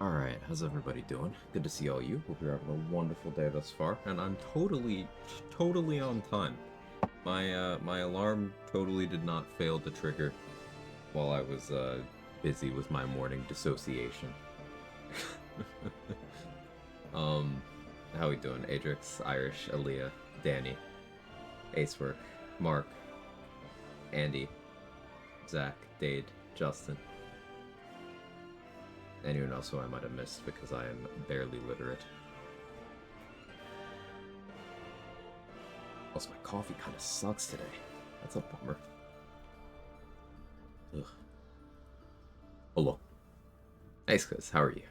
Alright, how's everybody doing? Good to see all you. Hope you're having a wonderful day thus far. And I'm totally on time. My alarm totally did not fail to trigger while I was, busy with my morning dissociation. um, how we doing? Adrix, Irish, Aaliyah, Danny, Acework, Mark, Andy, Zach, Dade, Justin. Anyone else who I might have missed because I am barely literate. Also, my coffee kind of sucks today. That's a bummer. Ugh. Hello. Nice, guys. How are you?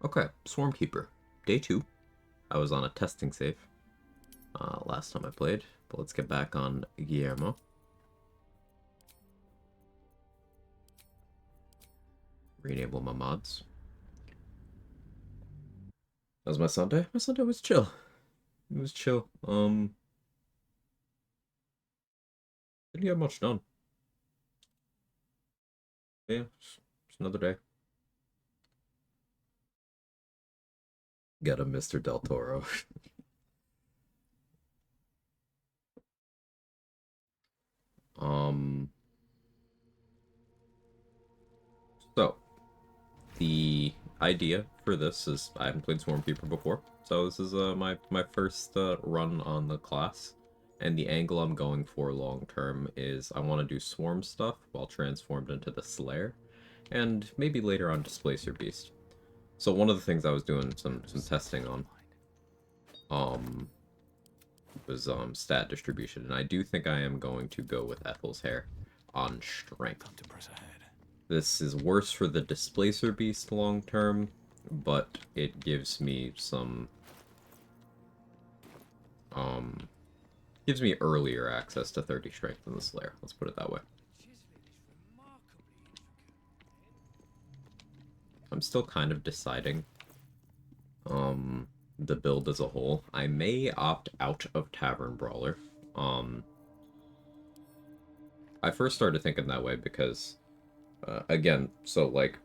Okay. Swarmkeeper. Day 2. I was on a testing save last time I played, but let's get back on Guillermo. Re-enable my mods. That was my Sunday. My Sunday was chill. It was chill. Didn't get much done. Yeah, just another day. Get a Mr. Del Toro. um. So, the idea for this is I haven't played Swarmkeeper before, so this is my first run on the class, and the angle I'm going for long term is I want to do swarm stuff while transformed into the Slayer, and maybe later on Displacer Beast. So one of the things I was doing some testing on was stat distribution, and I do think I am going to go with Ethel's hair on strength. This is worse for the Displacer Beast long term, but it gives me some gives me earlier access to 30 strength than the Slayer. Let's put it that way. I'm still kind of deciding the build as a whole. I may opt out of Tavern Brawler. I first started thinking that way because again, so like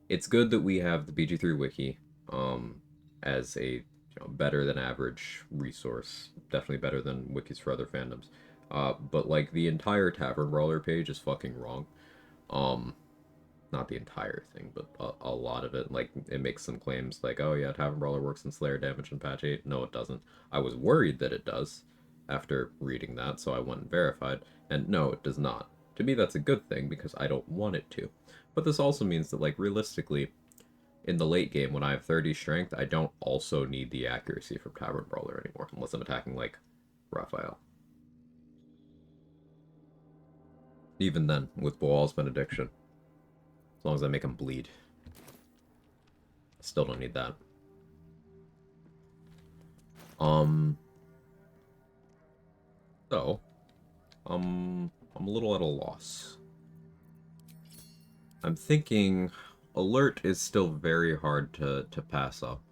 it's good that we have the BG3 wiki as a better than average resource. Definitely better than wikis for other fandoms. But like the entire Tavern Brawler page is fucking wrong. Not the entire thing, but a lot of it. Like it makes some claims like, oh yeah, Tavern Brawler works in Slayer damage in patch 8. No, it doesn't. I was worried that it does after reading that, so I went and verified. And no, it does not. To me, that's a good thing because I don't want it to. But this also means that, like, realistically, in the late game, when I have 30 strength, I don't also need the accuracy from Tavern Brawler anymore, unless I'm attacking, like, Raphael. Even then, with Boal's Benediction, as long as I make him bleed, I still don't need that. So, I'm a little at a loss. I'm thinking Alert is still very hard to pass up.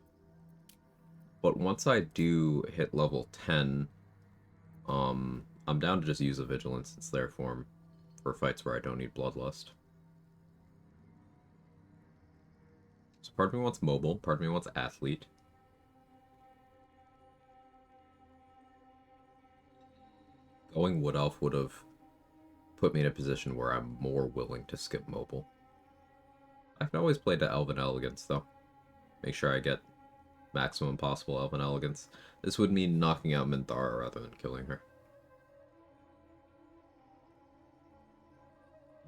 But once I do hit level 10, I'm down to just use a Vigilance in Slayer form for fights where I don't need Bloodlust. So part of me wants Mobile, part of me wants Athlete. Going Wood Elf would have put me in a position where I'm more willing to skip Mobile. I can always play to Elven Elegance, though. Make sure I get maximum possible Elven Elegance. This would mean knocking out Minthara rather than killing her.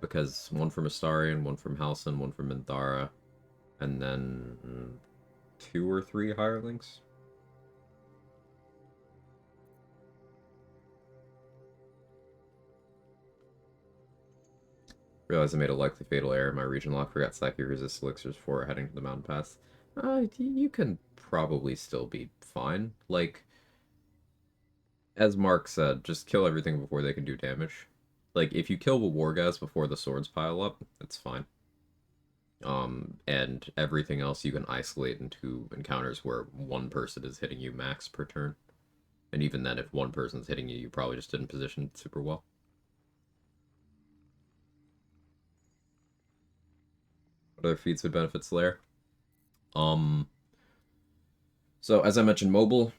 Because one from Astarion, one from Halcyon, one from Minthara, and then 2 or 3 hirelings. Realized I made a likely fatal error in my region lock. Forgot Psychic resist elixirs before heading to the mountain pass. You can probably still be fine. Like, as Mark said, just kill everything before they can do damage. Like, if you kill the Wargas before the swords pile up, it's fine. And everything else you can isolate into encounters where one person is hitting you max per turn. And even then, if one person's hitting you, you probably just didn't position super well. What other feats would benefit Slayer? Um, so as I mentioned, mobile,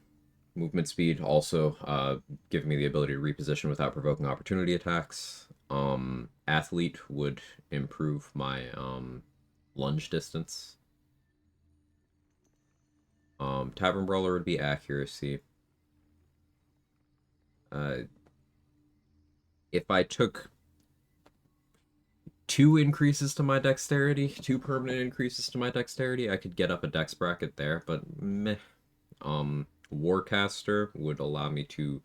movement speed, also giving me the ability to reposition without provoking opportunity attacks. Athlete would improve my lunge distance. Tavern Brawler would be accuracy. If I took two increases to my dexterity, two permanent increases to my dexterity, I could get up a dex bracket there, but meh. Warcaster would allow me to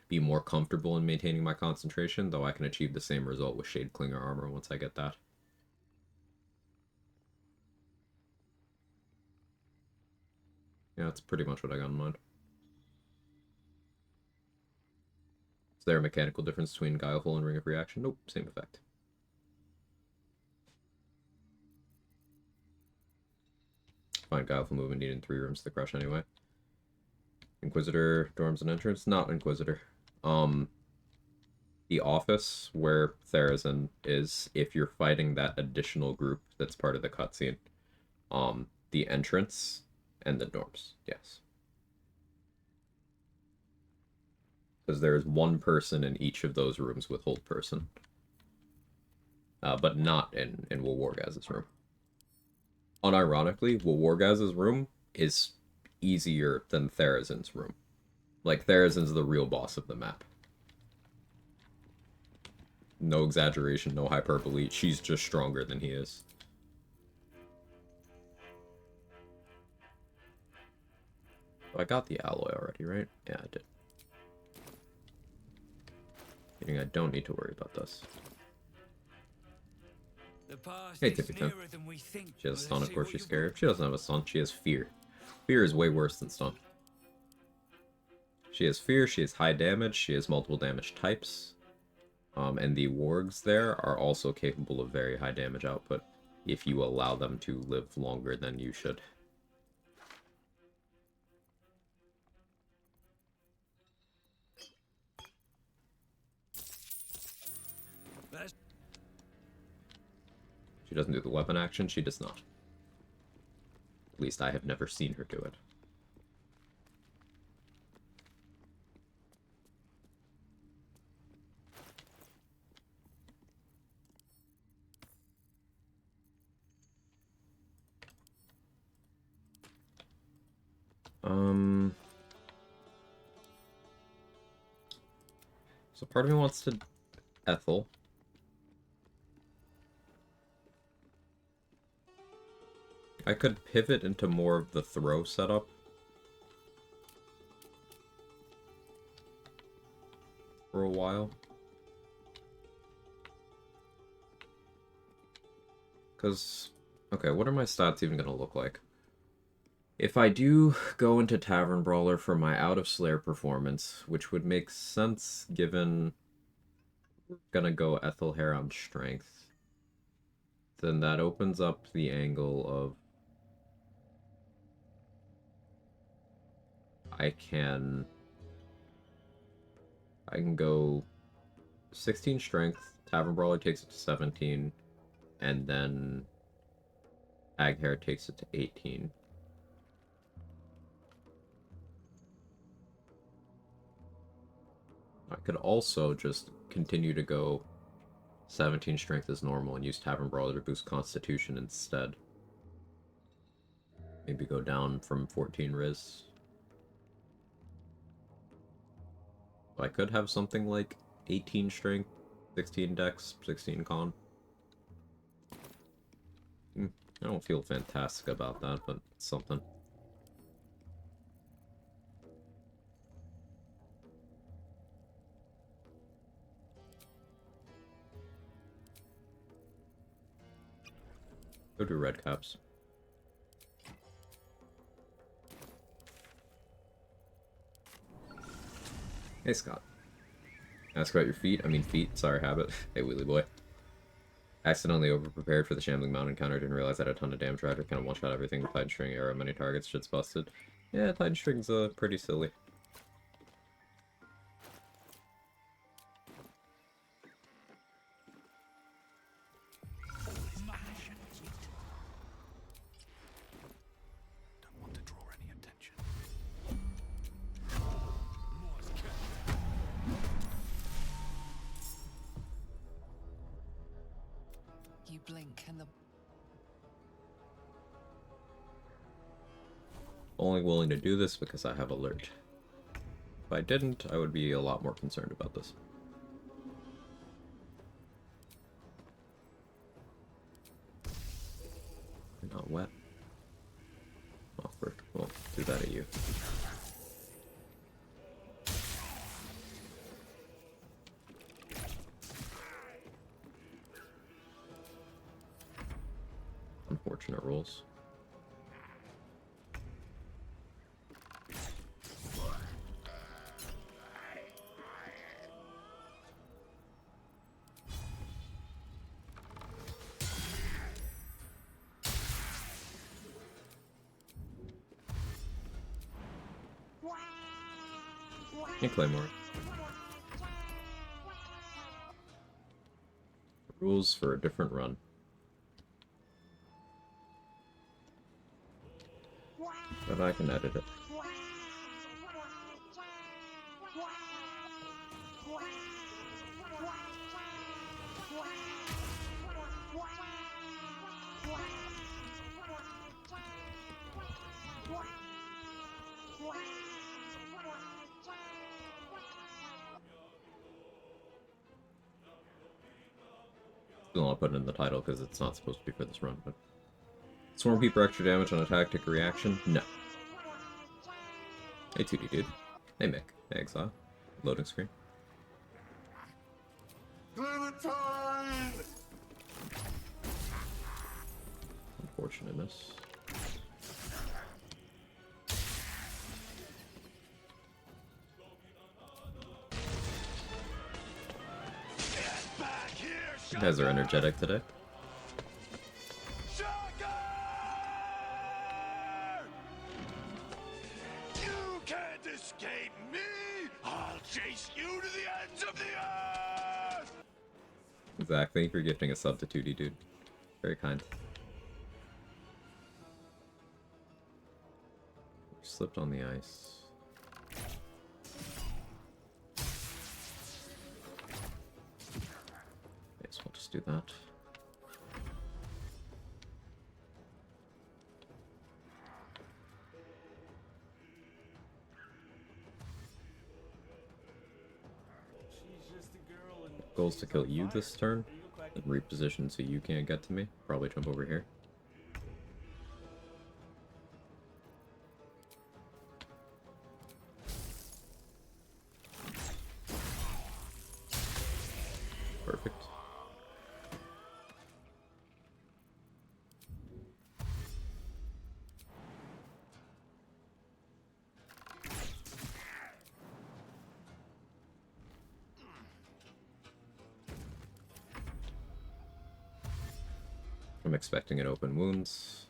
be more comfortable in maintaining my concentration, though I can achieve the same result with Shade Clinger armor once I get that. Yeah, that's pretty much what I got in mind. Is there a mechanical difference between Guileful and Ring of Reaction? Nope, same effect. Fine, Guileful movement needed 3 rooms to crush anyway. Inquisitor, dorms, and entrance? Not Inquisitor. The office where Therazin is, if you're fighting that additional group that's part of the cutscene. The entrance and the dorms, yes. Because there is one person in each of those rooms with hold person. But not in Wargaz's room. Unironically, Wargaz's room is easier than Therazin's room. Like, Therazin's the real boss of the map. No exaggeration, no hyperbole. She's just stronger than he is. I got the alloy already, right? Yeah, I did. Meaning I don't need to worry about this. Hey, Tippy Tim. She has stun, of course she's scared. She doesn't have a stun, she has fear. Fear is way worse than stun. She has fear, she has high damage, she has multiple damage types. And the wargs there are also capable of very high damage output if you allow them to live longer than you should. She doesn't do the weapon action, she does not. At least I have never seen her do it. So part of me wants to Ethel. I could pivot into more of the throw setup. For a while. Because, okay, what are my stats even going to look like? If I do go into Tavern Brawler for my Out of Slayer performance, which would make sense given we're gonna go Ethel Hair on strength, then that opens up the angle of I can go 16 strength, Tavern Brawler takes it to 17, and then Ag Hair takes it to 18. I could also just continue to go 17 strength as normal and use Tavern Brawler to boost Constitution instead. Maybe go down from 14 Riz. I could have something like 18 strength, 16 dex, 16 con. I don't feel fantastic about that, but it's something. Go do red caps. Hey, Scott. Ask about your feet. I mean feet. Sorry, habit. Hey, wheelie boy. Accidentally overprepared for the Shambling Mountain encounter. Didn't realize I had a ton of damage rider. Kind of one-shot everything. Titan String, arrow, many targets. Shit's busted. Yeah, Titan String's pretty silly. blink and the Only willing to do this because I have alert. If I didn't, I would be a lot more concerned about this. You're not wet. Awkward. We'll do that at you. Unfortunate rules. And Claymore. Rules for a different run. But I can edit it. Still not put it in the title because it's not supposed to be for this run, but... Swarmkeeper extra damage on a tactic reaction? No. Hey 2D dude. Hey Mick. Hey Exile. Loading screen. Unfortunateness. You guys are energetic today. You can't escape me! I'll chase you to the ends of the earth! Exactly. Thank you for gifting a sub to 2D dude. Very kind. Slipped on the ice. Guess we'll just do that. Goal is to kill you this turn, and reposition so you can't get to me. Probably jump over here. Perfect. I'm expecting an open wounds.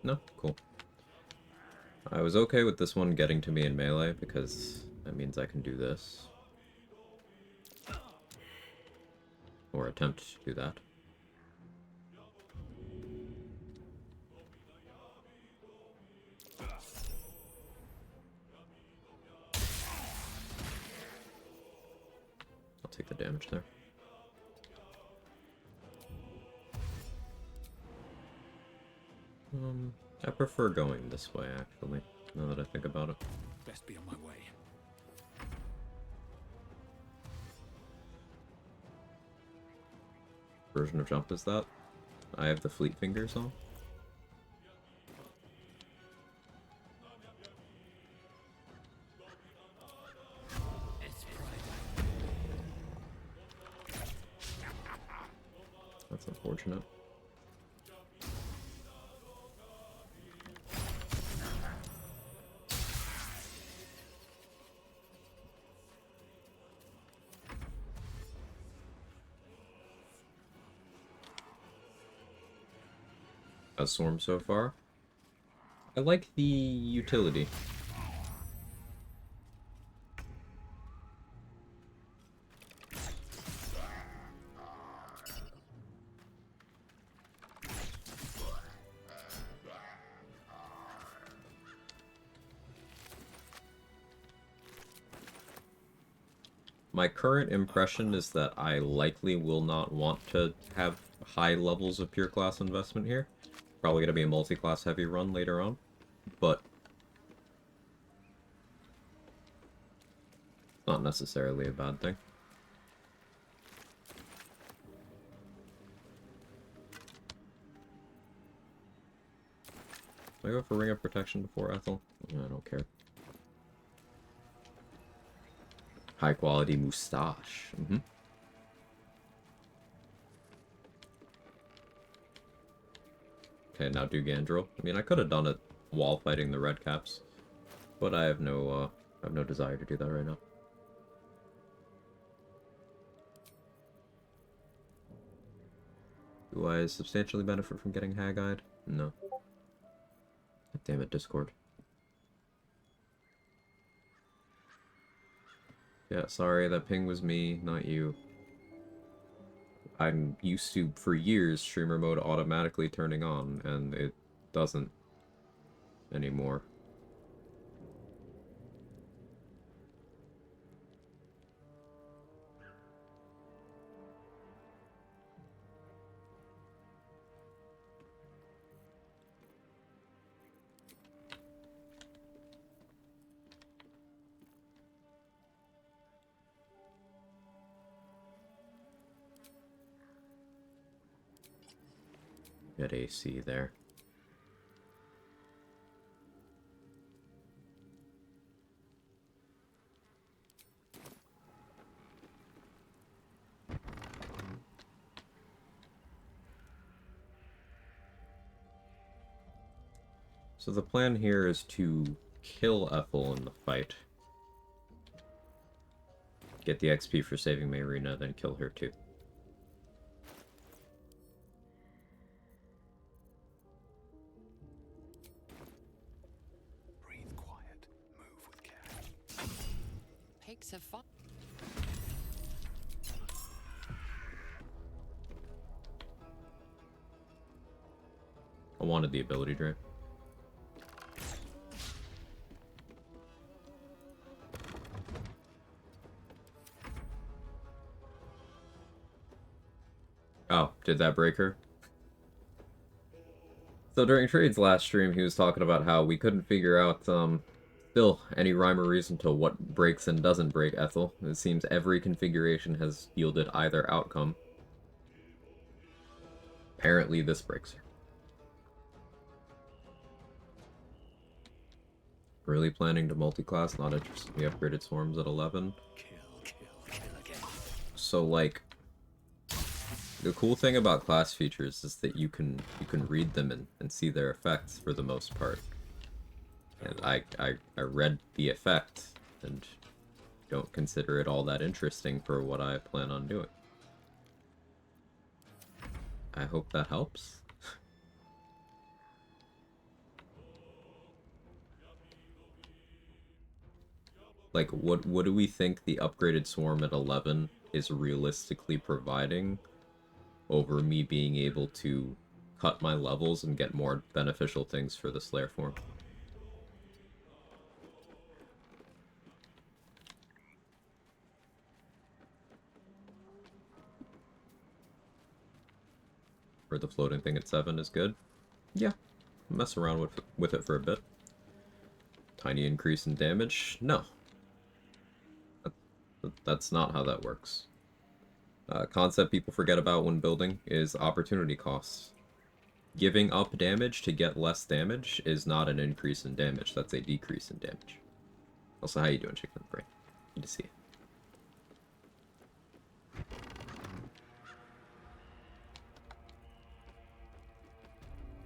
No? Cool. I was okay with this one getting to me in melee because that means I can do this. Or attempt to do that. I'll take the damage there. I prefer going this way, actually, now that I think about it. Best be on my way. Version of jump is that? I have the fleet fingers on. That's unfortunate. A Swarm so far. I like the utility. my current impression is that I likely will not want to have high levels of pure class investment here. Probably going to be a multi-class heavy run later on, but not necessarily a bad thing. Can I go for Ring of Protection before Ethel? I don't care. High quality moustache. Okay, now do Gandrel. I mean, I could have done it while fighting the red caps, but I have no desire to do that right now. Do I substantially benefit from getting Hag-Eyed? No. Damn it, Discord. Yeah, sorry, that ping was me, not you. I'm used to, for years, streamer mode automatically turning on, and it doesn't anymore. Get AC there. So the plan here is to kill Ethel in the fight. Get the XP for saving Mayrina, then kill her too. Breathe quiet, move with care. Pigs are fun. I wanted the ability drain. Oh, did that break her? So during Trade's last stream, he was talking about how we couldn't figure out, still, any rhyme or reason to what breaks and doesn't break Ethel. It seems every configuration has yielded either outcome. Apparently this breaks her. Really planning to multi-class, not interested. We upgraded swarms at 11. Kill again. So, like, the cool thing about class features is that you can read them and see their effects for the most part. And I read the effect and don't consider it all that interesting for what I plan on doing. I hope that helps. Like, what do we think the upgraded swarm at 11 is realistically providing over me being able to cut my levels and get more beneficial things for the Slayer form? For the floating thing at 7 is good. Yeah, mess around with it for a bit. Tiny increase in damage? No. That's not how that works. Concept people forget about when building is opportunity costs. Giving up damage to get less damage is not an increase in damage, that's a decrease in damage. Also, how you doing, Chicken Brain? Good to see you.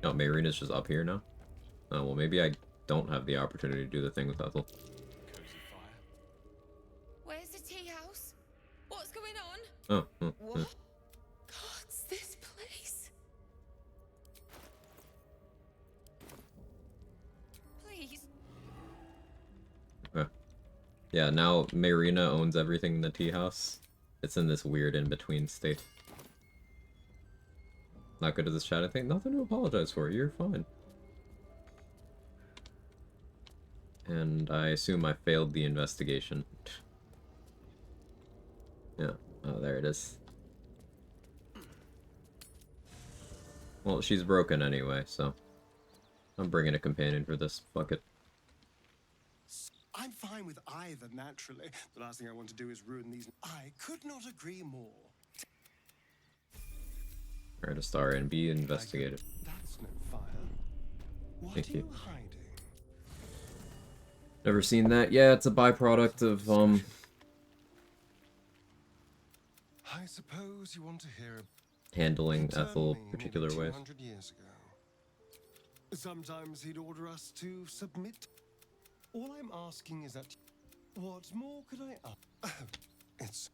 Oh, Mayrina's just up here now? Oh, well, maybe I don't have the opportunity to do the thing with Ethel. Cozy fire. Where's the tea house? What's going on? Oh, What? What's this place? Please. okay. Yeah, now Mayrina owns everything in the tea house. It's in this weird in-between state. Not good at this chat, I think. Nothing to apologize for. You're fine. And I assume I failed the investigation. Yeah. Oh, there it is. Well, she's broken anyway, so I'm bringing a companion for this. Fuck it. I'm fine with either, naturally. The last thing I want to do is ruin these. I could not agree more. Alright, a star and be investigated. That's no fire. What Thank are you. you hiding? Never seen that. Yeah, it's a byproduct of I suppose you want to hear handling Internally, Ethel particular nearly ways. 200 years ago. Sometimes he'd order us to submit. All I'm asking is that. What more could I ask? It's.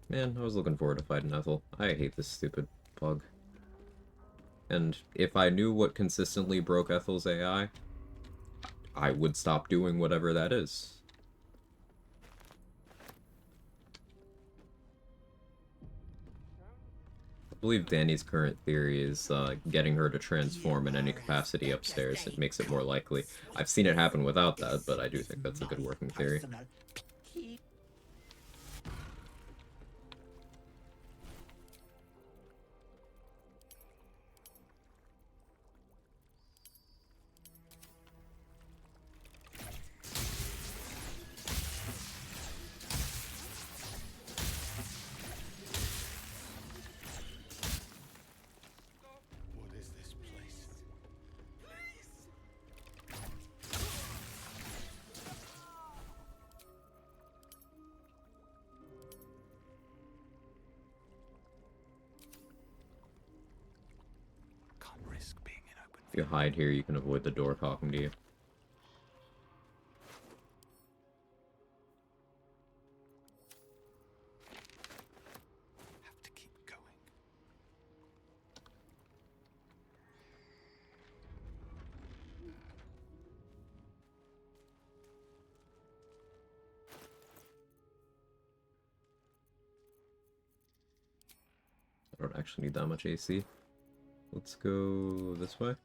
Man, I was looking forward to fighting Ethel. I hate this stupid bug. And if I knew what consistently broke Ethel's AI, I would stop doing whatever that is. I believe Danny's current theory is getting her to transform in any capacity upstairs. It makes it more likely. I've seen it happen without that, but I do think that's a good working theory. What is this place? Can't risk being in open. If you hide here, you can avoid the door talking to you. Have to keep going. I don't actually need that much AC. Let's go this way.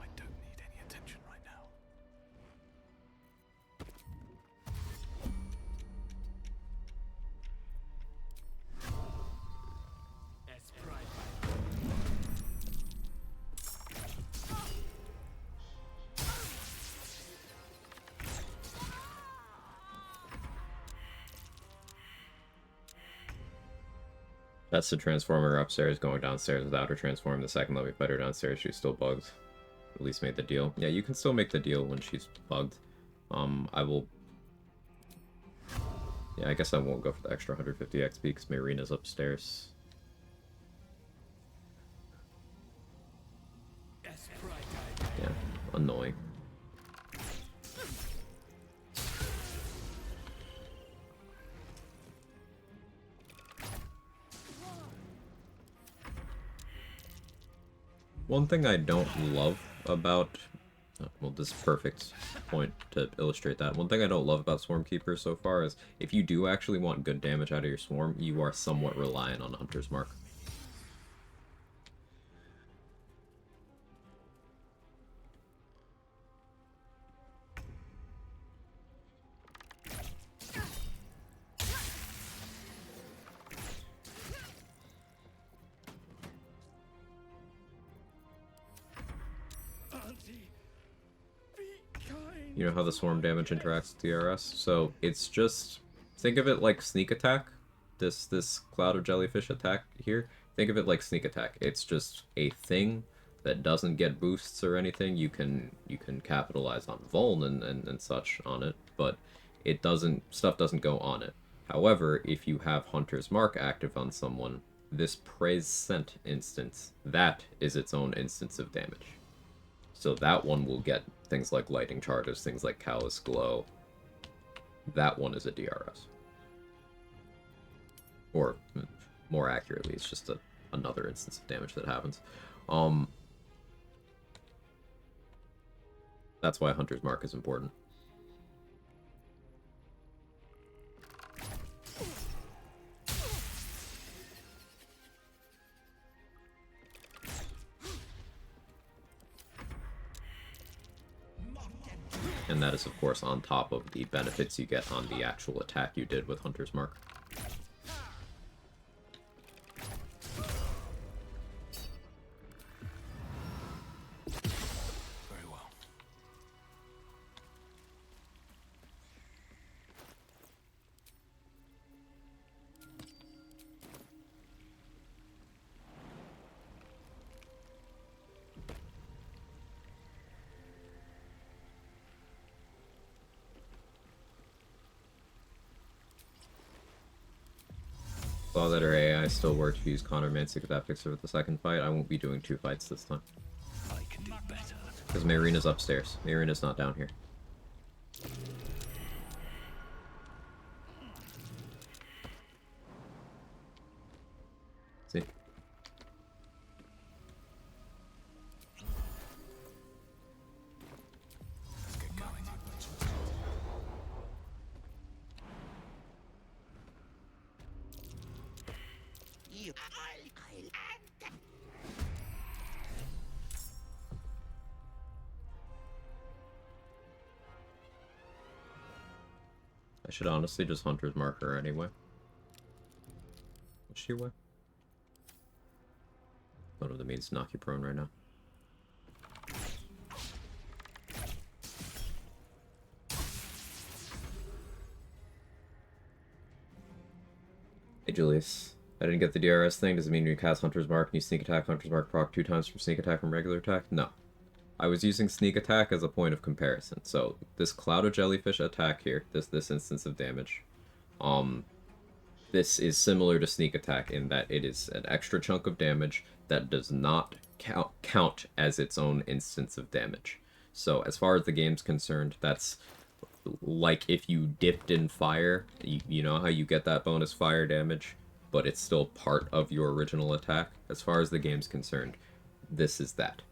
I don't need any attention right now. That's the transformer upstairs. Going downstairs without her transform. The second that we put her downstairs, she's still bugged. At least made the deal. Yeah, you can still make the deal when she's bugged. I will... Yeah, I guess I won't go for the extra 150 XP because Marina's upstairs. Yeah, annoying. One thing I don't love about... well, this is a perfect point to illustrate that. One thing I don't love about Swarmkeeper so far is if you do actually want good damage out of your Swarm, you are somewhat reliant on Hunter's Mark. You know how the swarm damage interacts with DRS? So it's just, think of it like sneak attack. This cloud of jellyfish attack here. Think of it like sneak attack. It's just a thing that doesn't get boosts or anything. You can capitalize on vuln and such on it, but it doesn't, stuff doesn't go on it. However, if you have Hunter's Mark active on someone, this present instance, that is its own instance of damage. So that one will get things like lightning charges, things like callous glow. That one is a DRS. Or, more accurately, it's just another instance of damage that happens. That's why Hunter's Mark is important. And that is, of course, on top of the benefits you get on the actual attack you did with Hunter's Mark. Very well. Saw that her AI still worked to use Countermancy with that fixer with the second fight. I won't be doing 2 fights this time. I can do better. Because Mayrina's upstairs. Mayrina's not down here. See? Let's get going. I should honestly just Hunter's Mark her anyway. What's she away? One of the means to knock you prone right now. Hey Julius, I didn't get the DRS thing. Does it mean you cast Hunter's Mark and you sneak attack Hunter's Mark proc 2 times from sneak attack from regular attack? No. I was using sneak attack as a point of comparison. So this Cloud of Jellyfish attack here, this instance of damage, this is similar to sneak attack in that it is an extra chunk of damage that does not count as its own instance of damage. So as far as the game's concerned, that's like if you dipped in fire, you know how you get that bonus fire damage, but it's still part of your original attack. As far as the game's concerned, this is that.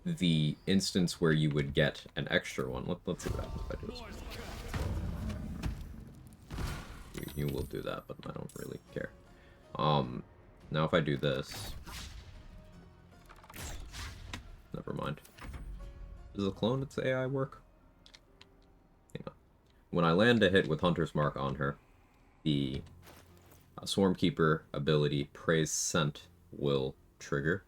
The instance where you would get an extra one, let's see what happens if I do this. You will do that, but I don't really care. Now if I do this, never mind. Does a clone its AI work? Hang on. When I land a hit with Hunter's Mark on her, the Swarmkeeper ability Praise Scent will trigger.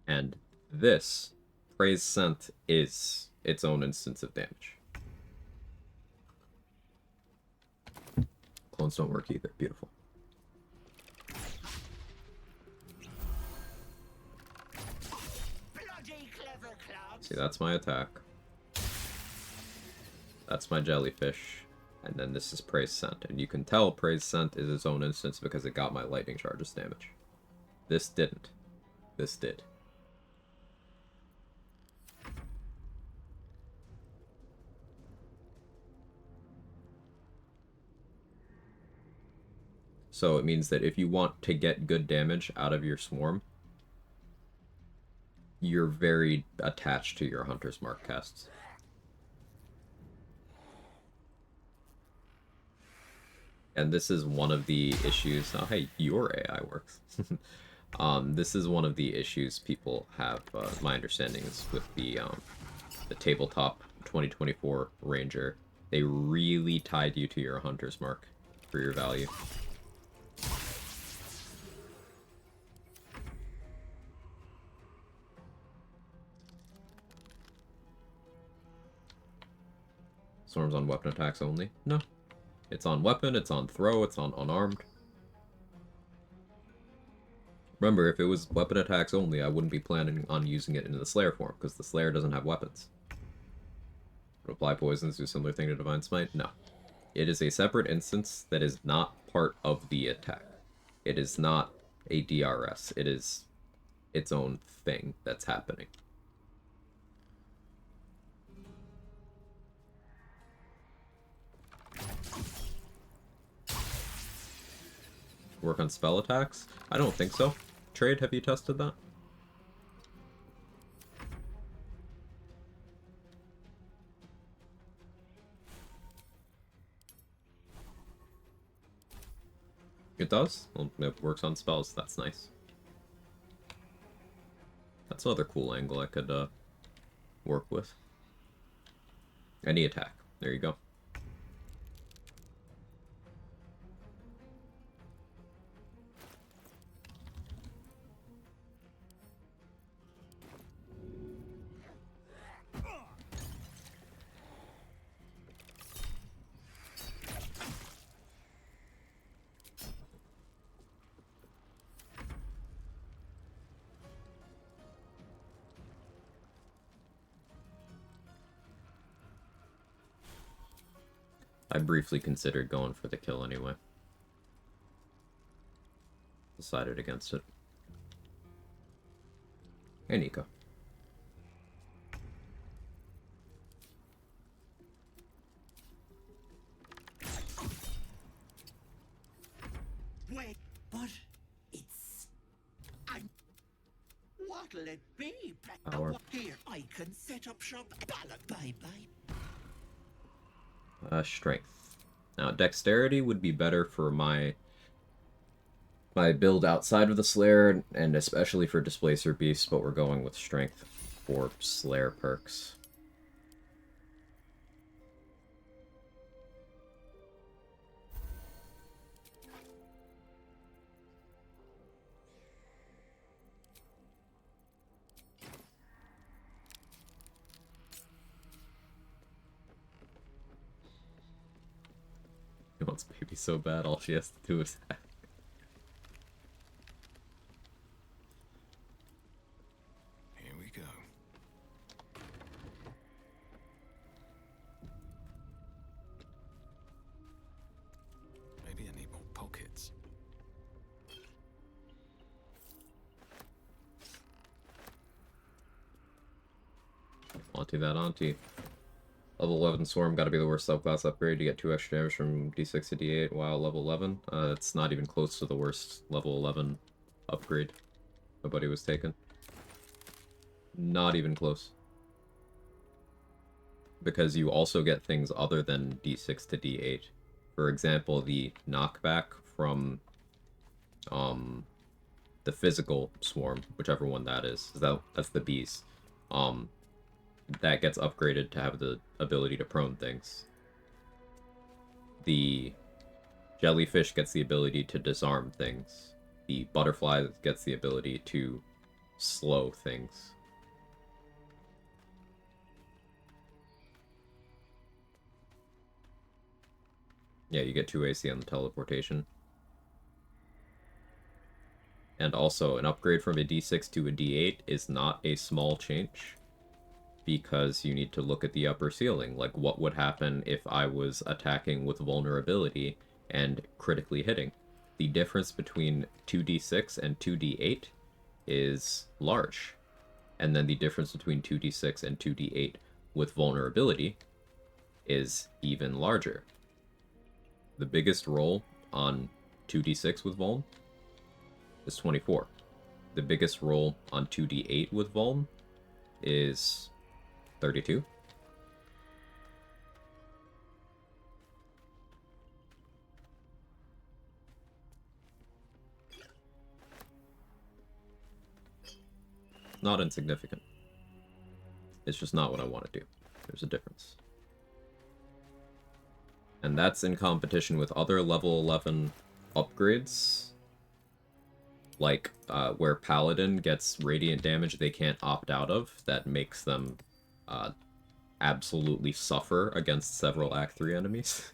And this Praise Scent is its own instance of damage. Clones don't work either. Beautiful. See, that's my attack. That's my jellyfish. And then this is Praise Scent. And you can tell Praise Scent is its own instance because it got my lightning charges damage. This didn't. This did. So it means that if you want to get good damage out of your swarm, you're very attached to your Hunter's Mark casts. And this is one of the issues. Oh, hey, your AI works. This is one of the issues people have. My understanding is with the tabletop 2024 Ranger, they really tied you to your Hunter's Mark for your value. Storm's on weapon attacks only? No. It's on weapon, it's on throw, it's on unarmed. Remember, if it was weapon attacks only, I wouldn't be planning on using it in the Slayer form, because the Slayer doesn't have weapons. Would apply poisons, do a similar thing to Divine Smite? No. It is a separate instance that is not part of the attack. It is not a DRS. It is its own thing that's happening. Work on spell attacks? I don't think so. Trade, have you tested that? It does? Well, it works on spells. That's nice. That's another cool angle I could work with. Any attack. There you go. I briefly considered going for the kill anyway. Decided against it. Hey, Nico. Wait, but it's... What'll it be? Power. Here, I can set up shop. Bye-bye. Strength. Now, dexterity would be better for my build outside of the Slayer, and especially for Displacer Beasts, but we're going with strength for Slayer perks. He wants baby so bad, all she has to do is act. Here we go. Maybe I need more pockets. Auntie that auntie. Level 11 Swarm gotta be the worst subclass upgrade to get 2 extra damage from D6 to D8 while level 11. It's not even close to the worst level 11 upgrade nobody was taken. Not even close. Because you also get things other than D6 to D8. For example, the knockback from the physical Swarm, whichever one that is. That's the bees. That gets upgraded to have the ability to prone things. The jellyfish gets the ability to disarm things. The butterfly gets the ability to slow things. Yeah, you get 2 AC on the teleportation. And also, an upgrade from a D6 to a D8 is not a small change, because you need to look at the upper ceiling. Like, what would happen if I was attacking with vulnerability and critically hitting? The difference between 2d6 and 2d8 is large. And then the difference between 2d6 and 2d8 with vulnerability is even larger. The biggest roll on 2d6 with vuln is 24. The biggest roll on 2d8 with vuln is 32. Not insignificant. It's just not what I want to do. There's a difference. And that's in competition with other level 11 upgrades. Like, where Paladin gets radiant damage they can't opt out of, that makes them absolutely suffer against several Act 3 enemies.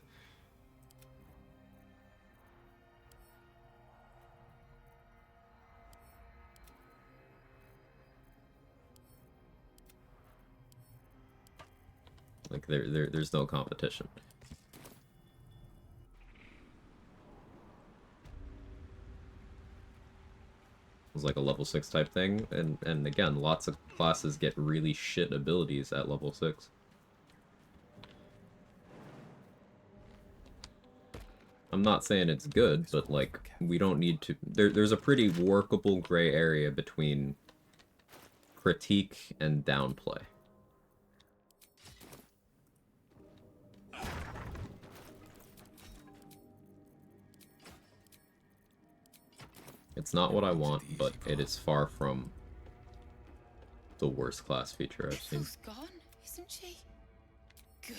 Like, there's no competition. It's like a level 6 type thing, and again, lots of classes get really shit abilities at level 6. I'm not saying it's good, but like, we don't need to... There's a pretty workable gray area between critique and downplay. It's not what I want, but it is far from the worst class feature I've seen. Ethel's gone, isn't she? Good.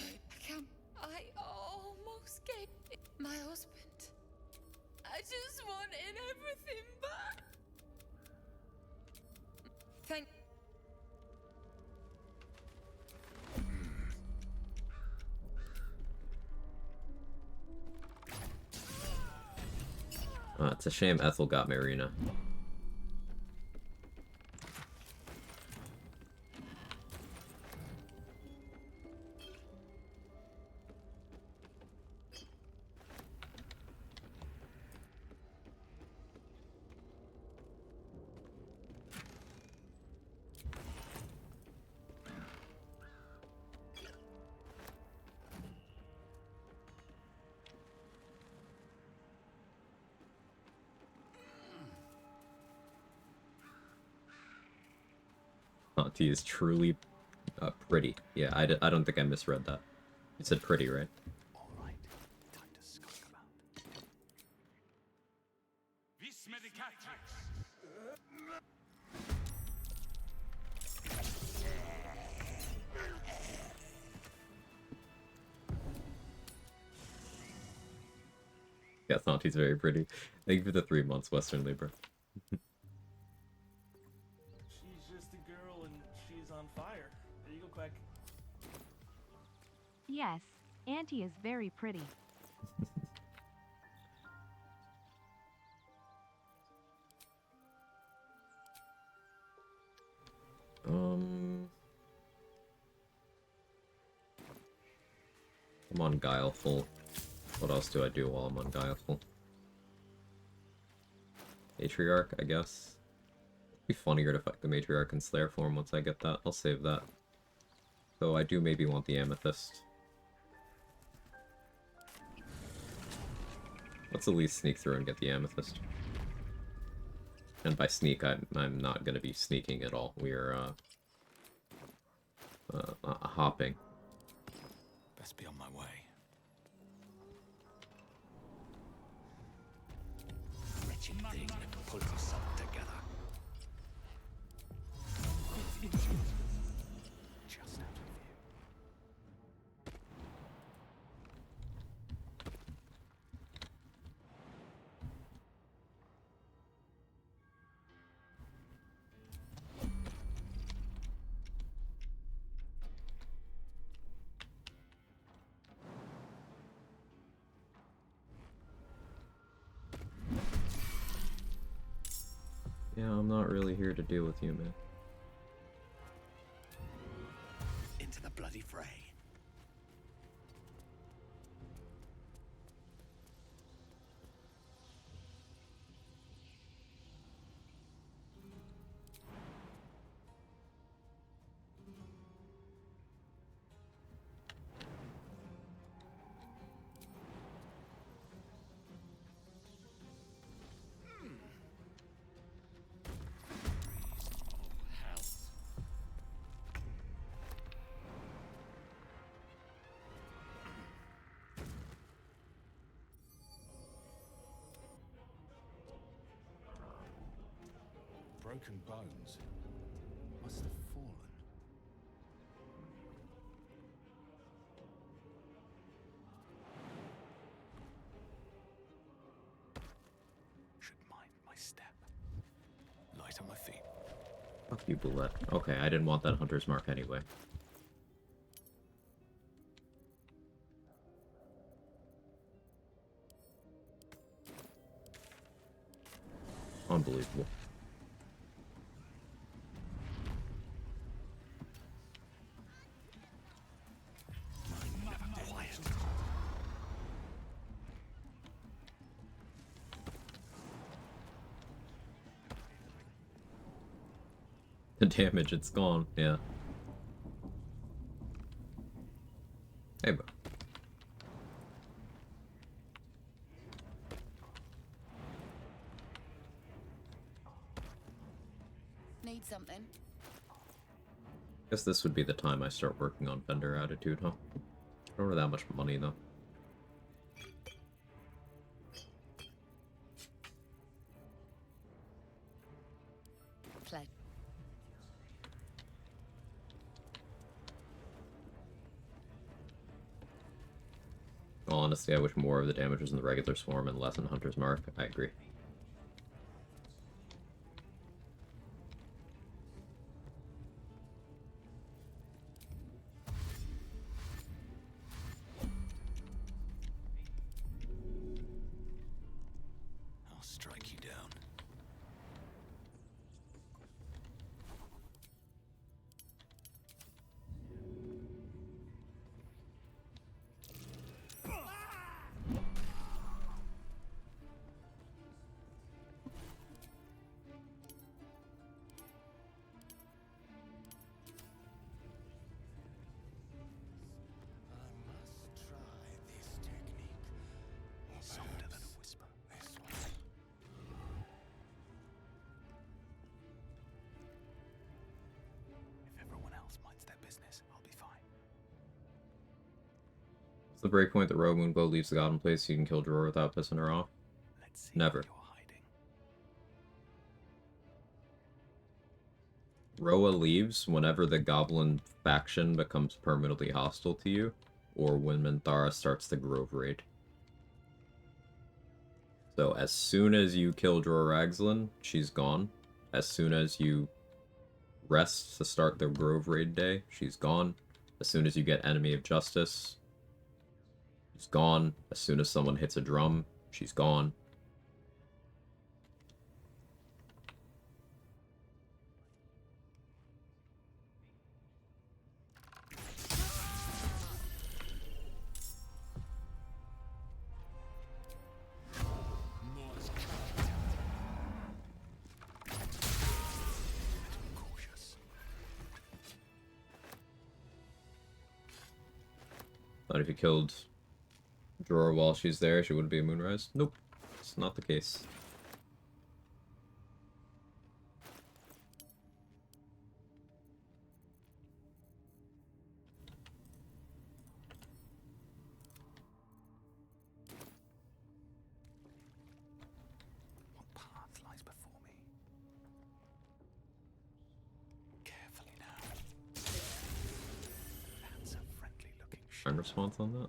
I almost gave it my husband. I just wanted everything back. Thank. It's a shame Ethel got Marina. Auntie is truly pretty. Yeah, I don't think I misread that. You said pretty, right? All right, time to skulk about. Vis medicatrix. Yes, Auntie's very pretty. Thank you for the 3 months, Western Libra. She's just a girl and she's on fire. There you go, Quag. Yes, Auntie is very pretty. I'm on Guileful. What else do I do while I'm on Guileful? Matriarch, I guess. It'd be funnier to fight the Matriarch in Slayer form once I get that. I'll save that. Though I do maybe want the Amethyst. Let's at least sneak through and get the Amethyst. And by sneak, I'm not going to be sneaking at all. We are hopping. Best be on my way. Wretched thing, pull yourself together. Just out of view. Yeah, I'm not really here to deal with you, man. Into the bloody fray. Broken bones. Must have fallen. Should mind my step. Light on my feet. Fuck you, Bullet. Okay, I didn't want that Hunter's Mark anyway. Unbelievable. The damage, it's gone, yeah. Hey, bro. Need something? Guess this would be the time I start working on vendor attitude, huh? I don't have that much money, though. Play. Honestly, I wish more of the damage was in the regular swarm and less in Hunter's Mark. I agree. I'll strike you down. I must try this technique. Or Softer than a perhaps whisper. this one. If everyone else minds their business, I'll be fine. It's the breakpoint that Roa Moonbow leaves the Goblin place so you can kill Drawer without pissing her off. Let's see Never. what you're hiding. Roa leaves whenever the Goblin faction becomes permanently hostile to you, or when Minthara starts the Grove Raid. So as soon as you kill Drawer Ragzlin, she's gone. As soon as you rest to start the Grove Raid day, she's gone. As soon as you get Enemy of Justice, she's gone. As soon as someone hits a drum, she's gone. Cautious. But if you killed Drawer while she's there, she wouldn't be a Moonrise. Nope, it's not the case. What path lies before me? Carefully now. That's a friendly looking Time ship. response on that.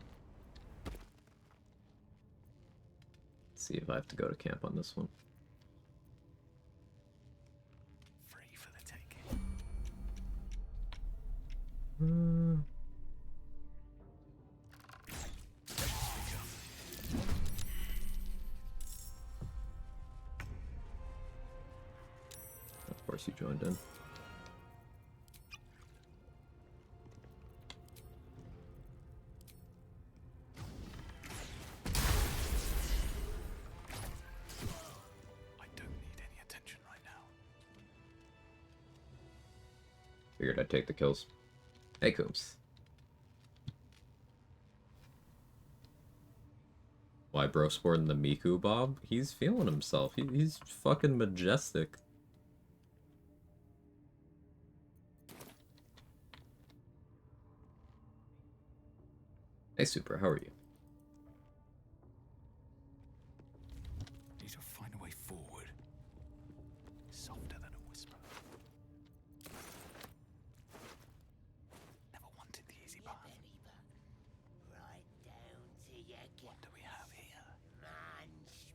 Let's see if I have to go to camp on this one. Free for the taking. Of course you joined in. I don't need any attention right now. Figured I'd take the kills. Hey, Coombs. Why, bro, sporting the Miku Bob? He's feeling himself. He's fucking majestic. Hey, Super, how are you? Need to find a way forward. Softer than a whisper. Never wanted the easy path. Right down to your What do we have here? munch.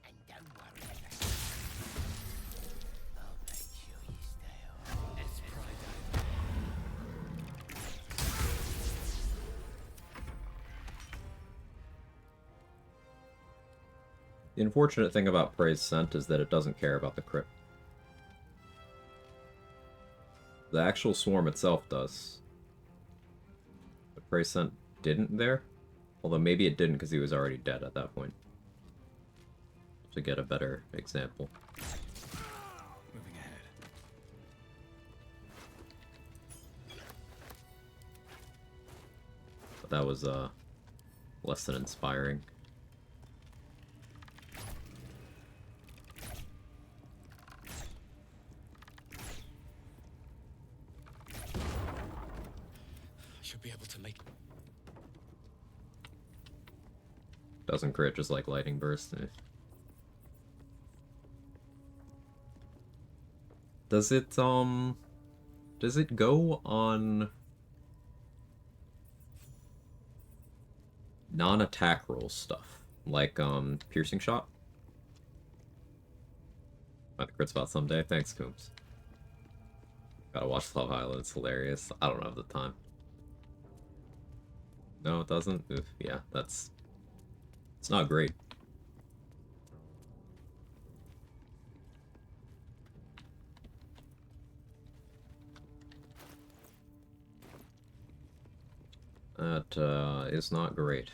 And don't worry about it. I'll make sure you stay on. Let's pry down. The unfortunate thing about Prey's Scent is that it doesn't care about the crit. The actual swarm itself does. But Prey's Scent didn't there? Although maybe it didn't because he was already dead at that point. To get a better example. Moving ahead. But that was less than inspiring. Should be able to make. Doesn't crit, just like lightning burst. Does it go on non-attack roll stuff, like piercing shot. Might the crit spot someday. Thanks, Coombs. Gotta watch Love Island. It's hilarious. I don't have the time. No, it doesn't. Oof, yeah, it's not great. That is not great.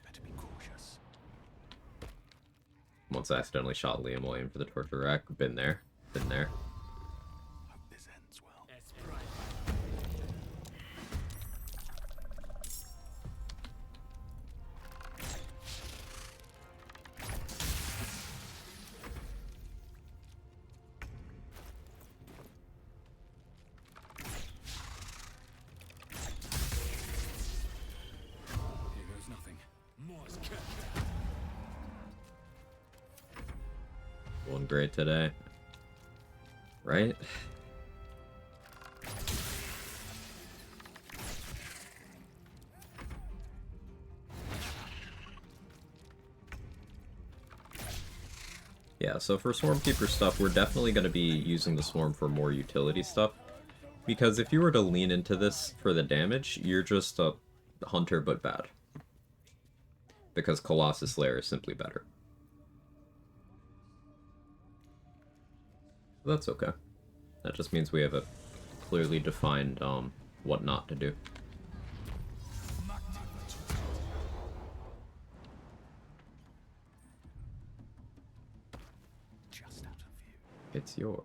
Better be cautious. Once I accidentally shot Liam while aiming for the torture rack. Been there. Been there. Hope this ends well. It's pride. Here goes nothing. Morse cut. Going great today. Right? Yeah, so for Swarmkeeper stuff, we're definitely going to be using the Swarm for more utility stuff. Because if you were to lean into this for the damage, you're just a hunter but bad. Because Colossus Slayer is simply better. That's okay. That just means we have a clearly defined what not to do. Just out of view. It's your.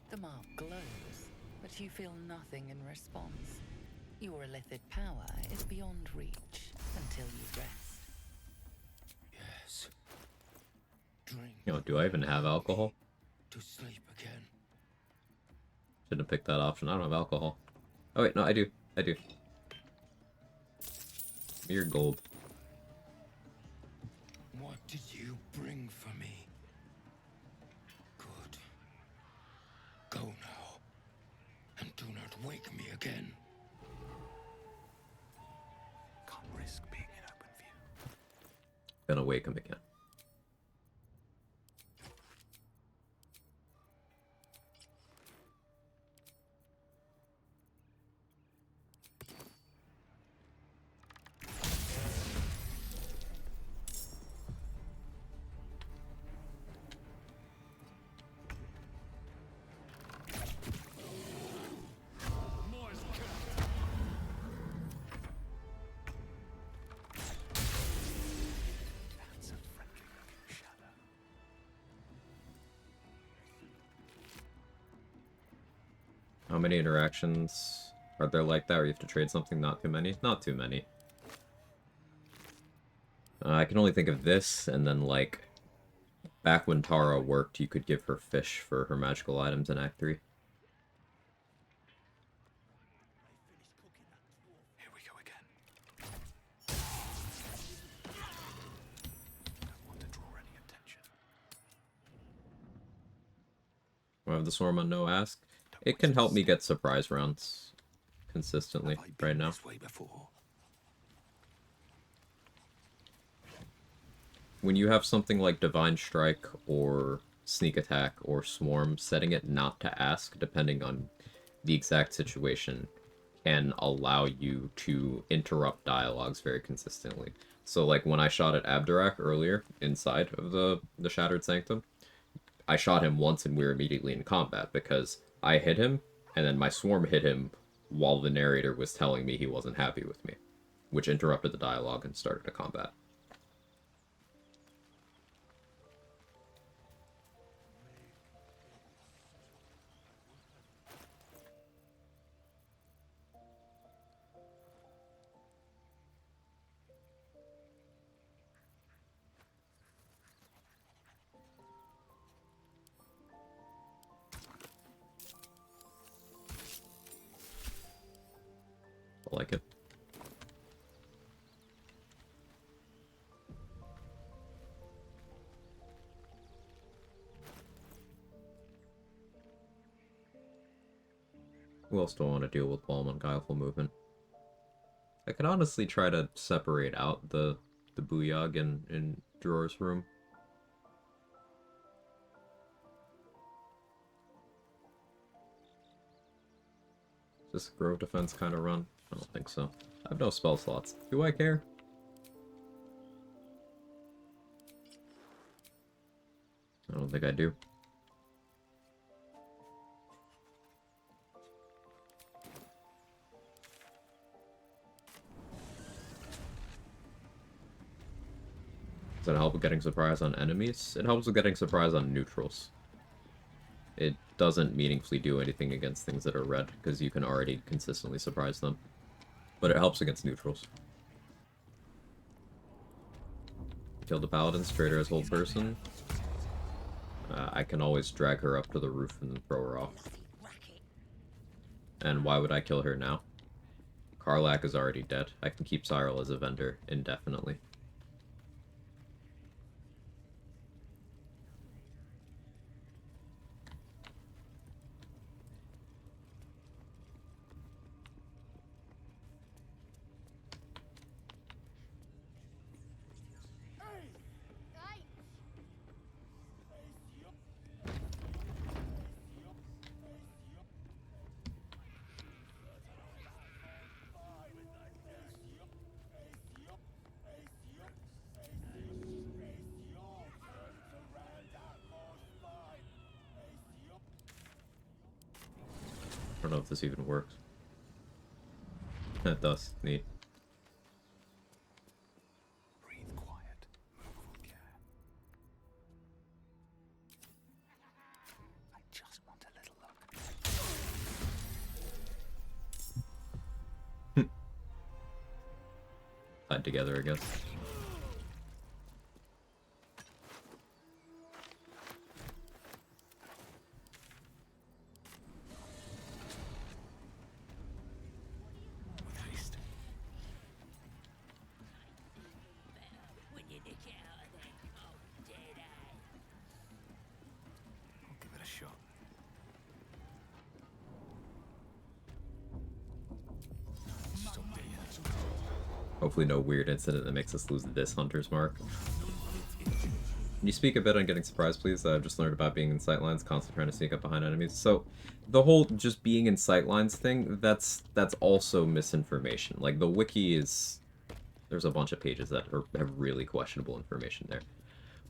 The mark glows, but you feel nothing in response. Your illithid power is beyond reach until you rest. Yes. Drink You know, do I even have alcohol? to sleep again. Shouldn't have picked that option. I don't have alcohol. Oh wait, no, I do. I do. Give me your gold. What did you bring for me? Good. Go now. And do not wake me again. Can't risk being in open view. Gonna wake him again. Morse cut. That's a friendly looking shadow. How many interactions are there like that where you have to trade something? Not too many? Not too many. I can only think of this, and then, like, back when Tara worked, you could give her fish for her magical items in Act 3. Here we go again. Don't want to draw any attention. I have the Swarm on no ask. It can help me get surprise rounds consistently Have I been right now. this way before? When you have something like Divine Strike or Sneak Attack or Swarm, setting it not to ask, depending on the exact situation, can allow you to interrupt dialogues very consistently. So, like, when I shot at Abdurak earlier, inside of the Shattered Sanctum, I shot him once and we were immediately in combat, because I hit him, and then my Swarm hit him while the narrator was telling me he wasn't happy with me, which interrupted the dialogue and started a combat. I like it. Who else do I want to deal with while I'm on Guileful Movement? I could honestly try to separate out the Booyog in Drawer's room. Is this a Grove Defense kind of run? I don't think so. I have no spell slots. Do I care? I don't think I do. Does it help with getting surprise on enemies? It helps with getting surprise on neutrals. It doesn't meaningfully do anything against things that are red, because you can already consistently surprise them. But it helps against neutrals. Kill the paladin, traitor as whole person. I can always drag her up to the roof and then throw her off. And why would I kill her now? Karlak is already dead. I can keep Cyril as a vendor indefinitely. I don't know if this even works. It does. Neat. Breathe quiet. Move with care. I just want a little look. Tied together, I guess. Hopefully no weird incident that makes us lose this Hunter's Mark. Can you speak a bit on getting surprised, please? I've just learned about being in sightlines, constantly trying to sneak up behind enemies. So, the whole just being in sightlines thing, that's also misinformation. Like, the wiki is... There's a bunch of pages that have really questionable information there.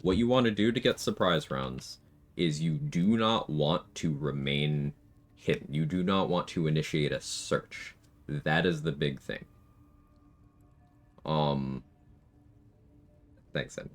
What you want to do to get surprise rounds is you do not want to remain hidden. You do not want to initiate a search. That is the big thing. Thanks, Ed.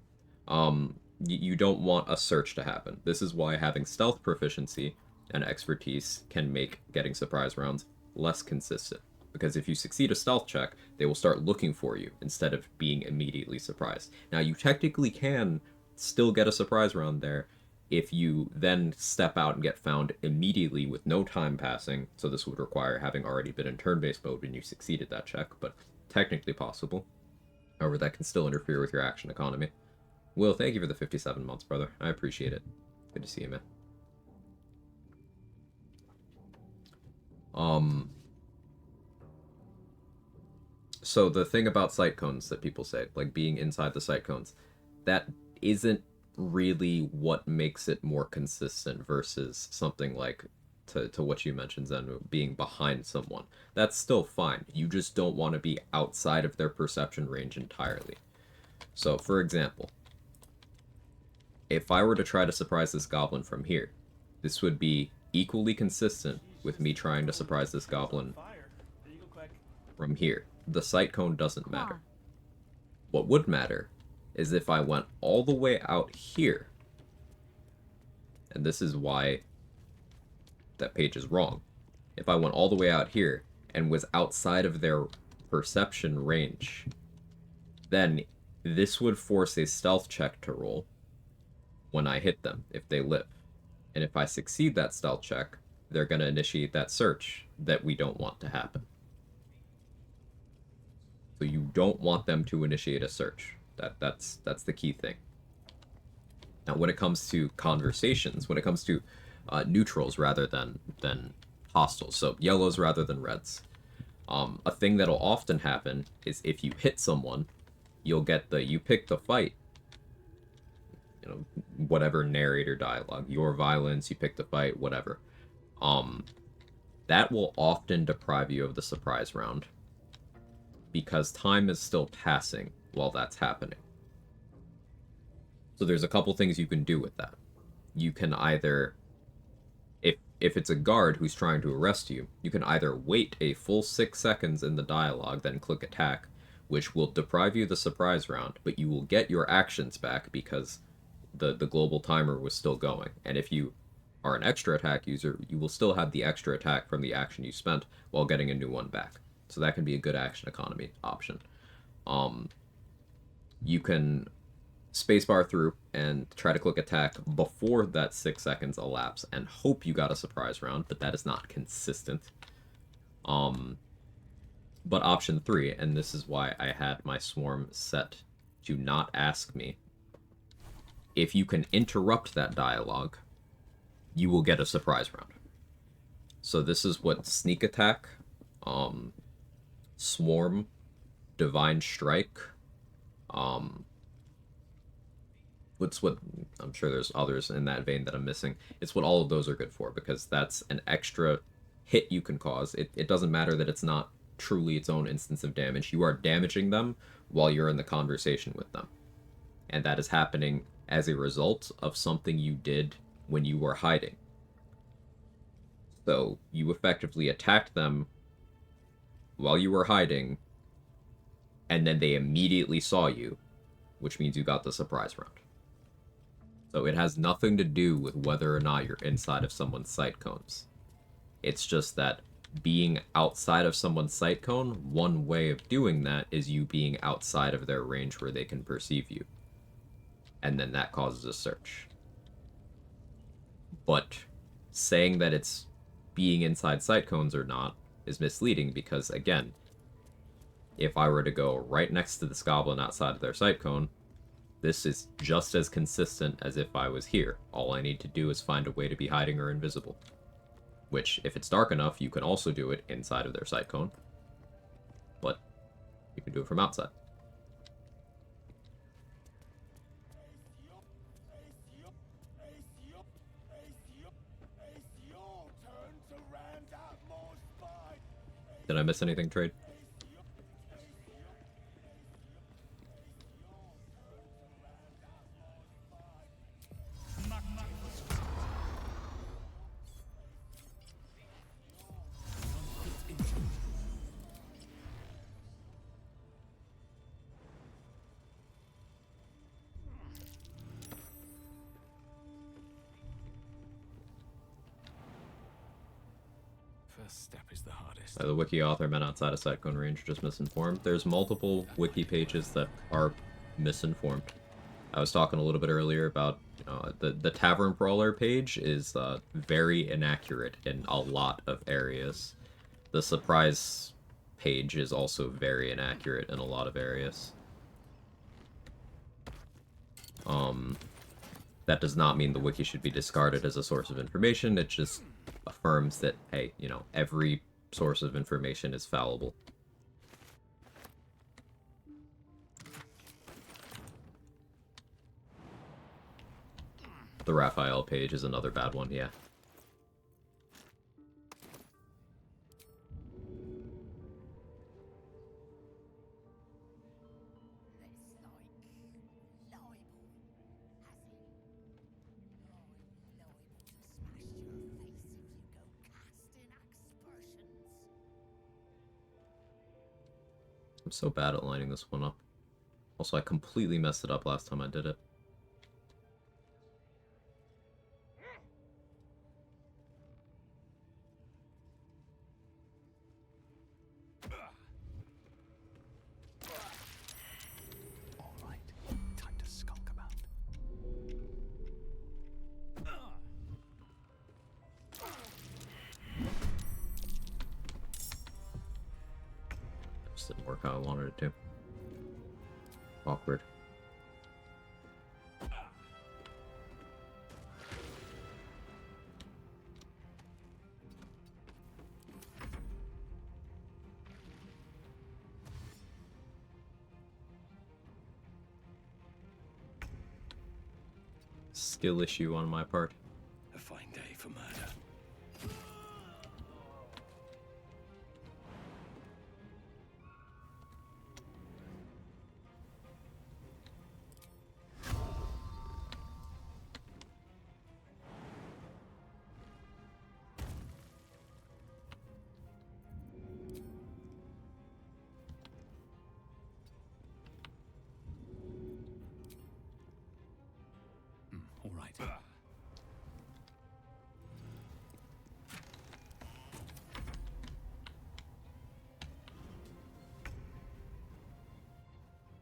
You don't want a search to happen. This is why having stealth proficiency and expertise can make getting surprise rounds less consistent. Because if you succeed a stealth check, they will start looking for you instead of being immediately surprised. Now, you technically can still get a surprise round there if you then step out and get found immediately with no time passing. So this would require having already been in turn-based mode when you succeeded that check, but technically possible. However, that can still interfere with your action economy. Will, thank you for the 57 months, brother. I appreciate it. Good to see you, man. So the thing about sight cones that people say, like being inside the sight cones, that isn't really what makes it more consistent versus something like to what you mentioned, Zen, being behind someone. That's still fine. You just don't want to be outside of their perception range entirely. So, for example, if I were to try to surprise this goblin from here, this would be equally consistent with me trying to surprise this goblin from here. The sight cone doesn't matter. What would matter is if I went all the way out here, and this is why that page is wrong. If I went all the way out here and was outside of their perception range, then this would force a stealth check to roll when I hit them, if they live. And if I succeed that stealth check, they're going to initiate that search that we don't want to happen. So you don't want them to initiate a search. That's the key thing. Now, when it comes to conversations, when it comes to neutrals rather than hostiles, so yellows rather than reds. A thing that'll often happen is if you hit someone, you'll get the you pick the fight, you know, whatever narrator dialogue, your violence, you pick the fight, whatever. That will often deprive you of the surprise round because time is still passing while that's happening. So there's a couple things you can do with that. You can either, if it's a guard who's trying to arrest you, you can either wait a full 6 seconds in the dialogue, then click attack, which will deprive you of the surprise round, but you will get your actions back because the global timer was still going. And if you are an extra attack user, you will still have the extra attack from the action you spent while getting a new one back. So that can be a good action economy option. You can spacebar through and try to click attack before that 6 seconds elapse and hope you got a surprise round, but that is not consistent. But option 3, and this is why I had my swarm set to not ask me, if you can interrupt that dialogue, you will get a surprise round. So this is what sneak attack, swarm, divine strike, what's what I'm sure there's others in that vein that I'm missing. It's what all of those are good for, because that's an extra hit you can cause. It doesn't matter that it's not truly its own instance of damage. You are damaging them while you're in the conversation with them. And that is happening as a result of something you did when you were hiding. So you effectively attacked them while you were hiding, and then they immediately saw you, which means you got the surprise round. So it has nothing to do with whether or not you're inside of someone's sight cones. It's just that being outside of someone's sight cone, one way of doing that is you being outside of their range where they can perceive you. And then that causes a search. But saying that it's being inside sight cones or not is misleading because, again, if I were to go right next to this goblin outside of their sight cone, this is just as consistent as if I was here. All I need to do is find a way to be hiding or invisible. Which, if it's dark enough, you can also do it inside of their sight cone. But you can do it from outside. Did I miss anything, Trade? First step is the hardest. The wiki author meant outside of sight cone range, just misinformed. There's multiple wiki pages that are misinformed. I was talking a little bit earlier about the Tavern Brawler page is very inaccurate in a lot of areas. The surprise page is also very inaccurate in a lot of areas. That does not mean the wiki should be discarded as a source of information. It just affirms that, hey, you know, every source of information is fallible. The Raphael page is another bad one, yeah. I'm so bad at lining this one up. Also, I completely messed it up last time I did it. All right, time to skulk about. Just didn't work how I wanted it to. Awkward. skill issue on my part. A fine day for murder.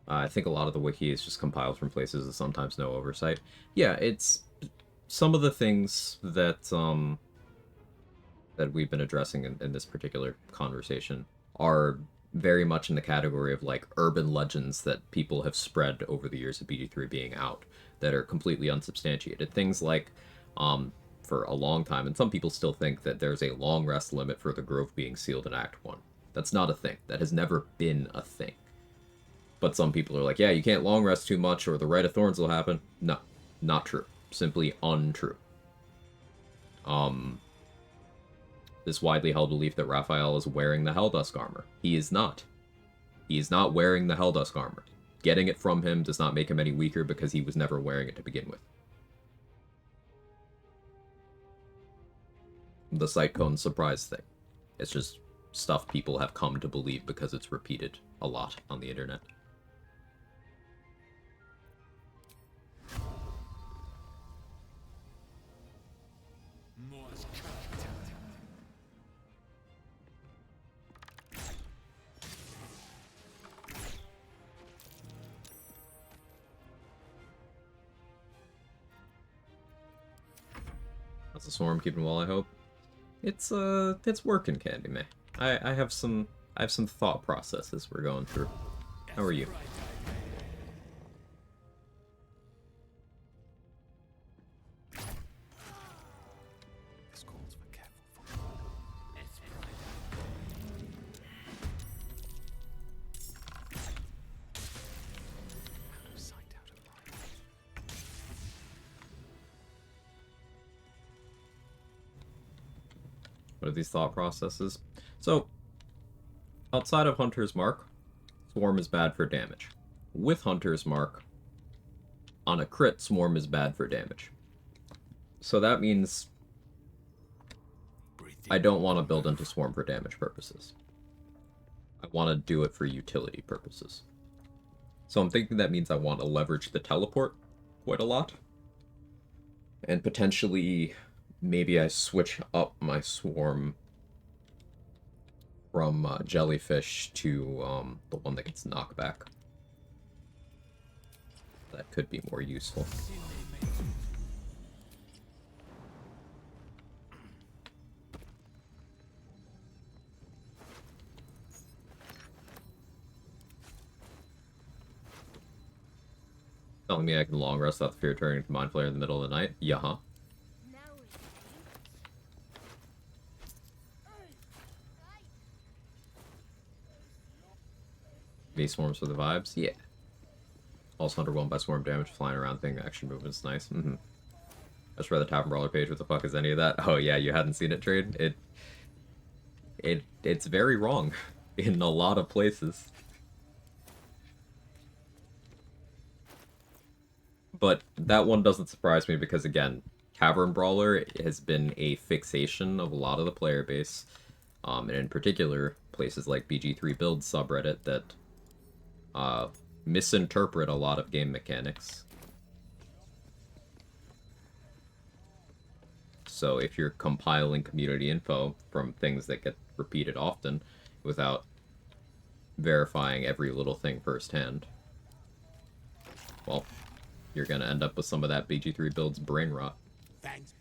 All right. I think a lot of the wiki is just compiled from places with sometimes no oversight. Yeah, it's some of the things that that we've been addressing in this particular conversation are very much in the category of like urban legends that people have spread over the years of BG3 being out that are completely unsubstantiated. Things like for a long time, and some people still think that there's a long rest limit for the Grove being sealed in Act 1. That's not a thing. That has never been a thing. But some people are like, yeah, you can't long rest too much or the Rite of Thorns will happen. No, not true. Simply untrue. This widely held belief that Raphael is wearing the Helldusk armor. He is not. He is not wearing the Helldusk armor. Getting it from him does not make him any weaker because he was never wearing it to begin with. The sight cone surprise thing. It's just stuff people have come to believe because it's repeated a lot on the internet. How's the swarm keeping well, I hope? It's working, Candy May. I have some thought processes we're going through. How are you? This calls for careful thought. Out of sight, out of mind. What are these thought processes? So, outside of Hunter's Mark, Swarm is bad for damage. With Hunter's Mark, on a crit, Swarm is bad for damage. So that means I don't want to build into Swarm for damage purposes. I want to do it for utility purposes. So I'm thinking that means I want to leverage the teleport quite a lot. And potentially, maybe I switch up my Swarm from Jellyfish to the one that gets knockback. That could be more useful. Telling me I can long rest without the fear of turning into Mind Flayer in the middle of the night? Yeah. V swarms for the vibes? Yeah. Also underwhelmed by swarm damage, flying around thing, action movement's nice. I just read the Tavern Brawler page, what the fuck is any of that? Oh yeah, you hadn't seen it, Trade? It's very wrong in a lot of places. But that one doesn't surprise me because, again, Tavern Brawler has been a fixation of a lot of the player base. And in particular, places like BG3 Build subreddit that misinterpret a lot of game mechanics. So if you're compiling community info from things that get repeated often without verifying every little thing firsthand, well, you're going to end up with some of that BG3 Build's brain rot. Thanks.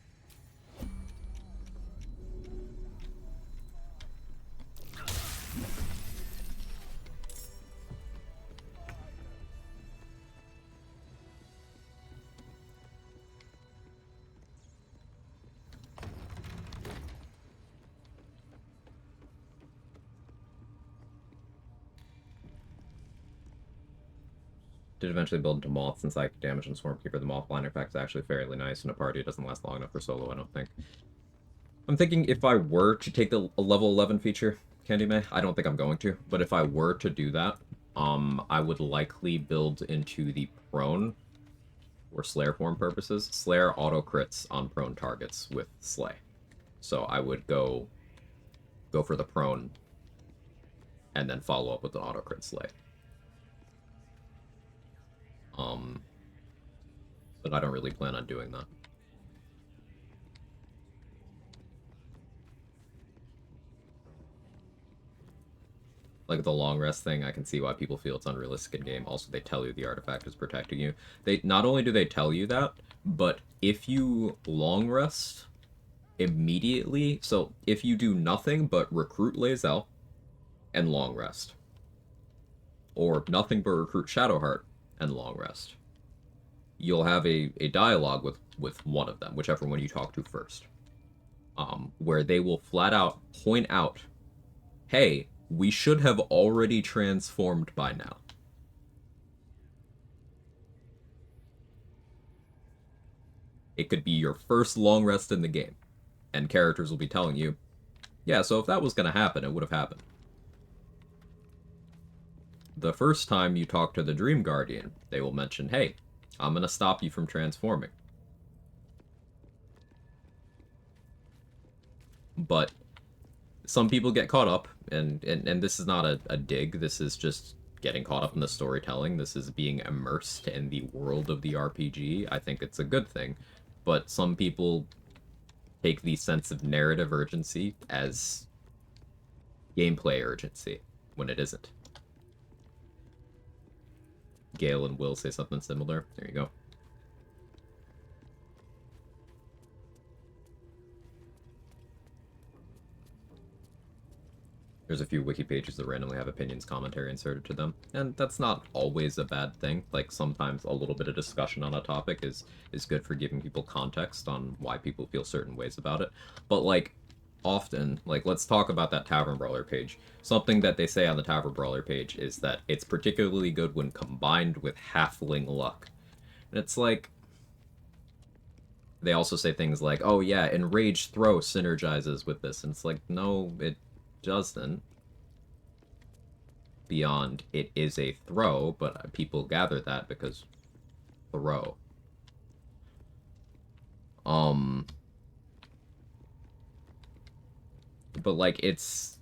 Did eventually build into moths and psychic damage and Swarmkeeper. The moth blind effect is actually fairly nice in a party. It doesn't last long enough for solo, I don't think. I'm thinking if I were to take a level 11 feature, Candy May, I don't think I'm going to, but if I were to do that, I would likely build into the prone for Slayer form purposes. Slayer auto crits on prone targets with Slay. So I would go for the prone and then follow up with an auto crit Slay. But I don't really plan on doing that. Like the long rest thing, I can see why people feel it's unrealistic in game. Also, they tell you the artifact is protecting you. They not only do they tell you that, but if you long rest immediately, so if you do nothing but recruit Lae'zel and long rest, or nothing but recruit Shadowheart and long rest, you'll have a dialogue with one of them, whichever one you talk to first, where they will flat out point out, hey, we should have already transformed by now. It could be your first long rest in the game, and characters will be telling you, yeah, so if that was going to happen, it would have happened. The first time you talk to the Dream Guardian, they will mention, hey, I'm going to stop you from transforming. But some people get caught up, and this is not a dig, this is just getting caught up in the storytelling, this is being immersed in the world of the RPG. I think it's a good thing, but some people take the sense of narrative urgency as gameplay urgency, when it isn't. Gale and Will say something similar. There you go. There's a few wiki pages that randomly have opinions commentary inserted to them, and that's not always a bad thing. Like, sometimes a little bit of discussion on a topic is good for giving people context on why people feel certain ways about it. But, like, often, like, let's talk about that Tavern Brawler page. Something that they say on the Tavern Brawler page is that it's particularly good when combined with Halfling Luck. And it's like, they also say things like, oh yeah, Enraged Throw synergizes with this, and it's like, no, it doesn't. Beyond, it is a throw, but people gather that because throw. But like, it's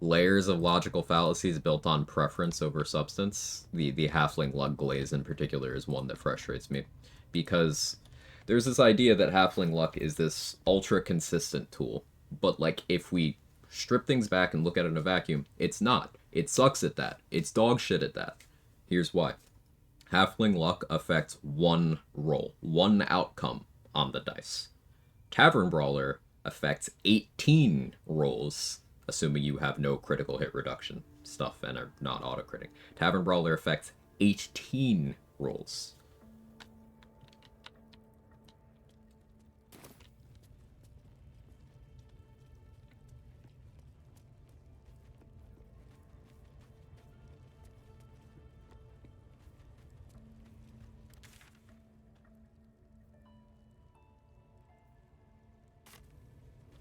layers of logical fallacies built on preference over substance. The Halfling Luck Glaze in particular is one that frustrates me, because there's this idea that Halfling Luck is this ultra consistent tool. But, like, if we strip things back and look at it in a vacuum, it's not. It sucks at that. It's dog shit at that. Here's why. Halfling Luck affects one roll, one outcome on the dice. Tavern Brawler affects 18 rolls, assuming you have no critical hit reduction stuff and are not auto-critting. Tavern Brawler affects 18 rolls.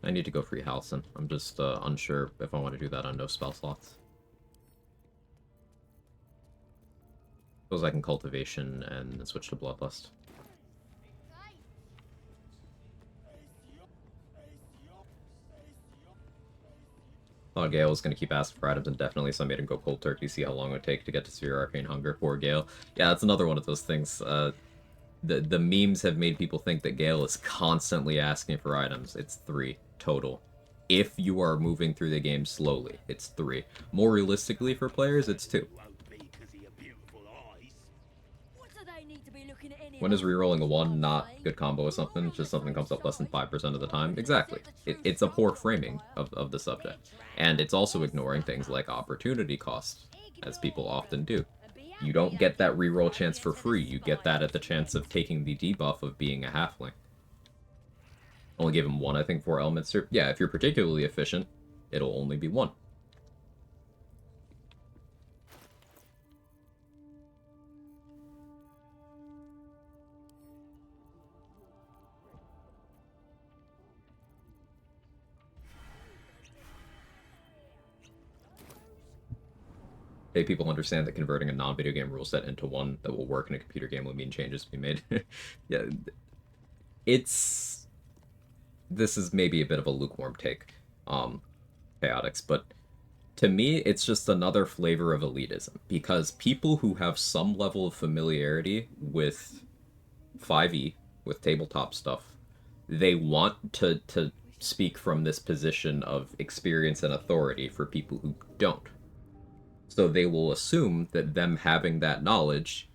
I need to go free Halcyon. I'm just unsure if I want to do that on no spell slots. Suppose I can Cultivation and then switch to Bloodlust. Thought Gale was going to keep asking for items indefinitely, so I made him go cold turkey, see how long it would take to get to Sphere Arcane Hunger. Poor Gale. Yeah, that's another one of those things. The memes have made people think that Gale is constantly asking for items. It's 3 total. If you are moving through the game slowly, it's 3. More realistically for players, it's 2. When is rerolling a 1 not good combo with something? Just something comes up less than 5% of the time? Exactly. It's a poor framing of the subject. And it's also ignoring things like opportunity cost, as people often do. You don't get that reroll chance for free. You get that at the chance of taking the debuff of being a halfling. Only give him 1, I think, for elements. Yeah, if you're particularly efficient, it'll only be 1. Hey, people understand that converting a non-video game rule set into one that will work in a computer game will mean changes be made. Yeah, it's... This is maybe a bit of a lukewarm take, Chaotix, but to me, it's just another flavor of elitism, because people who have some level of familiarity with 5e, with tabletop stuff, they want to speak from this position of experience and authority for people who don't. So they will assume that them having that knowledge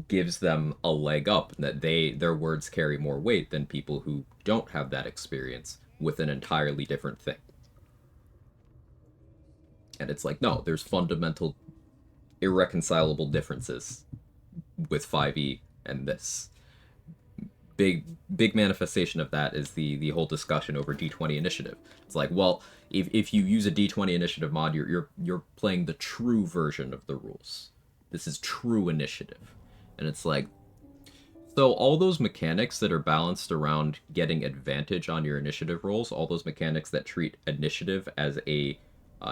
gives them a leg up, that their words carry more weight than people who don't have that experience with an entirely different thing. And it's like, no, there's fundamental irreconcilable differences with 5e and this. Big manifestation of that is the whole discussion over D20 initiative. It's like, well, if you use a D20 initiative mod, you're playing the true version of the rules. This is true initiative. And it's like, so all those mechanics that are balanced around getting advantage on your initiative rolls, all those mechanics that treat initiative as a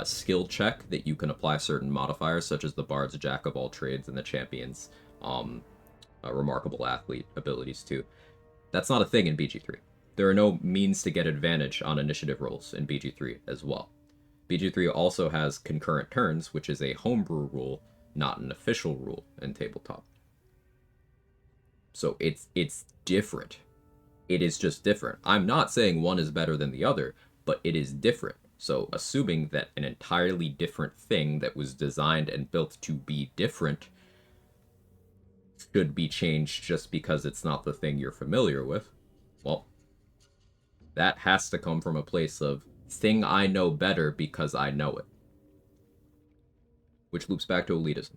skill check that you can apply certain modifiers, such as the Bard's Jack of all trades and the Champion's remarkable athlete abilities too. That's not a thing in BG3. There are no means to get advantage on initiative rolls in BG3 as well. BG3 also has concurrent turns, which is a homebrew rule, not an official rule in tabletop. So it's different. It is just different. I'm not saying one is better than the other, but it is different. So assuming that an entirely different thing that was designed and built to be different should be changed just because it's not the thing you're familiar with, well, that has to come from a place of thing I know better because I know it. Which loops back to elitism.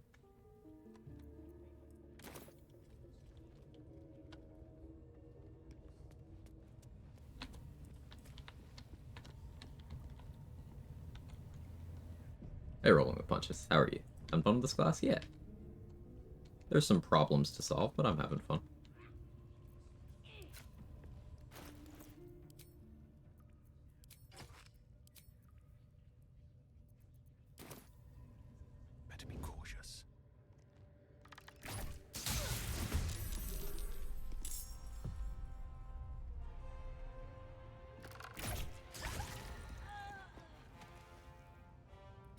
Hey, rolling with punches. How are you? I'm done with this class? Yeah. There's some problems to solve, but I'm having fun. Better be cautious.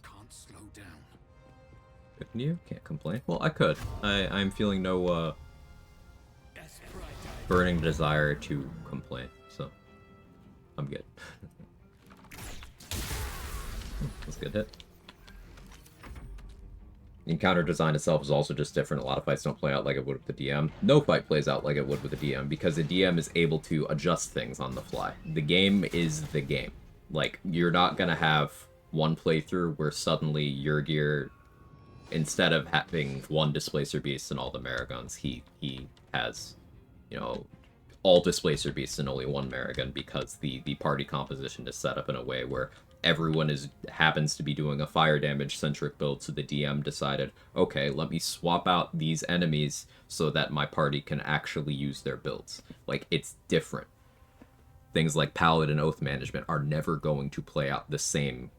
Can't slow down. Couldn't you? Can't complain. Well, I could. I'm feeling no burning desire to complain, so I'm good. That's a good hit. The encounter design itself is also just different. A lot of fights don't play out like it would with the DM. No fight plays out like it would with the DM because the DM is able to adjust things on the fly. The game is the game. Like, you're not gonna have one playthrough where suddenly your gear, instead of having one Displacer Beast and all the Marigons, he has, you know, all Displacer Beasts and only one Marigon because the party composition is set up in a way where everyone happens to be doing a fire damage centric build, so the DM decided, okay, let me swap out these enemies so that my party can actually use their builds. Like, it's different. Things like Paladin Oath Management are never going to play out the same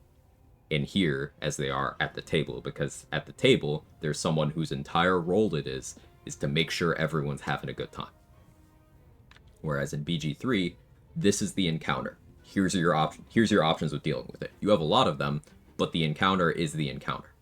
in here as they are at the table, because at the table there's someone whose entire role it is to make sure everyone's having a good time. Whereas in BG3, this is the encounter. Here's your options with dealing with it. You have a lot of them, but the encounter is the encounter.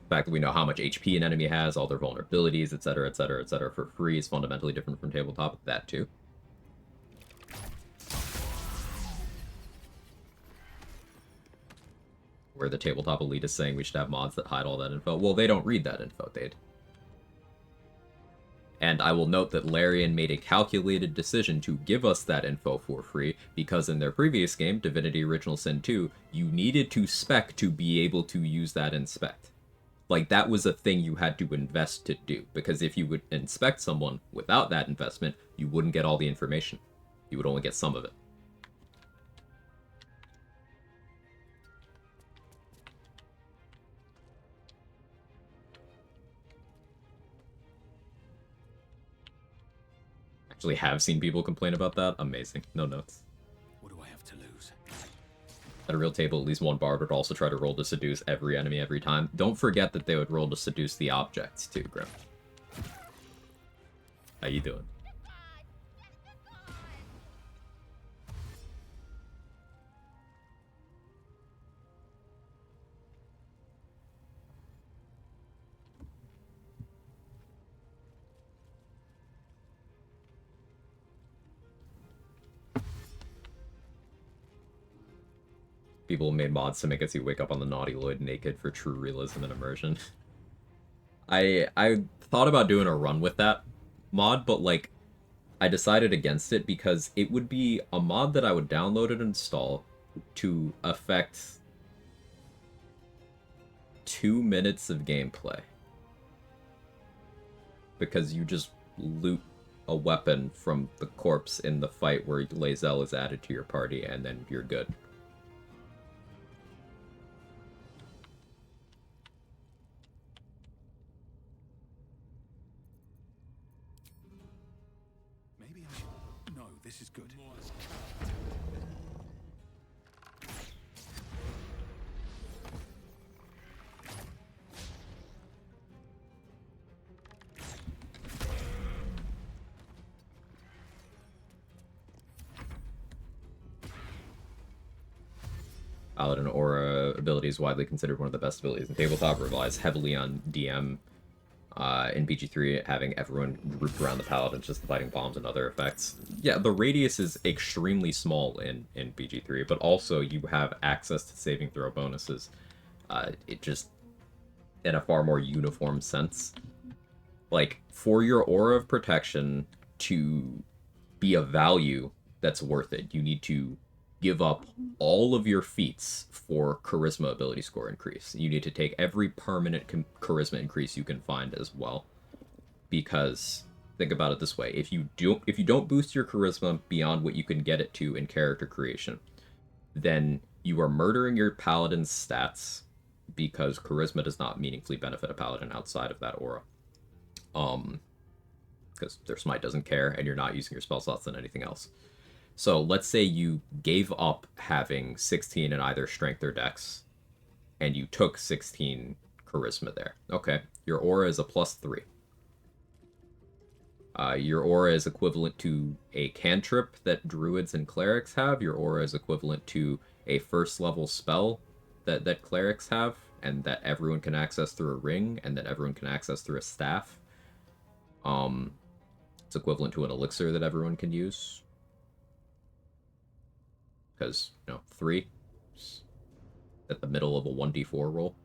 The fact that we know how much HP an enemy has, all their vulnerabilities, etc., etc., etc., for free is fundamentally different from tabletop. That too. Where the tabletop elite is saying we should have mods that hide all that info. Well, they don't read that info, Dade. And I will note that Larian made a calculated decision to give us that info for free, because in their previous game, Divinity Original Sin 2, you needed to spec to be able to use that inspect. Like, that was a thing you had to invest to do, because if you would inspect someone without that investment, you wouldn't get all the information. You would only get some of it. Actually have seen people complain about that. Amazing. No notes. At a real table, at least one bard would also try to roll to seduce every enemy every time. Don't forget that they would roll to seduce the objects too, Grim. How you doing? People made mods to make it so you wake up on the Naughty Lloyd naked for true realism and immersion. I thought about doing a run with that mod, but like I decided against it because it would be a mod that I would download and install to affect 2 minutes of gameplay. Because you just loot a weapon from the corpse in the fight where Lae'zel is added to your party, and then you're good. Maybe I should... No, this is good. Paladin Aura ability is widely considered one of the best abilities in tabletop. Relies heavily on DM in BG3, having everyone grouped around the Paladin, just fighting bombs and other effects. Yeah, the radius is extremely small in BG3, but also you have access to saving throw bonuses. It just, in a far more uniform sense. Like, for your Aura of Protection to be of value that's worth it, you need to give up all of your feats for charisma ability score increase. You need to take every permanent charisma increase you can find as well. Because think about it this way, if you don't boost your charisma beyond what you can get it to in character creation, then you are murdering your paladin's stats because charisma does not meaningfully benefit a paladin outside of that aura. Because their smite doesn't care and you're not using your spell slots than anything else. So let's say you gave up having 16 in either strength or dex, and you took 16 charisma there. Okay, your aura is a +3. Your aura is equivalent to a cantrip that druids and clerics have. Your aura is equivalent to a first level spell that clerics have, and that everyone can access through a ring, and that everyone can access through a staff. It's equivalent to an elixir that everyone can use. Because, 3 at the middle of a 1d4 roll.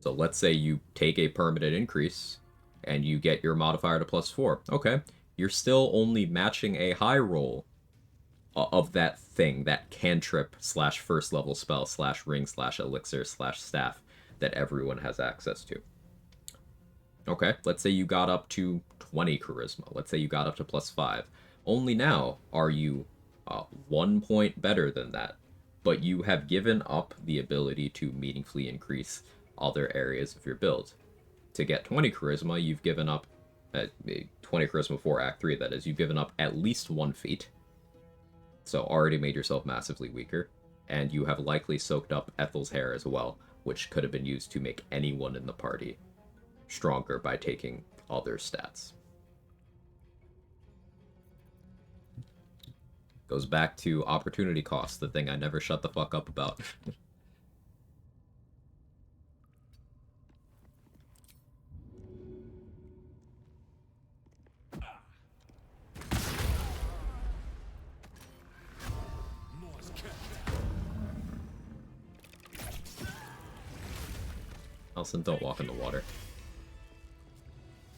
So let's say you take a permanent increase, and you get your modifier to +4. Okay, you're still only matching a high roll of that thing, that cantrip / first level spell / ring / elixir / staff that everyone has access to. Okay, let's say you got up to 20 charisma. Let's say you got up to +5. Only now are you 1 point better than that, but you have given up the ability to meaningfully increase other areas of your build. To get 20 charisma, you've given up 20 charisma for Act 3, that is. You've given up at least 1 feat, so already made yourself massively weaker, and you have likely soaked up Ethel's hair as well, which could have been used to make anyone in the party stronger by taking other stats. Goes back to opportunity cost, the thing I never shut the fuck up about. Nelson, don't walk in the water.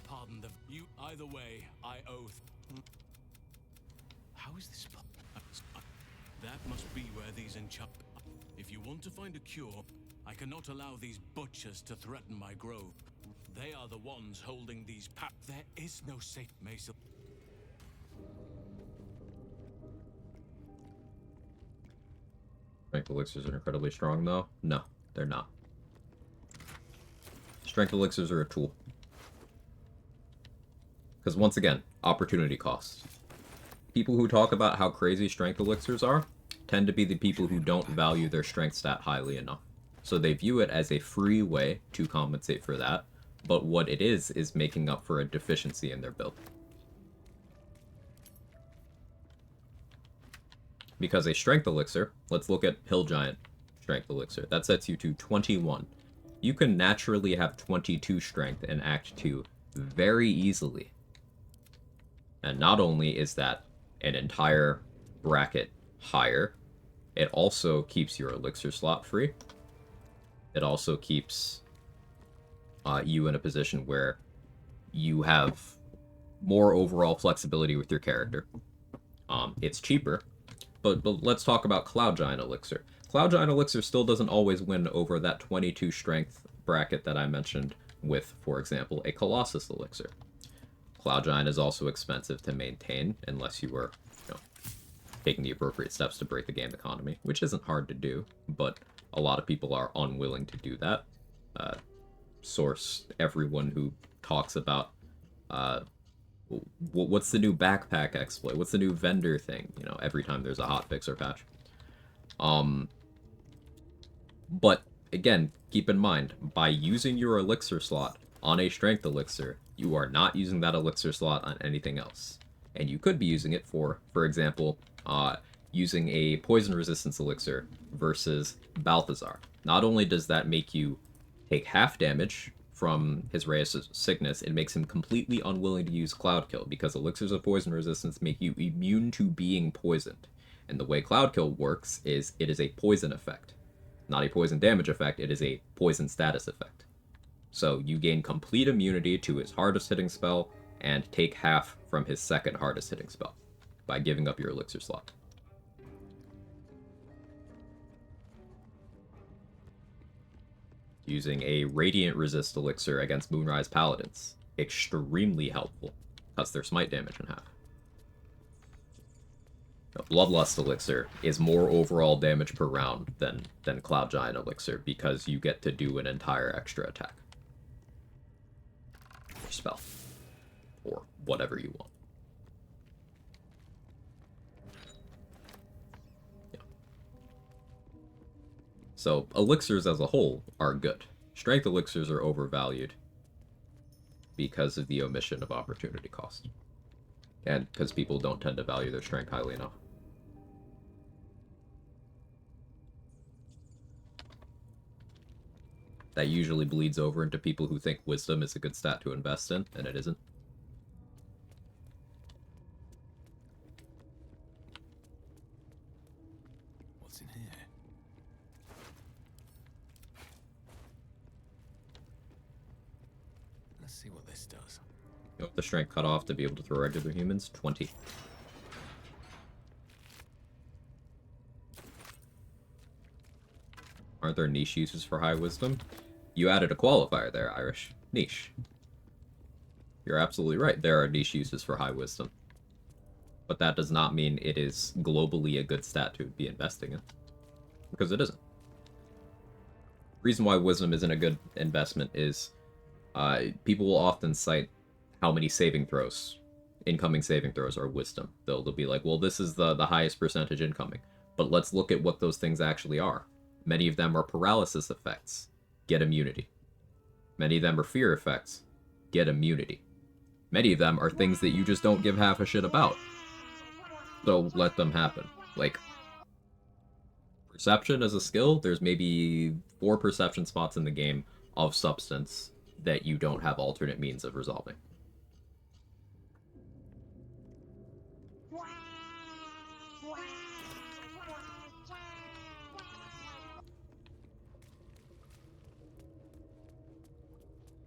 Pardon the... You... Either way, I oath... How is this... That must be where these enchant... If you want to find a cure, I cannot allow these butchers to threaten my grove. They are the ones holding these There is no safe Mason. Strength elixirs are incredibly strong, though? No, they're not. Strength elixirs are a tool. Because once again, opportunity cost. people who talk about how crazy strength elixirs are tend to be the people who don't value their strength stat highly enough. So they view it as a free way to compensate for that, but what it is making up for a deficiency in their build. Because a strength elixir, let's look at Hill Giant strength elixir, that sets you to 21. You can naturally have 22 strength in Act 2 very easily. And not only is that an entire bracket higher, it also keeps your elixir slot free. It also keeps you in a position where you have more overall flexibility with your character. It's cheaper, but let's talk about Cloud Giant Elixir. Cloud Giant Elixir still doesn't always win over that 22 strength bracket that I mentioned with, for example, a Colossus Elixir. Cloud Giant is also expensive to maintain unless you were, taking the appropriate steps to break the game economy, which isn't hard to do, but a lot of people are unwilling to do that. Source everyone who talks about what's the new backpack exploit, what's the new vendor thing, every time there's a hotfix or patch. But again, keep in mind, by using your elixir slot on a strength elixir, you are not using that elixir slot on anything else. And you could be using it for example, using a poison resistance elixir versus Balthazar. Not only does that make you take half damage from his Ray of Sickness, it makes him completely unwilling to use Cloud Kill, because elixirs of poison resistance make you immune to being poisoned. And the way Cloud Kill works is it is a poison effect. Not a poison damage effect, it is a poison status effect. So you gain complete immunity to his hardest hitting spell and take half from his second hardest hitting spell by giving up your elixir slot. Using a Radiant Resist elixir against Moonrise Paladins, extremely helpful, cuts their smite damage in half. A Bloodlust elixir is more overall damage per round than Cloud Giant elixir, because you get to do an entire extra attack. Or spell. Or whatever you want. Yeah. So, elixirs as a whole are good. Strength elixirs are overvalued because of the omission of opportunity cost. And because people don't tend to value their strength highly enough. That usually bleeds over into people who think wisdom is a good stat to invest in, and it isn't. What's in here? Let's see what this does. The strength cut off to be able to throw regular humans? 20. Aren't there niche uses for high wisdom? You added a qualifier there, Irish. Niche. You're absolutely right. There are niche uses for high wisdom. But that does not mean it is globally a good stat to be investing in. Because it isn't. The reason why wisdom isn't a good investment is people will often cite how many saving throws, incoming saving throws, are wisdom. They'll be like, well, this is the highest percentage incoming. But let's look at what those things actually are. Many of them are paralysis effects. Get immunity. Many of them are fear effects. Get immunity. Many of them are things that you just don't give half a shit about. So let them happen. Like, perception as a skill, there's maybe 4 perception spots in the game of substance that you don't have alternate means of resolving.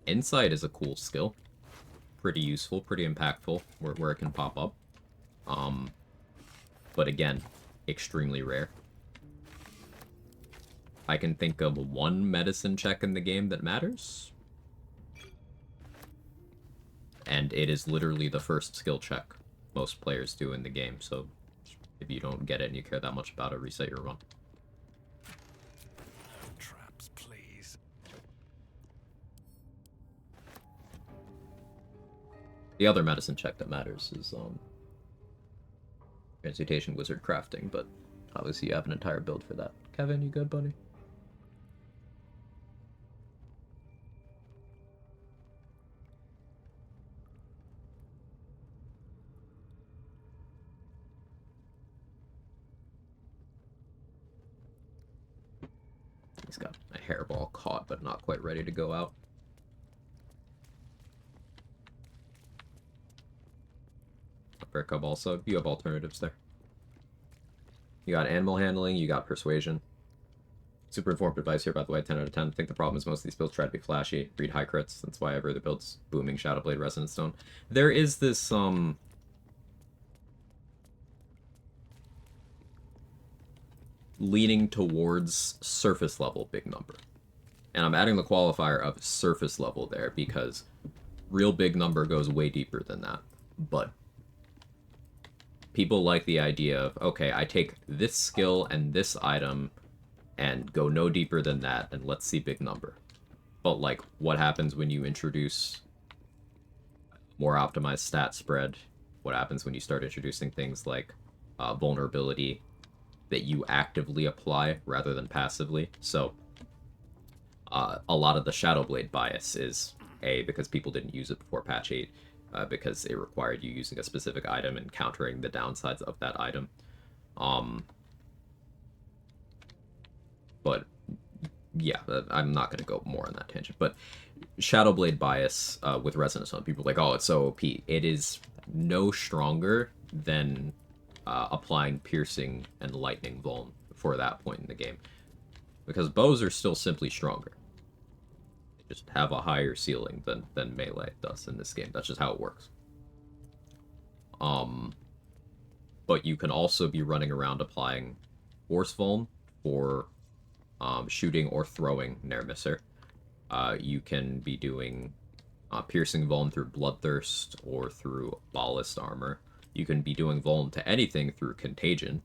Insight is a cool skill. Pretty useful, pretty impactful, where it can pop up. But again, extremely rare. I can think of one medicine check in the game that matters. And it is literally the first skill check most players do in the game, so if you don't get it and you care that much about it, reset your run. Traps, please. The other medicine check that matters is Transmutation Wizard crafting, but obviously you have an entire build for that. Kevin, you good, buddy? He's got a hairball caught, but not quite ready to go out. Brickub also. You have alternatives there. You got animal handling, you got persuasion. Super informed advice here, by the way, 10 out of 10. I think the problem is most of these builds try to be flashy, read high crits. That's why every other build's booming Shadowblade Resonance Stone. There is this, leaning towards surface level big number. And I'm adding the qualifier of surface level there because real big number goes way deeper than that. But people like the idea of, okay, I take this skill and this item and go no deeper than that, and let's see big number. But, like, what happens when you introduce more optimized stat spread? What happens when you start introducing things like vulnerability that you actively apply rather than passively? So, a lot of the Shadowblade bias is, A, because people didn't use it before patch 8, because it required you using a specific item and countering the downsides of that item. But yeah, I'm not going to go more on that tangent. But Shadowblade bias with Resonance Stone, people are like, oh, it's so OP. It is no stronger than applying Piercing and Lightning Vuln for that point in the game. Because bows are still simply stronger. They just have a higher ceiling than melee does in this game. That's just how it works. But you can also be running around applying Force Vuln for shooting or throwing Near Misser. You can be doing Piercing Vuln through Bloodthirst or through Ballast Armor. You can be doing Vuln to anything through Contagion.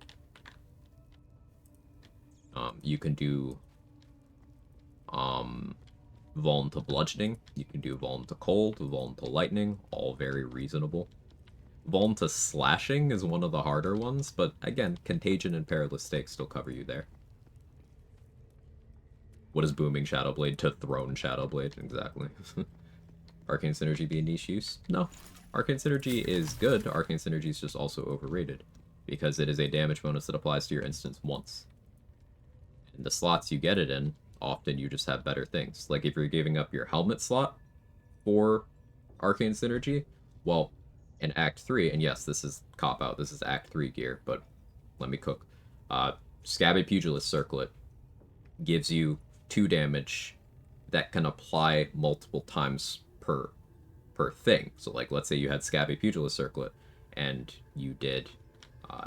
You can do Vuln to Bludgeoning. You can do Vuln to Cold, Vuln to Lightning. All very reasonable. Vuln to Slashing is one of the harder ones, but again, Contagion and Perilous Stake still cover you there. What is Booming Shadowblade to Throne Shadowblade? Exactly. Arcane Synergy be a niche use? No. Arcane Synergy is good. Arcane Synergy is just also overrated, because it is a damage bonus that applies to your instance once. In the slots you get it in, often you just have better things. Like if you're giving up your helmet slot for Arcane Synergy, well, in Act 3, and yes, this is cop-out, this is Act 3 gear, but let me cook. Scabby Pugilist Circlet gives you 2 damage that can apply multiple times per thing. So, like, let's say you had Scabby Pugilist Circlet, and you did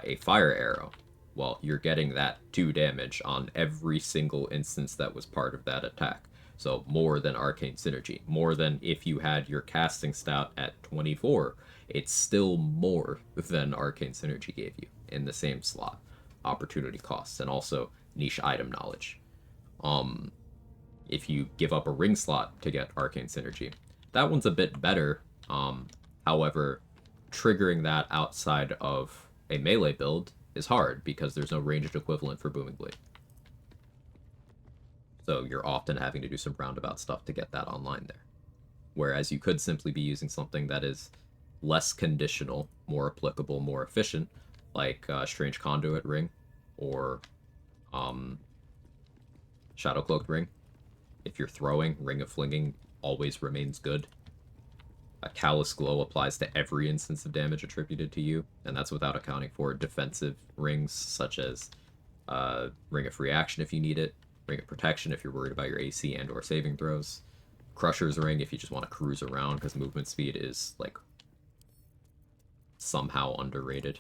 a Fire Arrow. Well, you're getting that 2 damage on every single instance that was part of that attack. So, more than Arcane Synergy. More than if you had your casting stat at 24. It's still more than Arcane Synergy gave you in the same slot. Opportunity costs, and also niche item knowledge. If you give up a ring slot to get Arcane Synergy, that one's a bit better. However, triggering that outside of a melee build is hard because there's no ranged equivalent for Booming Blade. So you're often having to do some roundabout stuff to get that online there. Whereas you could simply be using something that is less conditional, more applicable, more efficient, like Strange Conduit Ring or Shadow Cloaked Ring. If you're throwing, Ring of Flinging always remains good. A Callous Glow applies to every instance of damage attributed to you, and that's without accounting for defensive rings such as Ring of Free Action if you need it, Ring of Protection if you're worried about your AC and or saving throws, Crusher's Ring if you just want to cruise around because movement speed is, like, somehow underrated.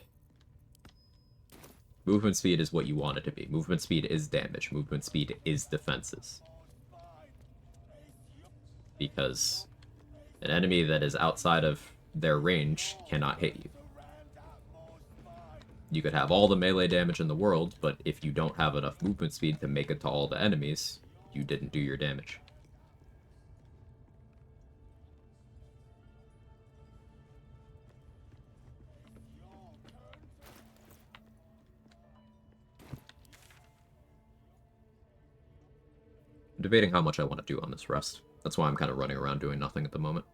Movement speed is what you want it to be. Movement speed is damage. Movement speed is defenses. Because an enemy that is outside of their range cannot hit you. You could have all the melee damage in the world, but if you don't have enough movement speed to make it to all the enemies, you didn't do your damage. debating how much I want to do on this rest. That's why I'm kind of running around doing nothing at the moment.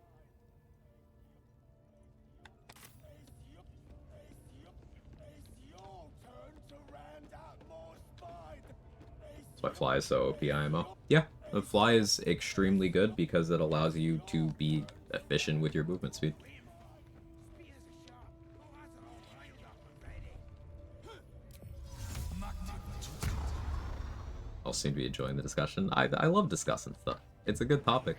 That's why fly is so OP IMO. Yeah, the fly is extremely good because it allows you to be efficient with your movement speed. All seem to be enjoying the discussion. I love discussing stuff. It's a good topic.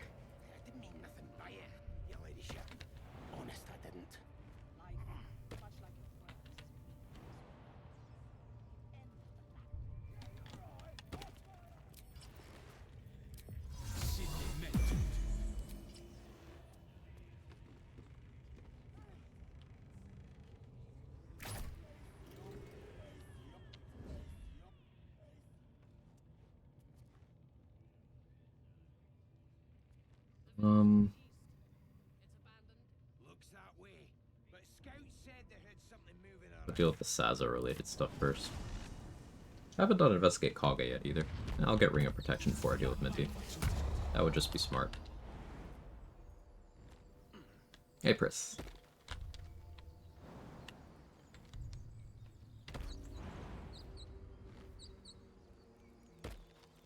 I'll deal with the Saza related stuff first. I haven't done Investigate Quag yet either. I'll get Ring of Protection before I deal with Minty. That would just be smart. Hey, Pris.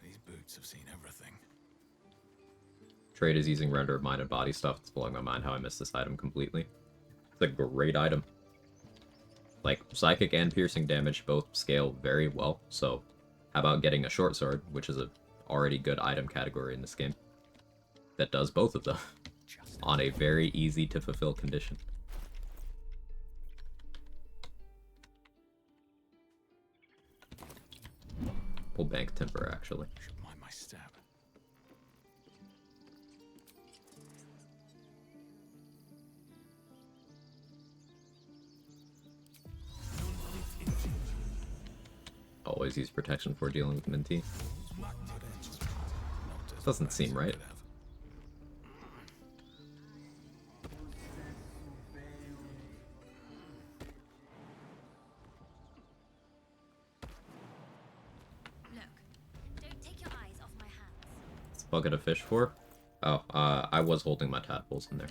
These boots have seen everything. Trade is using Render of Mind and Body stuff. It's blowing my mind how I missed this item completely. It's a great item. Like, Psychic and Piercing damage both scale very well, so how about getting a Short Sword, which is a already good item category in this game, that does both of them on a very easy to fulfill condition. We'll bank Timber, actually. Should mind my stab. Always use protection for dealing with Minty. Doesn't seem right. What's a bucket of fish for? Oh, I was holding my tadpoles in there.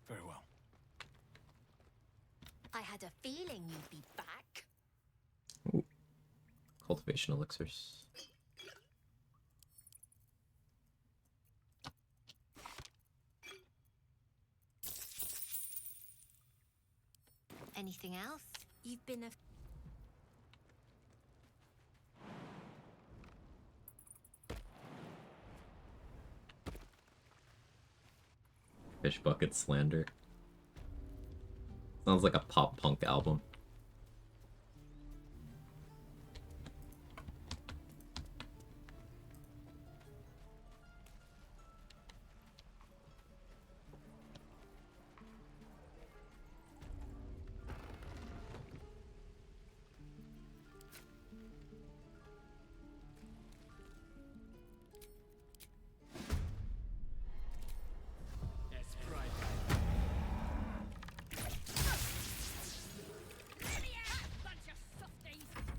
Very well. I had a feeling you'd be back. Ooh. Cultivation elixirs. Anything else? You've been a... Fish Bucket Slander. Sounds like a pop punk album.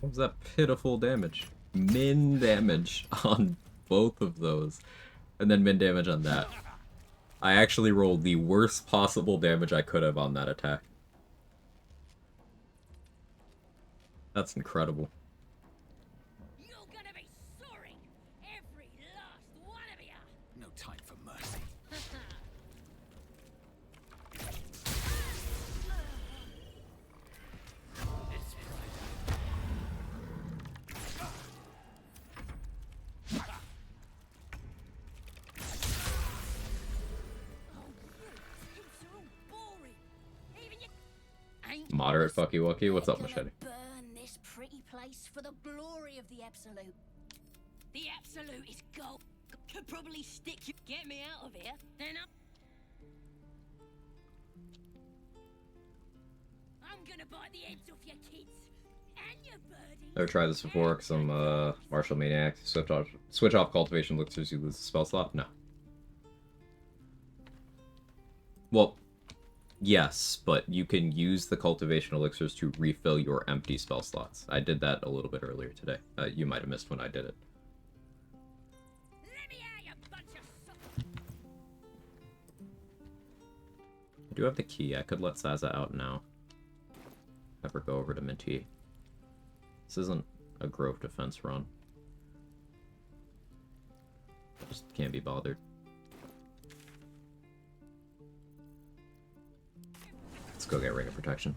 What was that pitiful damage? Min damage on both of those. And then min damage on that. I actually rolled the worst possible damage I could have on that attack. That's incredible. You're gonna be sorry, every last one of you. No time for mercy. Moderate fucky wucky. What's up, Machete? Burn this pretty place for the glory of the Absolute. The Absolute is gold. Could probably stick you. Get me out of here, and I'm gonna bite the heads off your kids and your birdies. Never tried this before because I'm martial maniac. Switch off cultivation elixirs, you lose the spell slot? No. Well, yes, but you can use the cultivation elixirs to refill your empty spell slots. I did that a little bit earlier today. You might have missed when I did it. I do have the key. I could let Saza out now. Have her go over to Minty. This isn't a Grove defense run. I just can't be bothered. Let's go get Ring of Protection.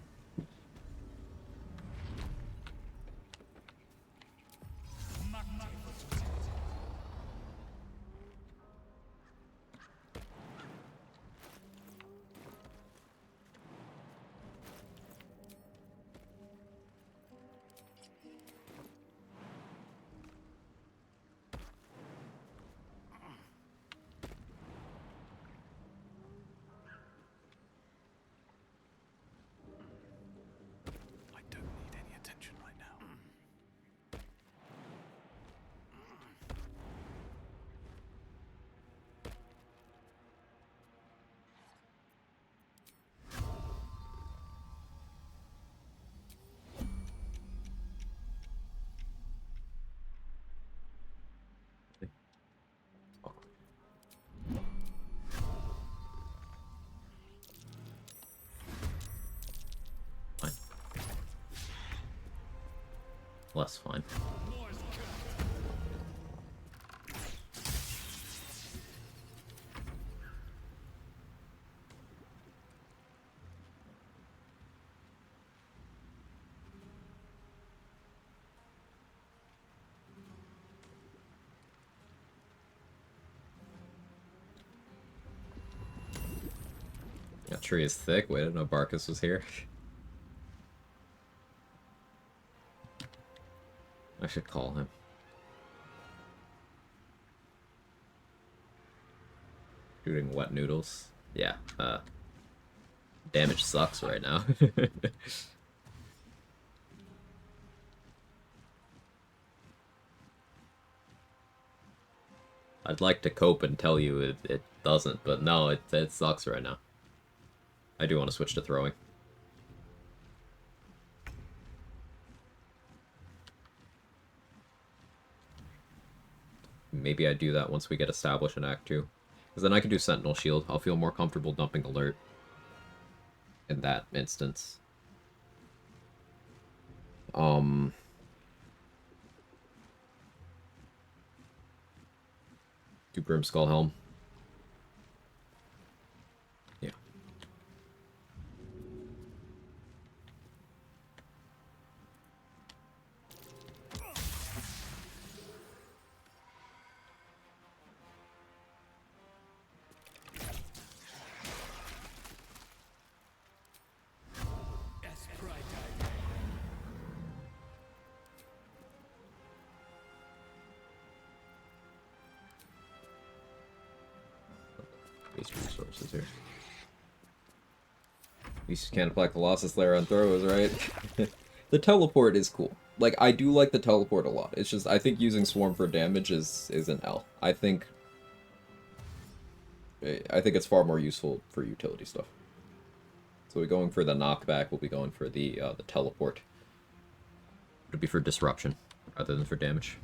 I don't need any attention right now. Fine. Less fine. That tree is thick. Wait, I didn't know Barkus was here. I should call him. Shooting wet noodles. Yeah, damage sucks right now. I'd like to cope and tell you it doesn't, but no, it sucks right now. I do want to switch to throwing. Maybe I do that once we get established in Act 2. Because then I can do Sentinel Shield. I'll feel more comfortable dumping Alert in that instance. Do Grimskull Helm. Yeah. Waste resources here. At least you can't apply Colossus Lair on throws, right? The teleport is cool. Like, I do like the teleport a lot. It's just, I think using Swarm for damage is an L. I think it's far more useful for utility stuff. So we're going for the knockback, we'll be going for the teleport. It'll be for disruption, rather than for damage.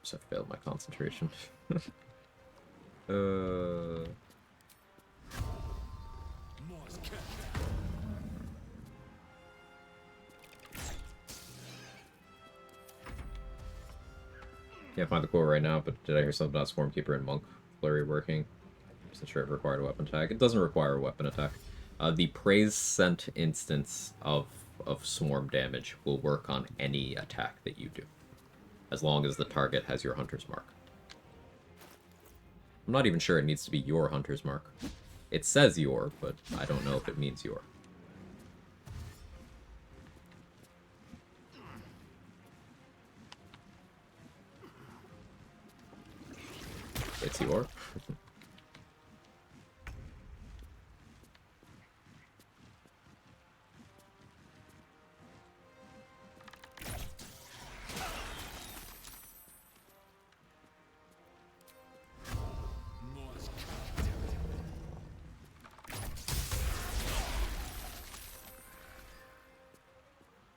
I failed my concentration. Can't find the quote right now, but did I hear something about Swarmkeeper and Monk Flurry working? I'm not sure if it required a weapon attack. It doesn't require a weapon attack. The Praise Scent instance of Swarm damage will work on any attack that you do, as long as the target has your Hunter's Mark. I'm not even sure it needs to be your Hunter's Mark. It says your, but I don't know if it means your. It's your.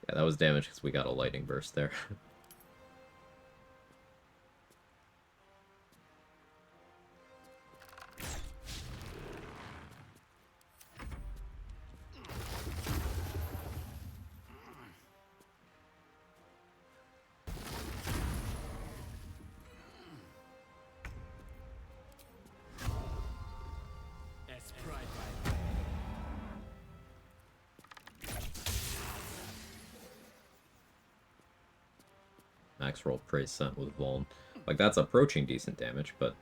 Yeah, that was damage because we got a lightning burst there. Max roll praise sent with Vuln. Like, that's approaching decent damage, but...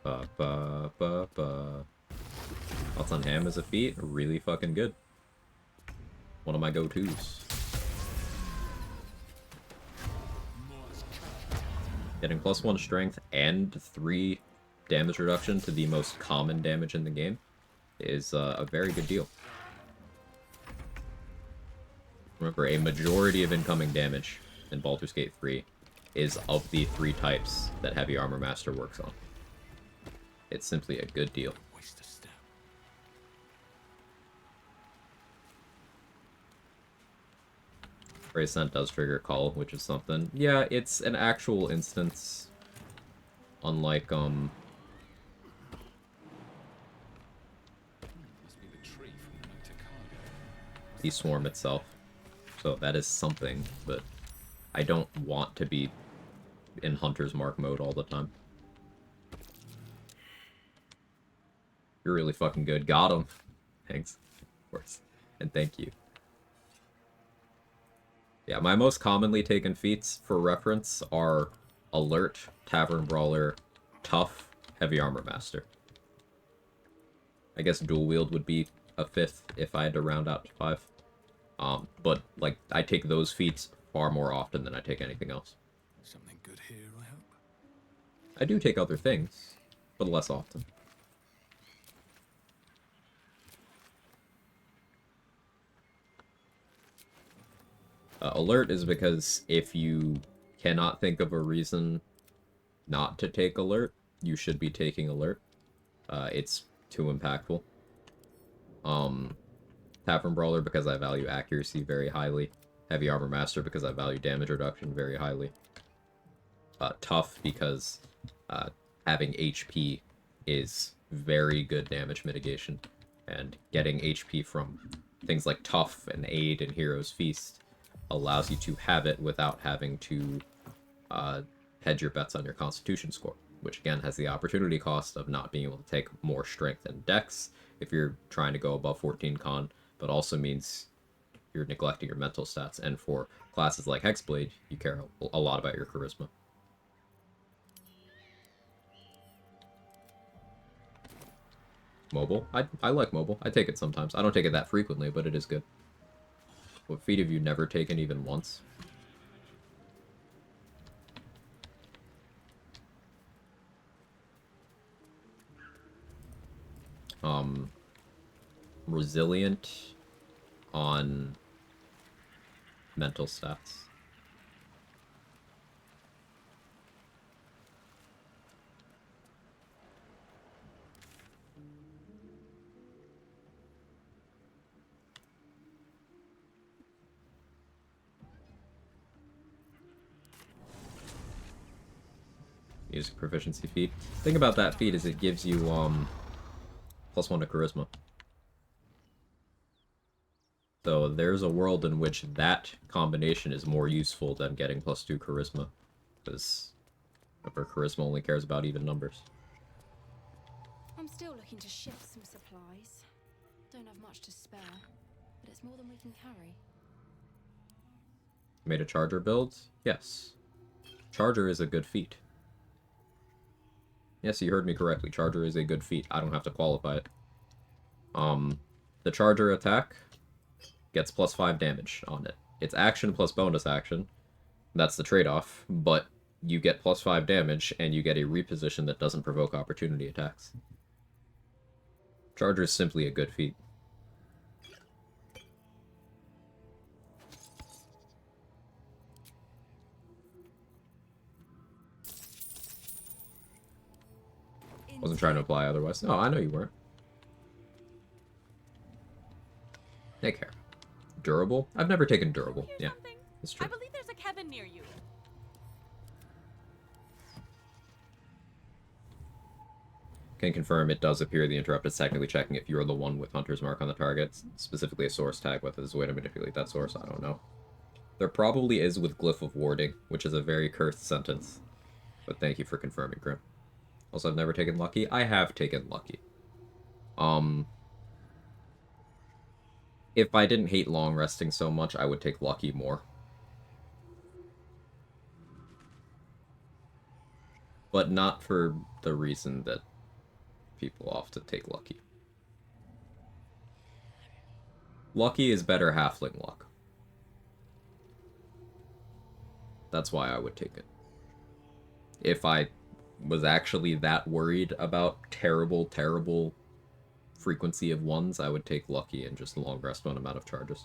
Ba ba ba ba. Thoughts on Ham as a feat? Really fucking good. One of my go-tos. Getting +1 strength and 3 damage reduction to the most common damage in the game is a very good deal. Remember, a majority of incoming damage in Baldur's Gate 3 is of the 3 types that Heavy Armor Master works on. It's simply a good deal. Praise Sent does trigger Call, which is something. Yeah, it's an actual instance. Unlike, the Swarm itself. So that is something, but I don't want to be in Hunter's Mark mode all the time. You're really fucking good. Got him. Thanks. Of course. And thank you. Yeah, my most commonly taken feats for reference are Alert, Tavern Brawler, Tough, Heavy Armor Master. I guess Dual Wield would be a 5th if I had to round out to 5. But, like, I take those feats far more often than I take anything else. Something good here, I hope. I do take other things, but less often. Alert is because if you cannot think of a reason not to take Alert, you should be taking Alert. It's too impactful. Tavern Brawler because I value accuracy very highly. Heavy Armor Master because I value damage reduction very highly. Tough because having HP is very good damage mitigation. And getting HP from things like Tough and Aid and Hero's Feast allows you to have it without having to hedge your bets on your Constitution score, which again has the opportunity cost of not being able to take more strength and dex if you're trying to go above 14 con, but also means you're neglecting your mental stats, and for classes like Hexblade, you care a lot about your charisma. Mobile? I like mobile. I take it sometimes. I don't take it that frequently, but it is good. What feat have you never taken even once? Resilient on mental stats. Music proficiency feat. The thing about that feat is it gives you +1 to charisma. So there's a world in which that combination is more useful than getting +2 charisma, because charisma only cares about even numbers. I'm still looking to shift some supplies. Don't have much to spare, but it's more than we can carry. Made a charger build? Yes. Charger is a good feat. Yes, you heard me correctly. Charger is a good feat. I don't have to qualify it. The charger attack gets +5 damage on it. It's action plus bonus action. That's the trade-off, but you get +5 damage, and you get a reposition that doesn't provoke opportunity attacks. Charger is simply a good feat. Wasn't trying to imply otherwise. No, I know you weren't. Take care. Durable? I've never taken durable. Yeah, that's true. I believe there's a cabin near you. Can confirm it does appear the interrupt is technically checking if you're the one with Hunter's Mark on the target, specifically a source tag. Whether there's a way to manipulate that source, I don't know. There probably is with Glyph of Warding, which is a very cursed sentence. But thank you for confirming, Grim. Also, I've never taken Lucky. I have taken Lucky. If I didn't hate long resting so much, I would take Lucky more. But not for the reason that people often take Lucky. Lucky is better halfling luck. That's why I would take it. If I was actually that worried about terrible frequency of ones, I would take Lucky and just long rest on amount of charges.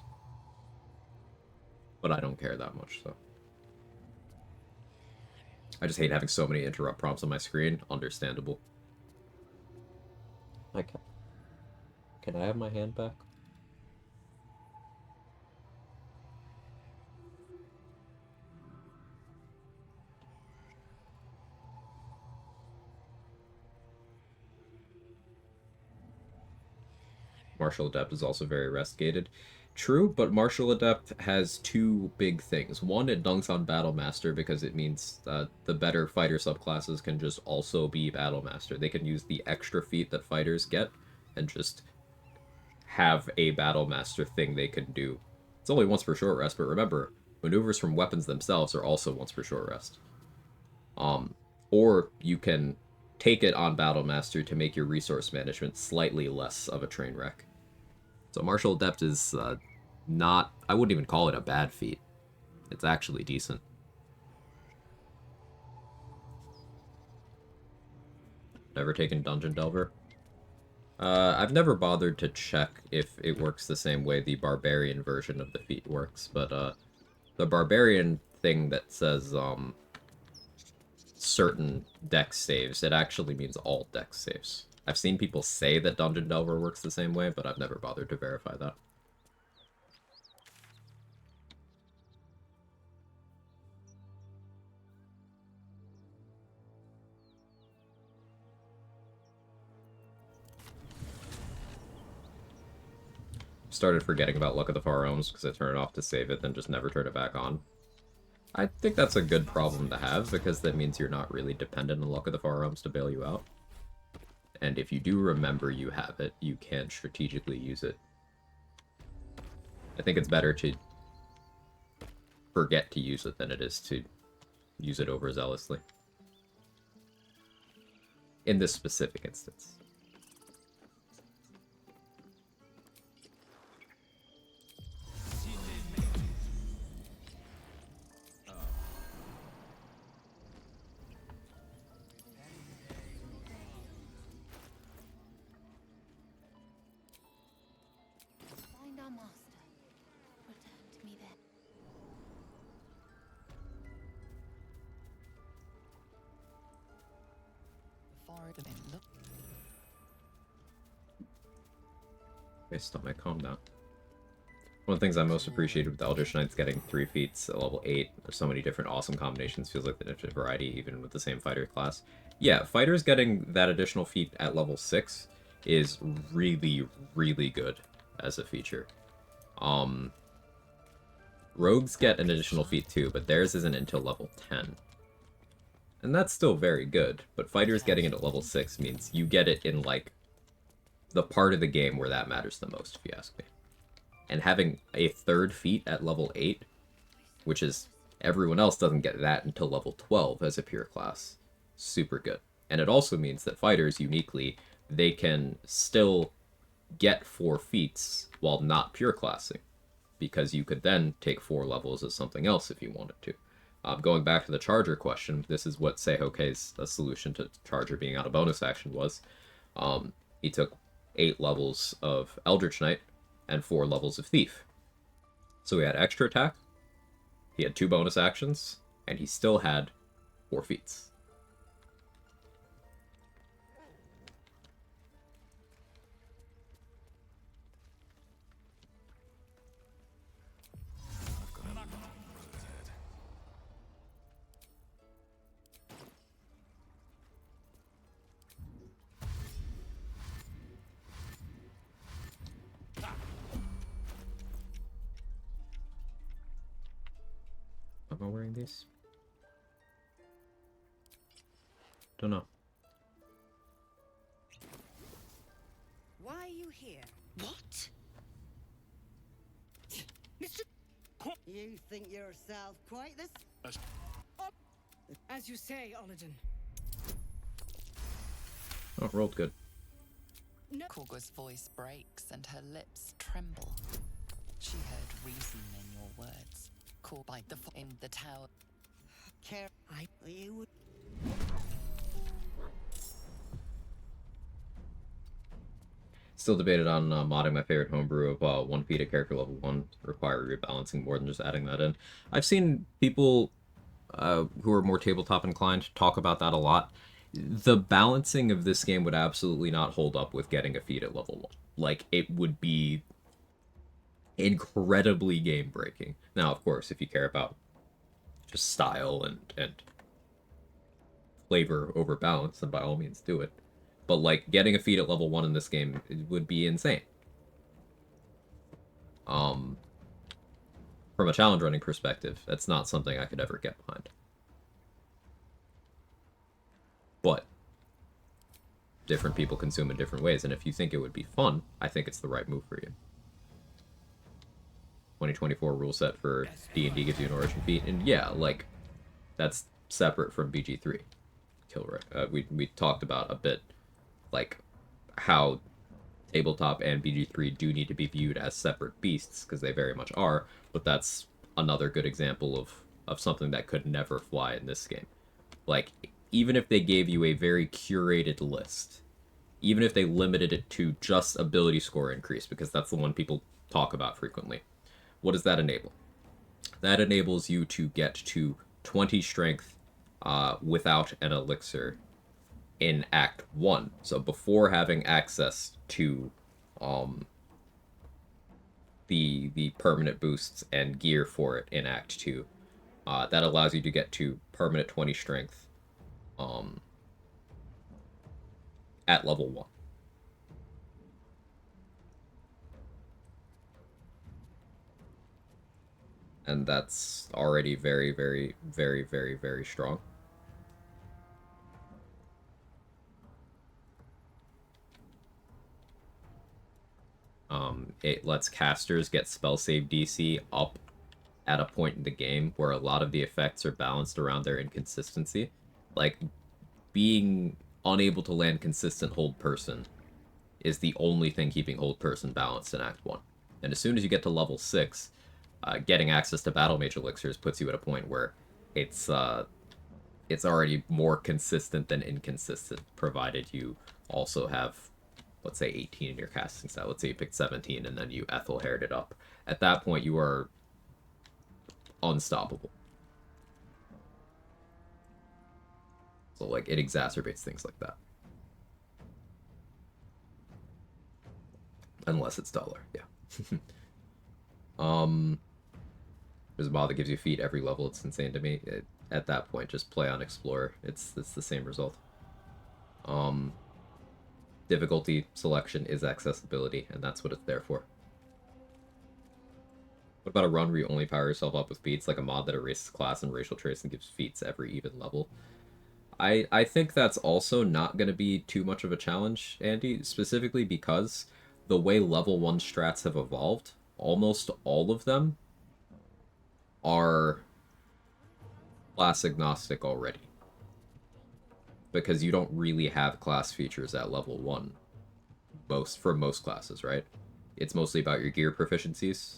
But I don't care that much, so. I just hate having so many interrupt prompts on my screen. Understandable. Can I have my hand back? Martial Adept is also very rest-gated. True, but Martial Adept has two big things. One, it dunks on Battle Master because it means the better fighter subclasses can just also be Battle Master. They can use the extra feat that fighters get and just have a Battle Master thing they can do. It's only once per short rest, but remember, maneuvers from weapons themselves are also once per short rest. Or you can take it on Battle Master to make your resource management slightly less of a train wreck. So Martial Adept is not... I wouldn't even call it a bad feat. It's actually decent. Never taken Dungeon Delver? I've never bothered to check if it works the same way the Barbarian version of the feat works, but the Barbarian thing that says certain dex saves, it actually means all dex saves. I've seen people say that Dungeon Delver works the same way, but I've never bothered to verify that. Started forgetting about Luck of the Far Realms because I turned it off to save it, then just never turn it back on. I think that's a good problem to have, because that means you're not really dependent on Luck of the Far Realms to bail you out. And if you do remember you have it, you can strategically use it. I think it's better to forget to use it than it is to use it overzealously. In this specific instance. Find our master. Return to me then. Okay, stomach, calm down. One of the things I most appreciated with the Eldritch Knights getting 3 feats at level 8, there's so many different awesome combinations, feels like the infinite variety even with the same fighter class. Yeah, fighters getting that additional feat at level 6 is really, really good as a feature. Rogues get an additional feat too, but theirs isn't until level 10. And that's still very good, but fighters getting it at level 6 means you get it in, like, the part of the game where that matters the most, if you ask me. And having a third feat at level 8, which is, everyone else doesn't get that until level 12 as a pure class, super good. And it also means that fighters, uniquely, they can still get 4 feats while not pure classing. because you could then take 4 levels as something else if you wanted to. Going back to the Charger question, this is what Seihokei's solution to Charger being out of bonus action was. He took 8 levels of Eldritch Knight and 4 levels of Thief. So he had extra attack, he had 2 bonus actions, and he still had 4 feats. Am I wearing these? Don't know. Why are you here? What? Mr. You think yourself quite this? As you say, Oladin. Oh, rolled good. No. Quag's voice breaks and her lips tremble. She heard reason in your words. Caught by the in the tower. Care you would. Still debated on modding my favorite homebrew of 1 feat at character level 1 require rebalancing more than just adding that in. I've seen people who are more tabletop inclined talk about that a lot. The balancing of this game would absolutely not hold up with getting a feat at level 1. Like, it would be incredibly game breaking. Now, of course, if you care about just style and flavor over balance, then by all means do it. But like getting a feat at level 1 in this game would be insane. From a challenge running perspective, that's not something I could ever get behind. But different people consume in different ways, and if you think it would be fun, I think it's the right move for you. 2024 rule set for D&D gives you an origin feat, and yeah, like, that's separate from BG3. We talked about a bit, like, how tabletop and BG3 do need to be viewed as separate beasts, because they very much are, but that's another good example of something that could never fly in this game. Like, even if they gave you a very curated list, even if they limited it to just ability score increase, because that's the one people talk about frequently, what does that enable? That enables you to get to 20 strength without an elixir in Act 1. So before having access to the permanent boosts and gear for it in Act 2, that allows you to get to permanent 20 strength at level 1. And that's already very, very, very, very, very strong. It lets casters get spell save DC up at a point in the game where a lot of the effects are balanced around their inconsistency. Like, being unable to land consistent hold person is the only thing keeping hold person balanced in Act 1. And as soon as you get to level 6, getting access to Battle Mage elixirs puts you at a point where it's already more consistent than inconsistent, provided you also have, let's say, 18 in your casting stat. Let's say you picked 17 and then you Ethel haired it up. At that point, you are unstoppable. So, like, it exacerbates things like that. Unless it's dollar, yeah. There's a mod that gives you a feat every level. It's insane to me. At that point, just play on Explorer. It's the same result. Difficulty selection is accessibility, and that's what it's there for. What about a run where you only power yourself up with feats, like a mod that erases class and racial traits and gives feats every even level? I think that's also not going to be too much of a challenge, Andy, specifically because the way level 1 strats have evolved, almost all of them are class agnostic already. Because you don't really have class features at level 1 for most classes, right? It's mostly about your gear proficiencies.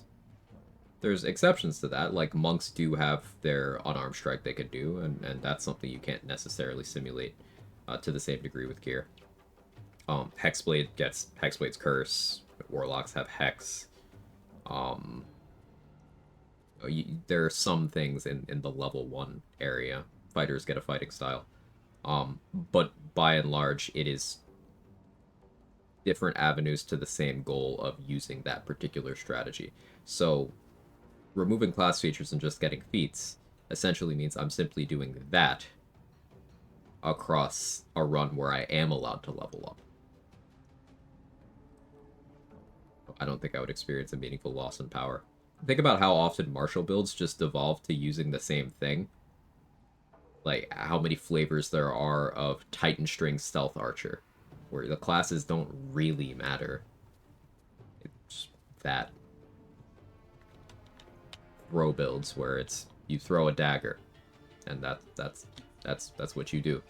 There's exceptions to that, like monks do have their unarmed strike they could do, and that's something you can't necessarily simulate to the same degree with gear. Hexblade gets Hexblade's Curse, Warlocks have Hex. There are some things in the level 1 area. Fighters get a fighting style. But by and large, it is different avenues to the same goal of using that particular strategy. So, removing class features and just getting feats essentially means I'm simply doing that across a run where I am allowed to level up. I don't think I would experience a meaningful loss in power. Think about how often martial builds just devolve to using the same thing. Like, how many flavors there are of Titan String Stealth Archer, where the classes don't really matter. It's that. Throw builds, where it's, you throw a dagger, and that's what you do.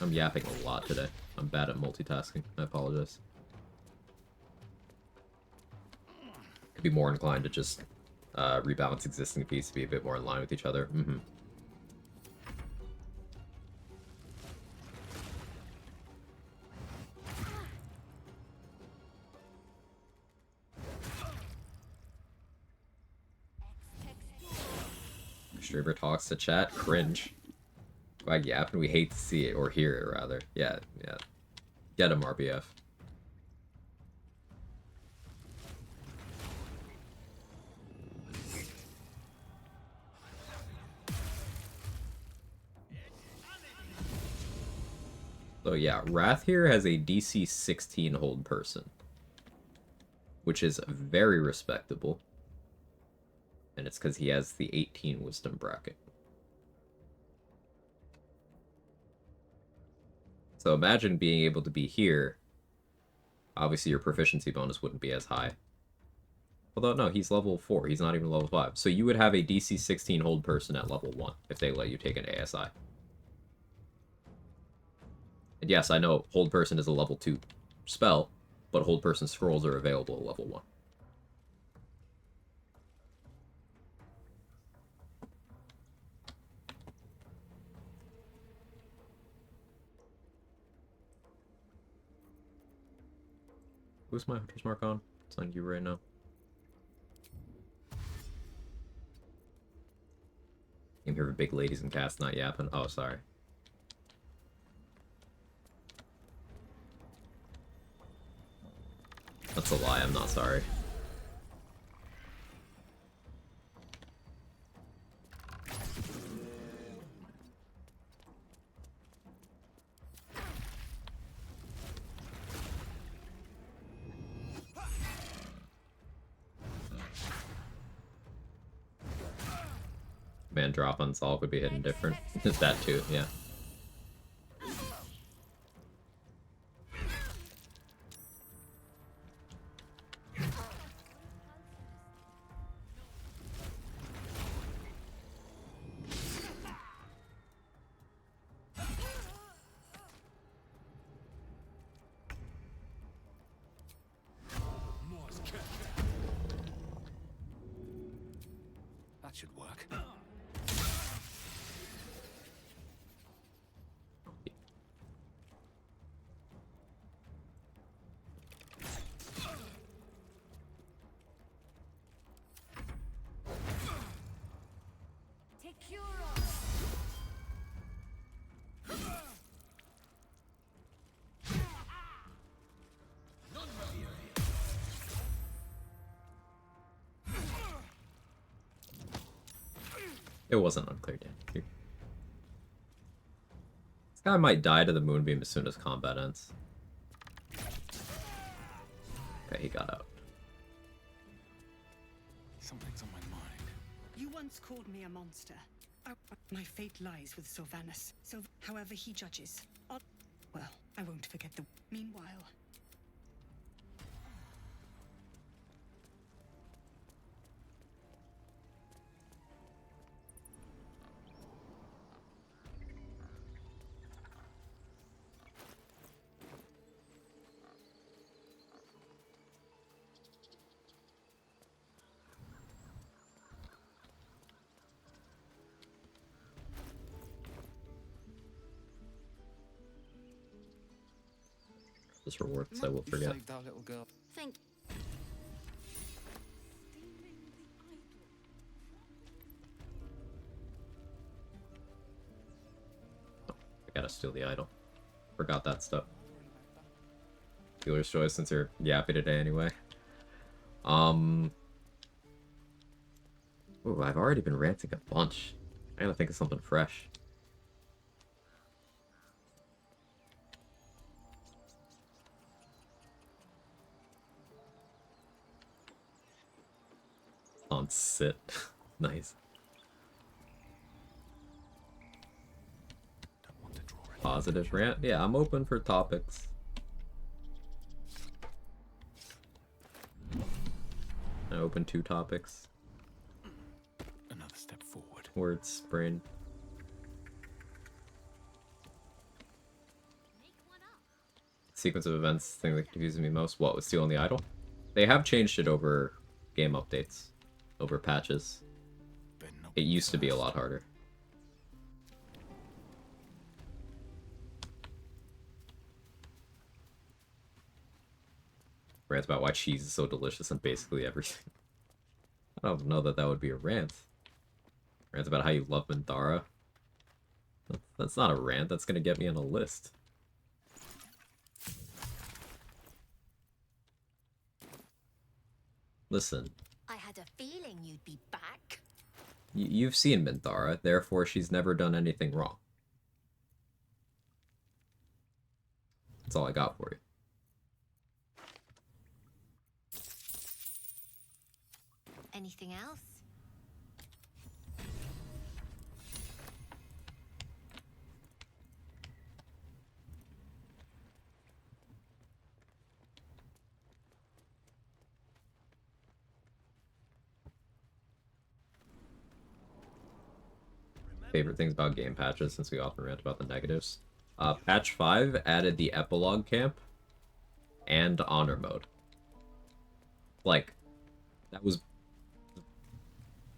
I'm yapping a lot today. I'm bad at multitasking. I apologize. Could be more inclined to just rebalance existing pieces to be a bit more in line with each other. Streamer talks to chat. Cringe. Quag yap, and we hate to see it, or hear it, rather. Yeah. Get him, RBF. So yeah, Wrath here has a DC 16 hold person, which is very respectable. And it's because he has the 18 wisdom bracket. So imagine being able to be here. Obviously your proficiency bonus wouldn't be as high. Although no, he's level 4, he's not even level 5. So you would have a DC 16 hold person at level 1 if they let you take an ASI. And yes, I know hold person is a level 2 spell, but hold person scrolls are available at level 1. Who's my hunter's mark on? It's on you right now. Came here for big ladies and cats, not yapping. Oh, sorry. That's a lie, I'm not sorry. Man, drop unsolved would be hidden different. That too, yeah. That should work. It wasn't unclear, Dan. This guy might die to the moonbeam as soon as combat ends. Okay, he got out. Something's on my mind. You once called me a monster. My fate lies with Sylvanus. So, however he judges. Well, I won't forget the... Meanwhile... this reward, so I will forget. Saved our little girl. Thank. I gotta steal the idol. Forgot that stuff. Dealer's choice since you're yappy today anyway. Ooh, I've already been ranting a bunch. I gotta think of something fresh. On sit. Nice. Positive rant? Yeah, I'm open for topics. I open 2 topics. Another step forward. Words, brain. Sequence of events, thing that confuses me most. What, with stealing the idol? They have changed it over game updates. Over patches. It used to be a lot harder. Rants about why cheese is so delicious and basically everything. I don't know that that would be a rant. Rant about how you love Mandara. That's not a rant, that's gonna get me on a list. Listen. I had a feeling you'd be back. You've seen Minthara, therefore she's never done anything wrong. That's all I got for you. Anything else? Favorite things about game patches, since we often rant about the negatives. Patch 5 added the epilogue camp and honor mode. Like, that was...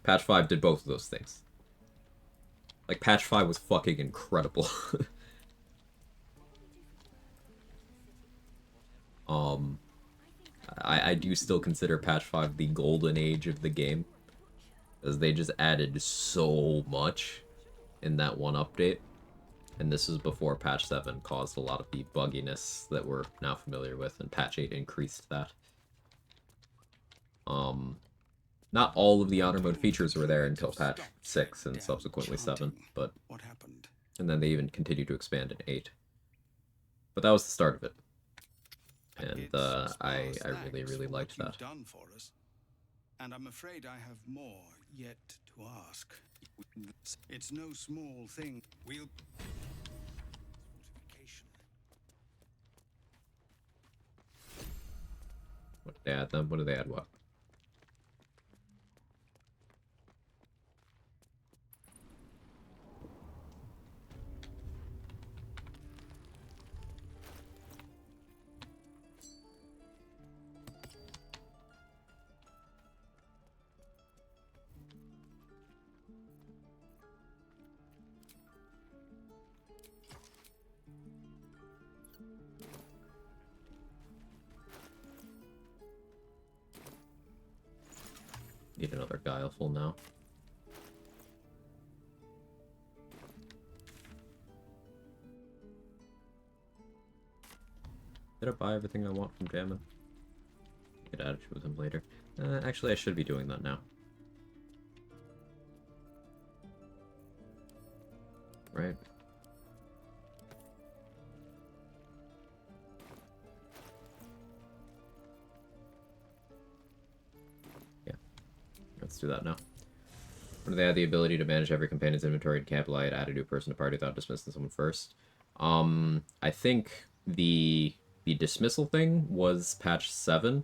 Patch 5 did both of those things. Like, Patch 5 was fucking incredible. I do still consider Patch 5 the golden age of the game. Because they just added so much in that one update. And this is before Patch 7 caused a lot of the bugginess that we're now familiar with, and Patch 8 increased that. Not all of the honor mode features were there until Patch 6 and subsequently 7, but... What happened? And then they even continued to expand in 8. But that was the start of it. And I really, really liked that. Done for us. And I'm afraid I have more yet to ask. It's no small thing. We'll... What did they add them? What did they add what? Need another Guileful now. Did I buy everything I want from Jammin? Get attitude with him later. Actually, I should be doing that now. Right? Let's do that now. When they had the ability to manage every companion's inventory and camp light, add a new person to party without dismissing someone first. I think the dismissal thing was patch 7.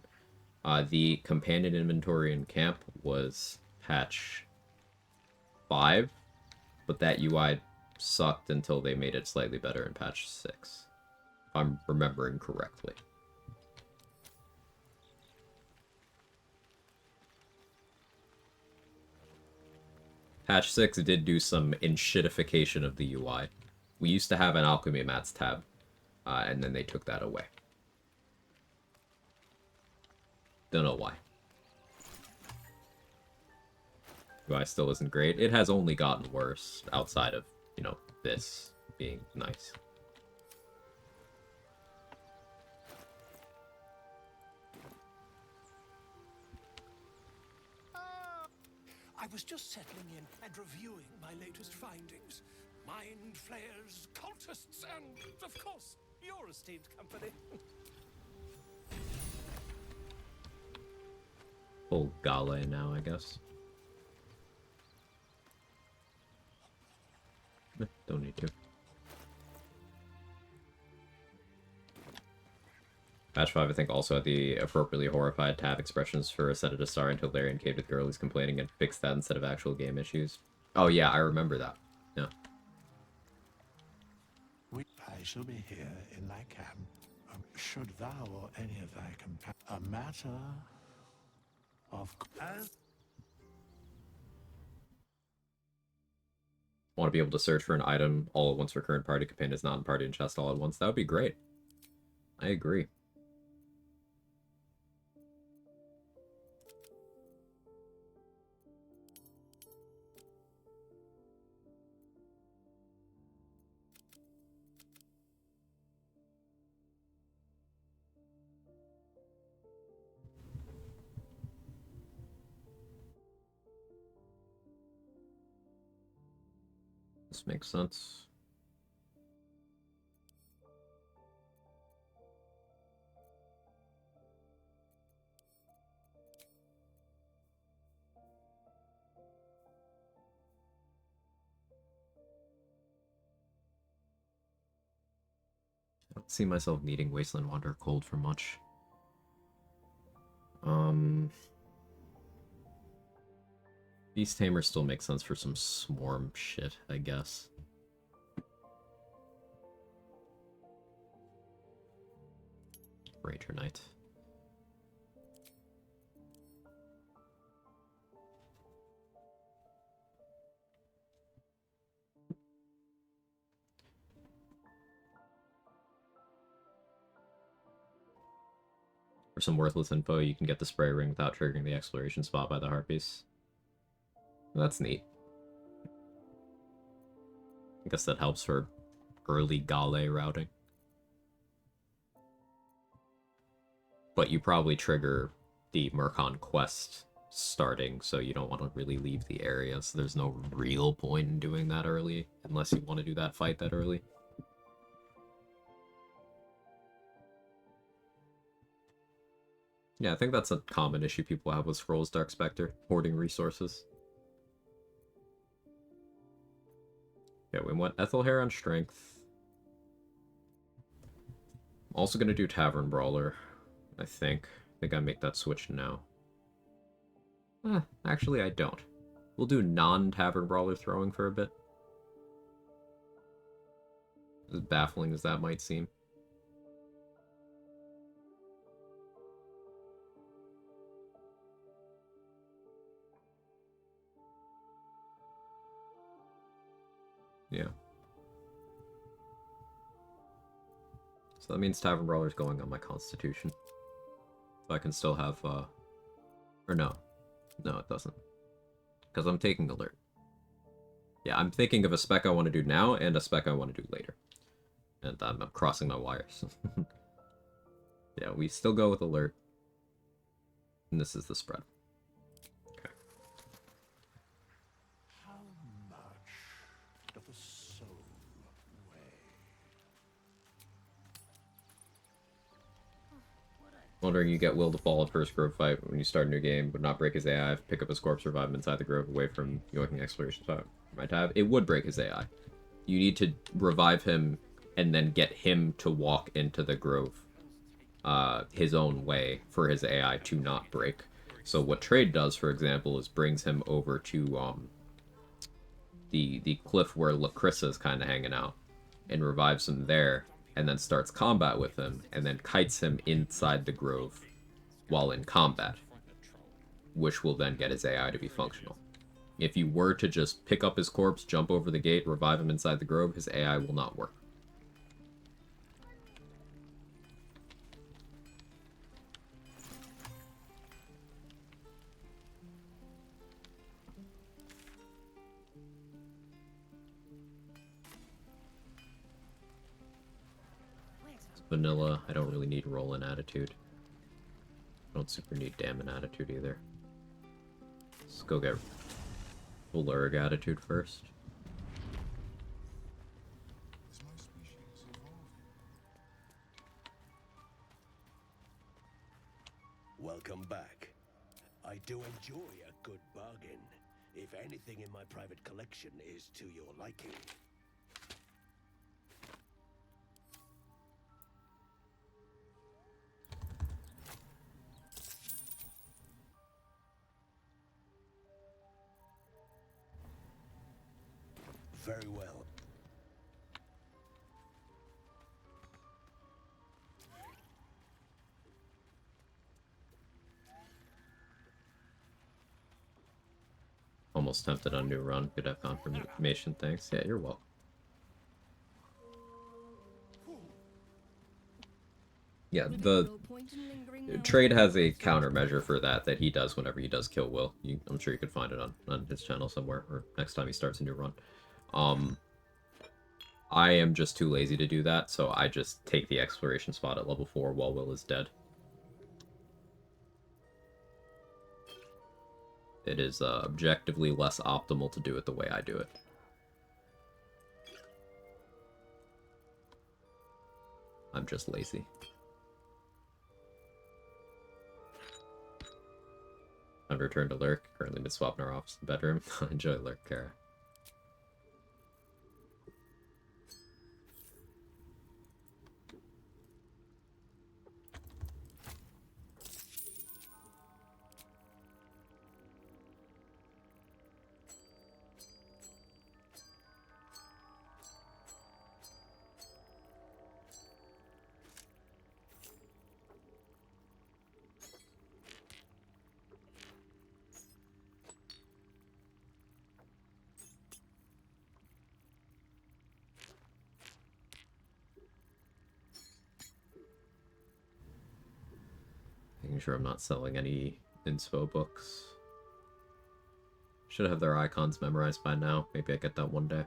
The companion inventory and camp was patch 5, but that UI sucked until they made it slightly better in patch 6, if I'm remembering correctly. Patch 6 did do some enshittification of the UI. We used to have an Alchemy Mats tab, and then they took that away. Don't know why. UI still isn't great. It has only gotten worse outside of, you know, this being nice. I was just settling in and reviewing my latest findings. Mind flayers, cultists, and, of course, your esteemed company. Full Gale now, I guess. Don't need to. Patch 5, I think, also had the appropriately horrified tab expressions for Ascended a Star until Larry and Cade with Girlies complaining and fixed that instead of actual game issues. Oh yeah, I remember that. Yeah. I shall be here in thy camp. Should thou or any of thy a matter of... Want to be able to search for an item all at once for current party companions, not in party and chest all at once. That would be great. I agree. This makes sense. I don't see myself needing Wasteland Wanderer Cold for much. Beast Tamer still makes sense for some swarm shit, I guess. Ranger Knight. For some worthless info, you can get the spray ring without triggering the exploration spot by the Harpies. That's neat. I guess that helps for early Gale routing. But you probably trigger the Murkon quest starting, so you don't want to really leave the area, so there's no real point in doing that early, unless you want to do that fight that early. Yeah, I think that's a common issue people have with Scrolls Dark Spectre, hoarding resources. Yeah, we want Ethelhair on Strength. I'm also going to do Tavern Brawler, I think. I think I make that switch now. Actually, I don't. We'll do non-Tavern Brawler throwing for a bit. As baffling as that might seem. Yeah. So that means Tavern Brawler's going on my Constitution. So I can still have, or no. No, it doesn't. Because I'm taking Alert. Yeah, I'm thinking of a spec I want to do now and a spec I want to do later. And I'm crossing my wires. Yeah, we still go with Alert. And this is the spread. Okay. How much doth the soul weigh? Wondering you get Will to fall at first Grove fight when you start a new game, would not break his AI, pick up his corpse, revive him inside the Grove away from yoinking exploration spot. My tab. It would break his AI. You need to revive him and then get him to walk into the Grove his own way for his AI to not break. So what Trade does, for example, is brings him over to the cliff where Lacrissa is kind of hanging out and revives him there, and then starts combat with him, and then kites him inside the Grove while in combat, which will then get his AI to be functional. If you were to just pick up his corpse, jump over the gate, revive him inside the Grove, his AI will not work. vanilla. I don't really need roll-in attitude. I don't super need damn attitude either. Let's go get Valeric attitude first. Welcome back. I do enjoy a good bargain, if anything in my private collection is to your liking. Very well. Almost tempted on new run. Could have confirmation. Thanks. Yeah, you're welcome. Yeah, the trade has a countermeasure for that he does whenever he does kill Will. I'm sure you could find it on his channel somewhere, or next time he starts a new run. I am just too lazy to do that, so I just take the exploration spot at level 4 while Will is dead. It is objectively less optimal to do it the way I do it. I'm just lazy. I've returned to Lurk. Currently been swapping our office and bedroom. Enjoy Lurk, Kara. Making sure I'm not selling any inspo books. Should have their icons memorized by now. Maybe I get that one day.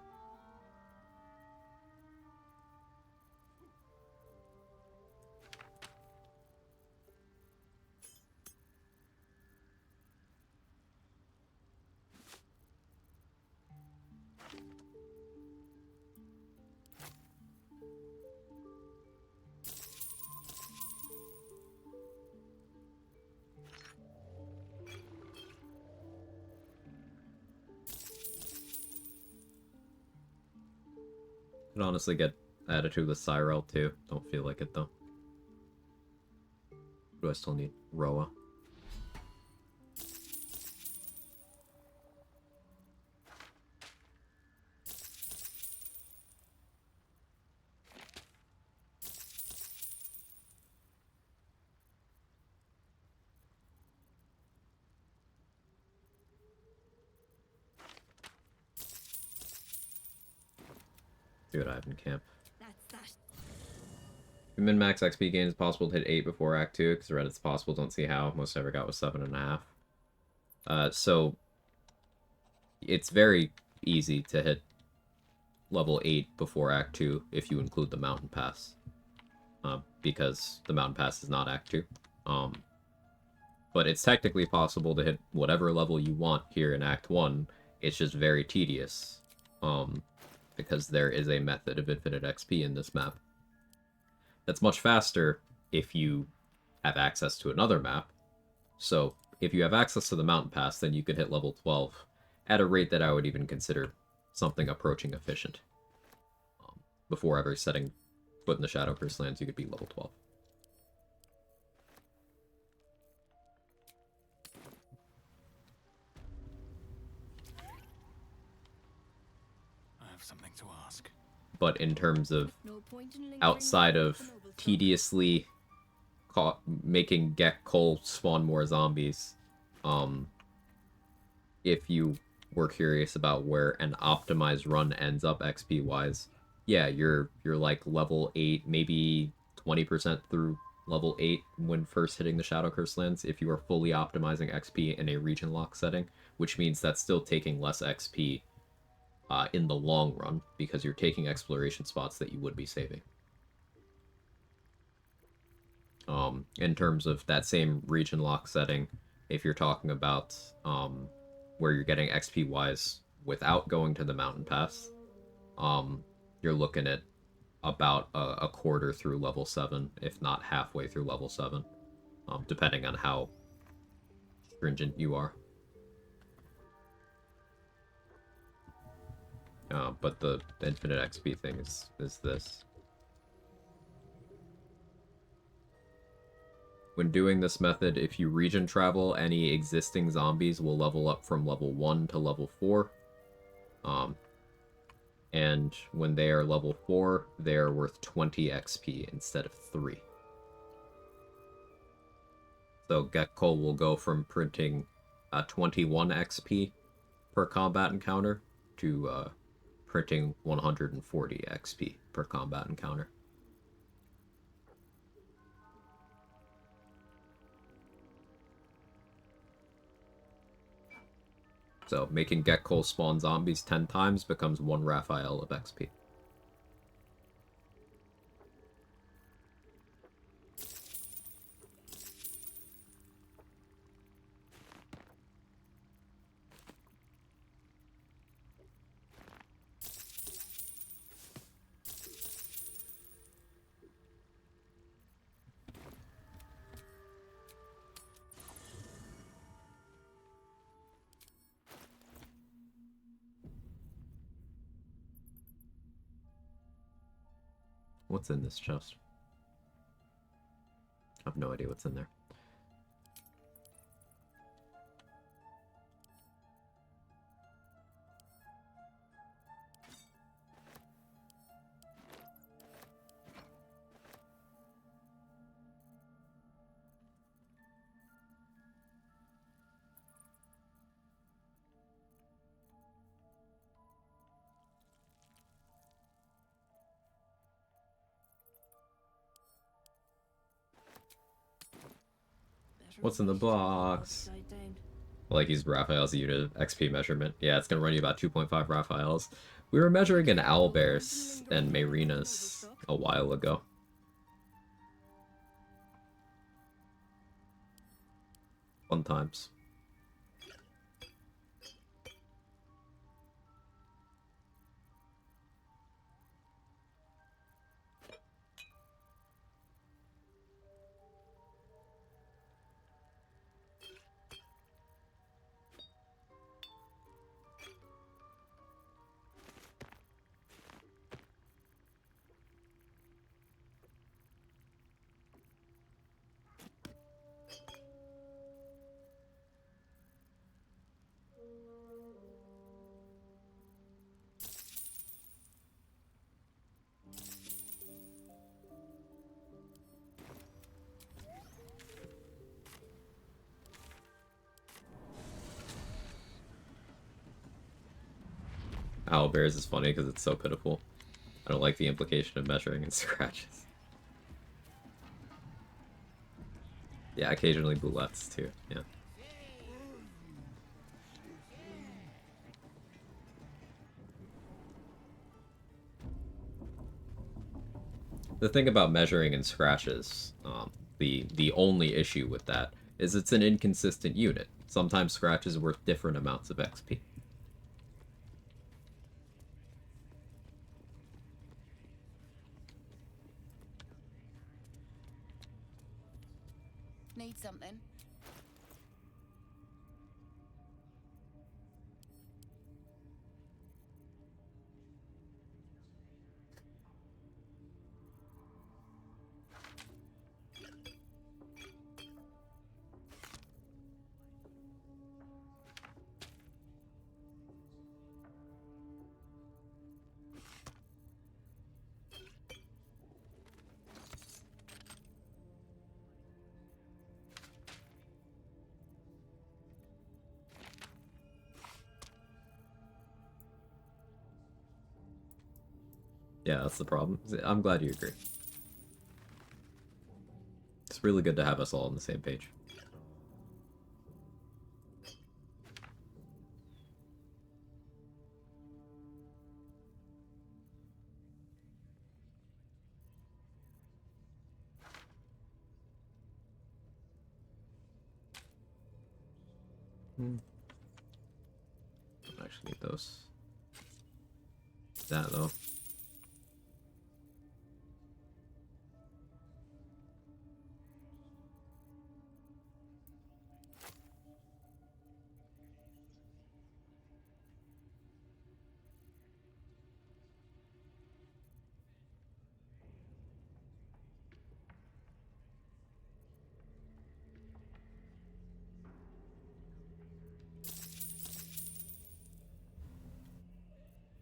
Could honestly get attitude with Cyril too. Don't feel like it though. Do I still need Roa? See what I have in camp. Min-max XP gain is possible to hit 8 before Act 2, because I read it's possible, don't see how. Most I ever got was 7.5. So, it's very easy to hit level 8 before Act 2 if you include the Mountain Pass. Because the Mountain Pass is not Act 2. But it's technically possible to hit whatever level you want here in Act 1. It's just very tedious. Because there is a method of infinite XP in this map. That's much faster if you have access to another map. So, if you have access to the Mountain Pass, then you could hit level 12 at a rate that I would even consider something approaching efficient. Before ever setting foot in the Shadow Curse lands, you could be level 12. I have something to ask. But in terms of outside of tediously making Gek Cole spawn more zombies, if you were curious about where an optimized run ends up XP wise, yeah, you're like level 8, maybe 20% through level 8 when first hitting the Shadow Curse lands if you are fully optimizing XP in a region lock setting, which means that's still taking less XP in the long run, because you're taking exploration spots that you would be saving. in terms of that same region lock setting, if you're talking about where you're getting XP wise without going to the mountain pass, you're looking at about a quarter through level 7, if not halfway through level 7, depending on how stringent you are. But the infinite XP thing is this. When doing this method, if you region travel, any existing zombies will level up from level 1 to level 4. And when they are level 4, they are worth 20 XP instead of 3. So Gekko will go from printing 21 XP per combat encounter to printing 140 XP per combat encounter. So making Gekko spawn zombies 10 times becomes 1 Raphael of XP. What's in this chest? I have no idea what's in there. What's in the box? Like he's Raphael's unit of XP measurement. Yeah, it's gonna run you about 2.5 Raphaels. We were measuring in owlbears and Marinas a while ago. Fun times. Owlbears is funny because it's so pitiful. I don't like the implication of measuring in scratches. Yeah, occasionally boulettes too, yeah. The thing about measuring in scratches, the only issue with that is it's an inconsistent unit. Sometimes scratch is worth different amounts of XP. Need something? Yeah, that's the problem. I'm glad you agree. It's really good to have us all on the same page. Don't actually need those. That though.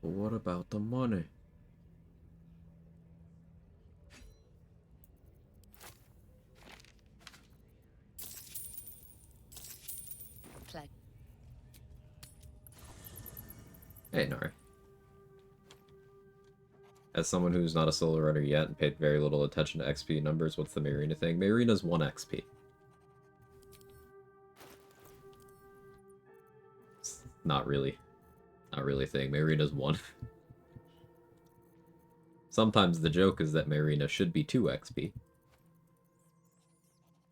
But what about the money? Hey, Nari. As someone who's not a solo runner yet and paid very little attention to XP numbers, what's the Marina thing? Marina's 1 XP. It's not really a thing. Marina's 1. Sometimes the joke is that Marina should be 2 XP.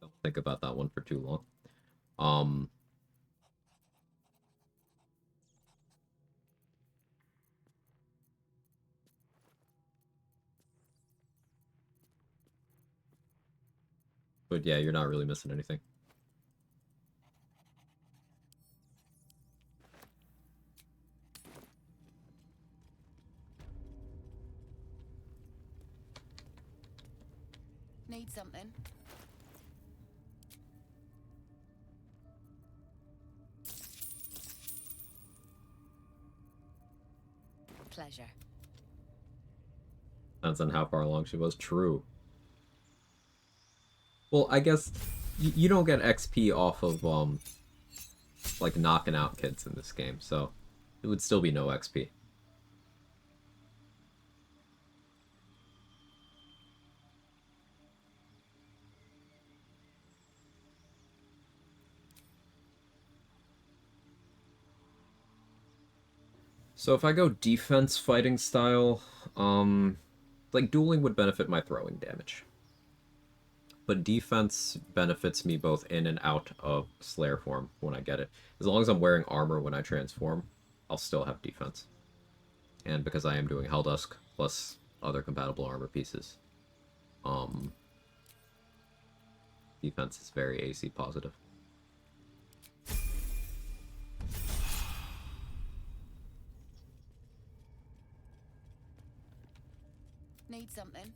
Don't think about that one for too long. But yeah, you're not really missing anything. Need something? Pleasure. Depends on how far along she was. True. Well, I guess you don't get XP off of, like, knocking out kids in this game, so it would still be no XP. So if I go defense fighting style, like dueling would benefit my throwing damage. But defense benefits me both in and out of Slayer form when I get it. As long as I'm wearing armor when I transform, I'll still have defense. And because I am doing Helldusk plus other compatible armor pieces, defense is very AC positive. Need something?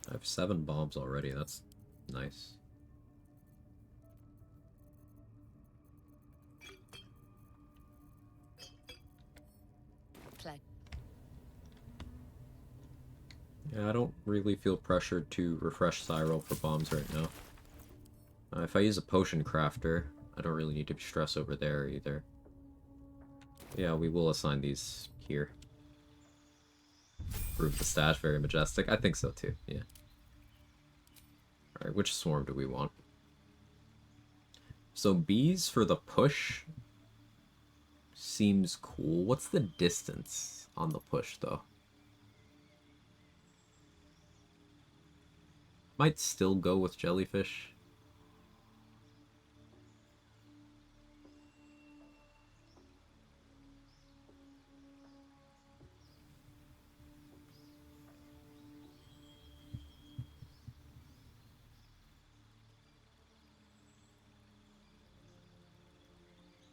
I have 7 bombs already, that's nice. Play. Yeah, I don't really feel pressured to refresh Cyril for bombs right now. If I use a potion crafter, I don't really need to stress over there either. Yeah, we will assign these here. Prove the stash very majestic. I think so too, yeah. Alright, which swarm do we want? So bees for the push seems cool. What's the distance on the push though? Might still go with jellyfish.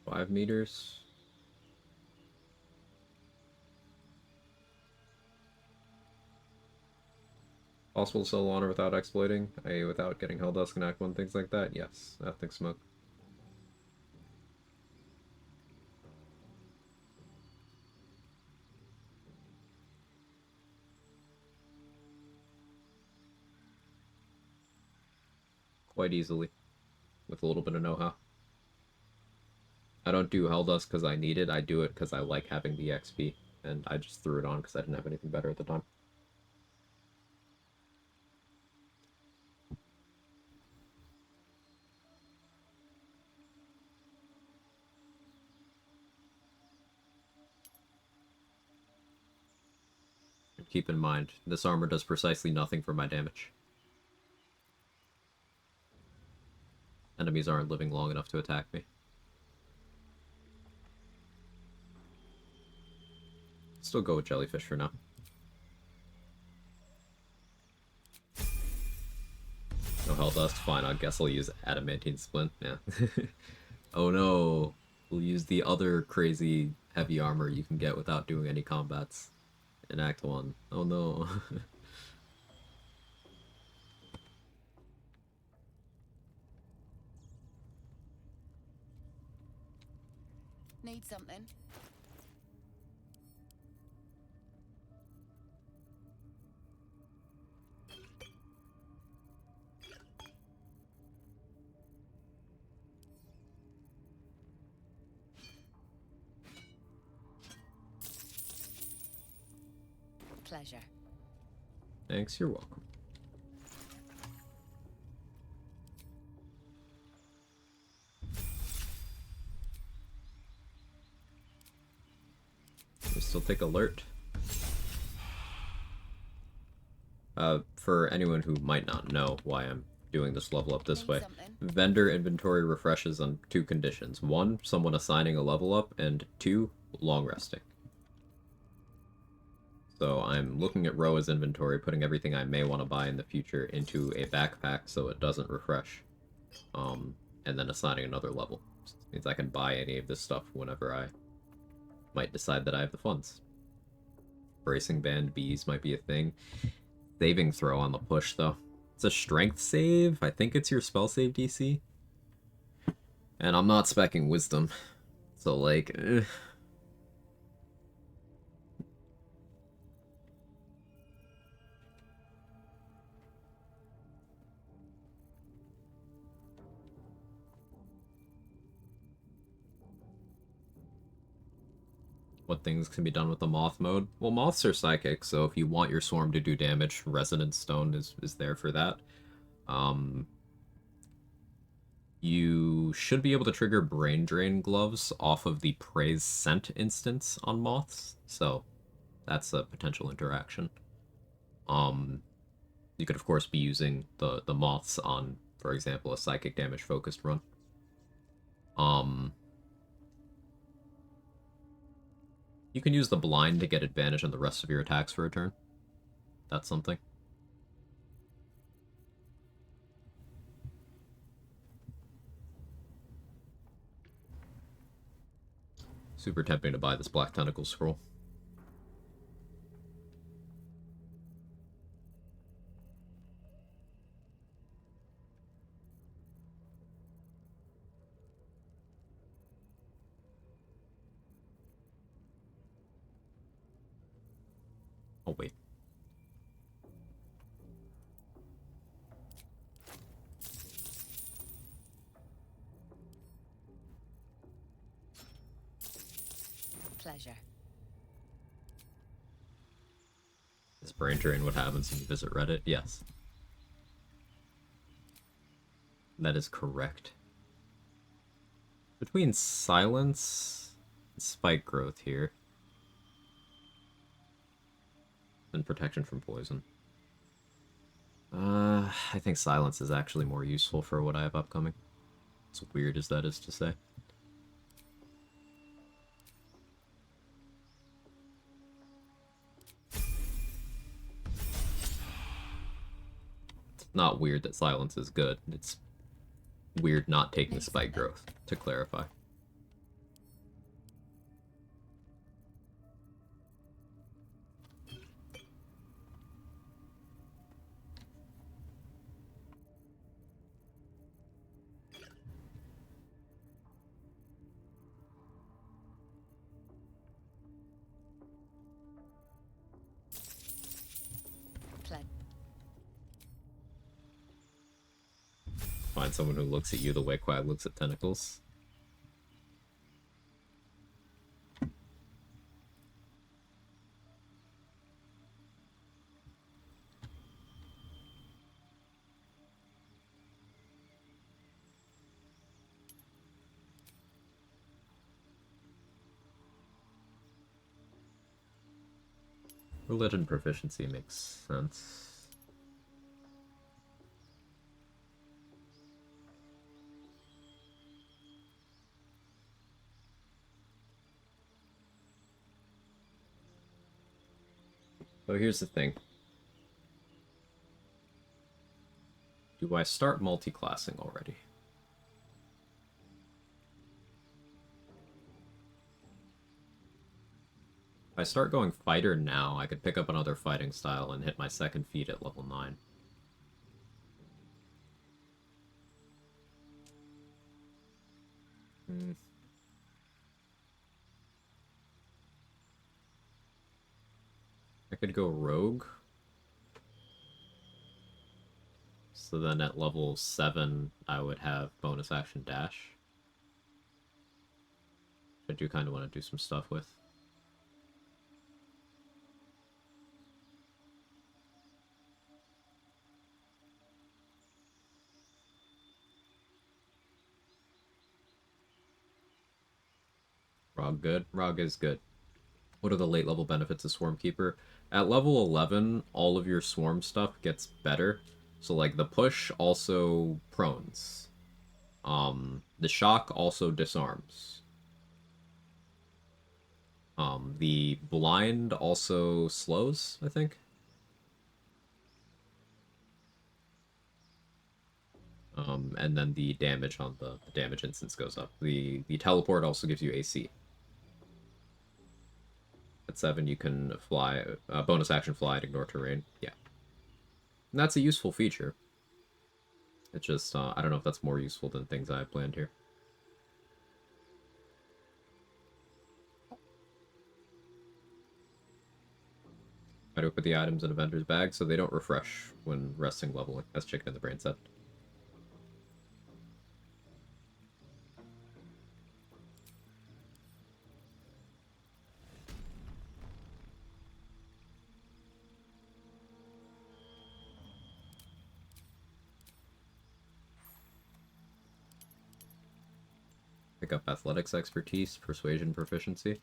$5 meters. Possible to sell honor without exploiting, i.e. without getting Helldusk and Act 1, things like that? Yes, ethnic smoke. Quite easily, with a little bit of know-how. I don't do Helldusk because I need it, I do it because I like having the XP, and I just threw it on because I didn't have anything better at the time. Keep in mind, this armor does precisely nothing for my damage. Enemies aren't living long enough to attack me. Still go with jellyfish for now. No hell dust. Fine, I guess I'll use adamantine splint. Yeah. Oh no. We'll use the other crazy heavy armor you can get without doing any combats in Act 1. Oh no. Need something? Pleasure. Thanks, you're welcome. We still take alert. For anyone who might not know why I'm doing this level up this way, vendor inventory refreshes on 2 conditions. 1, someone assigning a level up, and 2, long resting. So I'm looking at Roa's inventory, putting everything I may want to buy in the future into a backpack so it doesn't refresh. And then assigning another level. So this means I can buy any of this stuff whenever I might decide that I have the funds. Bracing band bees might be a thing. Saving throw on the push, though. It's a strength save. I think it's your spell save DC. And I'm not specking wisdom. So, like, What things can be done with the moth mode? Well, moths are psychic, so if you want your swarm to do damage, Resonance Stone is there for that. You should be able to trigger Brain Drain Gloves off of the Praise Scent instance on moths, so that's a potential interaction. You could, of course, be using the moths on, for example, a psychic damage focused run. You can use the blind to get advantage on the rest of your attacks for a turn. That's something. Super tempting to buy this Black Tentacle Scroll. Oh, wait. Pleasure. Is Brain Drain what happens when you visit Reddit? Yes. That is correct. Between Silence and Spike Growth here. And Protection from Poison. I think Silence is actually more useful for what I have upcoming. As weird as that is to say. It's not weird that Silence is good. It's weird not taking Spike Growth, to clarify. Find someone who looks at you the way Quag looks at tentacles. Religion proficiency makes sense. So here's the thing. Do I start multi-classing already? If I start going fighter now, I could pick up another fighting style and hit my second feat at level 9. I could go rogue. So then at level 7, I would have bonus action dash. I do kind of want to do some stuff with. Rog good? Rog is good. What are the late level benefits of Swarmkeeper? At level 11, all of your swarm stuff gets better. So like the push also prones. The shock also disarms. The blind also slows, I think. And then the damage on the damage instance goes up. The teleport also gives you AC. At 7, you can fly, bonus action fly and ignore terrain. Yeah. And that's a useful feature. It's just, I don't know if that's more useful than things I have planned here. I do put the items in a vendor's bag so they don't refresh when resting leveling, as Chicken in the Brain said. Pick up athletics expertise, persuasion proficiency.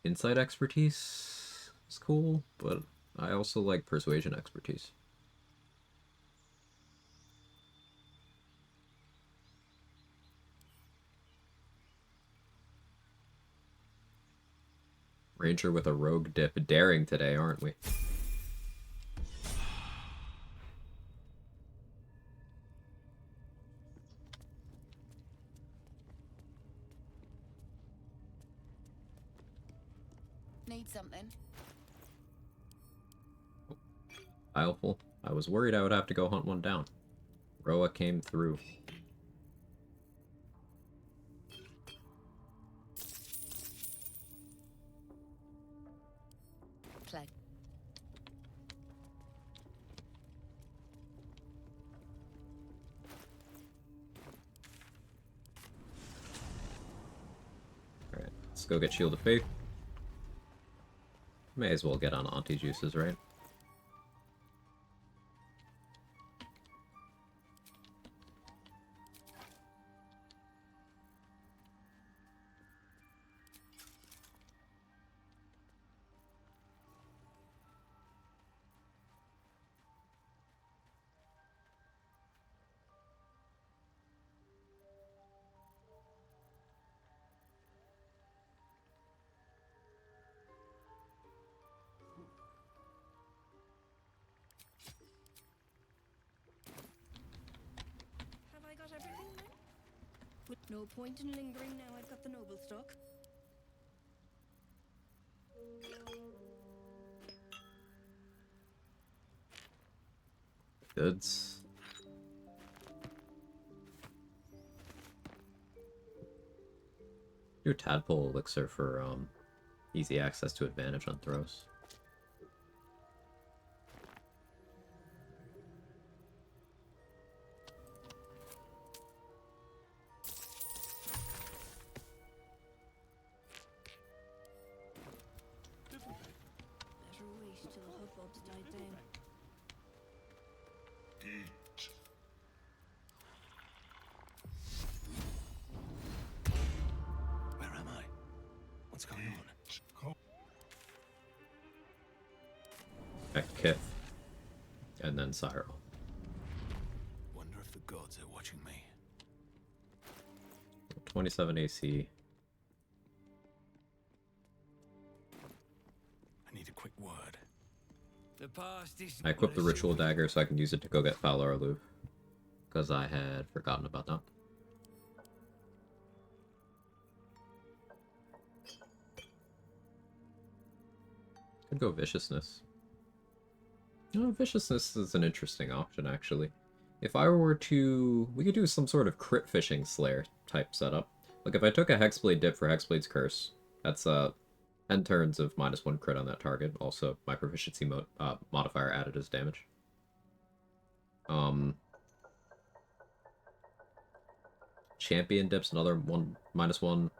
Insight expertise is cool, but I also like persuasion expertise. Ranger with a rogue dip. Daring today, aren't we? Need something? Ileful. I was worried I would have to go hunt one down. Roa came through. Play. Alright, let's go get Shield of Faith. May as well get on Auntie Juices, right? Have I got everything now? With no point in lingering now I've got the noble stock. Goods. Do Tadpole Elixir for easy access to advantage on throws. Better wait till the hubbub's died down. Where am I? What's going on? Back to Kith. And then Cyril. Wonder if the gods are watching me. 27 AC. I need a quick word. word. The past is I equipped the ritual dagger so I can use it to go get Fowler Aloof. Because I had forgotten about that. Could go Viciousness. No, Viciousness is an interesting option, actually. If I were to... We could do some sort of crit fishing Slayer type setup. Like, if I took a Hexblade dip for Hexblade's Curse, that's 10 turns of -1 crit on that target. Also, my proficiency modifier added as damage. Champion dips another -1.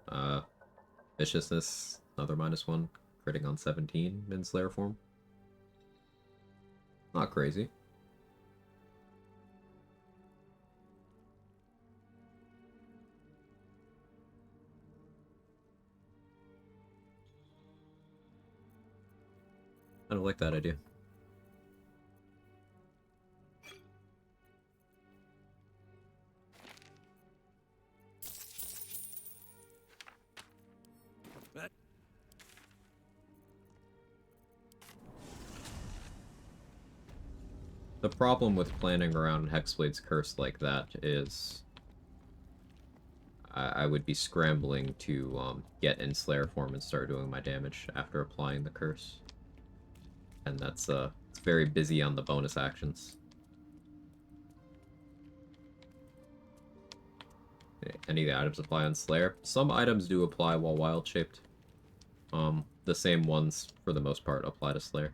Viciousness, another -1. Critting on 17 in Slayer form. Not crazy. I don't like that idea. The problem with planning around Hexblade's Curse like that is I would be scrambling to get in Slayer form and start doing my damage after applying the Curse. And that's it's very busy on the bonus actions. Any of the items apply on Slayer? Some items do apply while wild-shaped. The same ones, for the most part, apply to Slayer.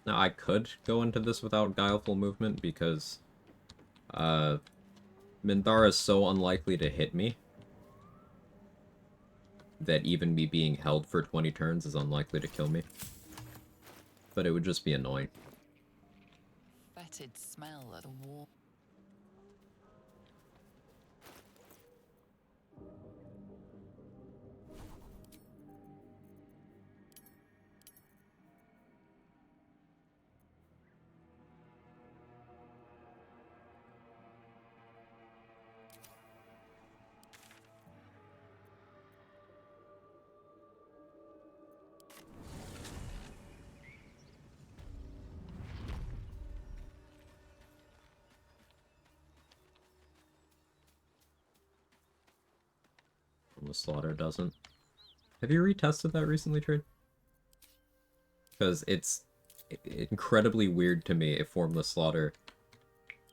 Now, I could go into this without Guileful Movement, because Minthara is so unlikely to hit me that even me being held for 20 turns is unlikely to kill me. But it would just be annoying. Fetid smell of the war. The Slaughter doesn't. Have you retested that recently, Trade? Because it's incredibly weird to me if Formless Slaughter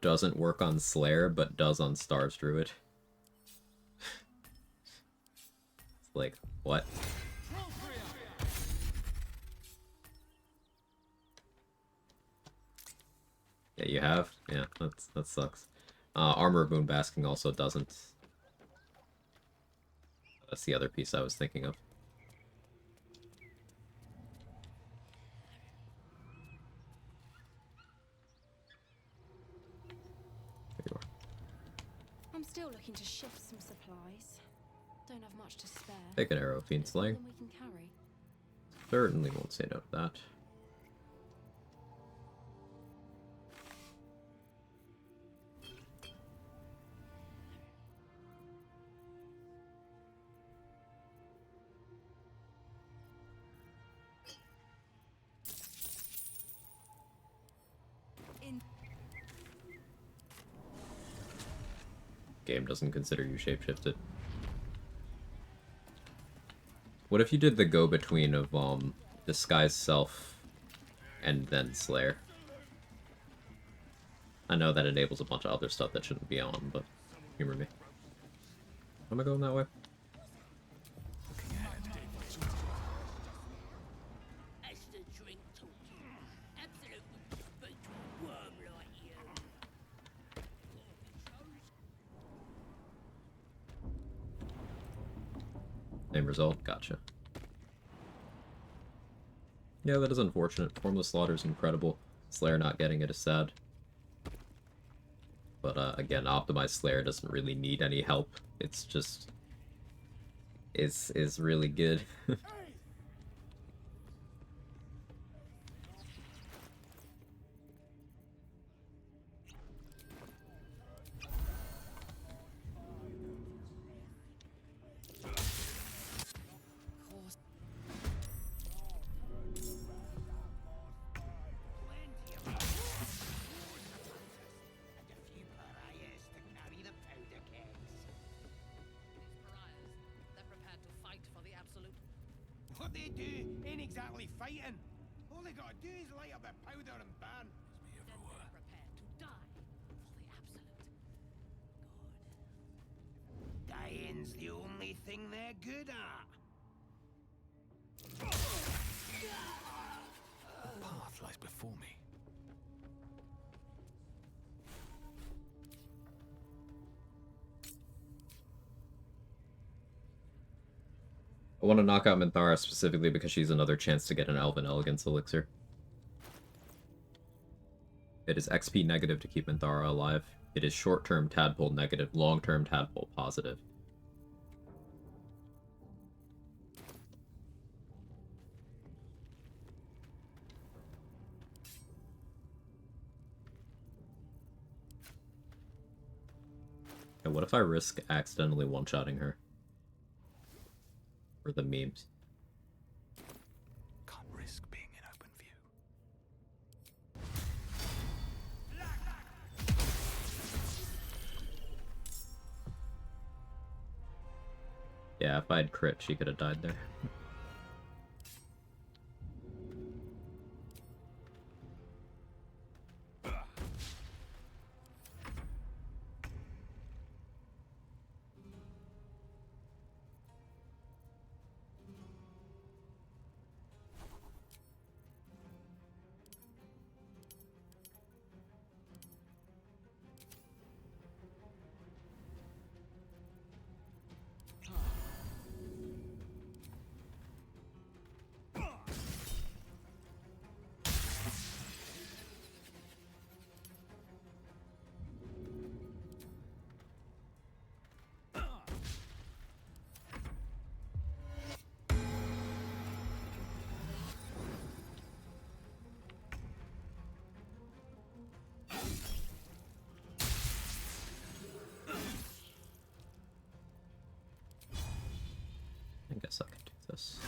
doesn't work on Slayer, but does on Stars Druid. It's like, what? Yeah, you have? Yeah, that sucks. Armor Moon Basking also doesn't. That's the other piece I was thinking of. There you are. I'm still looking to shift some supplies. Don't have much to spare. Take an arrow, Fiend Slaying. More than we can carry. Certainly won't say no to that. Game doesn't consider you shapeshifted. What if you did the go-between of Disguise Self and then Slayer? I know that enables a bunch of other stuff that shouldn't be on, but humor me. Am I going that way? Same result, gotcha. Yeah, that is unfortunate. Formless Slaughter is incredible. Slayer not getting it is sad. But again, Optimized Slayer doesn't really need any help. It's just is really good. What they do ain't exactly fighting. All they gotta do is light up a powder and burn. Then they're prepared to die for the absolute. Dying's the only thing they're good at. The path lies before me. I want to knock out Minthara specifically because she's another chance to get an Elven Elegance Elixir. It is XP negative to keep Minthara alive. It is short-term tadpole negative, long-term tadpole positive. And what if I risk accidentally one-shotting her? For the memes. Can't risk being in open view. Yeah, if I had crit, she could have died there. I guess I can do this.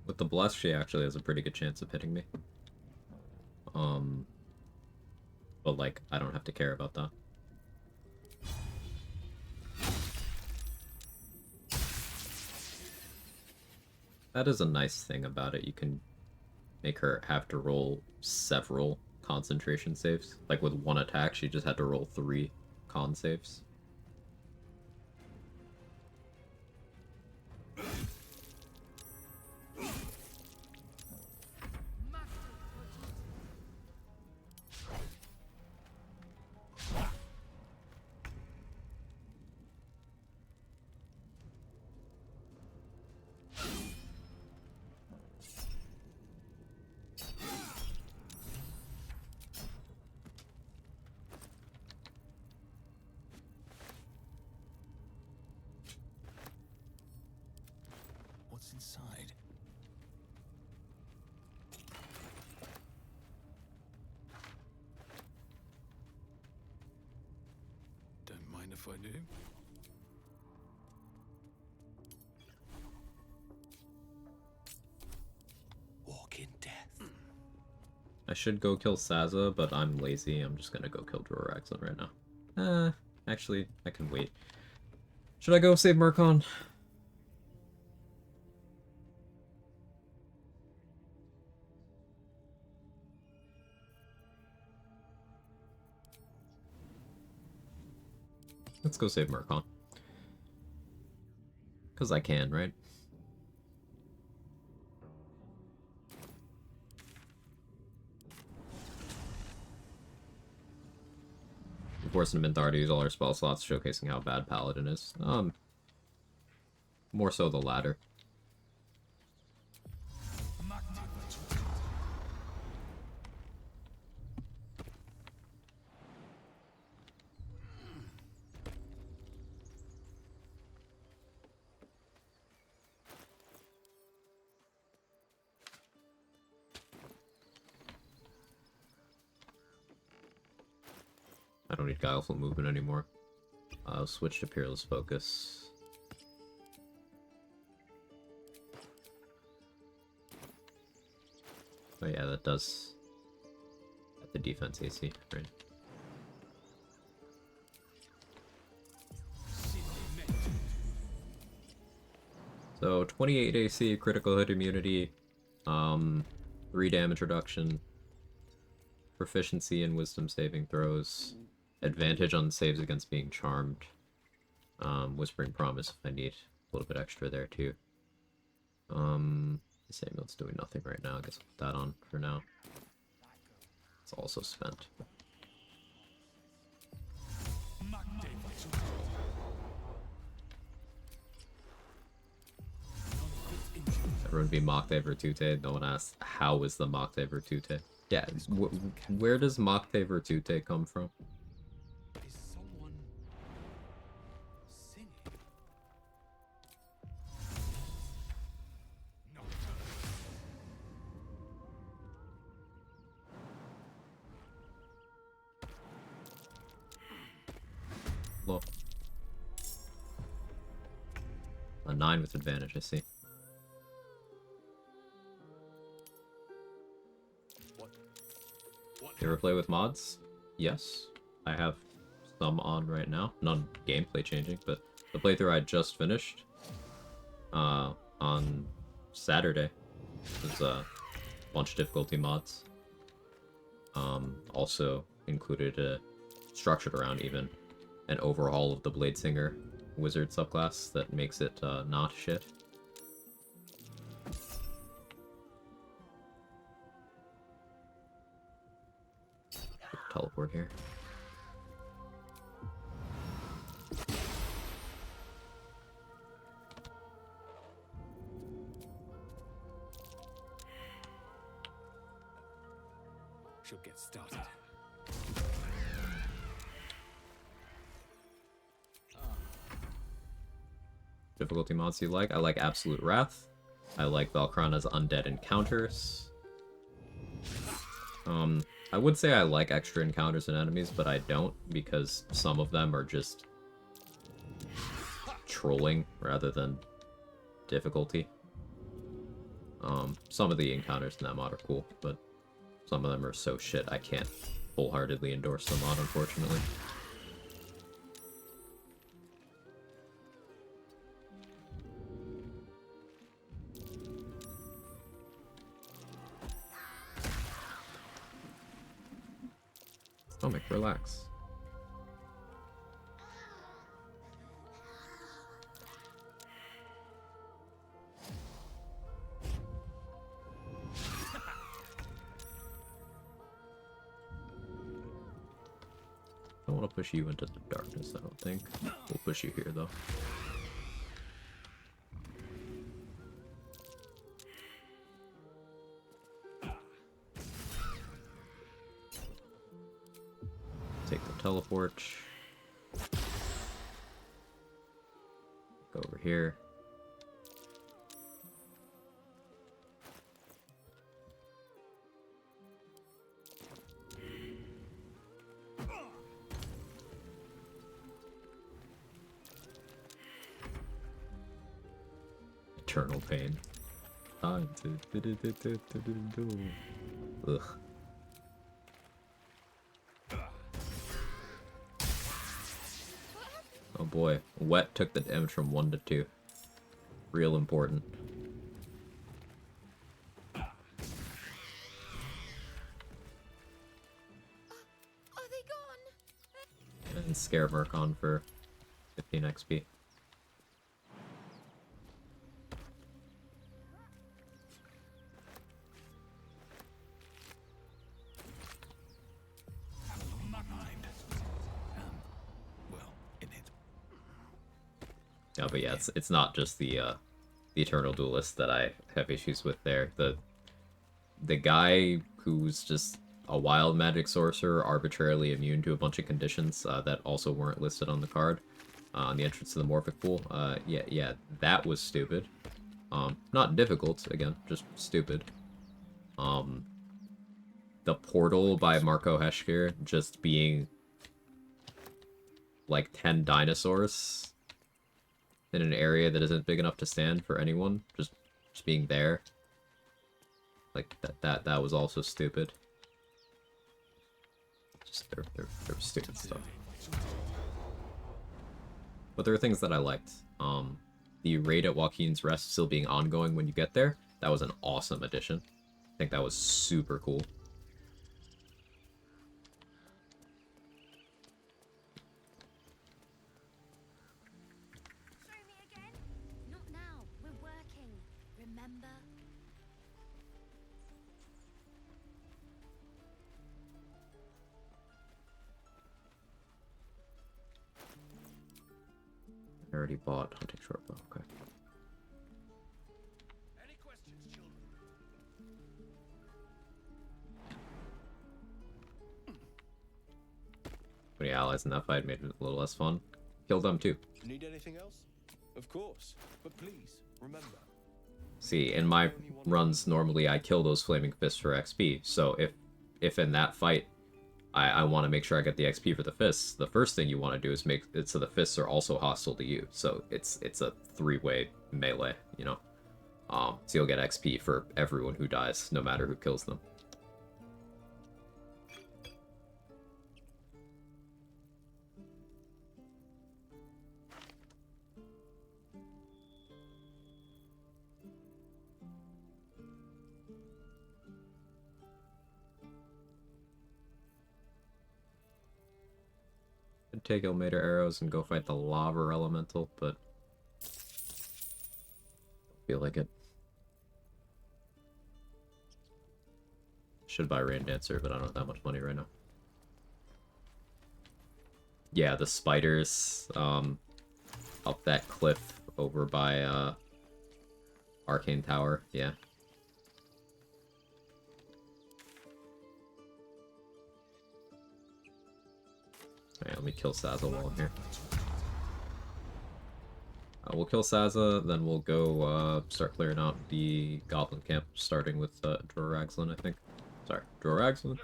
With the Bless, she actually has a pretty good chance of hitting me. But like, I don't have to care about that. That is a nice thing about it. You can make her have to roll several concentration saves. Like with one attack, she just had to roll 3 con saves. What's inside? Don't mind if I do. Walk in death. I should go kill Saza, but I'm lazy. I'm just gonna go kill Droraxon right now. Actually, I can wait. Should I go save Murkon? Let's go save Murkon. Because I can, right? forcing Minthar to use all her spell slots, showcasing how bad Paladin is. More so the latter. I don't need Guileful movement anymore. I'll switch to Peerless Focus. Oh yeah, that does at the defense AC, right? So 28 AC, critical hit immunity, 3 damage reduction, proficiency in wisdom saving throws, advantage on saves against being charmed, Whispering Promise if I need a little bit extra there too. This amulet's doing nothing right now, I guess I'll put that on for now. It's also spent. Everyone be Mocktave Virtute. No one asks, how is the Mocktave Virtute? Yeah, where does Mocktave Virtute come from? Look. A 9 with advantage, I see. You ever play with mods? Yes. I have some on right now. None gameplay changing, but the playthrough I just finished on Saturday was a bunch of difficulty mods. Also included structured around even an overhaul of the Bladesinger wizard subclass that makes it not shit. Teleport here. Should get started. Difficulty mods you like? I like Absolute Wrath. I like Valkrana's Undead Encounters. I would say I like extra encounters and enemies, but I don't, because some of them are just trolling rather than difficulty. Some of the encounters in that mod are cool, but some of them are so shit I can't wholeheartedly endorse the mod, unfortunately. Stomach, relax. I don't want to push you into the darkness, I don't think. We'll push you here, though. Take the teleport. Go over here. Eternal pain. Ugh. Oh boy, Wet took the damage from 1 to 2. Real important. Are they gone? And Scare Murkon for 15 XP. Yeah, but yeah, it's not just the Eternal Duelist that I have issues with there. The guy who's just a wild magic sorcerer, arbitrarily immune to a bunch of conditions that also weren't listed on the card on the entrance to the Morphic Pool. Yeah, that was stupid. Not difficult, again, just stupid. The portal by Marco Heschker just being like 10 dinosaurs in an area that isn't big enough to stand for anyone, just being there. Like that was also stupid. Just they're stupid stuff. But there are things that I liked. The raid at Joaquin's Rest still being ongoing when you get there, that was an awesome addition. I think that was super cool. Show me again? Not now. We're working. Remember? I already bought Hunting Shortbow, okay. Any questions, children? Many allies in that fight made it a little less fun. Kill them too. Need anything else? Of course, but please remember. See, in my runs normally I kill those flaming fists for XP. So if in that fight I want to make sure I get the XP for the fists, the first thing you want to do is make it so the fists are also hostile to you. So it's a three-way melee, you know. So you'll get XP for everyone who dies, no matter who kills them. Could take Ilmater arrows and go fight the lava elemental, but don't feel like it. Should buy Rain Dancer, but I don't have that much money right now. Yeah, the spiders up that cliff over by Arcane Tower, yeah. Alright, let me kill Saza while I'm here. We'll kill Saza, then we'll go start clearing out the Goblin camp, starting with Droraxlin, I think. Sorry, Droraxlin?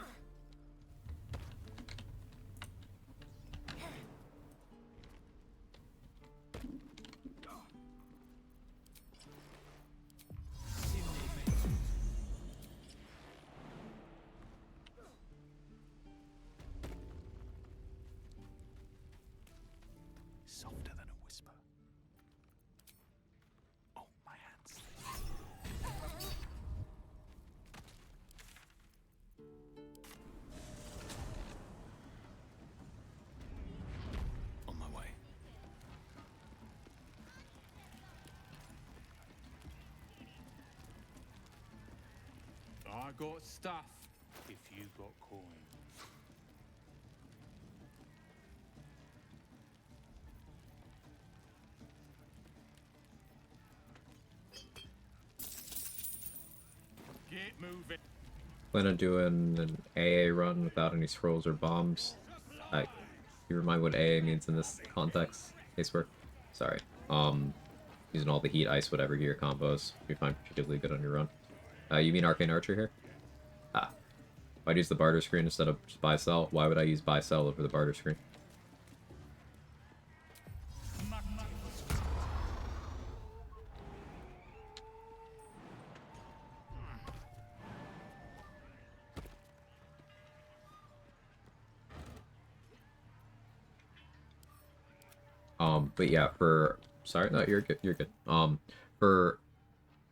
Softer than a whisper. Oh, my hands. On my way. I got stuff if you got coins. Get moving. Plan on doing an AA run without any scrolls or bombs. You remind what AA means in this context? Casework? Sorry. Using all the heat, ice, whatever gear combos you find particularly good on your run. You mean Arcane Archer here? Ah. I'd use the barter screen instead of just buy sell. Why would I use buy sell over the barter screen? But yeah, sorry, no, you're good, you're good. For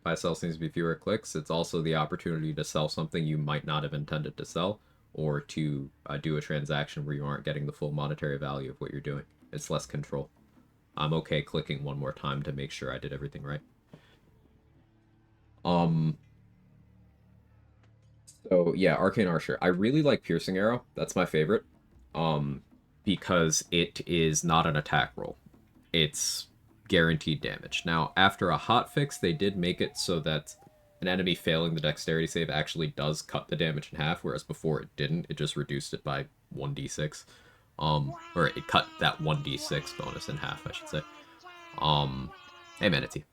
buy sell seems to be fewer clicks, it's also the opportunity to sell something you might not have intended to sell, or to do a transaction where you aren't getting the full monetary value of what you're doing. It's less control. I'm okay clicking one more time to make sure I did everything right. So yeah, Arcane Archer. I really like Piercing Arrow. That's my favorite. Because it is not an attack roll. It's guaranteed damage. Now, after a hotfix, they did make it so that an enemy failing the dexterity save actually does cut the damage in half, whereas before it didn't. It just reduced it by 1d6. Or it cut that 1d6 bonus in half, I should say. Hey, Manatee.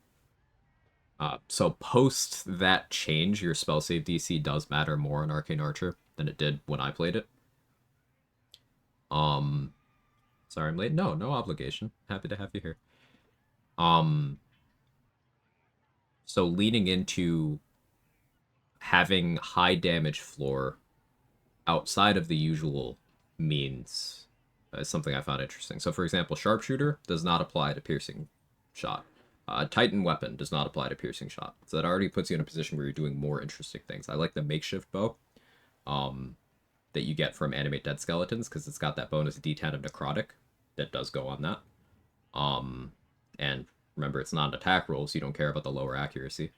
So post that change, your spell save DC does matter more in Arcane Archer than it did when I played it. Sorry I'm late. No obligation. Happy to have you here. So leaning into having high damage floor outside of the usual means is something I found interesting. So for example, Sharpshooter does not apply to piercing shot. Titan Weapon does not apply to piercing shot. So that already puts you in a position where you're doing more interesting things. I like the makeshift bow that you get from Animate Dead Skeletons, because it's got that bonus D10 of Necrotic that does go on that. And remember, it's not an attack roll, so you don't care about the lower accuracy.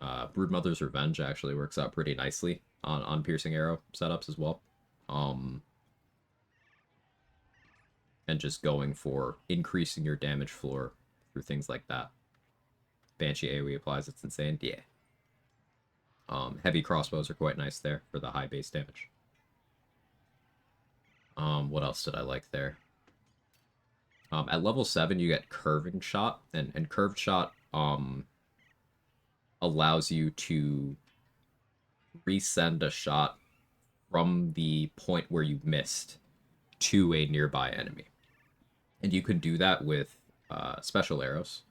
Broodmother's Revenge actually works out pretty nicely on piercing arrow setups as well. And just going for increasing your damage floor through things like that. Banshee AoE applies, it's insane. Yeah. Heavy crossbows are quite nice there for the high base damage. What else did I like there? At level 7, you get Curving Shot, and Curved Shot allows you to resend a shot from the point where you missed to a nearby enemy. And you can do that with special arrows.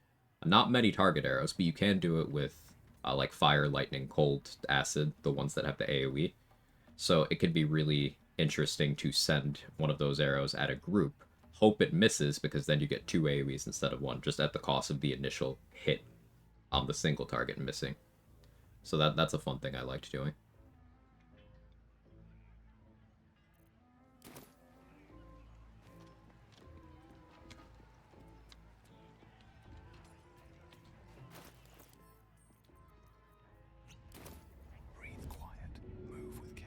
Not many target arrows, but you can do it with like Fire, Lightning, Cold, Acid, the ones that have the AoE. So it could be really interesting to send one of those arrows at a group. Hope it misses, because then you get 2 AoEs instead of 1, just at the cost of the initial hit on the single target missing. So that's a fun thing I liked doing. Breathe quiet. Move with care.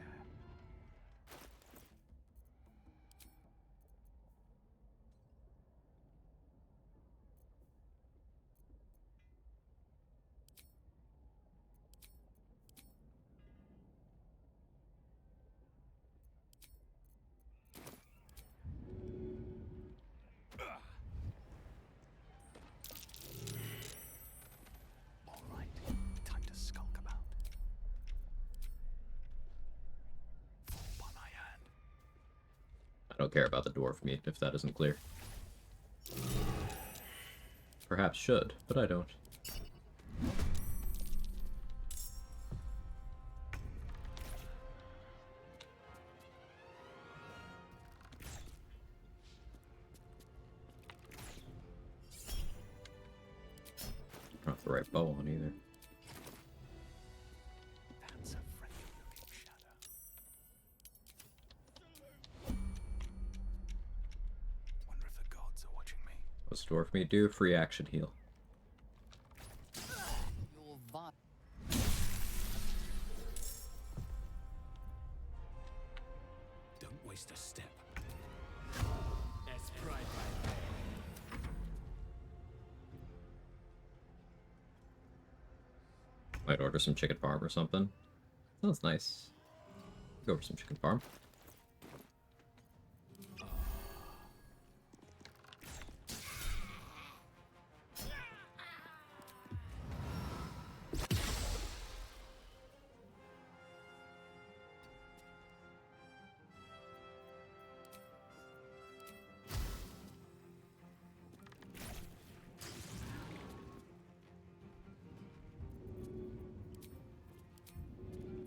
All right, time to skulk about. Fall by my hand. I don't care about the dwarf meat, if that isn't clear. Perhaps should, but I don't. Not the right bow on either. That's a friendly looking shadow. Wonder if the gods are watching me. What's dwarf meat do? Free action heal. Don't waste a step. Might order some chicken parm or something. Sounds nice. Go for some chicken parm.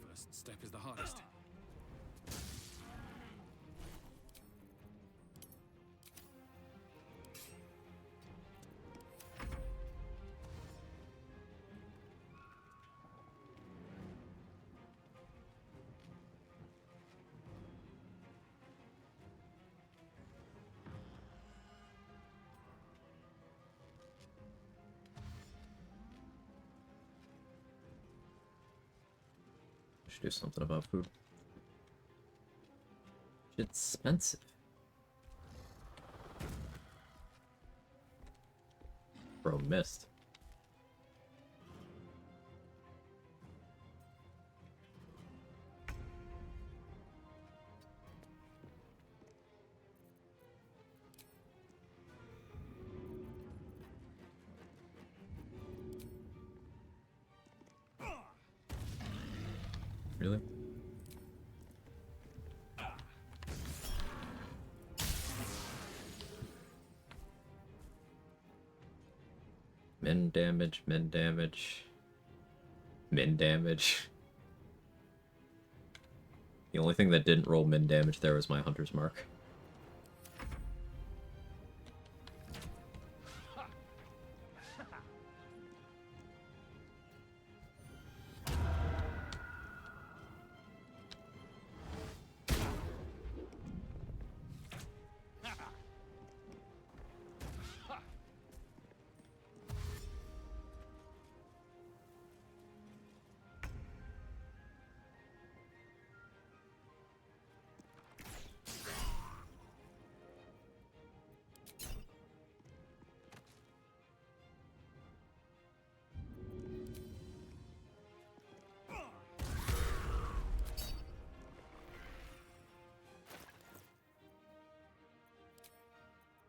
First step is the hardest. Should do something about food. It's expensive. Bro, missed. Really? Min damage, min damage, min damage. The only thing that didn't roll min damage there was my Hunter's Mark.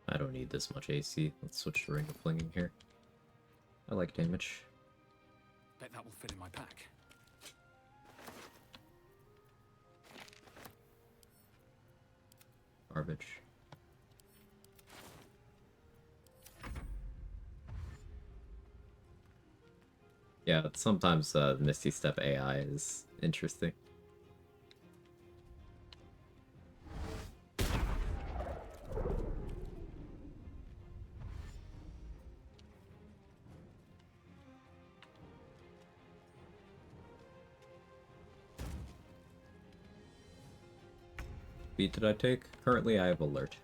I don't need this much AC. Let's switch to Ring of Flinging here. I like damage. Bet that will fit in my pack. Garbage. Yeah, sometimes Misty Step AI is interesting. Beat did I take? Currently I have Alert.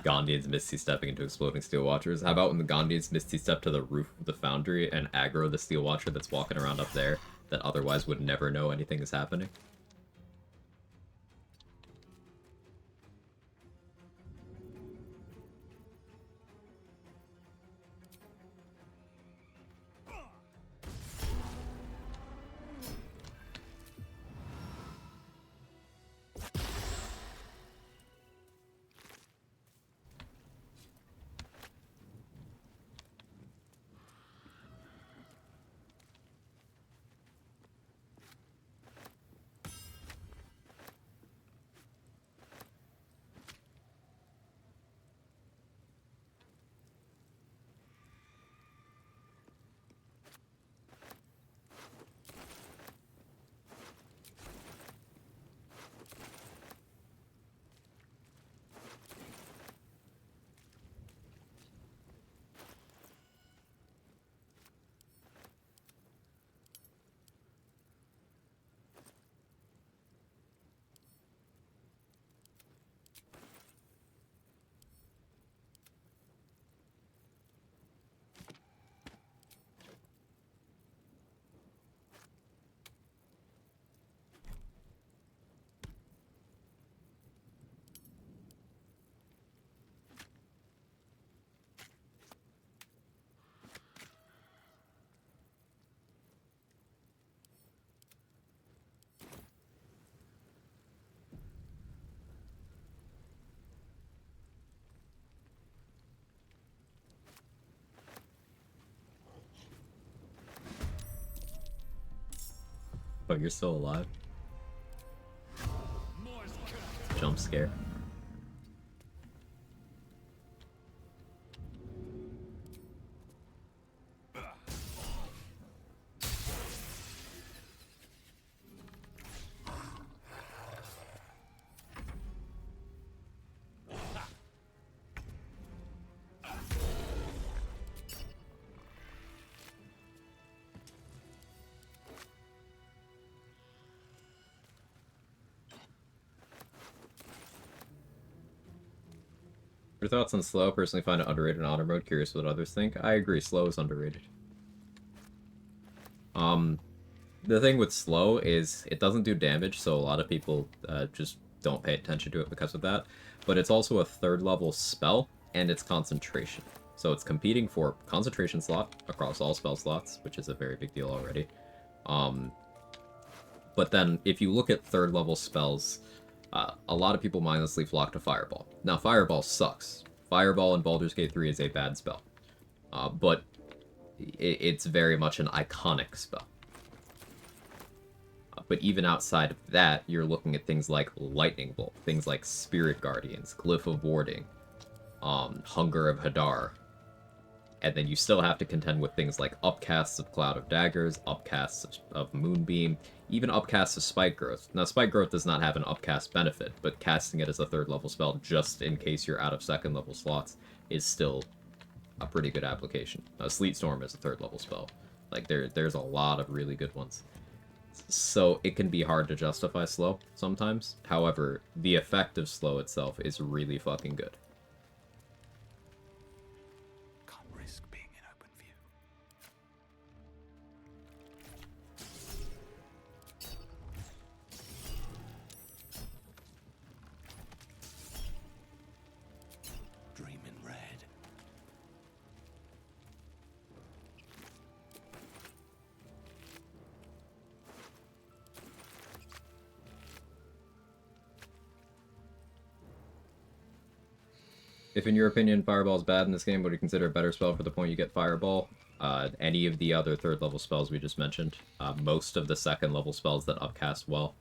Gondian's Misty Stepping into Exploding Steel Watchers. How about when the Gondians Misty Step to the roof of the Foundry and aggro the Steel Watcher that's walking around up there that otherwise would never know anything is happening? Oh, you're still alive? Jump scare. Your thoughts on slow? Personally find it underrated in honor mode. Curious what others think. I agree, slow is underrated. The thing with slow is it doesn't do damage, so a lot of people just don't pay attention to it because of that. But it's also a 3rd level spell, and it's concentration. So it's competing for concentration slot across all spell slots, which is a very big deal already. But then, if you look at 3rd level spells, a lot of people mindlessly flock to Fireball. Now, Fireball sucks. Fireball in Baldur's Gate 3 is a bad spell. But it's very much an iconic spell. But even outside of that, you're looking at things like Lightning Bolt, things like Spirit Guardians, Glyph of Warding, Hunger of Hadar. And then you still have to contend with things like upcasts of Cloud of Daggers, upcasts of Moonbeam, even upcasts of Spike Growth. Now, Spike Growth does not have an upcast benefit, but casting it as a 3rd level spell just in case you're out of 2nd level slots is still a pretty good application. Sleet Storm is a 3rd level spell. Like, there's a lot of really good ones. So it can be hard to justify slow sometimes. However, the effect of slow itself is really fucking good. Can't risk being in open view. Dream in red. If in your opinion Fireball is bad in this game, would you consider a better spell for the point you get Fireball? Any of the other 3rd level spells we just mentioned. Most of the 2nd level spells that upcast well.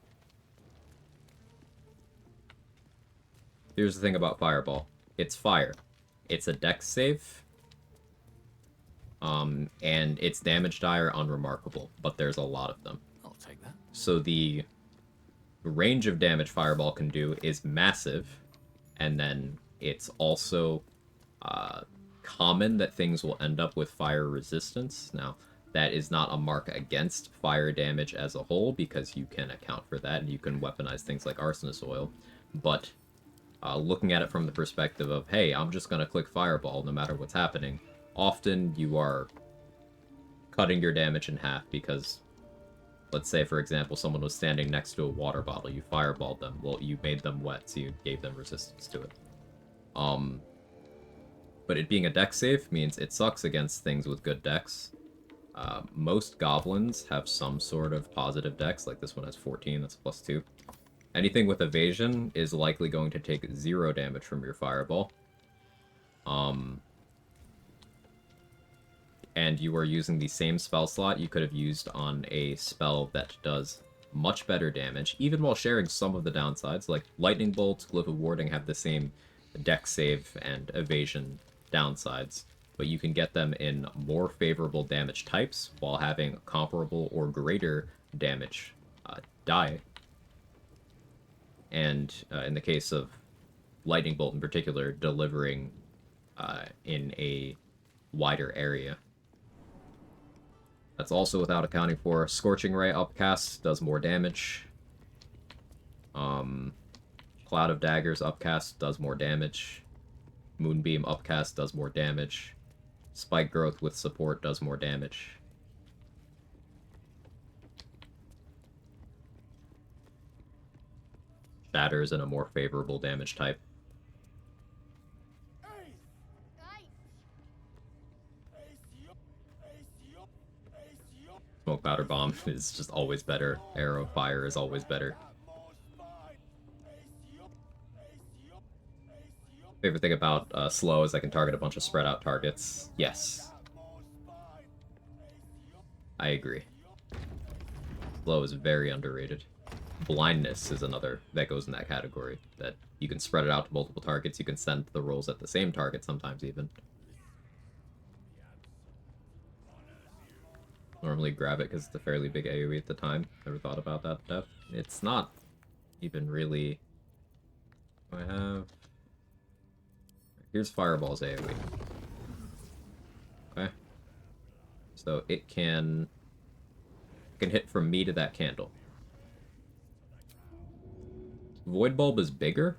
Here's the thing about Fireball. It's fire. It's a dex save. And its damage die are unremarkable, but there's a lot of them. I'll take that. So the range of damage Fireball can do is massive, and then it's also common that things will end up with fire resistance. Now, that is not a mark against fire damage as a whole, because you can account for that, and you can weaponize things like Arsonist Oil, but looking at it from the perspective of, hey, I'm just going to click Fireball no matter what's happening, often you are cutting your damage in half because, let's say, for example, someone was standing next to a water bottle, you fireballed them, well, you made them wet, so you gave them resistance to it. But it being a dex save means it sucks against things with good dex. Most goblins have some sort of positive dex, like this one has 14, that's +2. Anything with evasion is likely going to take 0 damage from your fireball. And you are using the same spell slot you could have used on a spell that does much better damage, even while sharing some of the downsides, like Lightning Bolt, Glyph of Warding have the same dex save and evasion downsides, but you can get them in more favorable damage types while having comparable or greater damage die. And in the case of Lightning Bolt in particular, delivering in a wider area. That's also without accounting for Scorching Ray upcast does more damage. Cloud of Daggers upcast does more damage. Moonbeam upcast does more damage. Spike Growth with support does more damage. Shatters in a more favorable damage type. Smoke Powder Bomb is just always better. Arrow of Fire is always better. Favorite thing about slow is I can target a bunch of spread out targets. Yes. I agree. Slow is very underrated. Blindness is another that goes in that category. That you can spread it out to multiple targets, you can send the rolls at the same target sometimes even. Normally grab it because it's a fairly big AoE at the time. Never thought about that depth. It's not even really... I have... Here's Fireball's AoE. Okay. So it can hit from me to that candle. Void Bulb is bigger.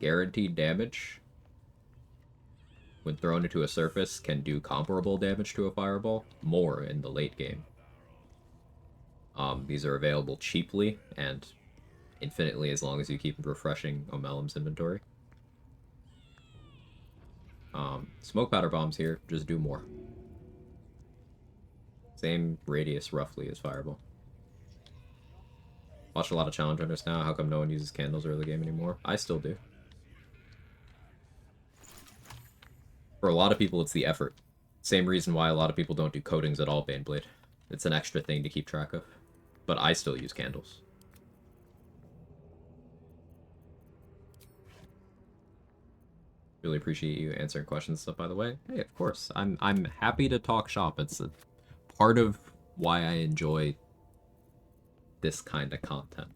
guaranteed damage when thrown into a surface can do comparable damage to a fireball, more in the late game. These are available cheaply and infinitely as long as you keep refreshing Omelum's inventory. Smoke powder bombs here just do more. Same radius roughly as fireball. Watch a lot of challenge hunters now. How come no one uses candles early game anymore? I still do. For a lot of people, it's the effort. Same reason why a lot of people don't do coatings at all, Baneblade. It's an extra thing to keep track of. But I still use candles. Really appreciate you answering questions and stuff, by the way. Hey, of course. I'm happy to talk shop. It's a part of why I enjoy this kind of content.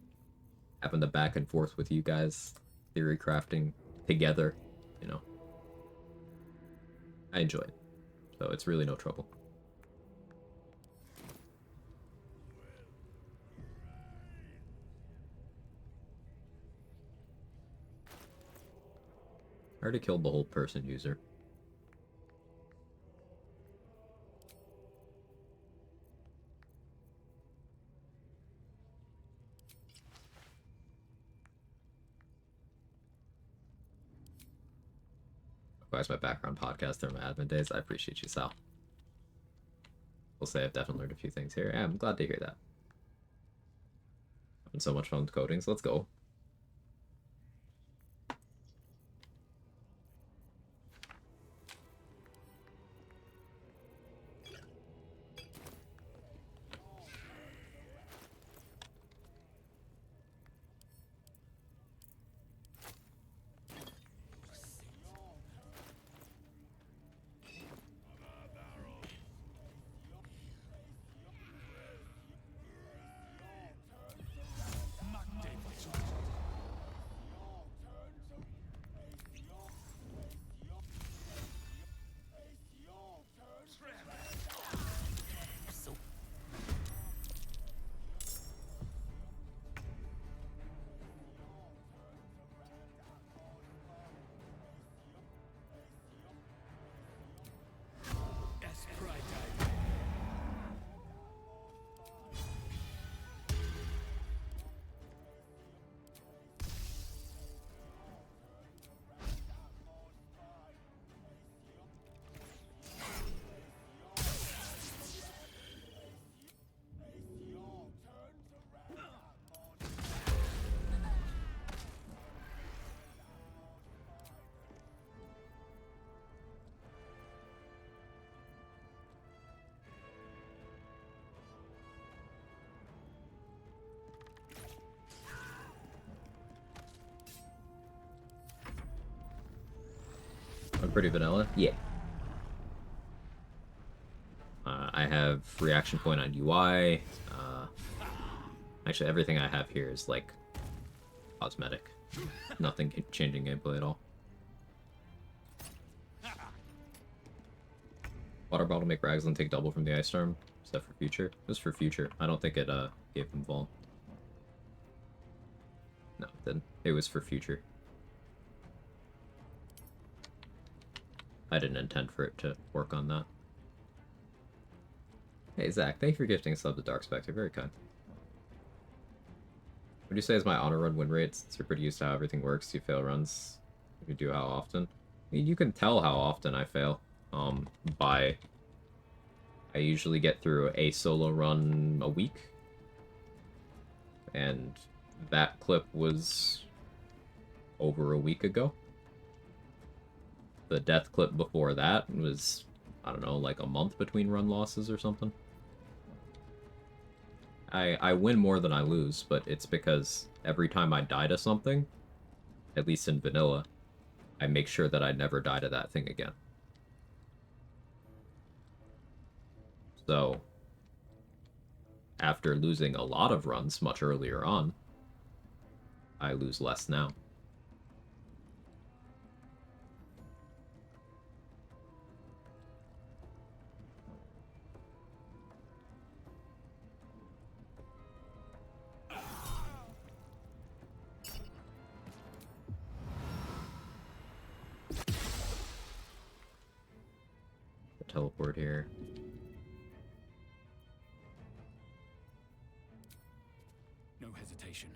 Having the back and forth with you guys, theory crafting together, you know. I enjoy it. So it's really no trouble. I already killed the whole person user. Where's my background podcast during my admin days? I appreciate you, Sal. We'll say I've definitely learned a few things here. Yeah, I'm glad to hear that. Having so much fun with coatings. Let's go. I'm pretty vanilla. Yeah. I have reaction point on UI. Actually, everything I have here is like cosmetic. Nothing changing gameplay at all. Water bottle make Raglan take double from the ice storm. Is that for future? It was for future. I don't think it gave him Vol. No, it didn't. It was for future. I didn't intend for it to work on that. Hey, Zach, thank you for gifting a sub to Dark Spectre. Very kind. Would you say is my honor run win rate? Since you're pretty used to how everything works, do you fail runs? You do how often? I mean, you can tell how often I fail. I usually get through a solo run a week. And that clip was over a week ago. The death clip before that was, I don't know, like a month between run losses or something. I win more than I lose, but it's because every time I die to something, at least in vanilla, I make sure that I never die to that thing again. So, after losing a lot of runs much earlier on, I lose less now. teleport here. No hesitation.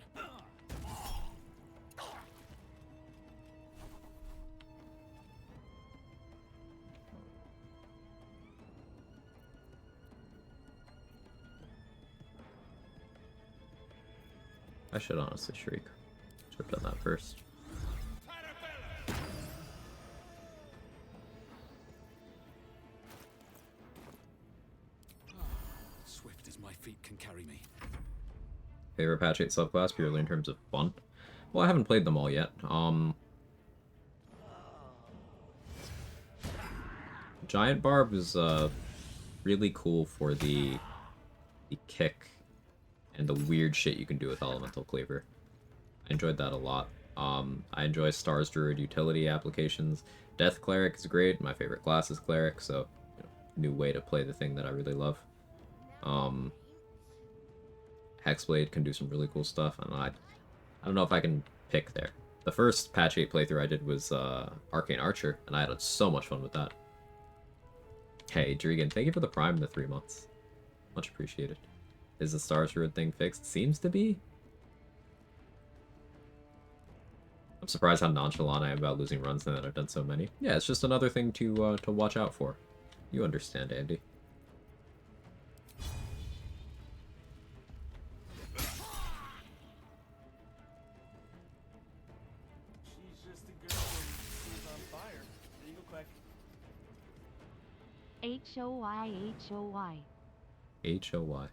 I should honestly shriek. Should have done that first. Swift as my feet can carry me. Favorite patch 8 subclass purely in terms of fun? Well, I haven't played them all yet. Giant Barb is really cool for the kick and the weird shit you can do with Elemental Cleaver. I enjoyed that a lot. I enjoy Stars Druid utility applications. Death Cleric is great. My favorite class is Cleric, so new way to play the thing that I really love. Hexblade can do some really cool stuff, and I don't know if I can pick there. The first patch 8 playthrough I did was Arcane Archer, and I had so much fun with that. Hey, Drigan, thank you for the Prime in the 3 months. Much appreciated. Is the Stars Druid thing fixed? Seems to be. I'm surprised how nonchalant I am about losing runs now that I've done so many. Yeah, it's just another thing to watch out for. You understand, Andy. She's just a girl and she's on fire. There you go, Quag. H-O-Y, H-O-Y. H-O-Y.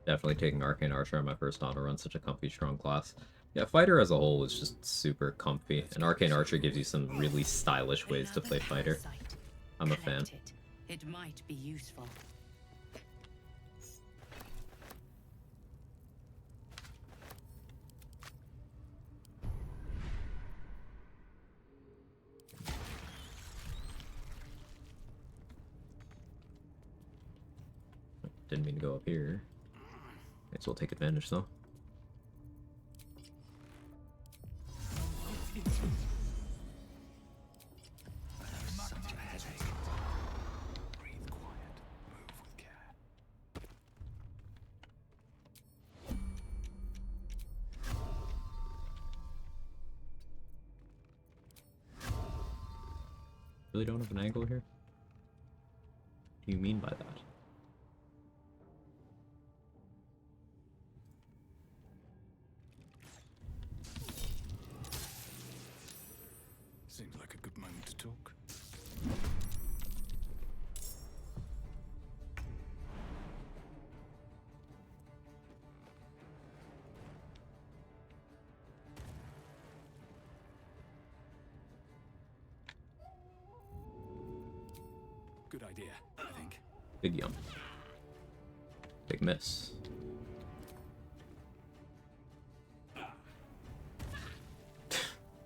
Definitely taking Arcane Archer on my first auto run, such a comfy, strong class. Yeah, Fighter as a whole is just super comfy, and Arcane Archer gives you some really stylish ways to play Fighter. I'm a fan. It might be useful. Didn't mean to go up here. Guess we'll take advantage though. Such a headache. Breathe quiet. Move with care. Really don't have an angle here? What do you mean by that? Seems like a good moment to talk. Good idea, I think. Big yum. Big miss.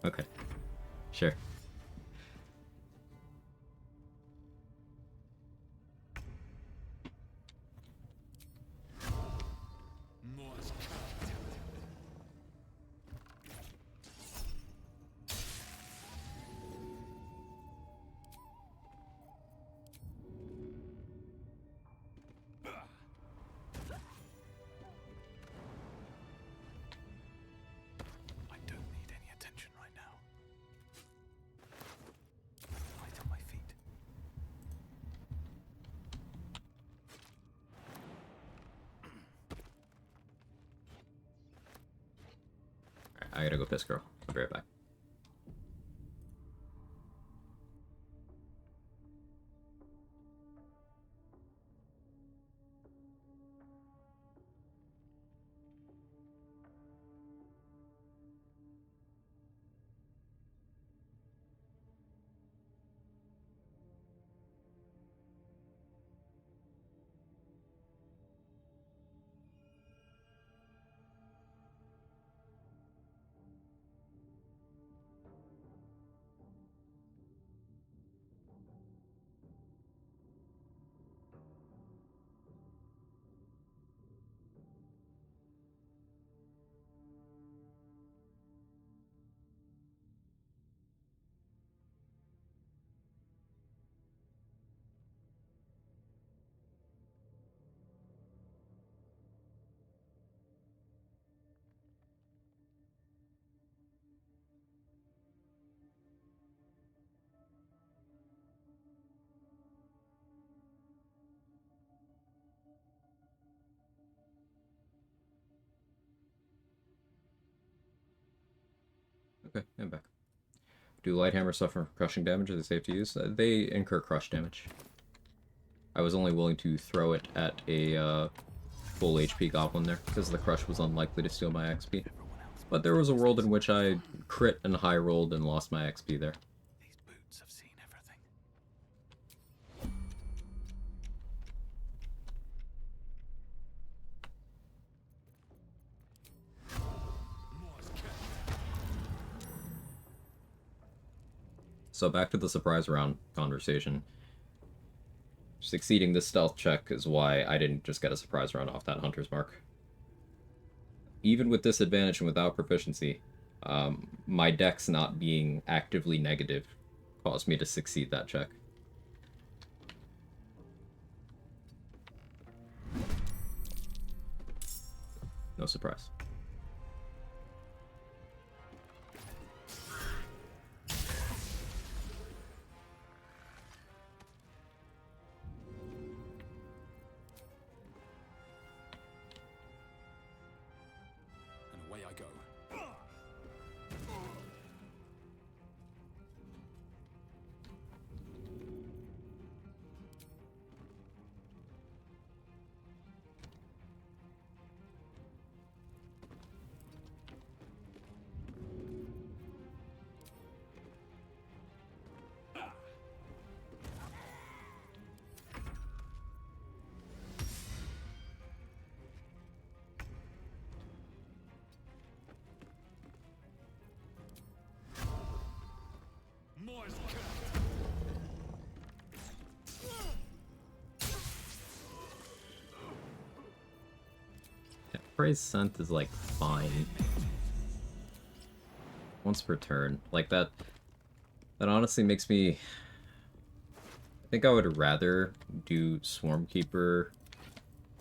Okay. Sure. I don't need any attention right now. Light on my feet. Alright, I gotta go piss girl. I'll be right back. Okay, I'm back. Do light hammers suffer crushing damage? Are they safe to use? They incur crush damage. I was only willing to throw it at a full HP goblin there, because the crush was unlikely to steal my XP. But there was a world in which I crit and high rolled and lost my XP there. These boots have seen everything. So back to the surprise round conversation. Succeeding this stealth check is why I didn't just get a surprise round off that hunter's mark. Even with disadvantage and without proficiency, my dex not being actively negative caused me to succeed that check. No surprise. And away I go. Yeah, praise scent is like fine. Once per turn. Like that honestly makes me... I think I would rather do Swarmkeeper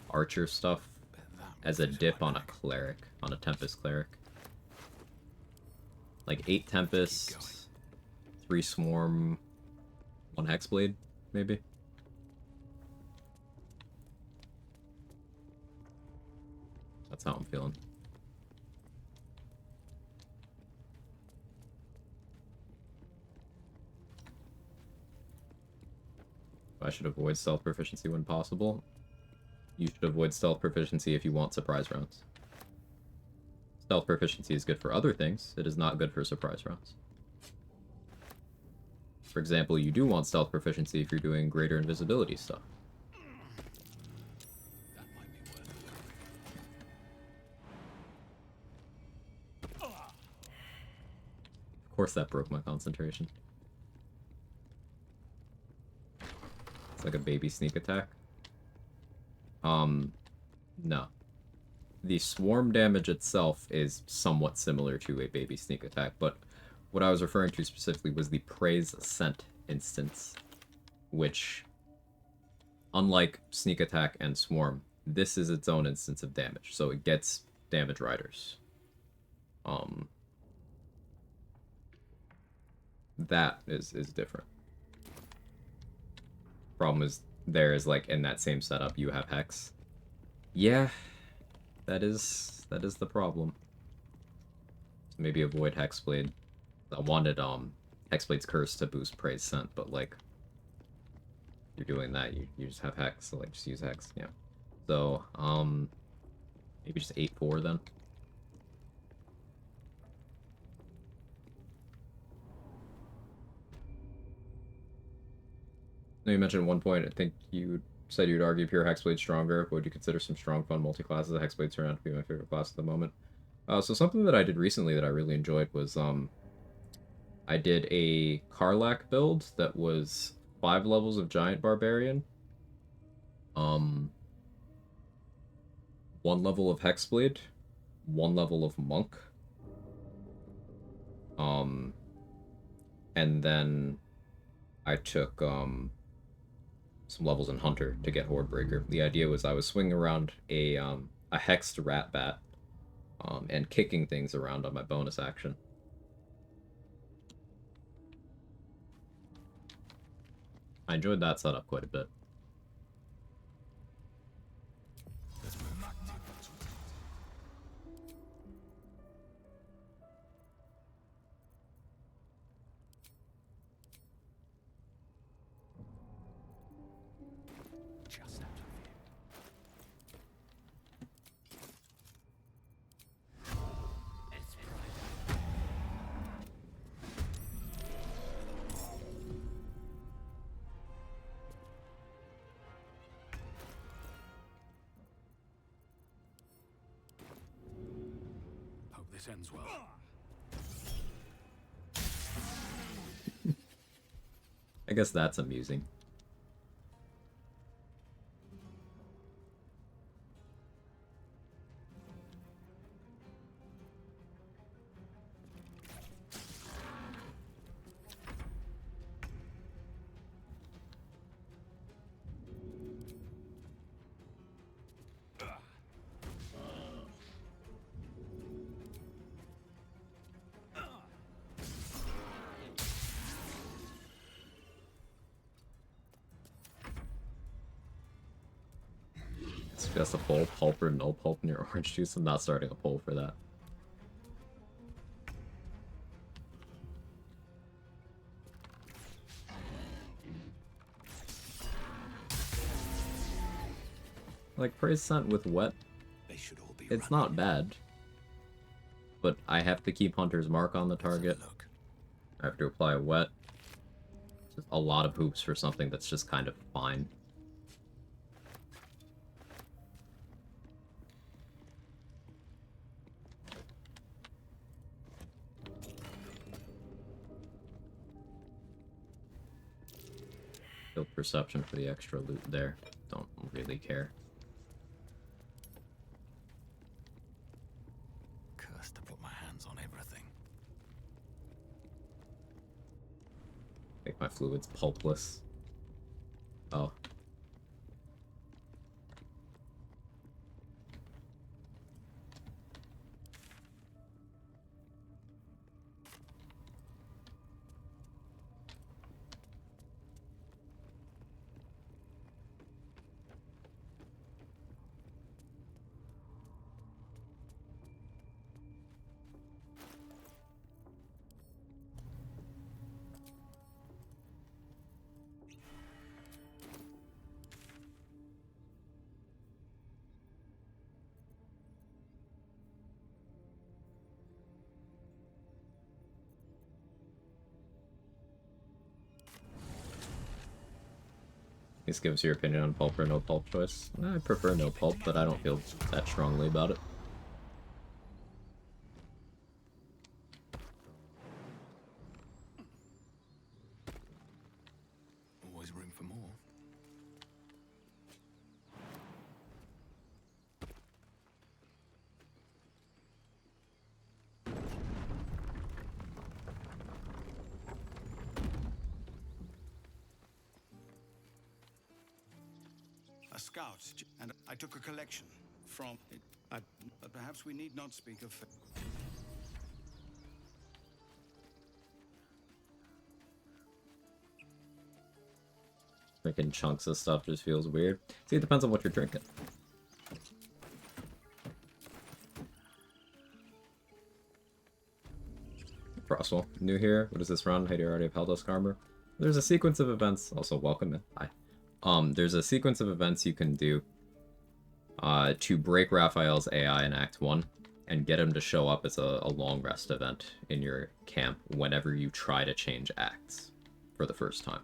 archer stuff as a dip on a cleric, on a Tempest cleric. Like 8 Tempest, 3 Swarm, 1 Hexblade, maybe? That's how I'm feeling. I should avoid stealth proficiency when possible. You should avoid stealth proficiency if you want surprise rounds. Stealth proficiency is good for other things. It is not good for surprise rounds. For example, you do want stealth proficiency if you're doing greater invisibility stuff. Of course that broke my concentration. It's like a baby sneak attack. No. The swarm damage itself is somewhat similar to a baby sneak attack, but what I was referring to specifically was the praise scent instance, which, unlike sneak attack and swarm, this is its own instance of damage, so it gets damage riders. That is different. Problem is, there is, like, in that same setup, you have Hex. Yeah, that is the problem. So maybe avoid Hexblade. I wanted, Hexblade's Curse to boost Praise Scent, but, like, you're doing that, you just have Hex, so, like, just use Hex, yeah. So, maybe just 8-4 then. You mentioned at one point, I think you said you'd argue pure Hexblade stronger. Would you consider some strong, fun multi-classes? The Hexblade turned out to be my favorite class at the moment. So something that I did recently that I really enjoyed was, I did a Karlach build that was 5 levels of Giant Barbarian. 1 level of Hexblade. 1 level of Monk. And then I took, some levels in Hunter to get Hordebreaker. The idea was I was swinging around a hexed rat bat, and kicking things around on my bonus action. I enjoyed that setup quite a bit. just out of view. It's Friday. Hope this ends well. I guess that's amusing. Suggest a poll, pulp or no pulp in your orange juice. I'm not starting a poll for that. Like, praise scent with wet, it's not bad. But I have to keep Hunter's Mark on the target. I have to apply wet. Just a lot of hoops for something that's just kind of fine. Field perception for the extra loot there. Don't really care. Cursed to put my hands on everything. Make my fluids pulpless. Oh. Just give us your opinion on pulp or no pulp choice. I prefer no pulp, but I don't feel that strongly about it. Always room for more. A scout, and I took a collection from it. But perhaps we need not speak of. Drinking chunks of stuff just feels weird. See, it depends on what you're drinking. Frostwell, new here. What is this run? Hey, do you already have Helldusk armor? There's a sequence of events. Also, welcome in. Hi. There's a sequence of events you can do to break Raphael's AI in Act 1 and get him to show up as a long rest event in your camp whenever you try to change acts for the first time.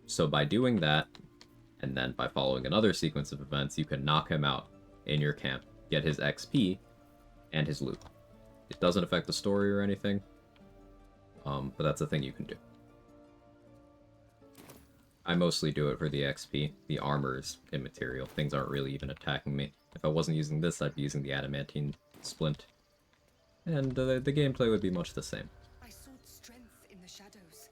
So by doing that, and then by following another sequence of events, you can knock him out in your camp, get his XP, and his loot. It doesn't affect the story or anything, but that's a thing you can do. I mostly do it for the XP. The armor is immaterial. Things aren't really even attacking me. If I wasn't using this, I'd be using the adamantine splint. And the gameplay would be much the same. I sought strength in the shadows.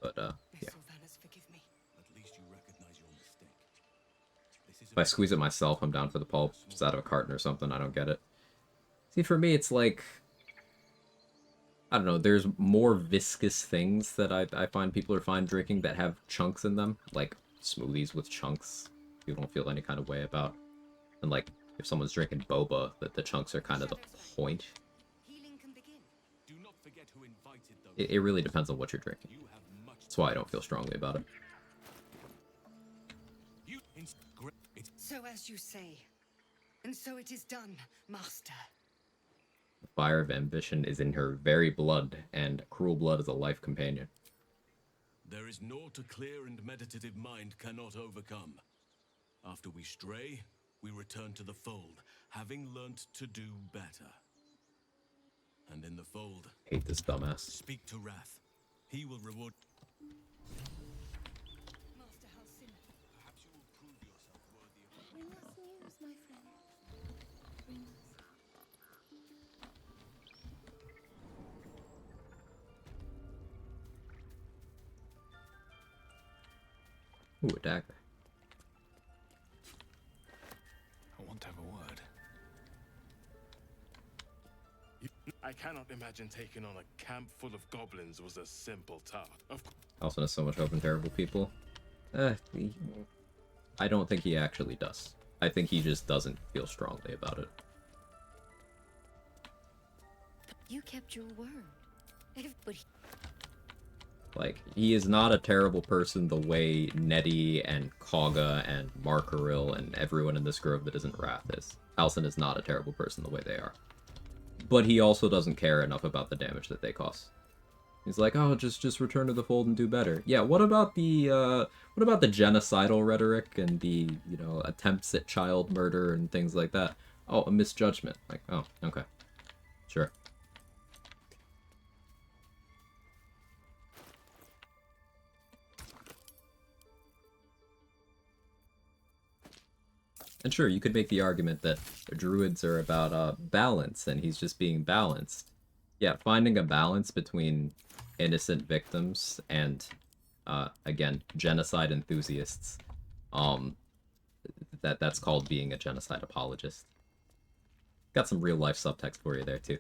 But, yeah. Sylvanas, forgive me. At least you recognize your mistake. If I squeeze it myself, I'm down for the pulp. Just out of a carton or something, I don't get it. See, for me, it's like... I don't know, there's more viscous things that I find people are fine drinking that have chunks in them. Like, smoothies with chunks, you don't feel any kind of way about. And, like, if someone's drinking boba, that the chunks are kind of the point. It really depends on what you're drinking. That's why I don't feel strongly about it. So as you say. And so it is done, master. The fire of ambition is in her very blood, and cruel blood is a life companion. There is naught a clear and meditative mind cannot overcome. After we stray, we return to the fold, having learnt to do better. And in the fold, Hate this dumbass. speak to Wrath. He will reward. Master Halsin. Perhaps you will prove yourself worthy of. Bring us news, my friend. Bring us. Ooh, a dagger. I want to have a word. I cannot imagine taking on a camp full of goblins was a simple task. Of course. Also has so much hope in terrible people. I don't think he actually does. I think he just doesn't feel strongly about it. You kept your word. But Like, he is not a terrible person the way Nettie and Kaga and Markaril and everyone in this grove that isn't Wrath is. Halsin is not a terrible person the way they are. But he also doesn't care enough about the damage that they cause. He's like, oh, just return to the fold and do better. Yeah, what about the genocidal rhetoric and the, you know, attempts at child murder and things like that? Oh, a misjudgment. Like, oh, okay. Sure. And sure, you could make the argument that druids are about balance, and he's just being balanced. Yeah, finding a balance between innocent victims and, again, genocide enthusiasts. That's called being a genocide apologist. Got some real life subtext for you there too.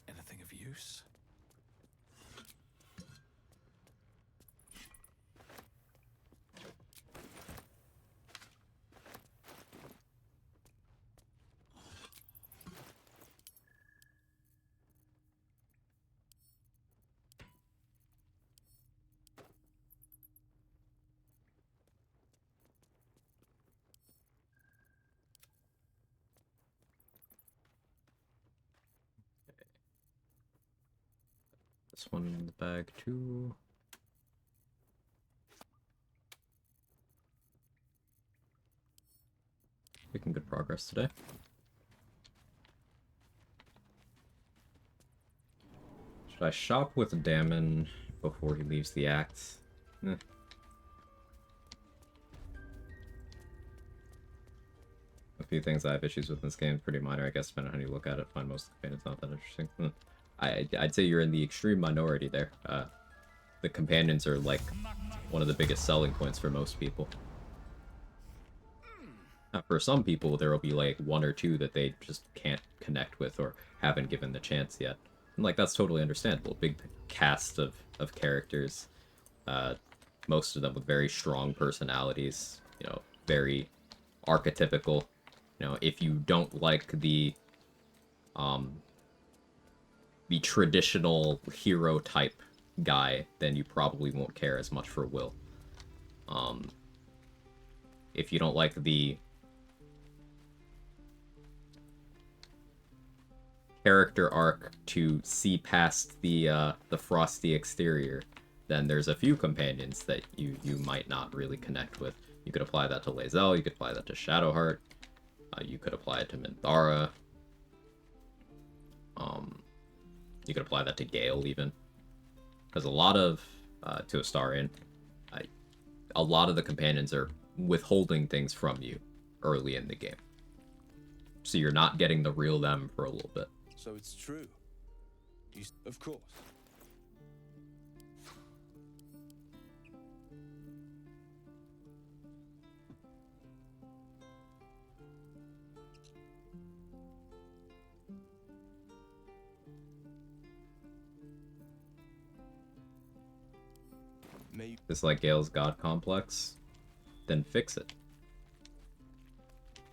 Anything of use? This one in the bag too. Making good progress today. Should I shop with Damon before he leaves the act? Eh. A few things I have issues with in this game, pretty minor, I guess, depending on how you look at it. Find most of the companions not that interesting. I'd say you're in the extreme minority there. The companions are like one of the biggest selling points for most people. For some people, there will be like one or two that they just can't connect with or haven't given the chance yet. And like, that's totally understandable. Big cast of characters, most of them with very strong personalities, you know, very archetypical. You know, if you don't like the traditional hero type guy, then you probably won't care as much for Will. If you don't like the character arc to see past the frosty exterior, then there's a few companions that you might not really connect with. You could apply that to Lae'zel, you could apply that to Shadowheart, you could apply it to Minthara. You could apply that to Gale, even. Because a lot of, to Astarion, a lot of the companions are withholding things from you early in the game. So you're not getting the real them for a little bit. So it's true. Of course. dislike Gale's god complex, then fix it.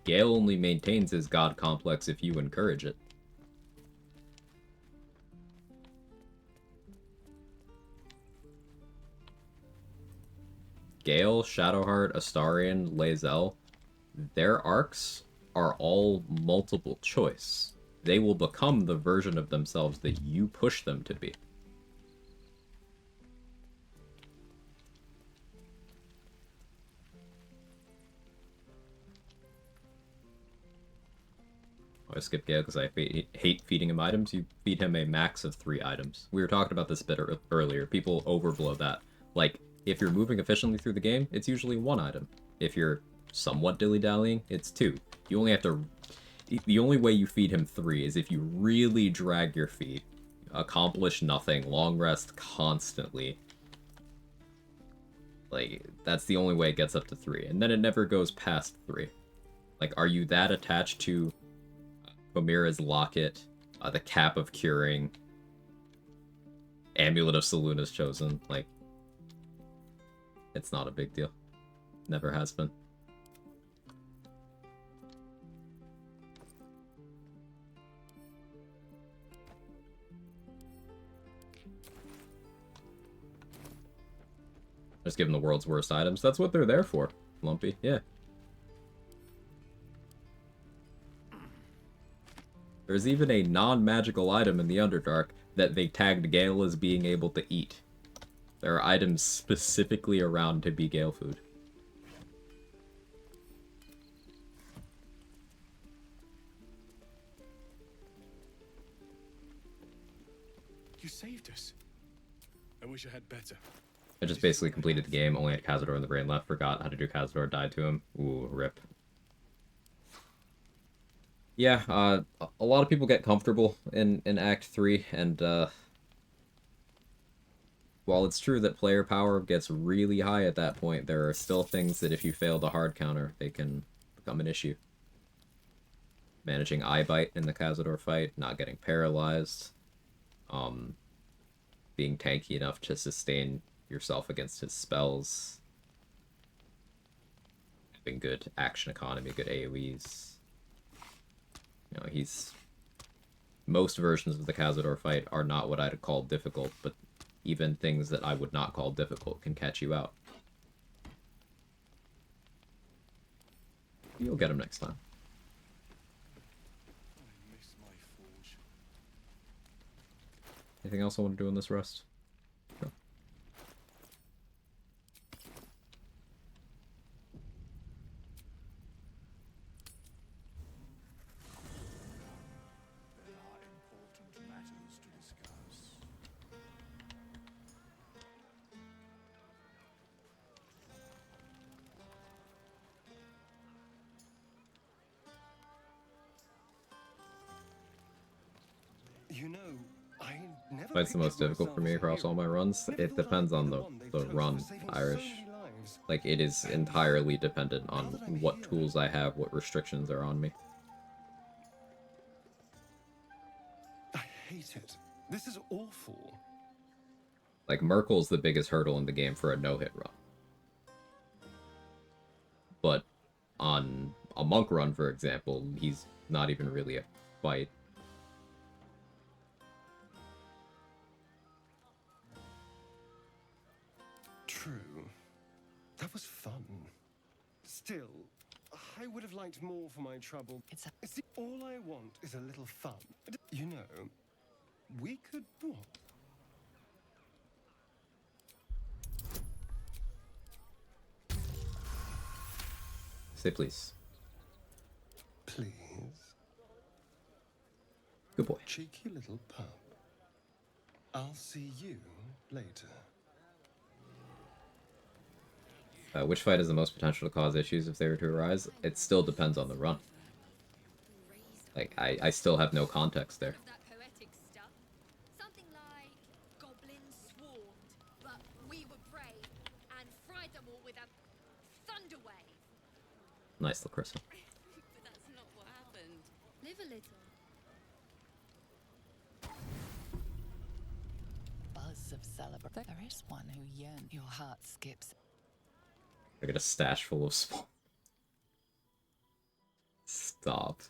Gale only maintains his god complex if you encourage it. Gale, Shadowheart, Astarion, Lae'zel, their arcs are all multiple choice. They will become the version of themselves that you push them to be. I skip Gale because I hate feeding him items. You feed him a max of 3 items. We were talking about this a bit earlier. People overblow that. Like, if you're moving efficiently through the game, it's usually 1 item. If you're somewhat dilly-dallying, it's 2. You only have to... The only way you feed him 3 is if you really drag your feet, accomplish nothing, long rest constantly. Like, that's the only way it gets up to 3. And then it never goes past 3. Like, are you that attached to Omira's Locket, the Cap of Curing, Amulet of Saloon's Chosen? Like, it's not a big deal. Never has been. Just give them the world's worst items. That's what they're there for, Lumpy. Yeah. There's even a non-magical item in the Underdark that they tagged Gale as being able to eat. There are items specifically around to be Gale food. You saved us. I wish I had better. I just basically completed the game, only had Cazador in the brain left, forgot how to do Cazador, died to him. Ooh, rip. Yeah, a lot of people get comfortable in Act 3, and while it's true that player power gets really high at that point, there are still things that if you fail to hard counter, they can become an issue. Managing eye bite in the Cazador fight, not getting paralyzed, being tanky enough to sustain yourself against his spells, having good action economy, good AoEs. You know, most versions of the Cazador fight are not what I'd call difficult, but even things that I would not call difficult can catch you out. You'll get him next time. I miss my forge. Anything else I want to do in this rest? No. You know, I never Fight's the most difficult for me across all my runs. It depends on the run, Irish. Like, it is entirely dependent on what tools I have, what restrictions are on me. I hate it. This is awful. Like, Merkel's the biggest hurdle in the game for a no-hit run. But on a monk run, for example, he's not even really a fight. True. That was fun. Still, I would have liked more for my trouble. See, all I want is a little fun. You know, we could... What? Say please. Please? Good boy. Cheeky little pup. I'll see you later. Which fight has the most potential to cause issues if they were to arise? It still depends on the run. Like, I still have no context there. That poetic stuff. Something like goblins swarmed, but we were brave and fried them all with a thunder wave. Nice, Lacrissa. But that's not what happened. Live a little. Buzz loss of celebration. There is one who yearns. Your heart skips. I got a stash full of small. Stop.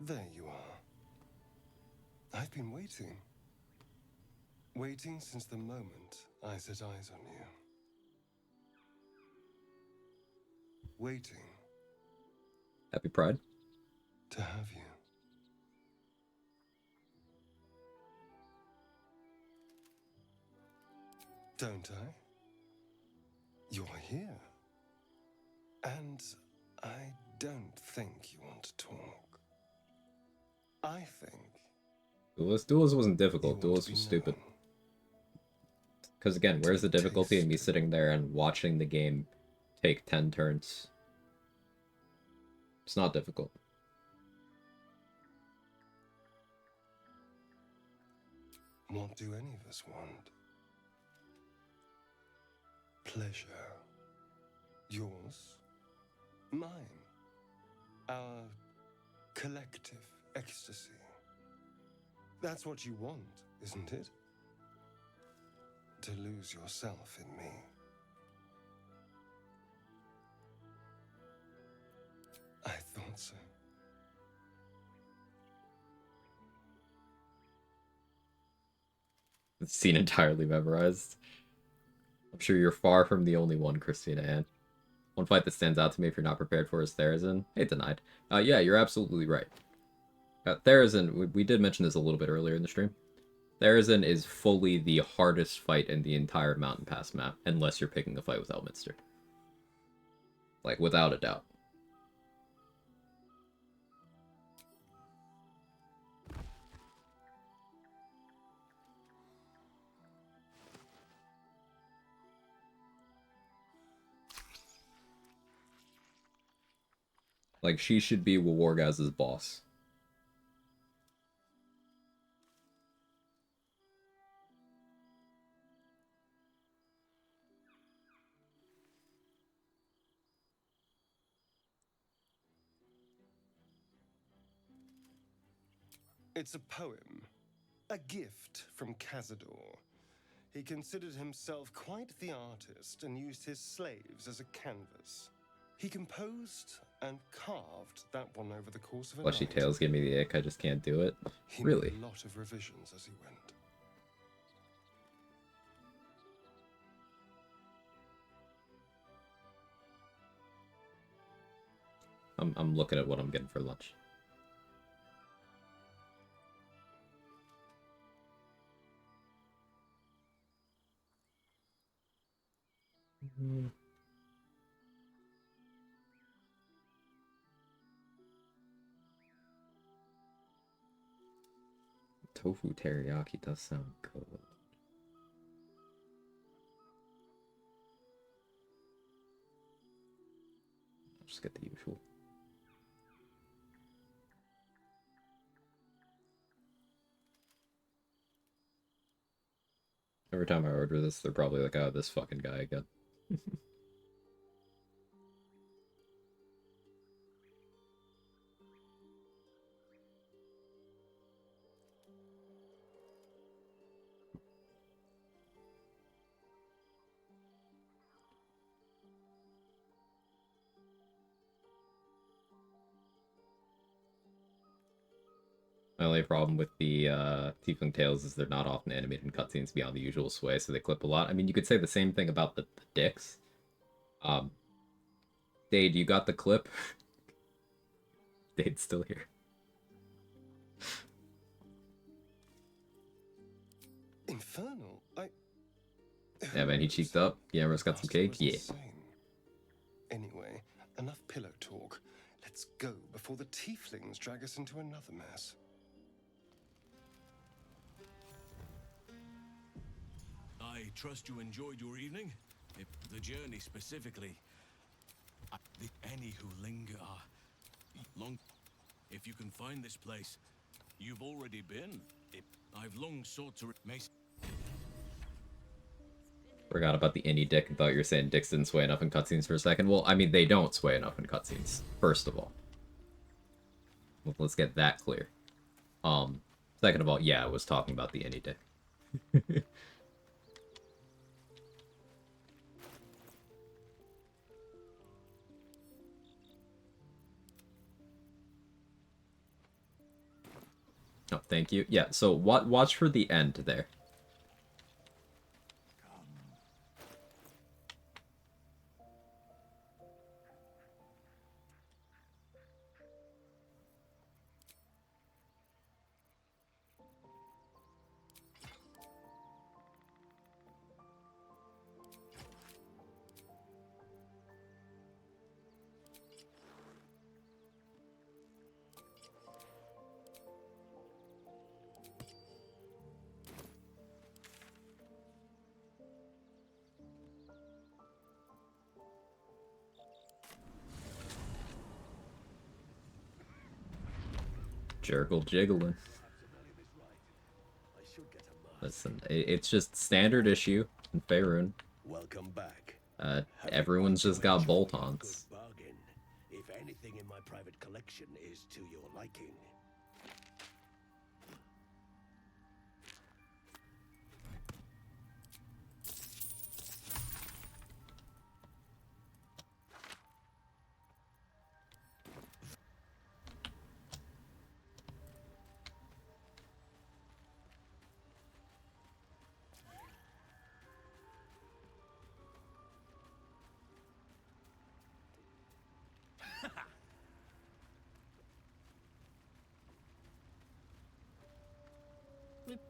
There you are. I've been waiting. Waiting since the moment I set eyes on you. Waiting Happy Pride. to have you. Don't I? You're here. And I don't think you want to talk. I think... Duelist wasn't difficult. Duelist was stupid. Because again, where's the difficulty in me sitting there and watching the game take 10 turns? It's not difficult. What do any of us want? Pleasure. Yours. Mine. Our collective ecstasy. That's what you want, isn't it? To lose yourself in me. I thought so. The scene entirely memorized. I'm sure you're far from the only one, Christina Ann. One fight that stands out to me if you're not prepared for is Therazin. Hey, denied. Yeah, you're absolutely right. Therazin, we did mention this a little bit earlier in the stream. Therazin is fully the hardest fight in the entire Mountain Pass map, unless you're picking a fight with Elminster. Like, without a doubt. Like, she should be Wargaz's boss. It's a poem. A gift from Cazador. He considered himself quite the artist and used his slaves as a canvas. He composed and carved that one over the course of a Fleshy night. tails give me the ick, I just can't do it. He Really? made a lot of revisions as he went. I'm looking at what I'm getting for lunch. Tofu teriyaki does sound good. I'll just get the usual. Every time I order this, they're probably like, oh, this fucking guy again. My only problem with the Tiefling Tales is they're not often animated in cutscenes beyond the usual sway, so they clip a lot. I mean, you could say the same thing about the dicks. Dade, you got the clip? Dade's still here. Infernal? Yeah, man, he cheeked up. Guillermo's got some cake? Yeah. Anyway, enough pillow talk. Let's go before the tieflings drag us into another mess. I trust you enjoyed your evening? The journey specifically. Any who linger are long. If you can find this place, you've already been. I've long sought to Forgot about the any dick and thought you were saying dicks didn't sway enough in cutscenes for a second. Well, I mean, they don't sway enough in cutscenes, first of all. let's get that clear. Second of all, yeah, I was talking about the any day. Oh, thank you. Yeah, so watch for the end there. Jurgle jiggling. Listen, it's just standard issue in Faerun. Welcome back. Everyone's just got bolt-ons. Bargain. If anything in my private collection is to your liking.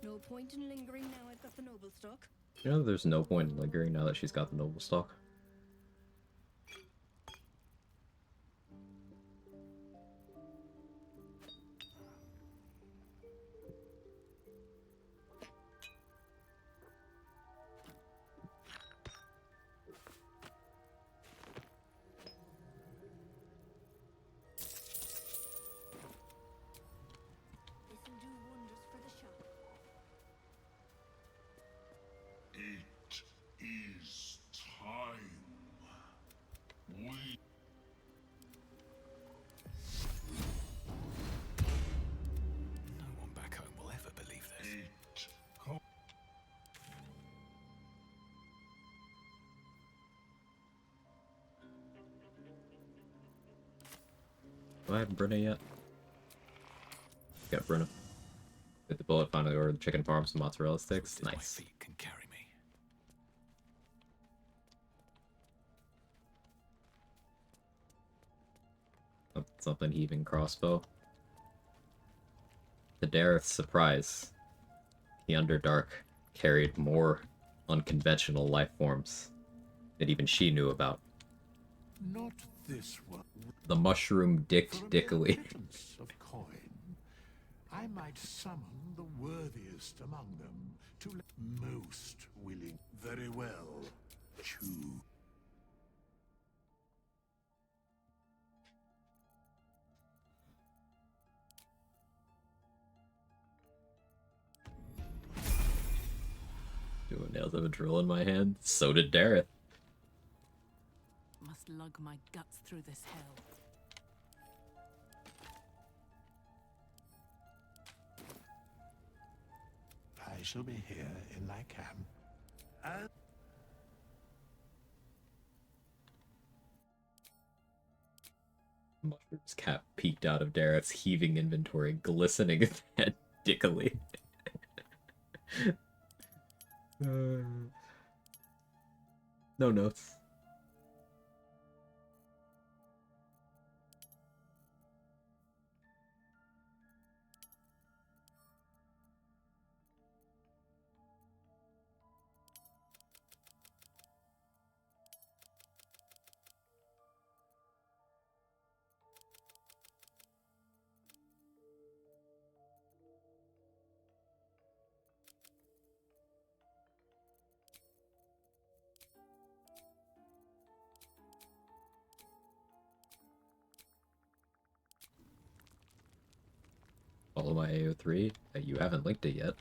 No point in lingering now I've got the noble stock. You know, there's no point in lingering now that she's got the noble stock. This'll do wonders for the shop. It is time. We... No one back home will ever believe this. Do I have Bruna yet? Got Bruna. With the bullet, finally ordered chicken parm, some mozzarella sticks. Nice. My feet can carry me. Something heaving crossbow. To Dareth's surprise, the Underdark carried more unconventional life forms that even she knew about. Not this one. The mushroom Dick Dickily. Of coin, I might summon the worthiest among them to most willing. Very well. Choose. Doing nails of a drill in my hand. So did Dareth. Must lug my guts through this hell. I shall be here in my camp. And Mushroom's cap peeked out of Dareth's heaving inventory, glistening his head dickily. No notes. Follow my AO3? You haven't linked it yet.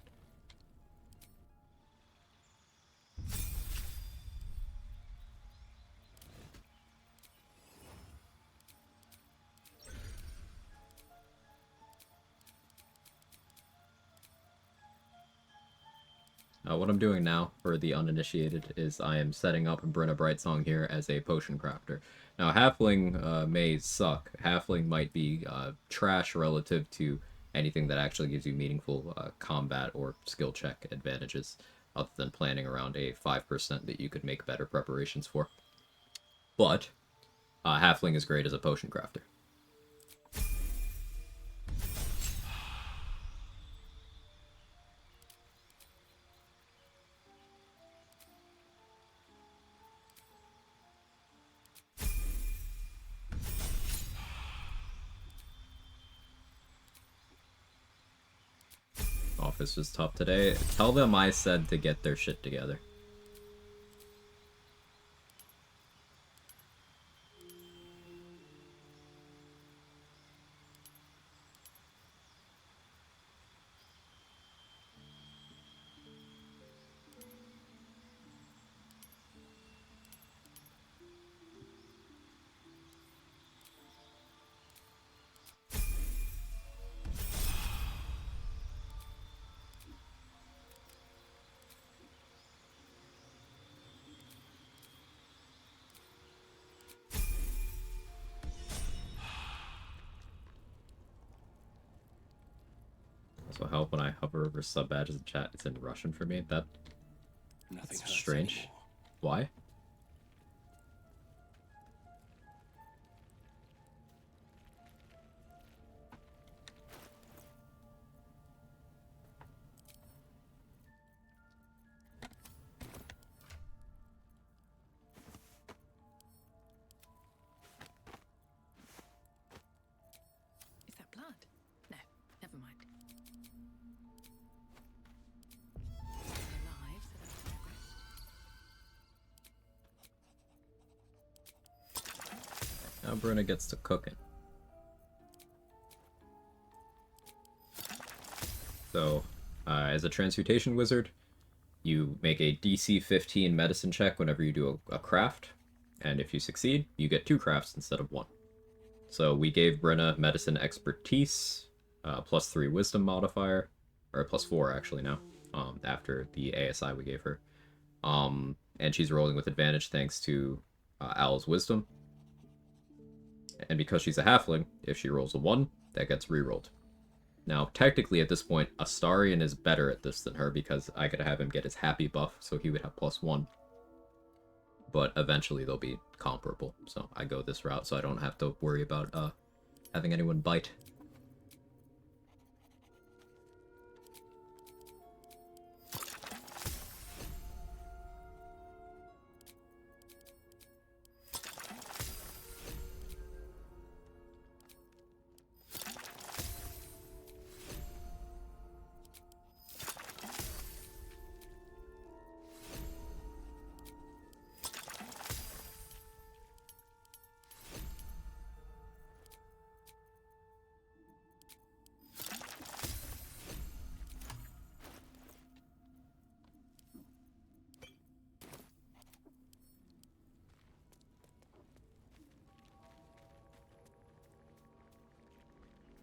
What I'm doing now for the uninitiated is I am setting up Brenna Brightsong here as a potion crafter. Now, Halfling may suck. Halfling might be trash relative to anything that actually gives you meaningful combat or skill check advantages, other than planning around a 5% that you could make better preparations for. But Halfling is great as a potion crafter. Office was tough today. Tell them I said to get their shit together. So help when I hover over sub badges in chat. It's in Russian for me. That's strange. Why? Is that blood? No, never mind. Alive, so that's progress. Now Bruna gets to cooking. So, as a transmutation wizard, you make a DC 15 medicine check whenever you do a craft, and if you succeed, you get 2 crafts instead of 1. So we gave Brenna medicine expertise, +3 wisdom modifier, or +4 actually now, after the ASI we gave her. And she's rolling with advantage thanks to Al's wisdom. And because she's a halfling, if she rolls a 1, that gets rerolled. Now, technically at this point, Astarion is better at this than her because I could have him get his happy buff, so he would have +1. But eventually they'll be comparable, so I go this route so I don't have to worry about having anyone bite.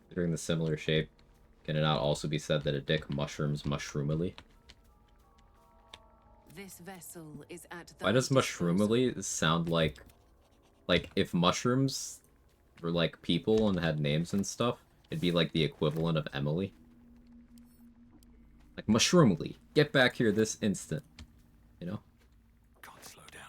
Considering the similar shape, can it not also be said that a dick mushrooms mushroomily? This vessel is at Why does mushroomily sound like if mushrooms were like people and had names and stuff, it'd be like the equivalent of Emily? Like mushroomily, get back here this instant, you know? Can't slow down.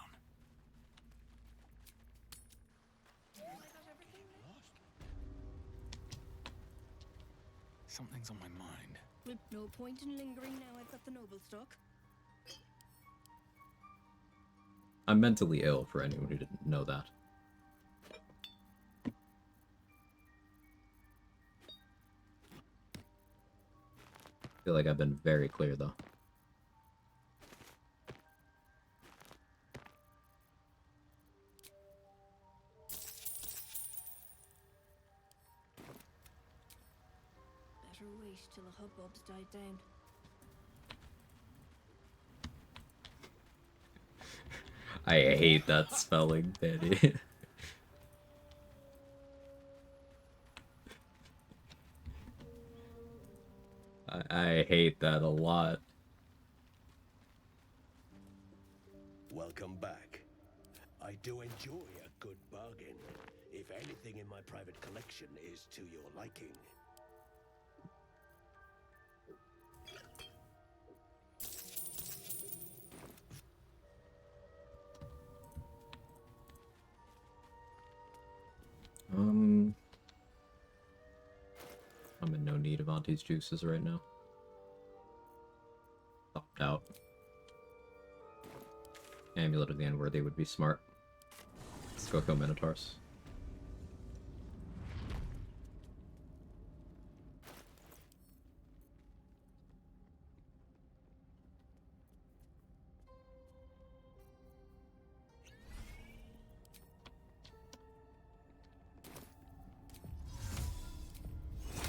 Something's on my mind. No point in lingering now I've got the noble stock. I'm mentally ill for anyone who didn't know that. I feel like I've been very clear though. Better wait till the hubbub's died down. I hate that spelling, Danny. I hate that a lot. Welcome back. I do enjoy a good bargain, if anything in my private collection is to your liking. I'm in no need of Auntie's juices right now. Opt out. Amulet of the Unworthy would be smart. Let's go kill Minotaurs.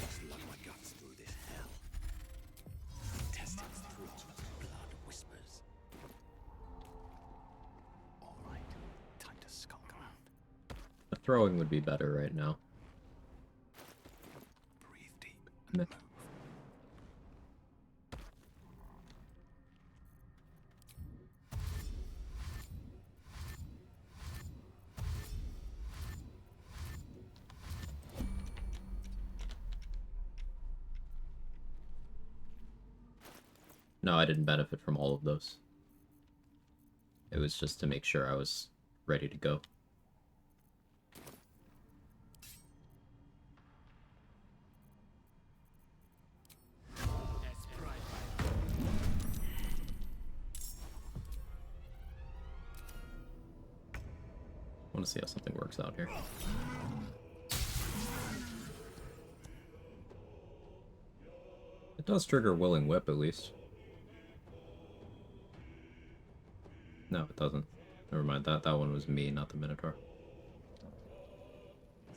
Slug my guts through this hell. Intestines throbbing, blood whispers. Alright, time to skulk around. The throwing would be better right now. Breathe deep and move. No, I didn't benefit from all of those. It was just to make sure I was ready to go. I want to see how something works out here. It does trigger Willing Whip, at least. No, it doesn't. Never mind, that one was me, not the Minotaur.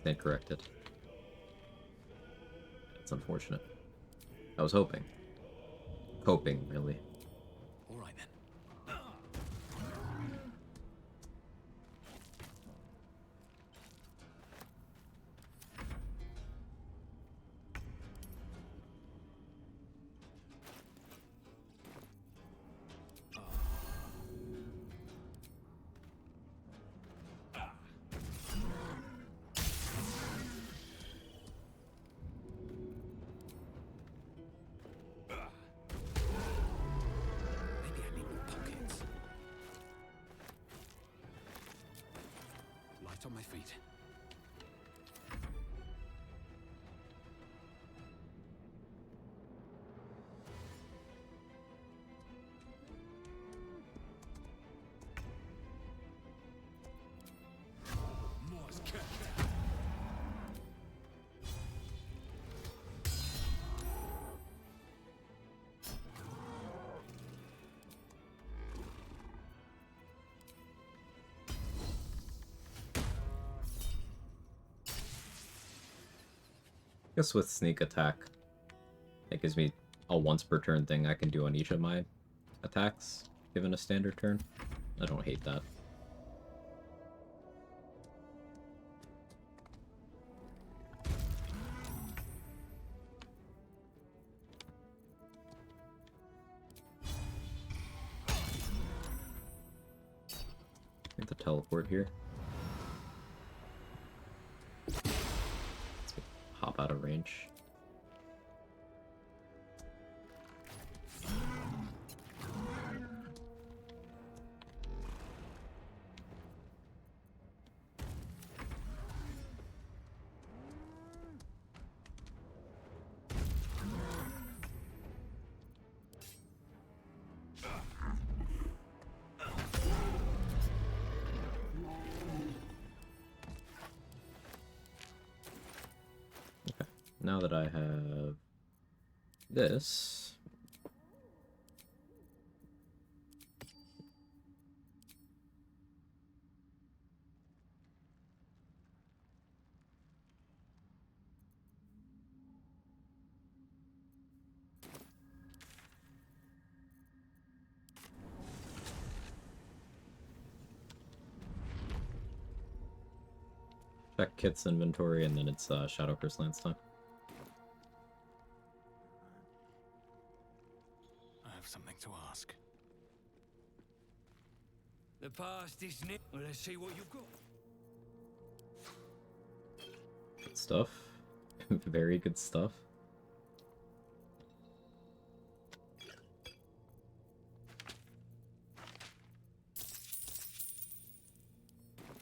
Stand corrected. It's unfortunate. I was hoping. Hoping, really. Alright then. Maybe I need more pockets. Light on my feet. Morse cat. Guess with sneak attack, it gives me a once per turn thing I can do on each of my attacks, given a standard turn. I don't hate that. I think the teleport here. Hop out of range. Now that I have this, check Kit's inventory, and then it's Shadow Curse Lance time. I have something to ask. The past is near. Well, let's see what you've got. Good stuff. Very good stuff.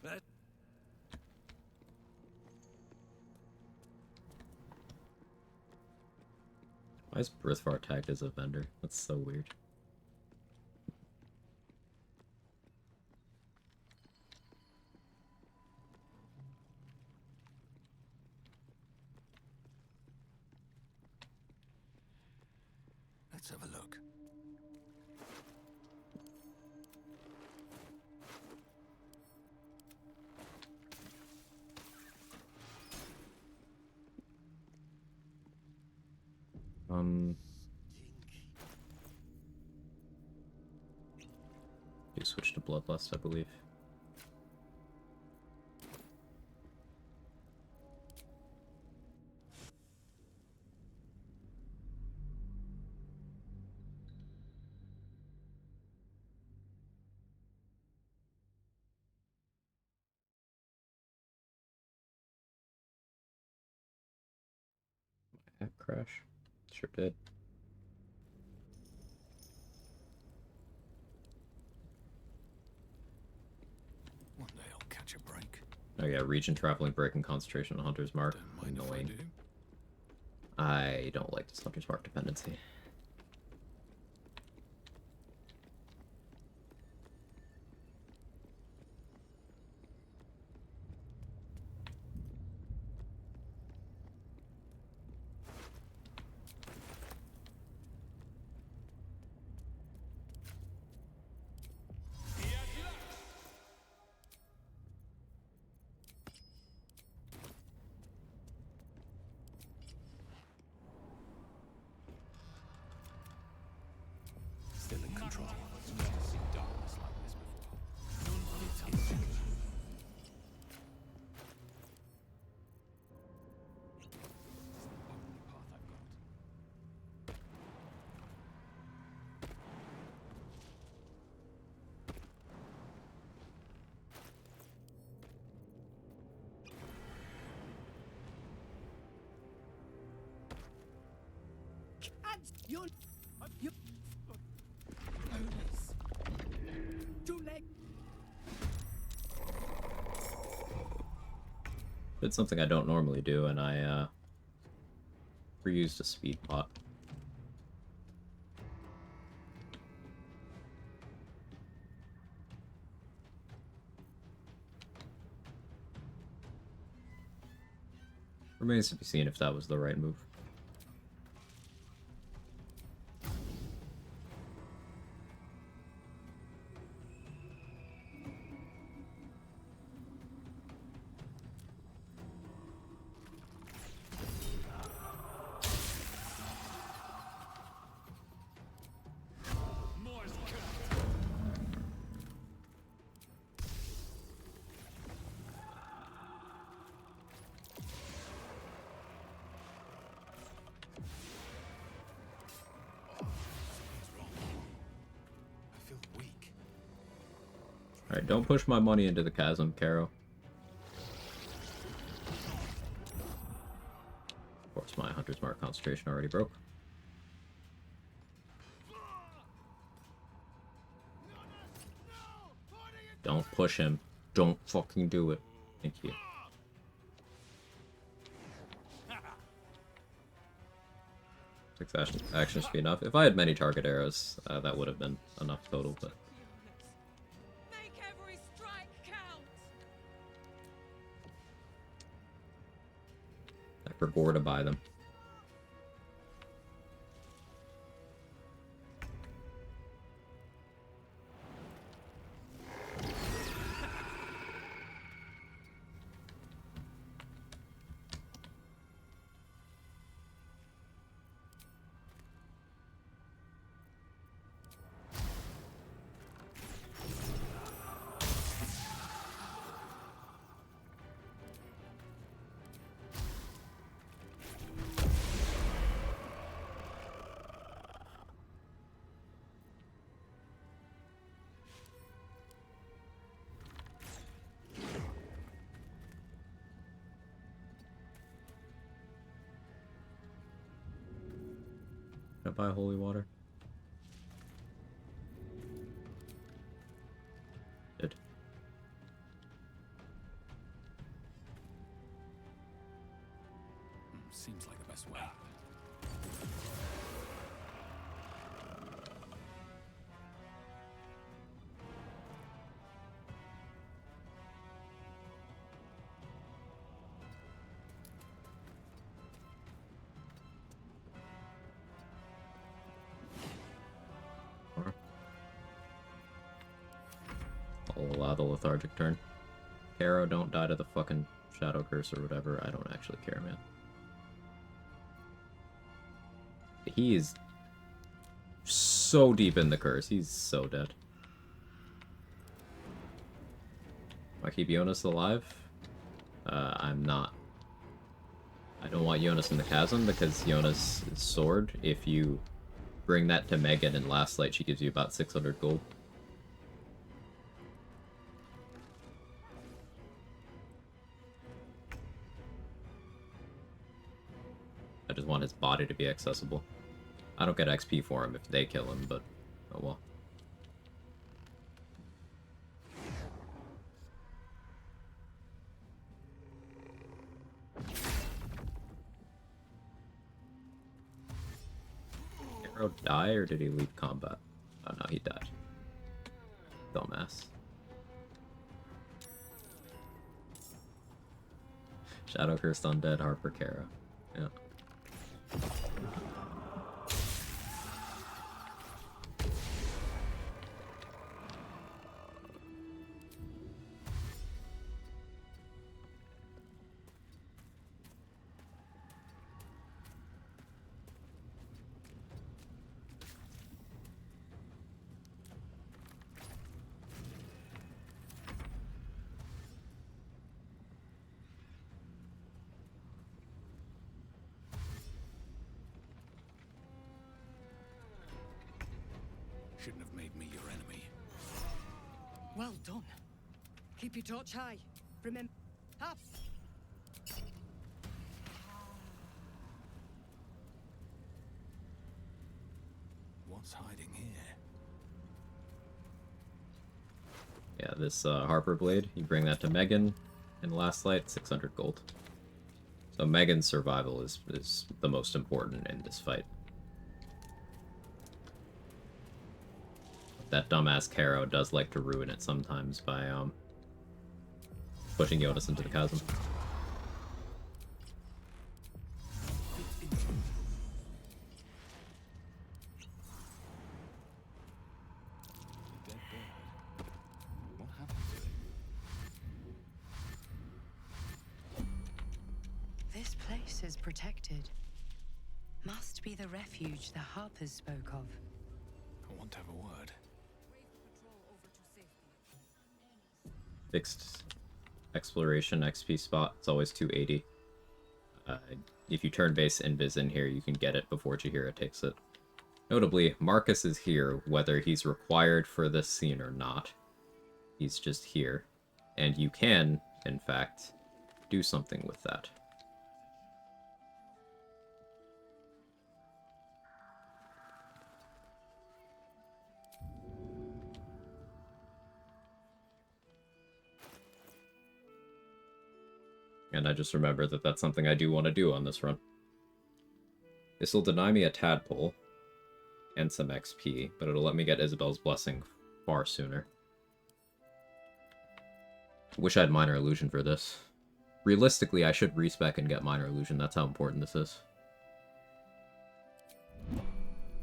That Why is Birthfart tagged as a vendor? That's so weird. Let's have a look. You switch to Bloodlust, I believe. App crash? Sure did. One day I'll catch a break. Oh yeah, region traveling break and concentration on Hunter's Mark. Annoying. I don't like this Hunter's Mark dependency. Still in control. You're too late. Did something I don't normally do, and I reused a speed pot. Remains to be seen if that was the right move. Alright, don't push my money into the chasm, Caro. Of course, my Hunter's Mark concentration already broke. Don't push him. Don't fucking do it. Thank you. Six action should be enough. If I had many target arrows, that would have been enough total, but... I forgot to buy them. buy holy water? Did. Seems like the best way. I'll allow the lethargic turn. Caro, don't die to the fucking shadow curse or whatever. I don't actually care, man. He is so deep in the curse. He's so dead. Do I keep Jonas alive? I'm not. I don't want Jonas in the chasm because Jonas' sword, if you bring that to Megan in Last Light, she gives you about 600 gold. I just want his body to be accessible. I don't get XP for him if they kill him, but oh well. Did Arrow die or did he leave combat? Oh no, he died. Dumbass. Shadow Cursed Undead, Harper Kara. Yeah. Shouldn't have made me your enemy. Well done. Keep your torch high. Remember, up. What's hiding here? Yeah, this Harper Blade, you bring that to Megan in Last Light, 600 gold. So Megan's survival is the most important in this fight. That dumbass Caro does like to ruin it sometimes by pushing Jonas into the chasm. What happened to it? This place is protected. Must be the refuge the Harpers spoke of. I want to have a word. Fixed exploration XP spot. It's always 280. If you turn base invis in here, you can get it before Chihira takes it. Notably, Marcus is here, whether he's required for this scene or not. He's just here. And you can, in fact, do something with that. And I just remember that that's something I do want to do on this run. This will deny me a tadpole and some XP, but it'll let me get Isabel's Blessing far sooner. Wish I had Minor Illusion for this. Realistically, I should respec and get Minor Illusion. That's how important this is.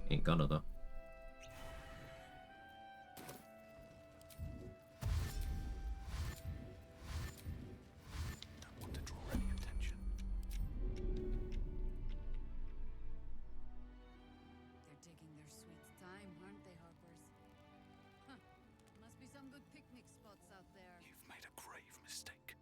Ain't gonna, though. You've made a grave mistake.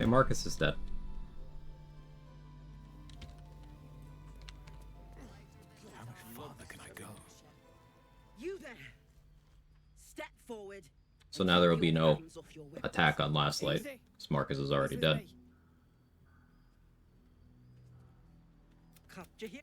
Hey, Marcus is dead. How much farther can I go? You there! Step forward. So now there will be no attack on Last Light, because Marcus is already dead. Capture here.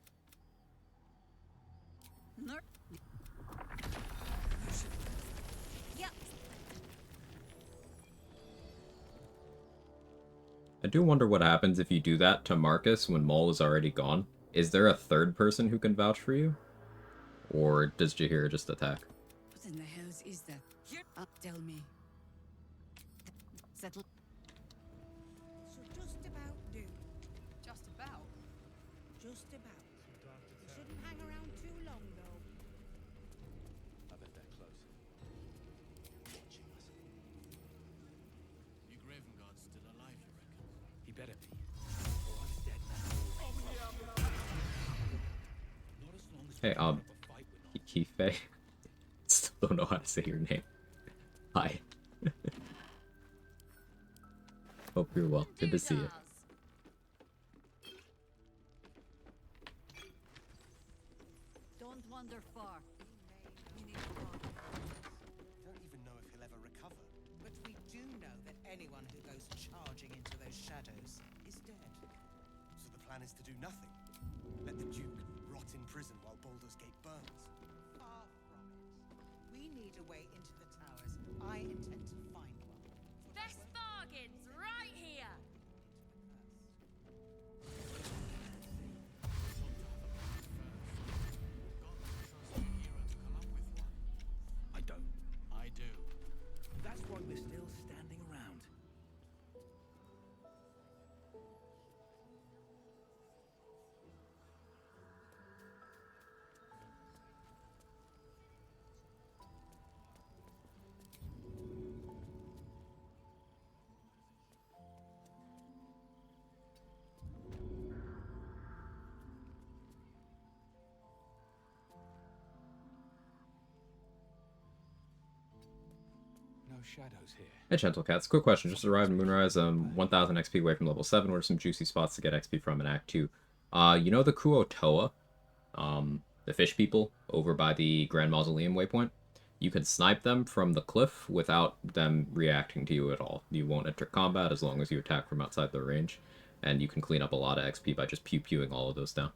I do wonder what happens if you do that to Marcus when Mole is already gone. Is there a third person who can vouch for you? Or does Jaheira just attack? What in the hells is that? Tell me. Settle. So just about do. Just about. Just about. You shouldn't hang around too long, though. I bet they're close. Watching us. Your Graven Guard's still alive, you reckon? He better be. Or I'm dead now. Not as long as Hey, we put up a fight, we're not. Kife. Still don't know how to say your name. Hi. Hope you're well. Good to see you. Don't wander far. We need to guard. Don't even know if he'll ever recover. But we do know that anyone who goes charging into those shadows is dead. So the plan is to do nothing. Let the Duke rot in prison while Baldur's Gate burns. Far from it. We need a way into the towers. I intend to find one. Best bargains right here. I don't. I do. That's why we're still standing around. No shadows here. Hey, Gentle Cats. Quick question. Just arrived in Moonrise. 1,000 XP away from level 7. What are some juicy spots to get XP from in Act 2? You know the Kuo-toa? The fish people over by the Grand Mausoleum waypoint? You can snipe them from the cliff without them reacting to you at all. You won't enter combat as long as you attack from outside their range. And you can clean up a lot of XP by just pew-pewing all of those down.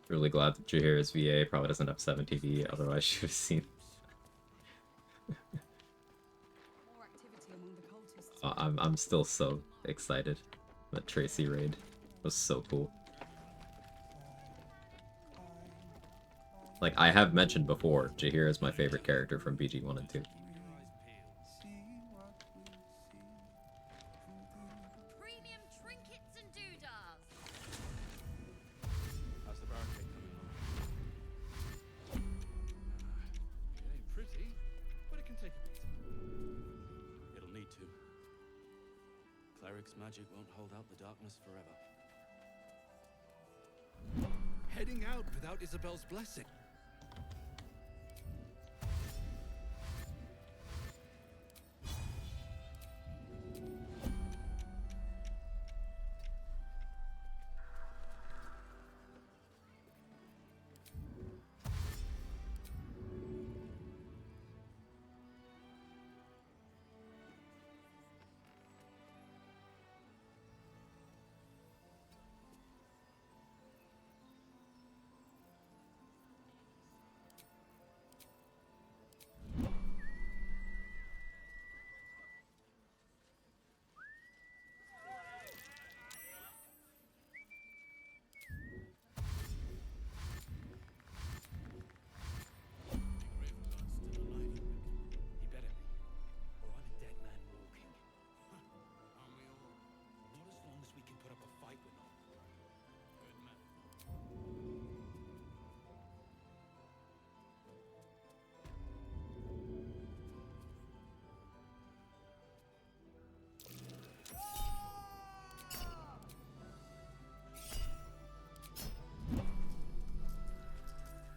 Really glad that Jaheira's VA probably doesn't have 7 TV, otherwise she would have seen. I'm still so excited. That Tracy raid was so cool. Like, I have mentioned before, Jaheira is my favorite character from BG 1 and 2. Premium trinkets and doodahs. How's the barricade coming on? It ain't pretty, but it can take a beat. It'll need to. Cleric's magic won't hold out the darkness forever. Heading out without Isabel's blessing.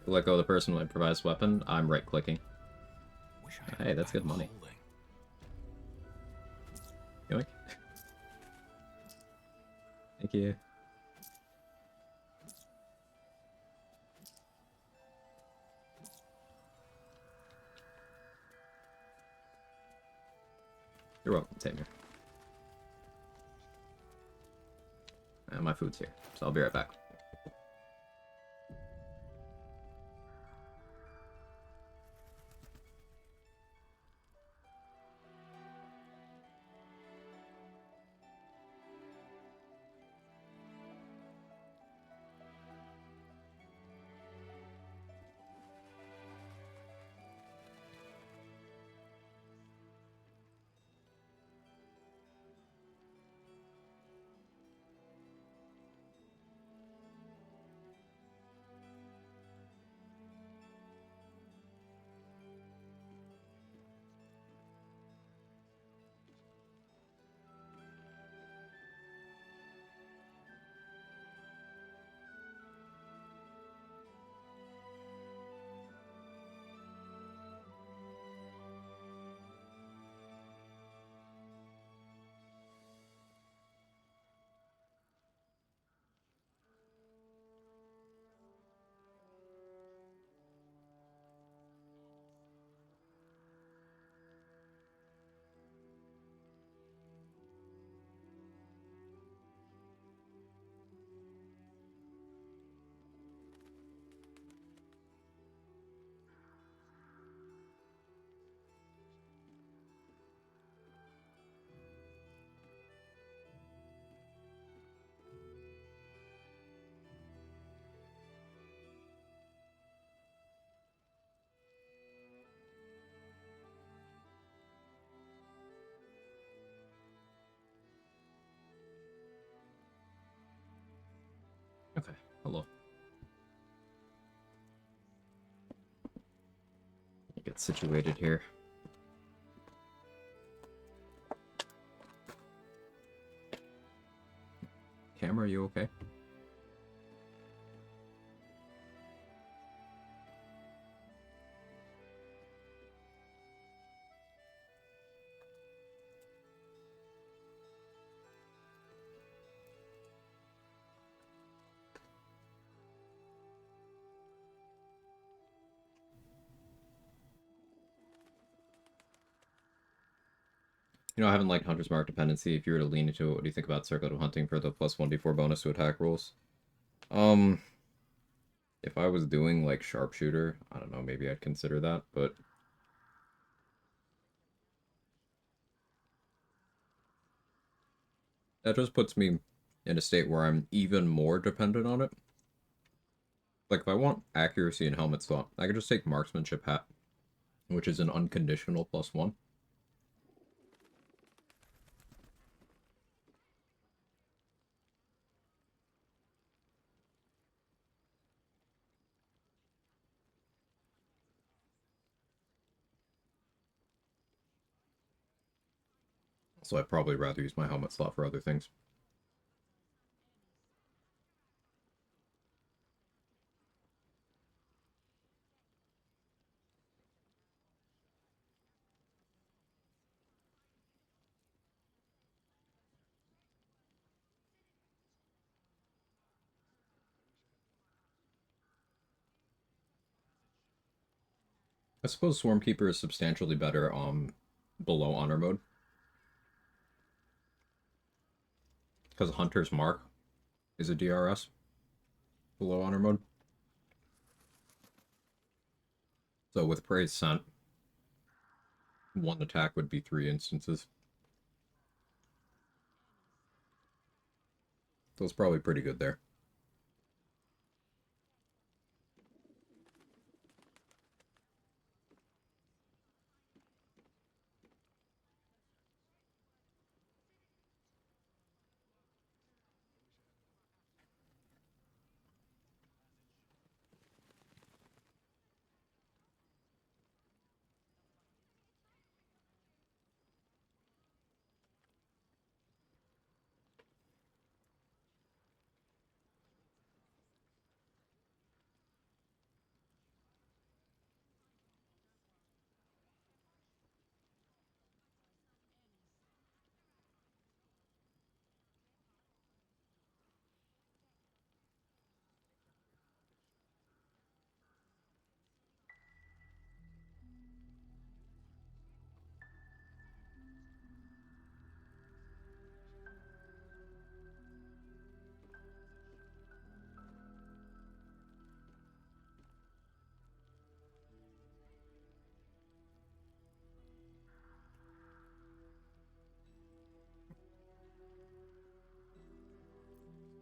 Let go of the person with improvised weapon. I'm right-clicking. Hey, that's good money. Yoink. Thank you. You're welcome, Tamir. And my food's here, so I'll be right back. Okay, hello. Get situated here. Camera, are you okay? You know, I haven't liked Hunter's Mark dependency. If you were to lean into it, what do you think about Circuit of Hunting for the plus 1d4 bonus to attack rolls? If I was doing, like, Sharpshooter, I don't know, maybe I'd consider that, but... that just puts me in a state where I'm even more dependent on it. Like, if I want accuracy and helmet slot, I could just take Marksmanship Hat, which is an unconditional +1. So I'd probably rather use my helmet slot for other things. I suppose Swarmkeeper is substantially better below Honor mode. Because Hunter's Mark is a DRS below Honor mode. So with Praise Scent, one attack would be 3 instances. So it's probably pretty good there.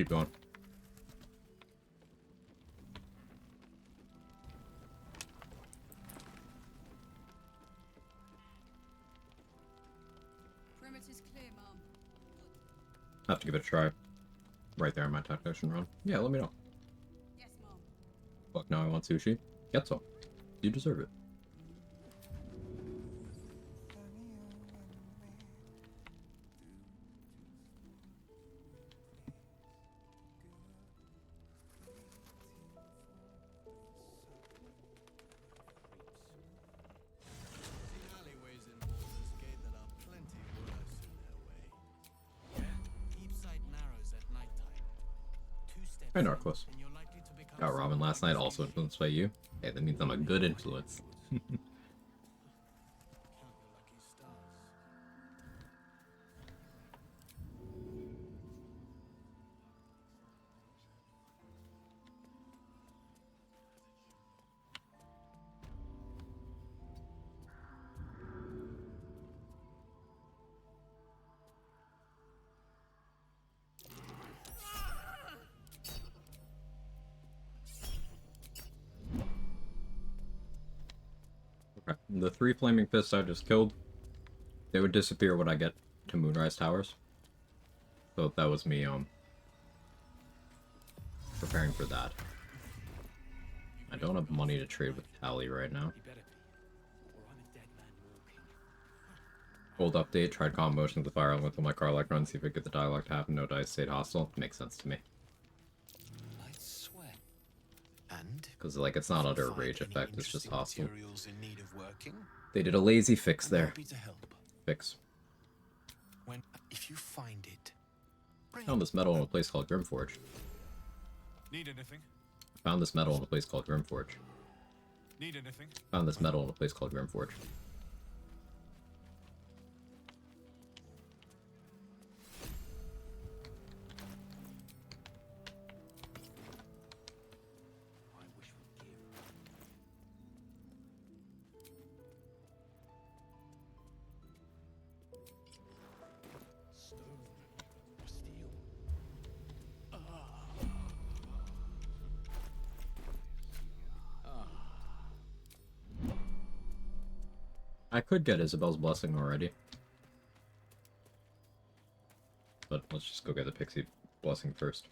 Keep going. Perimeter's clear, Mom. Have to give it a try. Right there in my technician run. Yeah, let me know. Yes, Mom. Fuck, now I want sushi. Get some. You deserve it. Alleyways in Baldur's Gate that are plenty worse in their way. Keep sight narrows at nighttime. Two steps Hey, Narcos. and you're likely to become Got Robin last night, also influenced by you. Hey, that means I'm a good influence. Okay. The 3 flaming fists I just killed, they would disappear when I get to Moonrise Towers. So that was me, preparing for that. I don't have money to trade with Tally right now. Old update, tried calm motion with the fire element on my car like run, see if I get the dialogue to happen, no dice stayed hostile. Makes sense to me. I swear. And? Because, like, it's not under a rage effect, it's just hostile. Materials in need of working? They did a lazy fix I'm there. happy to help. Fix. If you find it, Found this metal in a place called Grimforge. Need anything? Found this metal in a place called Grimforge. Need anything? Found this metal in a place called Grimforge. I could get Isabel's blessing already. But let's just go get the pixie blessing first.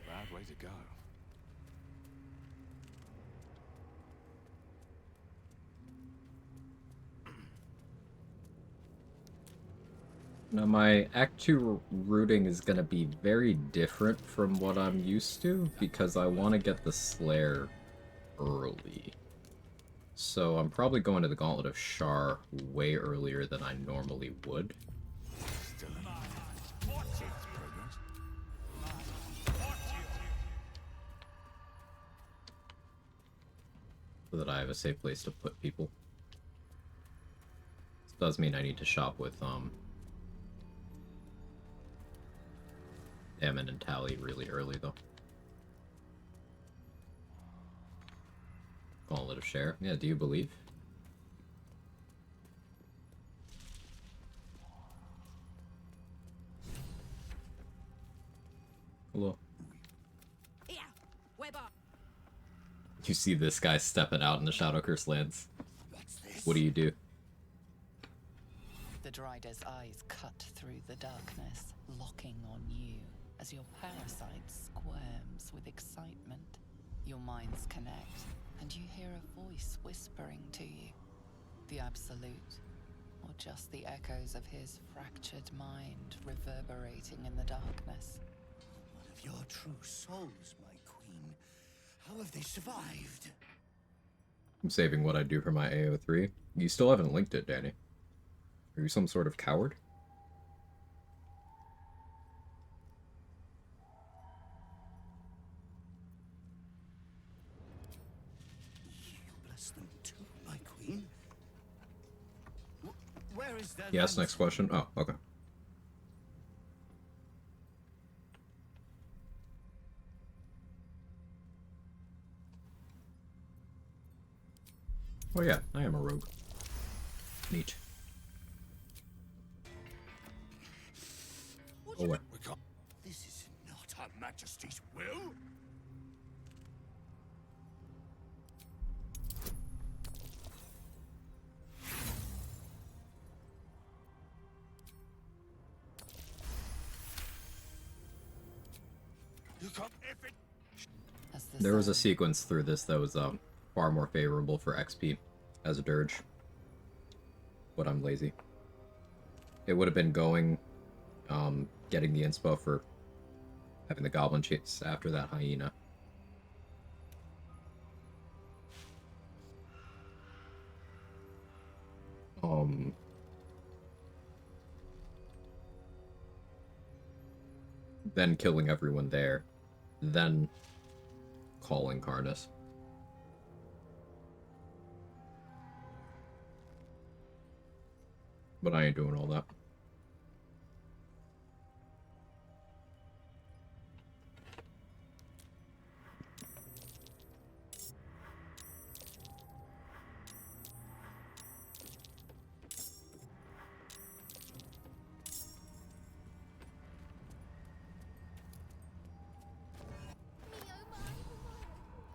Bad way to go. Now my Act 2 routing is going to be very different from what I'm used to, because I want to get the Slayer early. So I'm probably going to the Gauntlet of Shar way earlier than I normally would. So that I have a safe place to put people. This does mean I need to shop with, Ammon and Tally really early, though. Gauntlet of Share. Yeah, do you believe? Hello. Yeah, Weber. You see this guy stepping out in the Shadow Curse lands. What do you do? The Dryder's eyes cut through the darkness, locking on you as your parasite squirms with excitement. Your minds connect, and you hear a voice whispering to you. The Absolute, or just the echoes of his fractured mind reverberating in the darkness. One of your true souls, my queen. How have they survived? I'm saving what I do for my AO3. You still haven't linked it, Danny. Are you some sort of coward? Bless them too, my queen. Where is their Yes, next question. Oh, okay. Oh yeah, I am a rogue. Neat. Oh, wait. We can't. This is not Her Majesty's will. You can't. If it. There was a sequence through this that was far more favorable for XP as a dirge, but I'm lazy. It would have been going, getting the inspo for having the goblin chase after that hyena. Then killing everyone there, then calling Karnas. But I ain't doing all that.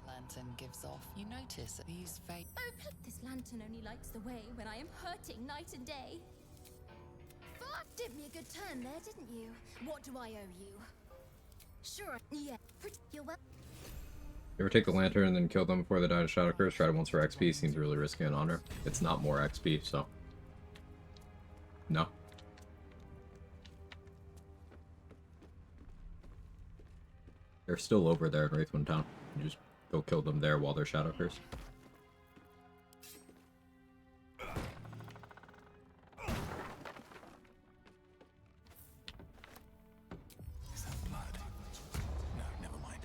Lantern gives off. You notice these fake. Oh, this lantern only lights the way when I am hurting night and day. Fuck! Did me a good turn there, didn't you? What do I owe you? Sure, yeah. You're well. You ever take the lantern and then kill them before they die to Shadow Curse? Try it once for XP. Seems really risky on honor. It's not more XP, so. No. They're still over there in Wraithwind Town. You just go kill them there while they're Shadow Curse. Is that blood? No, never mind.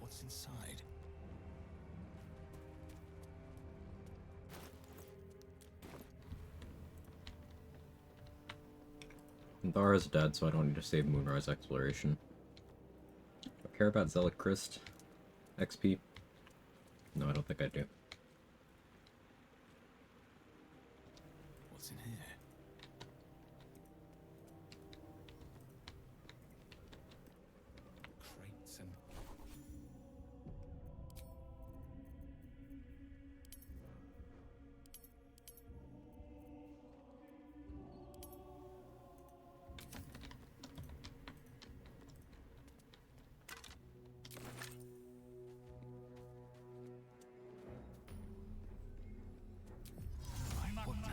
What's inside? Thara's dead, so I don't need to save Moonrise Exploration. Do I care about Zealot Christ XP? No, I don't think I do. What's in here? Crates and... What now?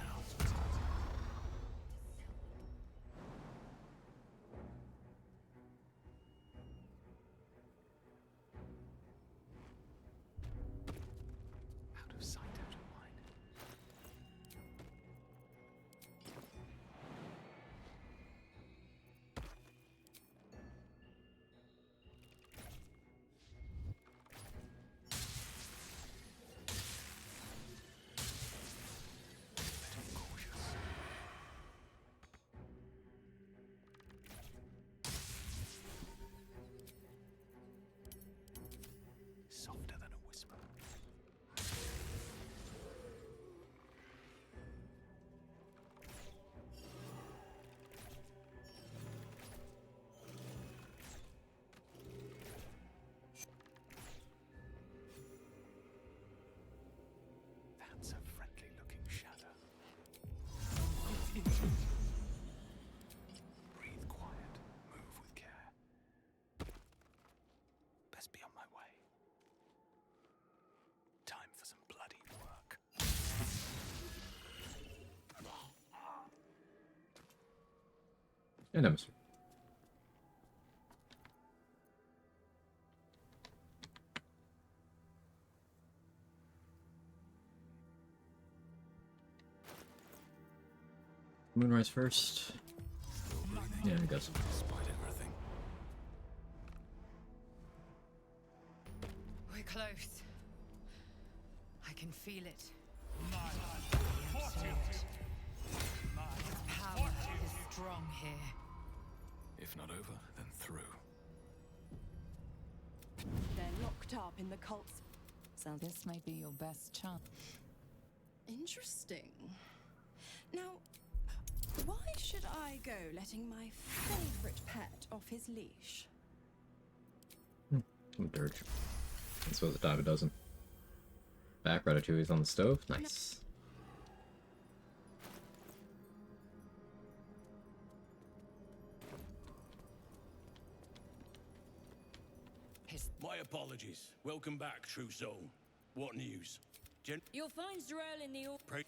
Out of sight, out of mind. Better be cautious. Softer than a whisper. That's a friendly looking shadow. Breathe quiet, move with care. Best be on my way. Time for some bloody work. And Emissary. Moonrise first. Yeah, I guess. Despite everything. We're close. I can feel it. Power is strong here. If not over, then through. There locked up in the cult's. So this may be your best chance. Interesting. Now, why should I go letting my favorite pet off his leash? Some dirge. That's what the dime a dozen. Back, Ratatouille's on the stove. Nice. My apologies. Welcome back, true soul. What news? You'll find Z'rell in the Here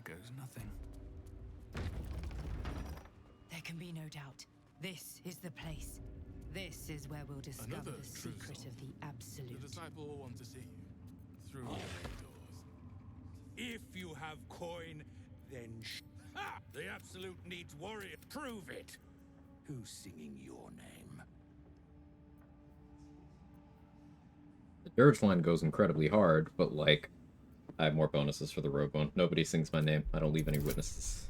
goes nothing. There can be no doubt. This is the place. This is where we'll discover Another the true secret soul. of the absolute. The disciple will want to see you. Through the doors. If you have coin, then ha! The absolute needs warrior. Prove it. Who's singing your name? The dirge line goes incredibly hard, but like, I have more bonuses for the rogue one. Nobody sings my name. I don't leave any witnesses.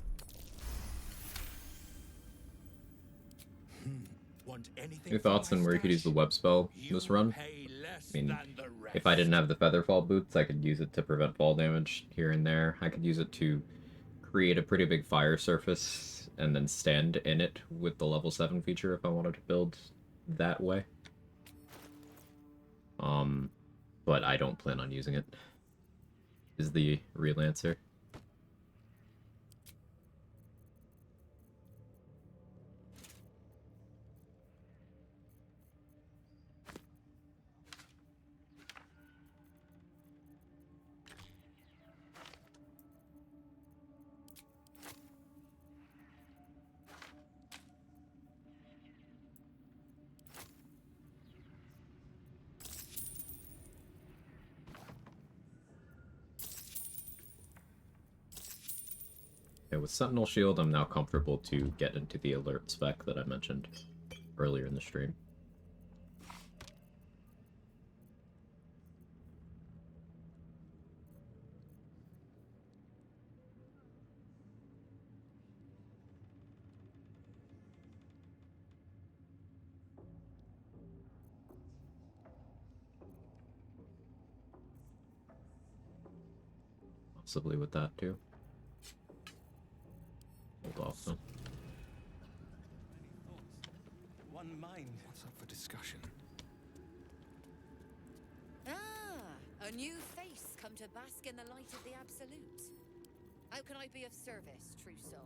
Want anything? Any thoughts on where you could use the web spell this run? I mean, if I didn't have the Featherfall boots, I could use it to prevent fall damage here and there. I could use it to create a pretty big fire surface and then stand in it with the level 7 feature if I wanted to build that way. But I don't plan on using it, is the real answer. With Sentinel Shield, I'm now comfortable to get into the alert spec that I mentioned earlier in the stream. Possibly with that too. Hold off then. One mind. What's up for discussion? A new face come to bask in the light of the absolute. How can I be of service, true soul?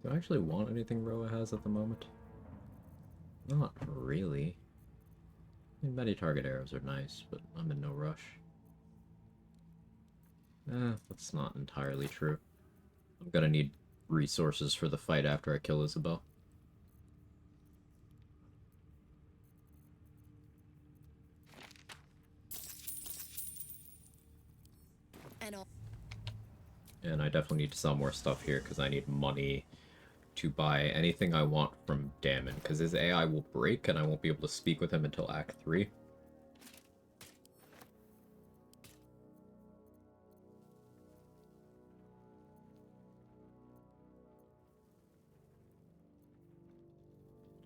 Do I actually want anything Roa has at the moment? Not really. I mean, many target arrows are nice, but I'm in no rush. That's not entirely true. I'm gonna need resources for the fight after I kill Isabel. And I definitely need to sell more stuff here because I need money to buy anything I want from Damon, because his AI will break and I won't be able to speak with him until Act 3.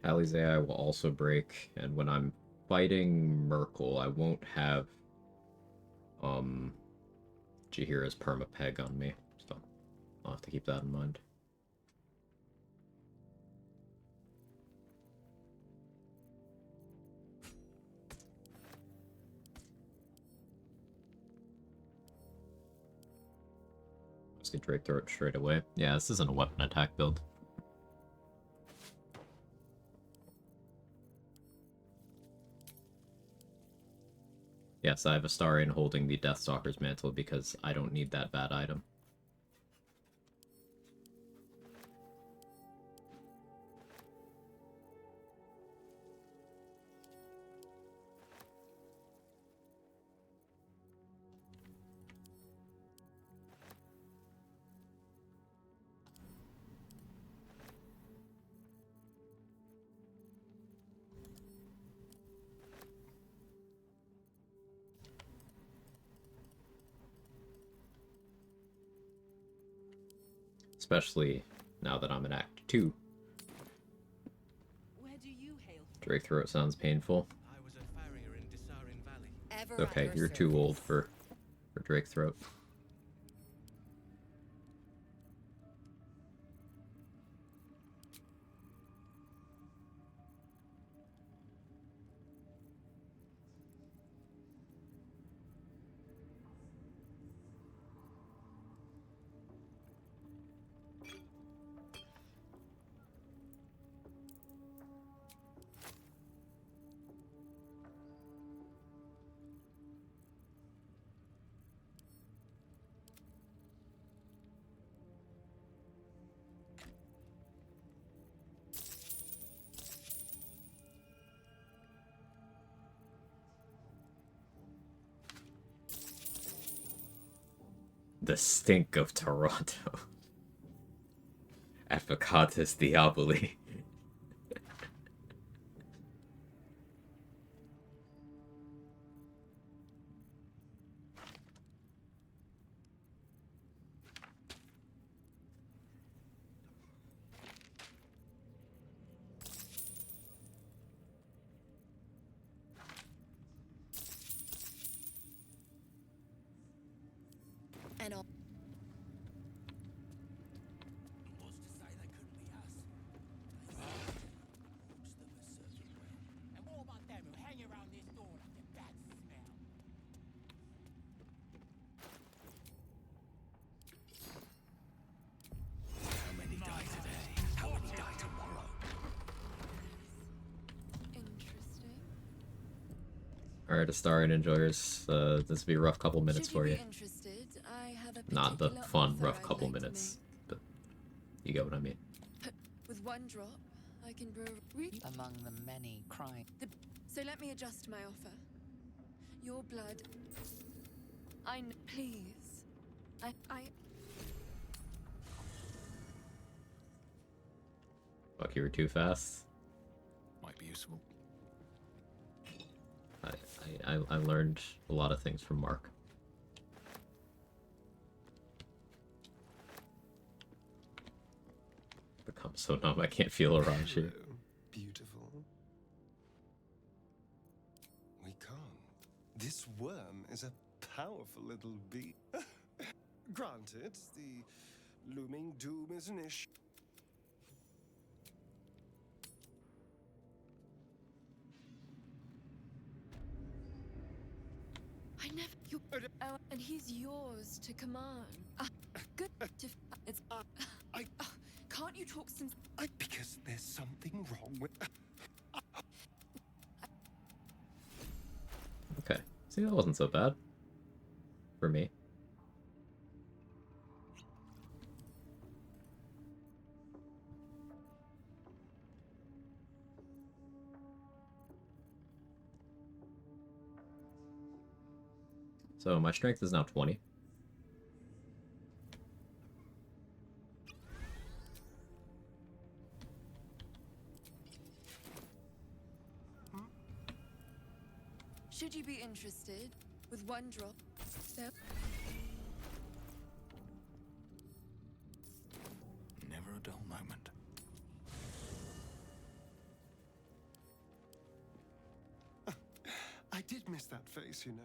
Hallie's AI will also break, and when I'm fighting Merkel, I won't have Jahira's perma-peg on me, so I'll have to keep that in mind. Let's get Drake throw it straight away. Yeah, this isn't a weapon attack build. Yes, I have Astarion holding the Deathstalker's mantle because I don't need that bad item. especially now that I'm in Act 2. Where do you hail from? Drake throat sounds painful. I was a farrier in Dissarin Valley. Ever It's okay, at you're your too old service. for Drake throat. The stink of Toronto. Efficatus Diaboli. And all. What's to say they couldn't be us? Most of us certainly will. And what about them who hang around this door like a bad smell? How many die today? How many die tomorrow? Interesting. Alright, Astarian enjoyers, this will be a rough couple minutes Should for you you. be interested, I have a Not the particular fun, offer rough I'd couple like to minutes, but you get what I mean. With one drop, I can brew Among the many crying. So let me adjust my offer. Your blood. Please. I. Fuck, you were too fast. Might be useful. I learned a lot of things from Mark. Become so numb I can't feel around you. Hello, beautiful. We can't. This worm is a powerful little bee. Granted, the looming doom is an issue. I never. And he's yours to command. Good. It's. Can't you talk some? Because there's something wrong with. Okay. See, that wasn't so bad. For me. So my strength is now 20. Should you be interested, with one drop, so Never a dull moment. I did miss that face, you know.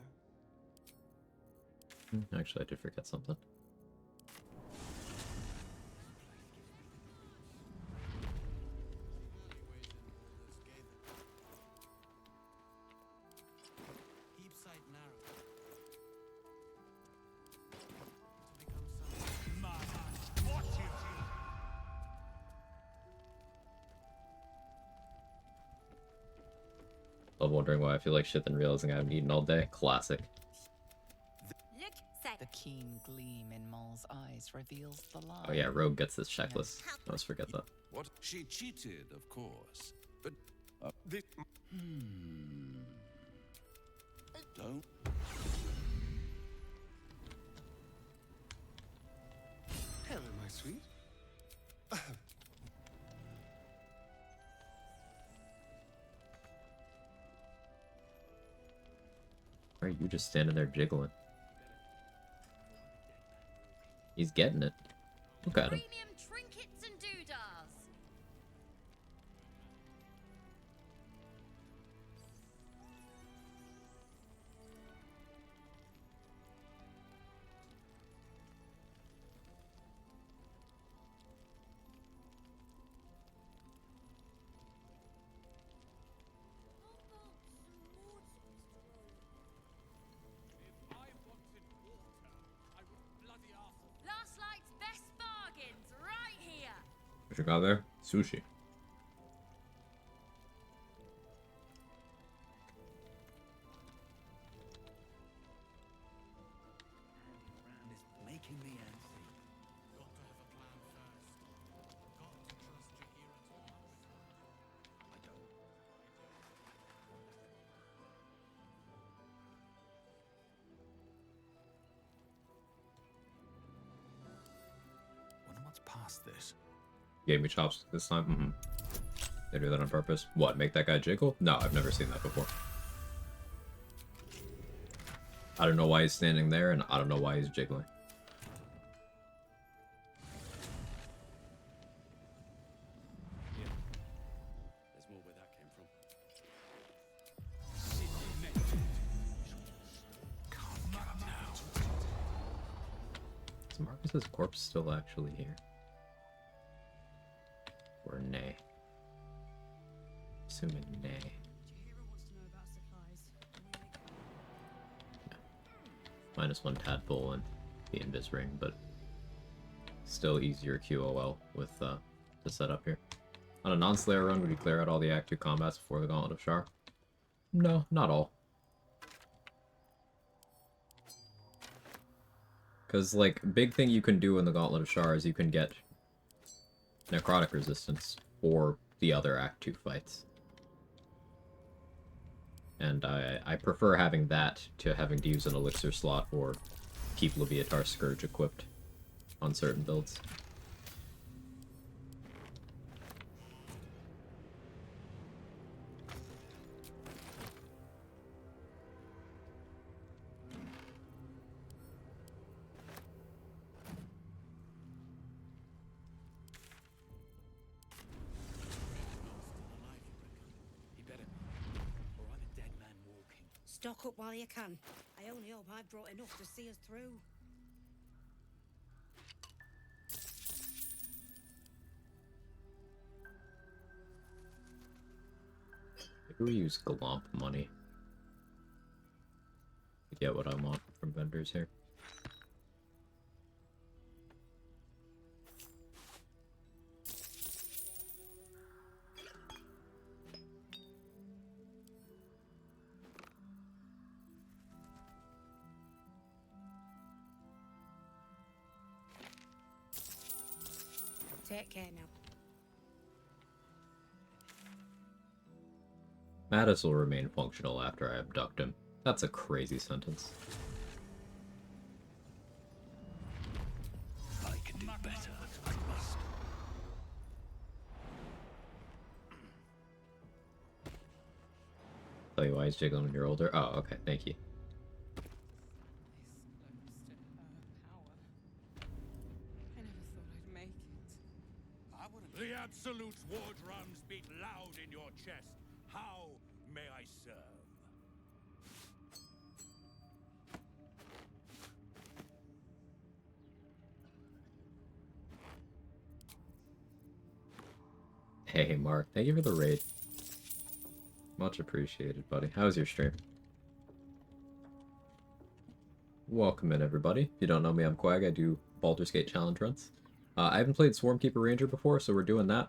Actually, I did forget something. Heapside narrow. To become some. What you Love wondering why I feel like shit then realizing I haven't eaten all day. Classic. The keen gleam in Maul's eyes reveals the lie. Oh yeah, Rogue gets this checklist. I always forget that. What? She cheated, of course. But this. Don't. Hello, my sweet. Why are you just standing there jiggling? He's getting it. Look at him. Premium trinkets and doodahs. Last night's best bargains right here. What you got there? Sushi. Making me antsy. Got to have a plan first. Got to trust Jaheira to I don't. Wonder what's past this. Gave me chopsticks this time. They do that on purpose. What, make that guy jiggle? No, I've never seen that before. I don't know why he's standing there, and I don't know why he's jiggling. There's more where that came from. Is Marcus's corpse still actually here? Or nay? Assuming nay. -1 tadpole and the invis ring, but still easier QOL with the setup here. On a non-slayer run, would you clear out all the Act 2 combats before the Gauntlet of Shar? No, not all. Because, like, big thing you can do in the Gauntlet of Shar is you can get necrotic resistance for the other Act 2 fights. And I prefer having that to having to use an elixir slot or keep Leviatar Scourge equipped on certain builds. Stock up while you can. I only hope I've brought enough to see us through. Maybe we use Glomp money to get what I want from vendors here. Take care now. Mattis will remain functional after I abduct him. That's a crazy sentence. I can do better. I must. Tell you why he's jiggling when you're older? Oh, okay, thank you. The Absolute's war drums beat loud in your chest. How may I serve? Hey, Mark, thank you for the raid. Much appreciated, buddy. How was your stream? Welcome in, everybody. If you don't know me, I'm Quag. I do Baldur's Gate challenge runs. I haven't played Swarmkeeper Ranger before, so we're doing that.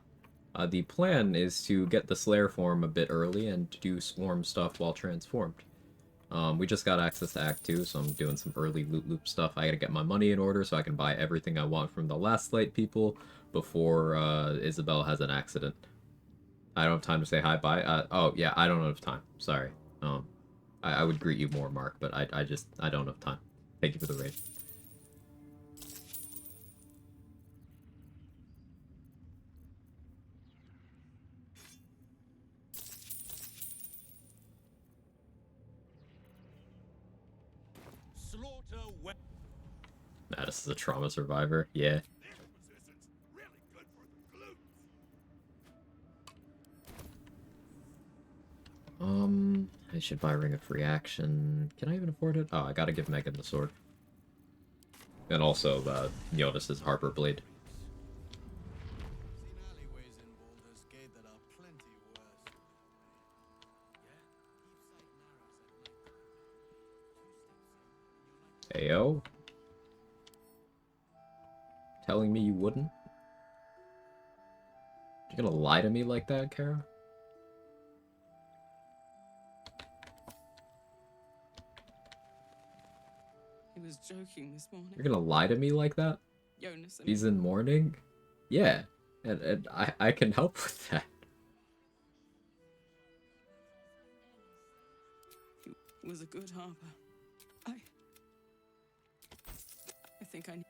The plan is to get the Slayer form a bit early and do Swarm stuff while transformed. We just got access to Act 2, so I'm doing some early loot loop stuff. I gotta get my money in order so I can buy everything I want from the Last Light people before Isabel has an accident. I don't have time to say hi, bye. Oh, yeah, I don't have time. Sorry. I would greet you more, Mark, but I don't have time. Thank you for the raid. Nah, this is a trauma survivor. Yeah. I should buy Ring of Free Action. Can I even afford it? Oh, I gotta give Megan the sword. And also, Jonas's Harper Blade. Ayo? Telling me you wouldn't? You gonna lie to me like that, Kara? He was joking this morning. You're gonna lie to me like that? Jonas, He's in mourning? Yeah, and I can help with that. He was a good harper. I think I need...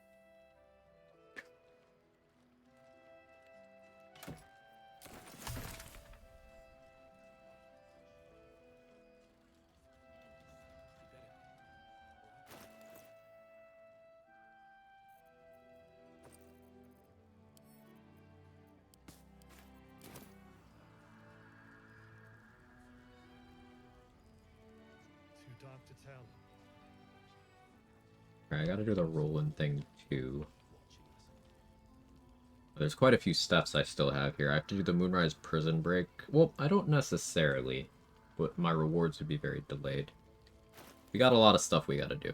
Too dark to tell. Alright, I gotta do the rolling thing too. There's quite a few steps I still have here. I have to do the Moonrise Prison Break. Well, I don't necessarily, but my rewards would be very delayed. We got a lot of stuff we gotta do.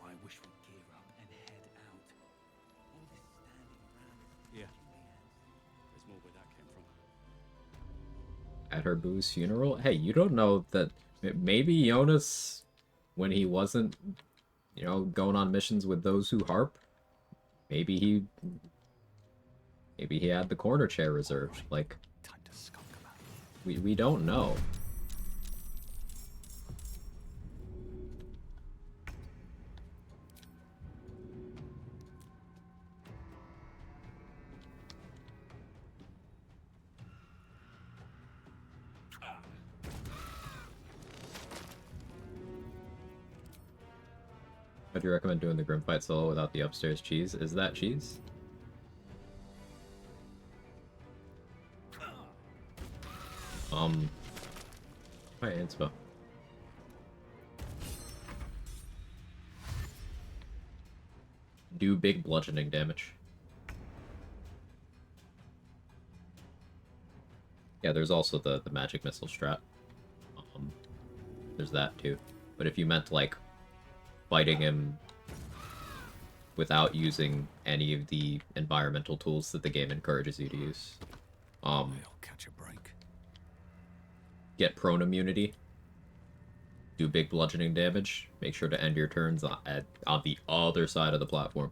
I wish we'd gear up and head out. All this standing around. Yeah. There's more where that came from. At her boo's funeral? Hey, you don't know that maybe Jonas, when he wasn't, you know, going on missions with those who harp, maybe he had the corner chair reserved. Like, we don't know. How do you recommend doing the Grim fight solo without the upstairs cheese? Is that cheese? Hi, inspo. Do big bludgeoning damage. Yeah, there's also the magic missile strat. There's that too. But if you meant like fighting him without using any of the environmental tools that the game encourages you to use, catch a break. Get prone immunity, do big bludgeoning damage, make sure to end your turns on the other side of the platform.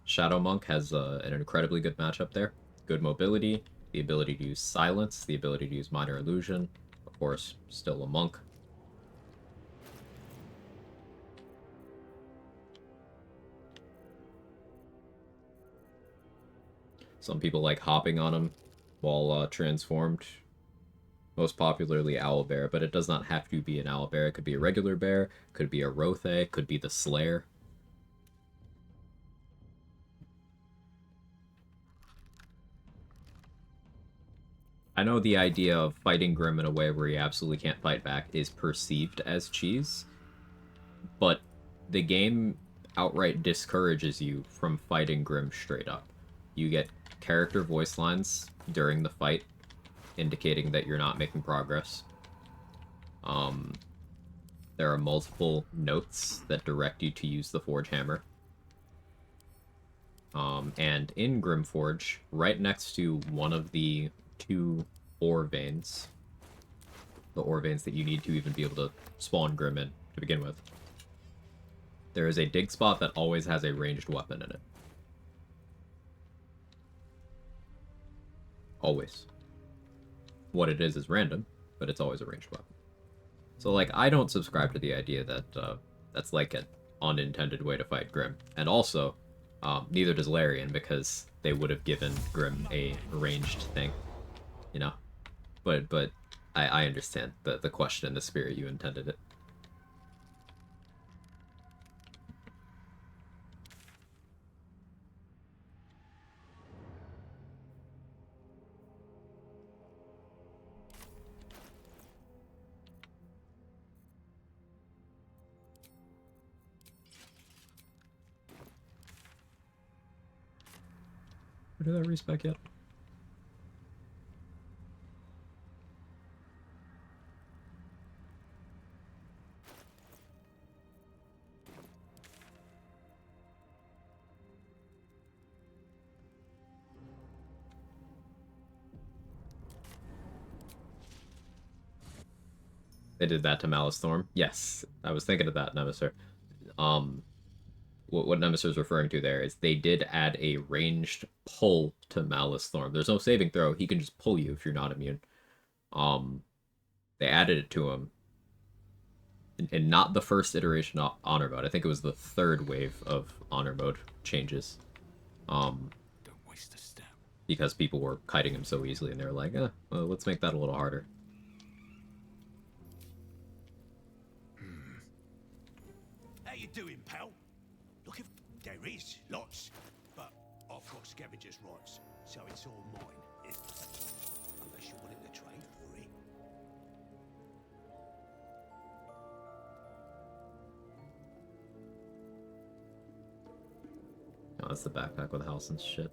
Shadow Monk has an incredibly good matchup there. Good mobility, the ability to use silence, the ability to use minor illusion, of course, still a monk. Some people like hopping on him while transformed. Most popularly Owlbear, but it does not have to be an Owlbear. It could be a regular bear, could be a Rothe, could be the Slayer. I know the idea of fighting Grim in a way where he absolutely can't fight back is perceived as cheese, but the game outright discourages you from fighting Grim straight up. You get character voice lines during the fight indicating that you're not making progress. There are multiple notes that direct you to use the Forge Hammer. And in Grimforge, right next to one of the two ore veins, the ore veins that you need to even be able to spawn Grim in to begin with, there is a dig spot that always has a ranged weapon in it. Always. What it is random, but it's always a ranged weapon. So, like, I don't subscribe to the idea that that's like an unintended way to fight Grim. And also, neither does Larian, because they would have given Grim a ranged thing, you know? But I understand the question and the spirit you intended it. Did that respec yet? They did that to Malice Storm. Yes, I was thinking of that, Nemesis. What Nemesis is referring to there is they did add a ranged pull to Malice Storm. There's no saving throw. He can just pull you if you're not immune. They added it to him. And not the first iteration of Honor Mode. I think it was the third wave of Honor Mode changes. Don't waste a step. Because people were kiting him so easily, and they were like, well, let's make that a little harder. How you doing, pal? Look, if there is lots, but I've got scavengers' rights, so it's all mine. Unless you're willing to trade for it. Oh, that's the backpack with house and shit.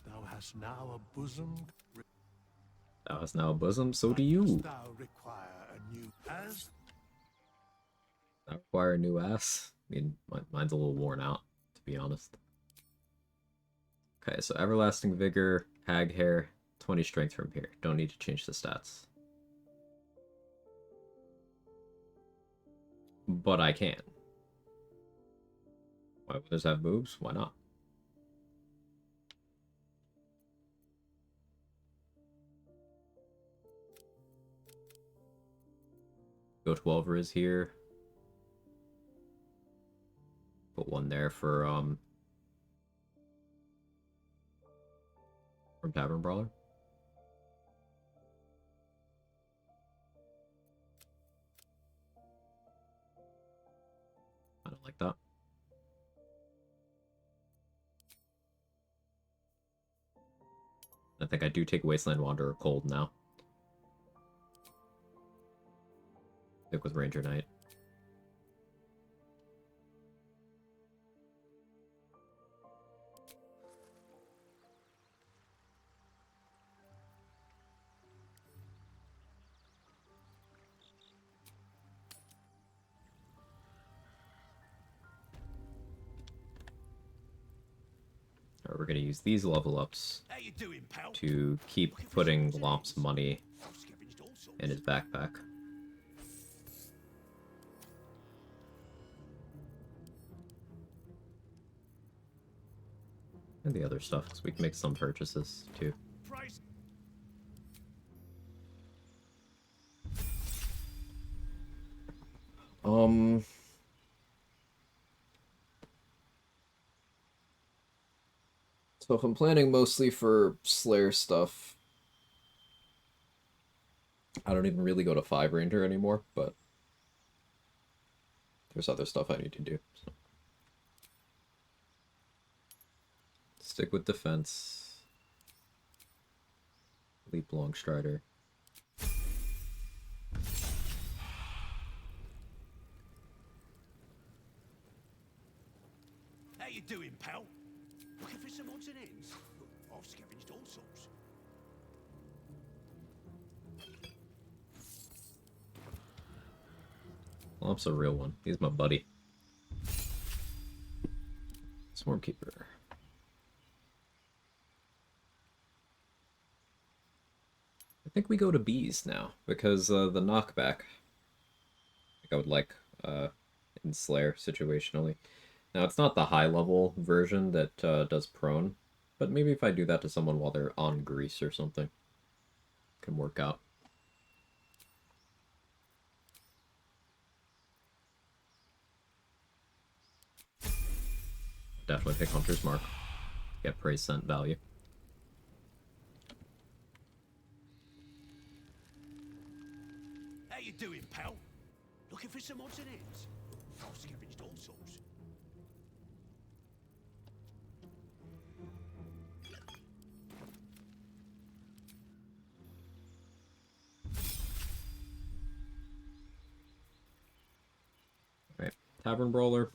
Thou hast now a bosom. Thou hast now a bosom, so do you. Thou require a new as. I require a new ass. I mean, mine's a little worn out, to be honest. Okay, so Everlasting Vigor, Hag Hair, 20 Strength from here. Don't need to change the stats. But I can. Why would this have moves? Why not? Go 12 is here. Put one there for from Tavern Brawler. I don't like that. I think I do take Wasteland Wanderer cold now. Stick with Ranger Knight. Alright, we're going to use these level ups to keep putting Lomp's money in his backpack. And the other stuff, so we can make some purchases too. So if I'm planning mostly for Slayer stuff, I don't even really go to 5 Ranger anymore, but there's other stuff I need to do. So. Stick with defense. Leap Longstrider. How you doing, pal? Looking for some odds and ends? I've scavenged all sorts. Lomp's a real one. He's my buddy. Swarmkeeper. I think we go to bees now, because the knockback, I think I would like in Slayer situationally. Now, it's not the high-level version that does prone, but maybe if I do that to someone while they're on grease or something, can work out. Definitely pick Hunter's Mark. Get praise scent value. you doing, pal? Looking for some odds and ends? I've scavenged all sorts. Right, Tavern Brawler.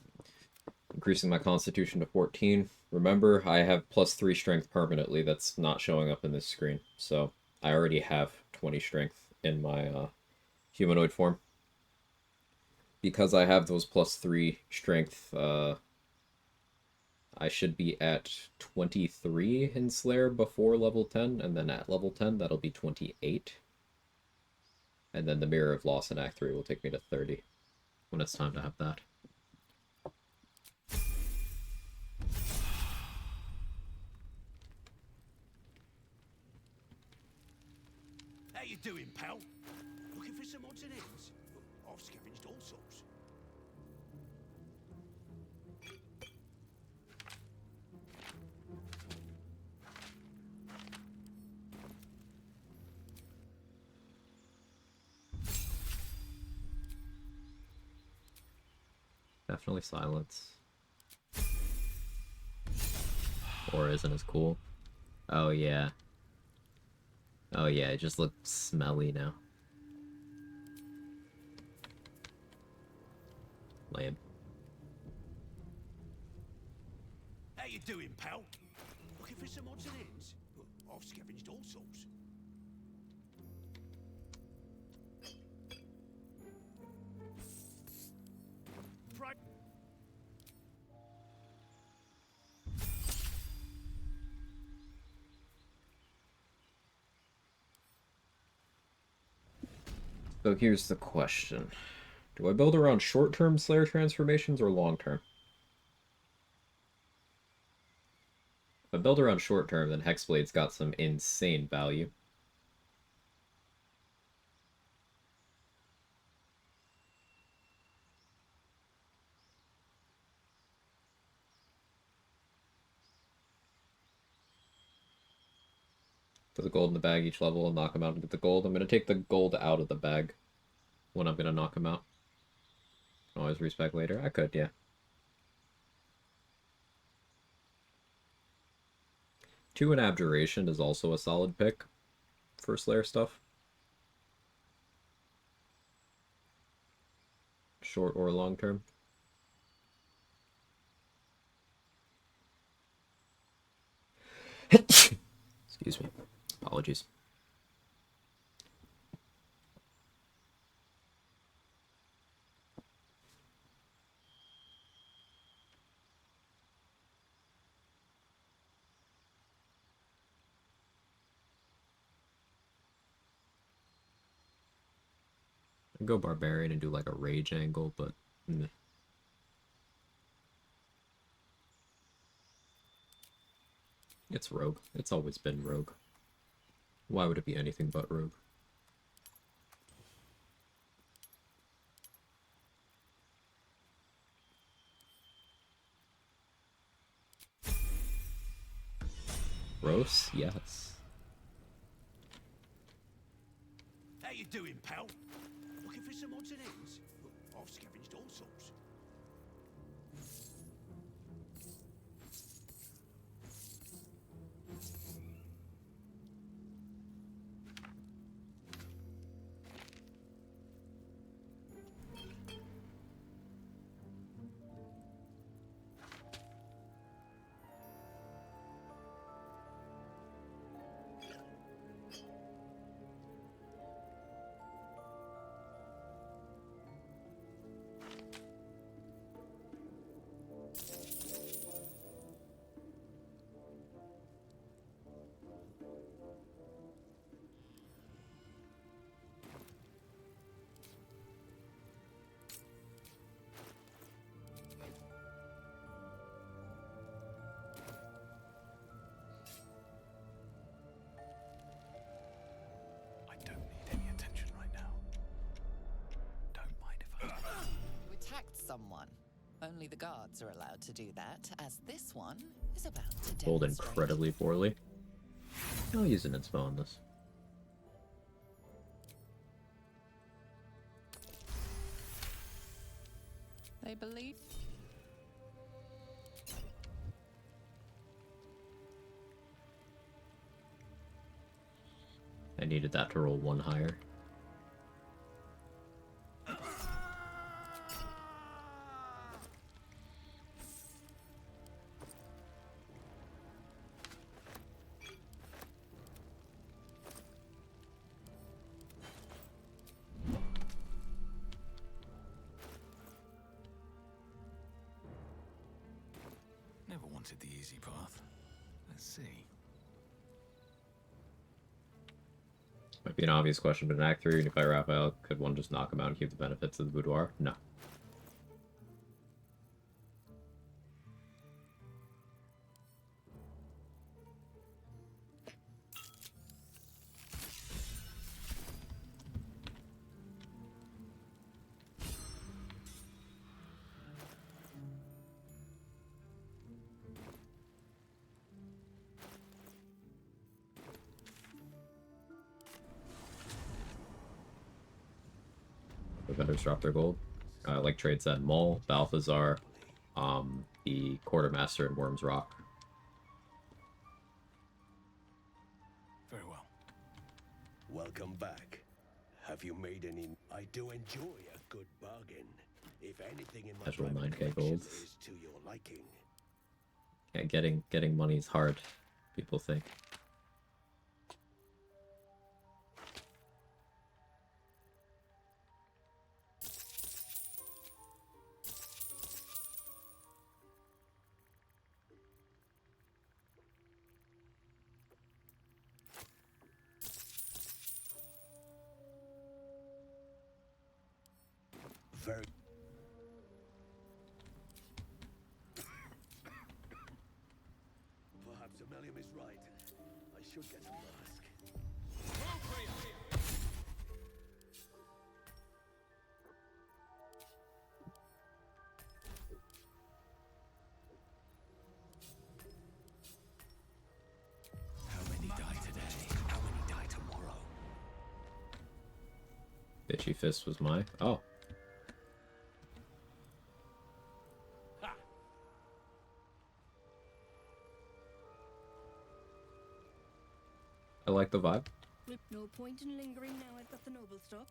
Increasing my constitution to 14. Remember, I have +3 strength permanently that's not showing up in this screen. So I already have 20 strength in my humanoid form. Because I have those +3 strength, I should be at 23 in Slayer before level 10, and then at level 10 that'll be 28. And then the Mirror of Loss in Act 3 will take me to 30 when it's time to have that. How you doing, pal? Looking for some odds and ends? I've scavenged all sorts. Definitely silence. Or isn't as cool. Oh yeah. Oh yeah, it just looks smelly now. Lame. How you doing, pal? Looking for some odds and ends? I've scavenged all sorts. Right. So here's the question. Do I build around short-term Slayer transformations or long-term? If I build around short-term, then Hexblade's got some insane value. Put the gold in the bag each level and knock him out and get the gold. I'm going to take the gold out of the bag when I'm going to knock him out. Always respec later. I could, yeah. 2 in Abjuration is also a solid pick for Slayer stuff. Short or long term. Excuse me. Apologies. I'd go Barbarian and do like a Rage angle, but... It's Rogue. It's always been Rogue. Why would it be anything but Rogue? Gross? Yes. How you doing, pal? Looking for some odds and ends? I've scavenged all sorts. I don't need any attention right now. Don't mind if I do. You attacked someone. Only the guards are allowed to do that, as this one is about to Rolled demonstrate. incredibly poorly. I'll use an inspo on this. I believe. I needed that to roll one higher. Never wanted the easy path. Let's see. Might be an obvious question, but in Act 3, if I Raphael, could one just knock him out and keep the benefits of the boudoir? No. The vendors drop their gold. Like Trade said, Maul, Balthazar, the Quartermaster, and Worm's Rock. Very well. Welcome back. Have you made any? I do enjoy a good bargain. If anything in my Casual private 9k collection gold. is to your liking. Yeah, getting money is hard, people think. Very. Perhaps Amelia is right. I should get a mask. How many die today? How many die tomorrow? Bitchy Fist was my... Oh. I like the vibe. No point in lingering now I've got the noble stock.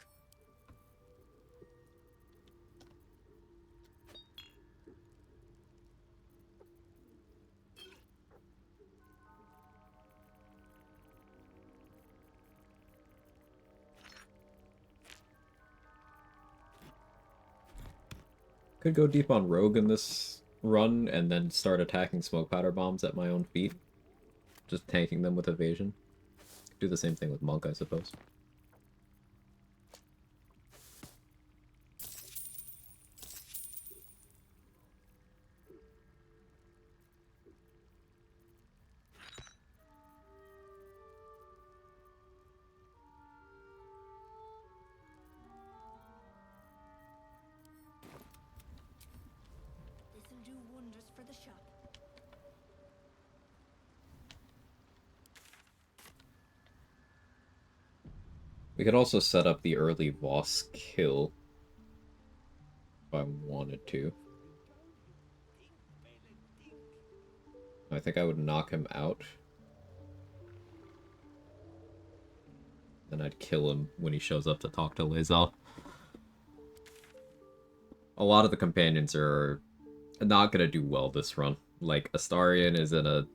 Could go deep on Rogue in this run and then start attacking smoke powder bombs at my own feet. Just tanking them with evasion. Do the same thing with Monk, I suppose. This'll do wonders for the shop. We could also set up the early Voss kill if I wanted to. I think I would knock him out. Then I'd kill him when he shows up to talk to Lae'zel. A lot of the companions are not going to do well this run. Like, Astarion is in a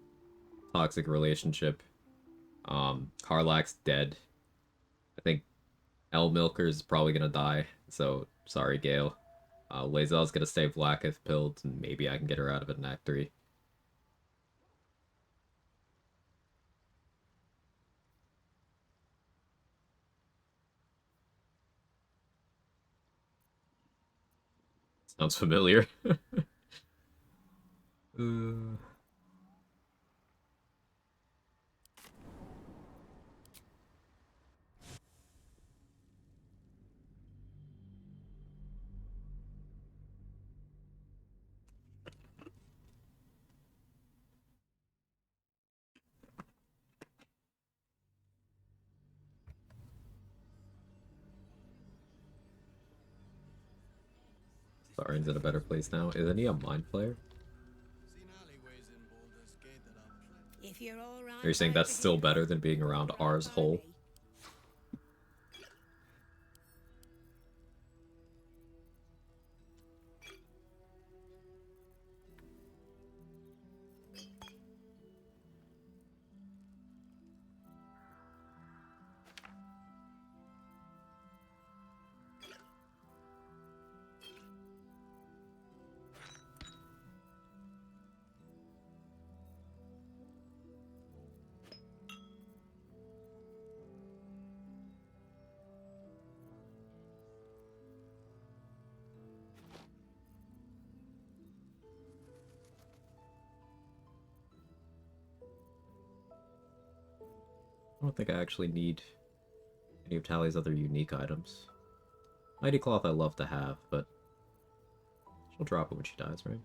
toxic relationship. Karlach's dead. I think El Milker's probably going to die. So, sorry, Gale. Lae'zel's going to stay black if pilled, and maybe I can get her out of it in Act 3. Sounds familiar. Barin's in a better place now. Isn't he a mind player? If you're all right, Are you saying that's still better than being around R's hole? I don't think I actually need any of Tally's other unique items. Mighty Cloth I love to have, but she'll drop it when she dies, right?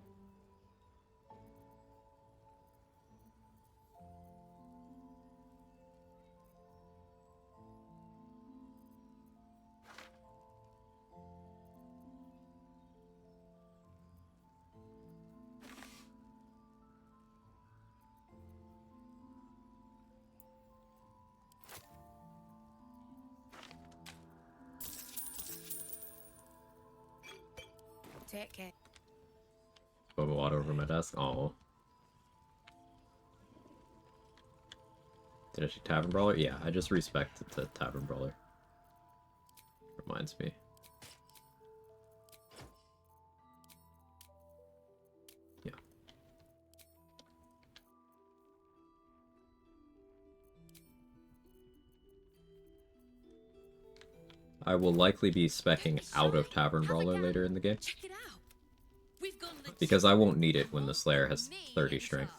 Take care. Put water over my desk. Oh. Did I see Tavern Brawler? Yeah, I just respected to Tavern Brawler. Reminds me. Yeah. I will likely be speccing out of Tavern Brawler later in the game. Because I won't need it when the Slayer has 30 strength.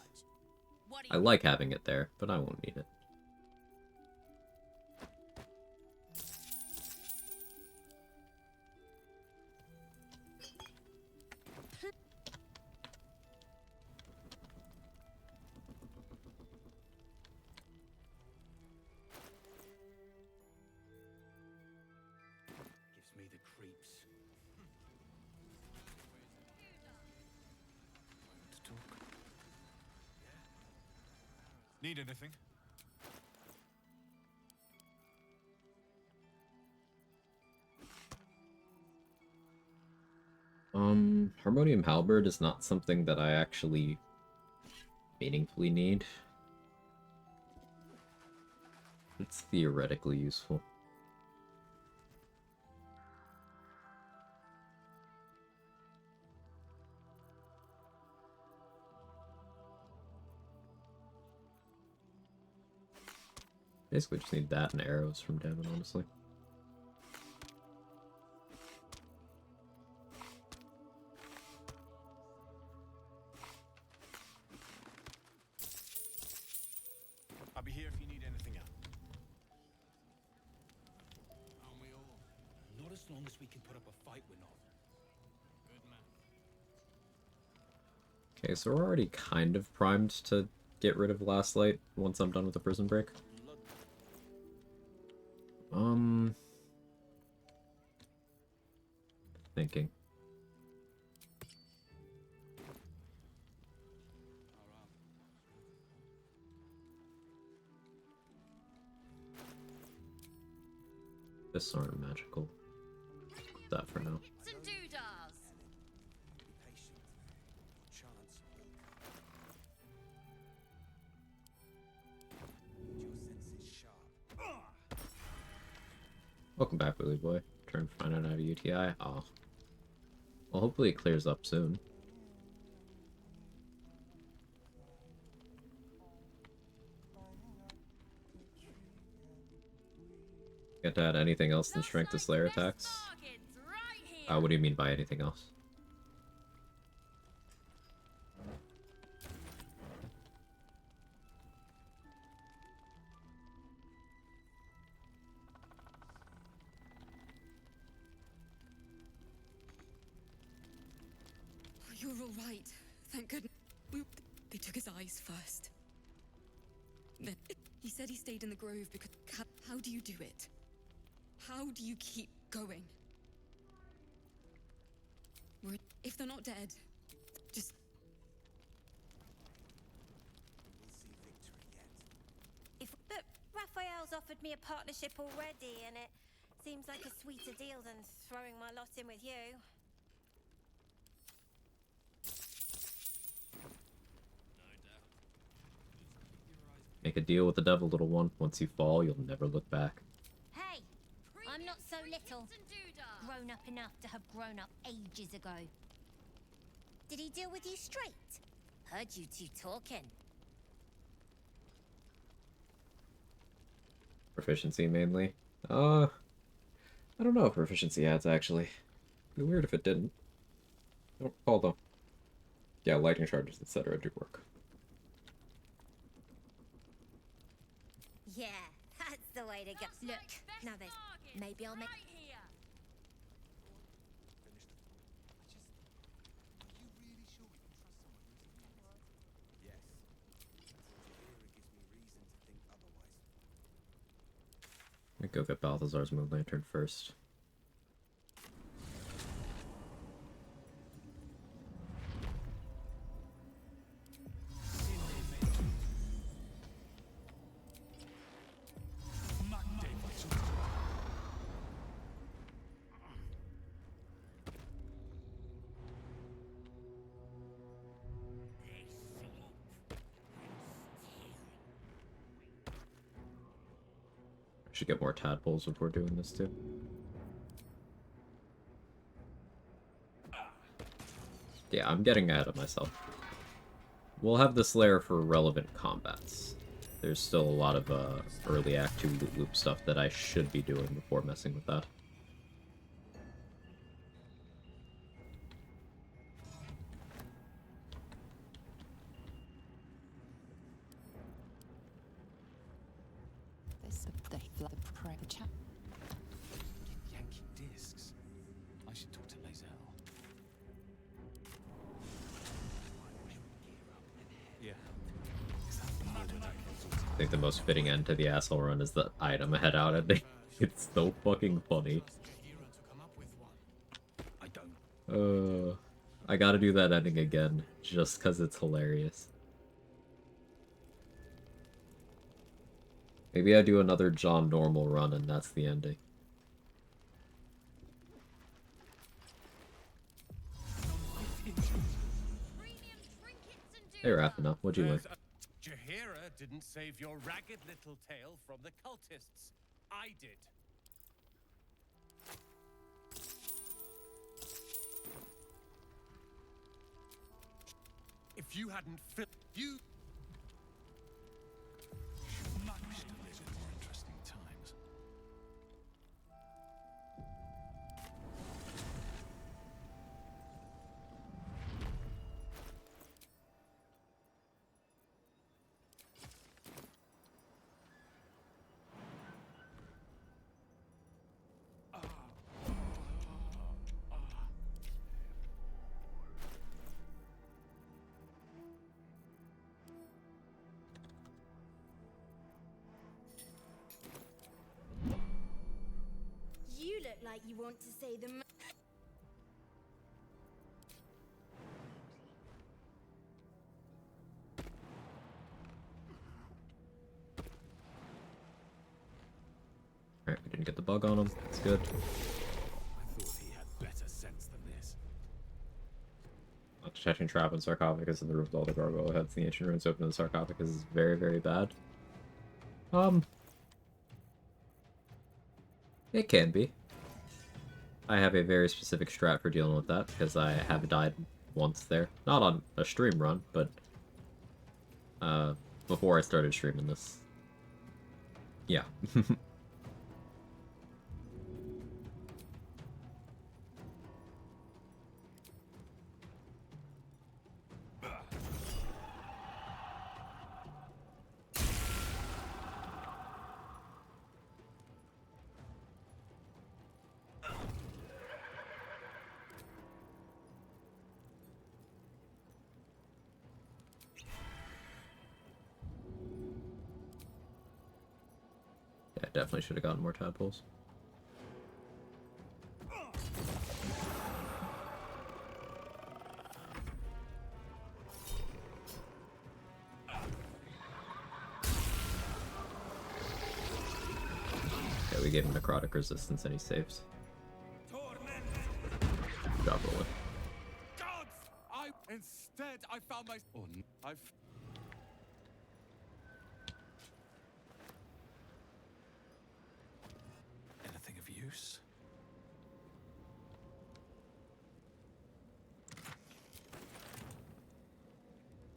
I like having it there, but I won't need it. Gives me the creeps. To talk. Need anything? Harmonium Halberd is not something that I actually meaningfully need. It's theoretically useful. Basically just need that and arrows from Devon, honestly. I'll be here if you need anything else. Aren't we all? Not as long as we can put up a fight, we're not. Good man. Okay, so we're already kind of primed to get rid of Last Light once I'm done with the prison break. Thinking. This aren't magical. That for now. Some doodahs. Be patient. Your chance. Need your senses sharp. Welcome back, Willy Boy. Trying to find out how to UTI. Oh. Well, hopefully it clears up soon. Get to add anything else than strength to Slayer attacks? What do you mean by anything else? Oh, you're all right. Thank goodness. They took his eyes first. Then he said he stayed in the grove because... How do you do it? How do you keep going? We're If they're not dead, just... But Raphael's offered me a partnership already, and it seems like a sweeter deal than throwing my lot in with you. Make a deal with the devil, little one. Once you fall, you'll never look back. Hey, I'm not so little. Grown up enough to have grown up ages ago. Did he deal with you straight? Heard you two talking. Proficiency mainly. I don't know if proficiency adds actually. It'd be weird if it didn't. I don't recall though. Yeah, lightning charges, etc. do work. Yeah, that's the way to go. Look, now this. Maybe I'll make... Let me go get Balthazar's Moon Lantern first. Should get more tadpoles before doing this too. Yeah, I'm getting ahead of myself. We'll have this layer for relevant combats. There's still a lot of early Act 2 loot loop stuff that I should be doing before messing with that. Yankee discs. I should talk to Lazelle. Yeah. I think the most fitting end to the asshole run is the item head out ending. It's so fucking funny. I gotta do that ending again, just because it's hilarious. Maybe I do another John Normal run and that's the ending. Hey Rathina, what'd you like? Jahira didn't save your ragged little tail from the cultists. I did. If you hadn't fit, you... More interesting times. You look like you want to say the... Alright, we didn't get the bug on him. That's good. I thought he had better sense than this. Not detecting trap and sarcophagus in the roof with all the gargoyle heads. The ancient ruins open to the sarcophagus is very, very bad. It can be. I have a very specific strat for dealing with that, because I have died once there. Not on a stream run, but before I started streaming this. Yeah. Yeah, definitely should have gotten more tadpoles. Yeah, we gave him necrotic resistance and he saves. Job rolling. Instead, I found my. Oh, I've. Anything of use?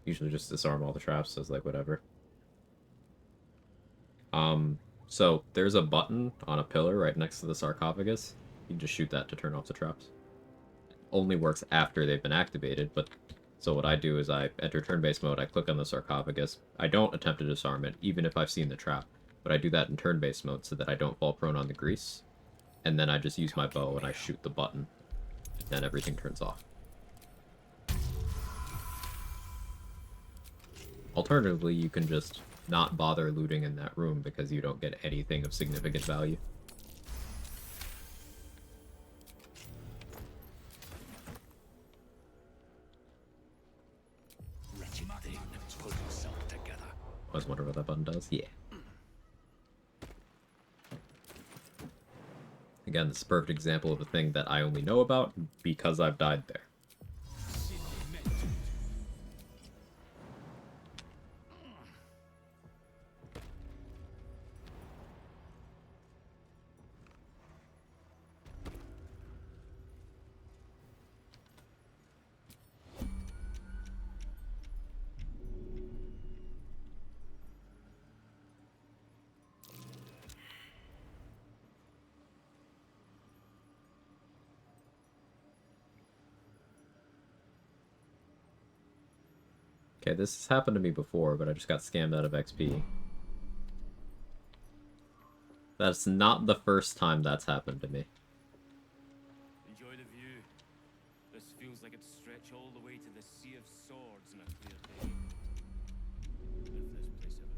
Usually just disarm all the traps, so it's like whatever. So there's a button on a pillar right next to the sarcophagus. You can just shoot that to turn off the traps. It only works after they've been activated, but so what I do is I enter turn-based mode, I click on the sarcophagus. I don't attempt to disarm it, even if I've seen the trap, but I do that in turn-based mode so that I don't fall prone on the grease. And then I just use my bow and I shoot the button. Then everything turns off. Alternatively, you can just not bother looting in that room because you don't get anything of significant value. Wretched thing, pull yourself together. I was wondering what that button does. Yeah. Again, this is a perfect example of a thing that I only know about because I've died there. Okay, this has happened to me before, but I just got scammed out of XP. That's not the first time that's happened to me. Enjoy the view. This feels like it stretch all the way to the Sea of Swords on a clear day. If this place ever gets into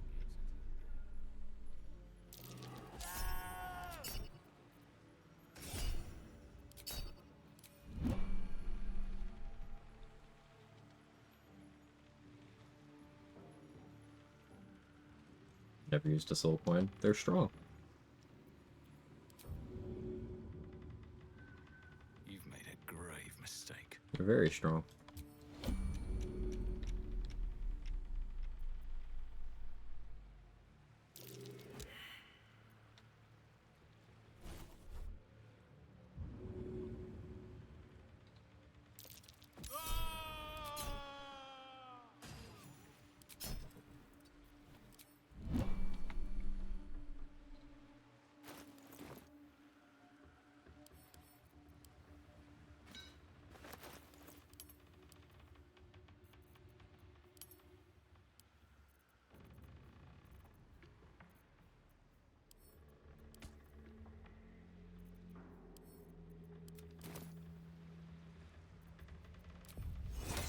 Never used a soul coin. They're strong. You've made a grave mistake. They're very strong.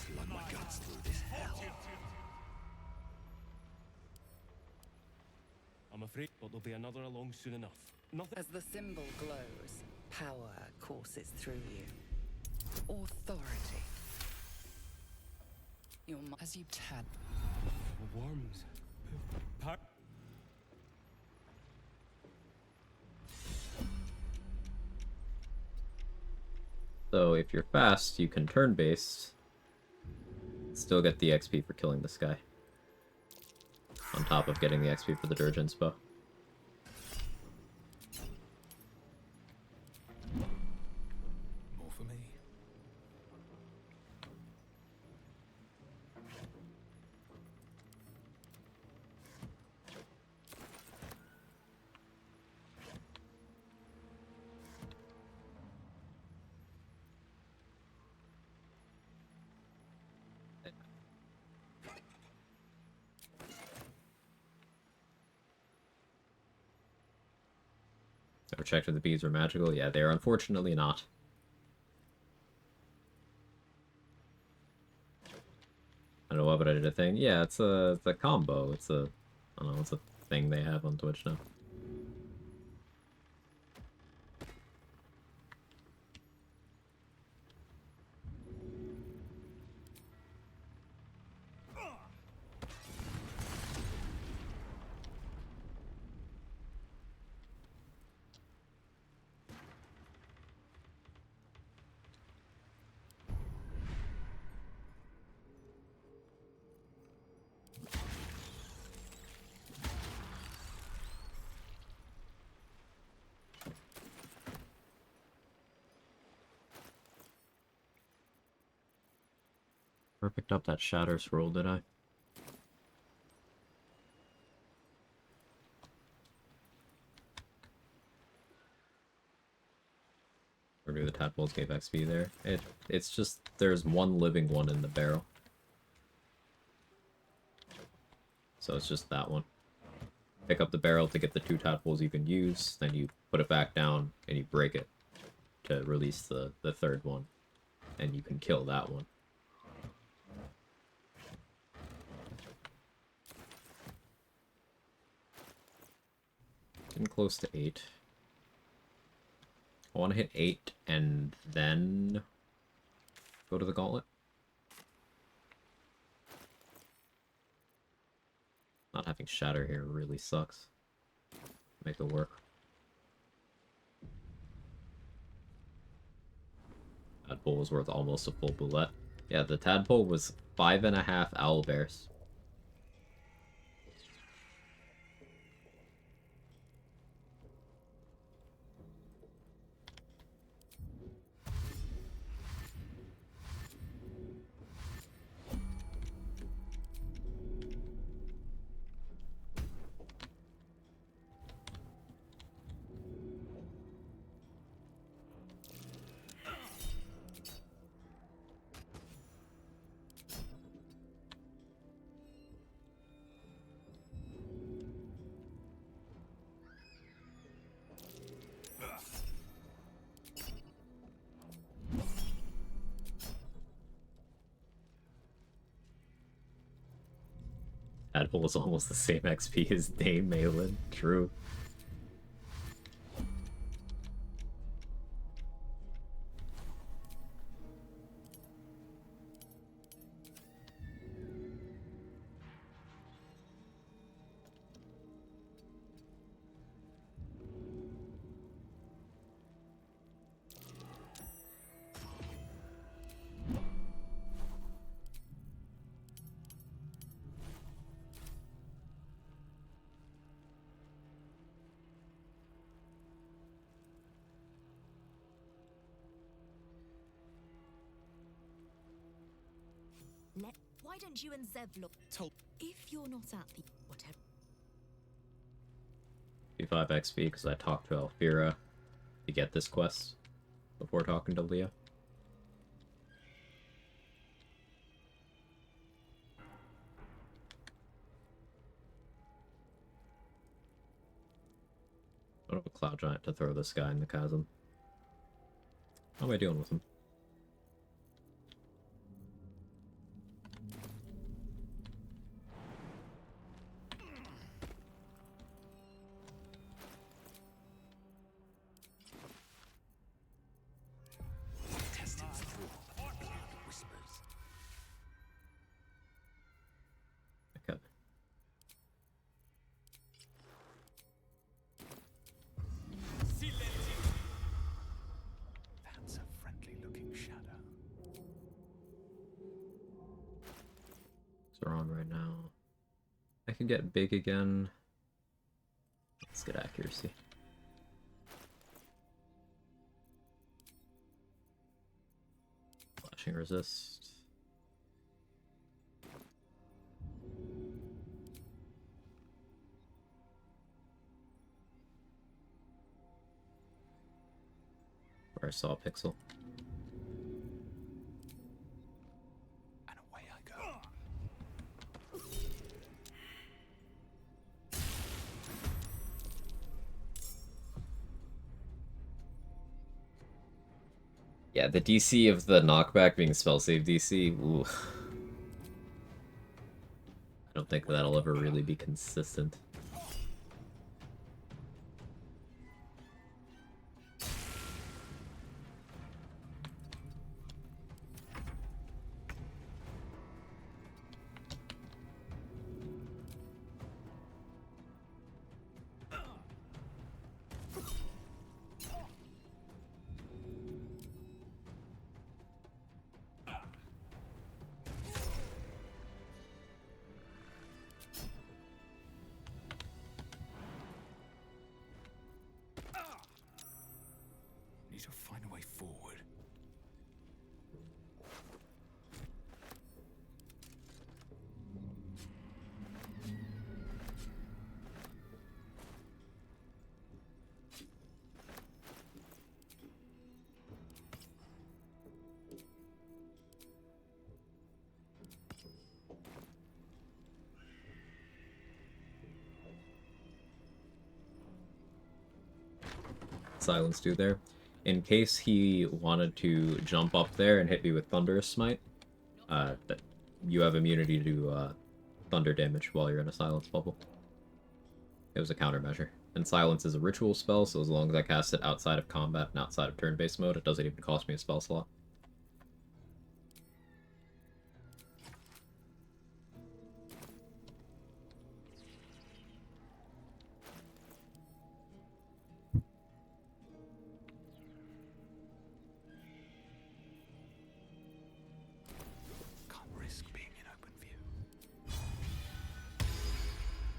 Slug my guts through this hell. I'm afraid, but there'll be another along soon enough. Nothing. As the symbol glows, power courses through you. Authority. As you tad. Worms. So if you're fast, you can turn based. Still get the XP for killing this guy. On top of getting the XP for the Dirge Inspo. More for me. Ever checked if the bees were magical? Yeah, they are unfortunately not. I don't know what, but I did a thing. Yeah, it's a combo. It's a, I don't know, it's a thing they have on Twitch now. Never picked up that Shatter Scroll, did I? Or do the tadpoles gave XP there? It's just there's one living one in the barrel. So it's just that one. Pick up the barrel to get the 2 tadpoles you can use, then you put it back down and you break it to release the 3rd one. And you can kill that one. Getting close to 8. I want to hit 8 and then go to the gauntlet. Not having Shatter here really sucks. Make it work. Tadpole was worth almost a full bullet. Yeah, the tadpole was 5.5 owlbears. Tadpole was almost the same XP as Dame Malin. True. Why don't you and Zev look? If you're not at the whatever. 55 XP because I talked to Alfira to get this quest before talking to Leah. I don't have a Cloud Giant to throw this guy in the chasm. How am I dealing with him? Okay. That's a friendly-looking shadow. So we're on right now. I can get big again. Let's get accuracy. Flashing resist. Where I saw a pixel. And away I go. Yeah, the DC of the knockback being spell save DC, ooh. I don't think that'll ever really be consistent. Silence do there. In case he wanted to jump up there and hit me with Thunderous Smite, that you have immunity to thunder damage while you're in a Silence bubble. It was a countermeasure. And Silence is a ritual spell, so as long as I cast it outside of combat and outside of turn-based mode, it doesn't even cost me a spell slot. Can't risk being in open view.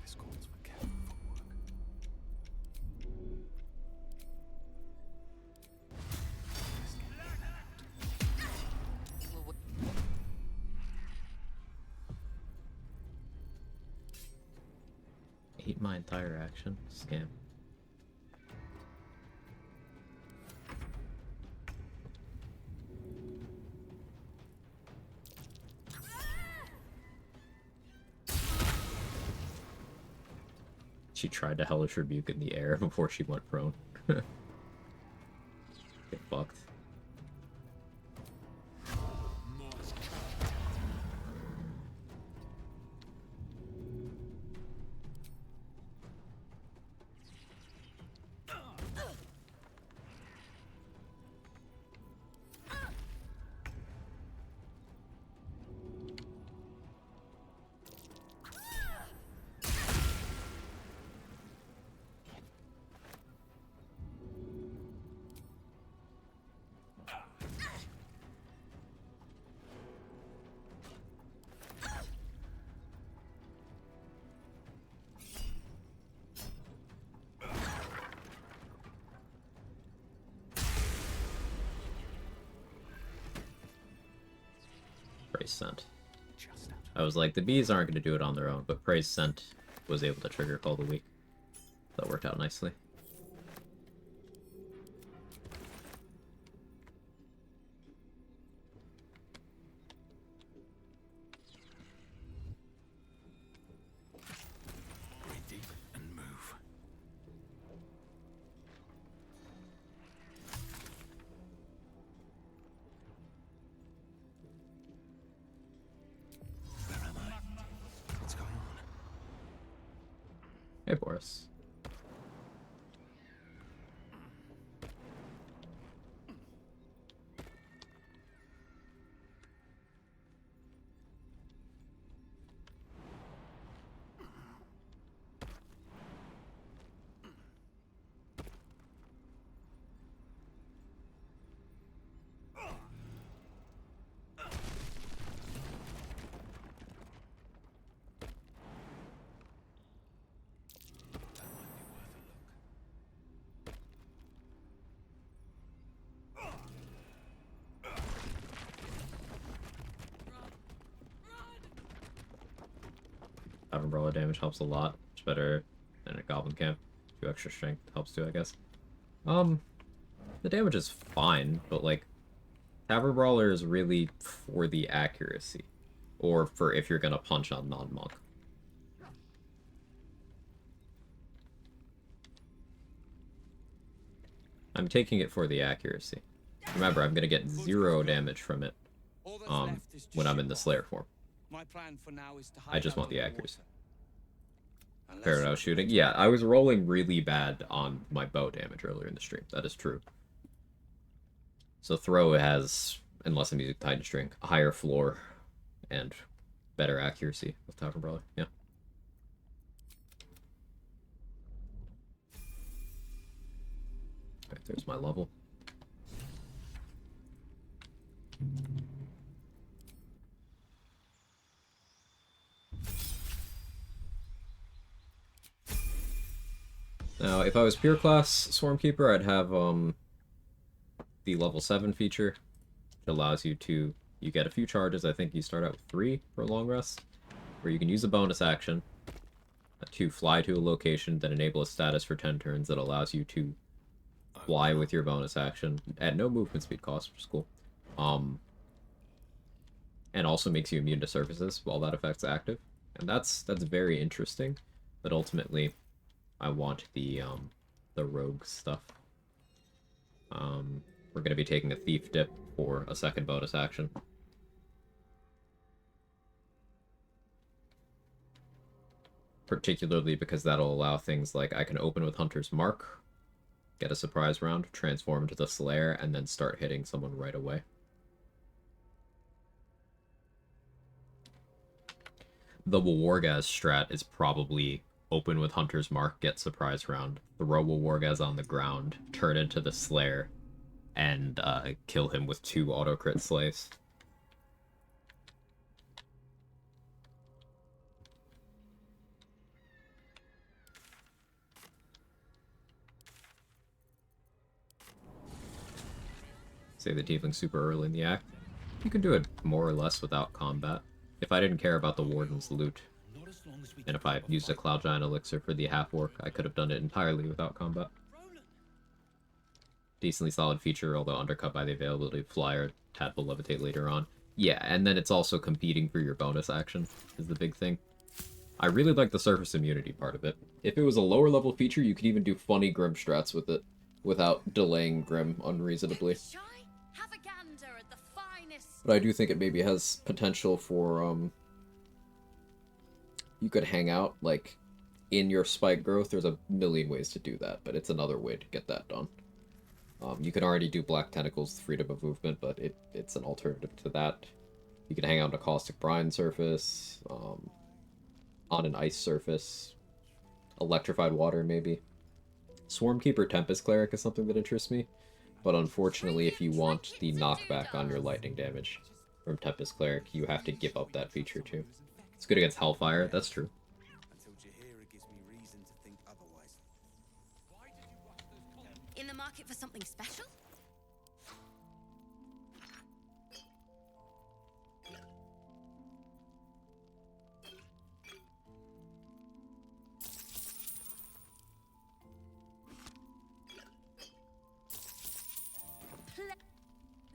This calls for careful footwork. 8 my entire action? Scam. She tried to Hellish Rebuke in the air before she went prone. Get fucked. Praise Scent. I was like, the bees aren't going to do it on their own, but Praise Scent was able to trigger Call the Weak. That worked out nicely. Breathe deep and move. Where am I? What's going on? Hey, Boris. Umbrella damage helps a lot. It's better than a Goblin Camp. 2 extra strength helps too, I guess. The damage is fine, but like, Tavern Brawler is really for the accuracy. Or for if you're gonna punch on non-monk. I'm taking it for the accuracy. Remember, I'm gonna get 0 damage from it when I'm in the Slayer form. My plan for now is to I just want the accuracy. Paranoid shooting. Yeah, I was rolling really bad on my bow damage earlier in the stream. That is true. So throw has, unless I'm using Titan String, a higher floor and better accuracy with Tavern Brawler. Yeah. Alright, there's my level. Now, if I was pure class Swarmkeeper, I'd have the level 7 feature, which allows you to, you get a few charges. I think you start out with 3 for a long rest, where you can use a bonus action to fly to a location that enable a status for 10 turns that allows you to fly with your bonus action at no movement speed cost, which is cool. And also makes you immune to surfaces while that effect's active. And that's very interesting, but ultimately I want the rogue stuff. We're going to be taking a thief dip for a second bonus action. Particularly because that'll allow things like I can open with Hunter's Mark, get a surprise round, transform into the Slayer, and then start hitting someone right away. The Wargaz strat is probably open with Hunter's Mark, get surprise round, throw a Wargaz on the ground, turn into the Slayer, and kill him with 2 auto-crit slays. Say the Tiefling super early in the act. You can do it more or less without combat. If I didn't care about the Warden's loot, and if I used a Cloud Giant Elixir for the half-orc, I could have done it entirely without combat. Decently solid feature, although undercut by the availability of Flyer, Tadpole Levitate later on. Yeah, and then it's also competing for your bonus action, is the big thing. I really like the surface immunity part of it. If it was a lower level feature, you could even do funny Grim strats with it, without delaying Grim unreasonably. But I do think it maybe has potential for, you could hang out, like, in your spike growth. There's a million ways to do that, but it's another way to get that done. You can already do Black Tentacles, freedom of movement, but it's an alternative to that. You can hang out on a Caustic Brine surface, on an ice surface, electrified water maybe. Swarmkeeper Tempest Cleric is something that interests me, but unfortunately if you want the knockback on your lightning damage from Tempest Cleric, you have to give up that feature too. It's good against Hellfire, that's true. In the market for something special?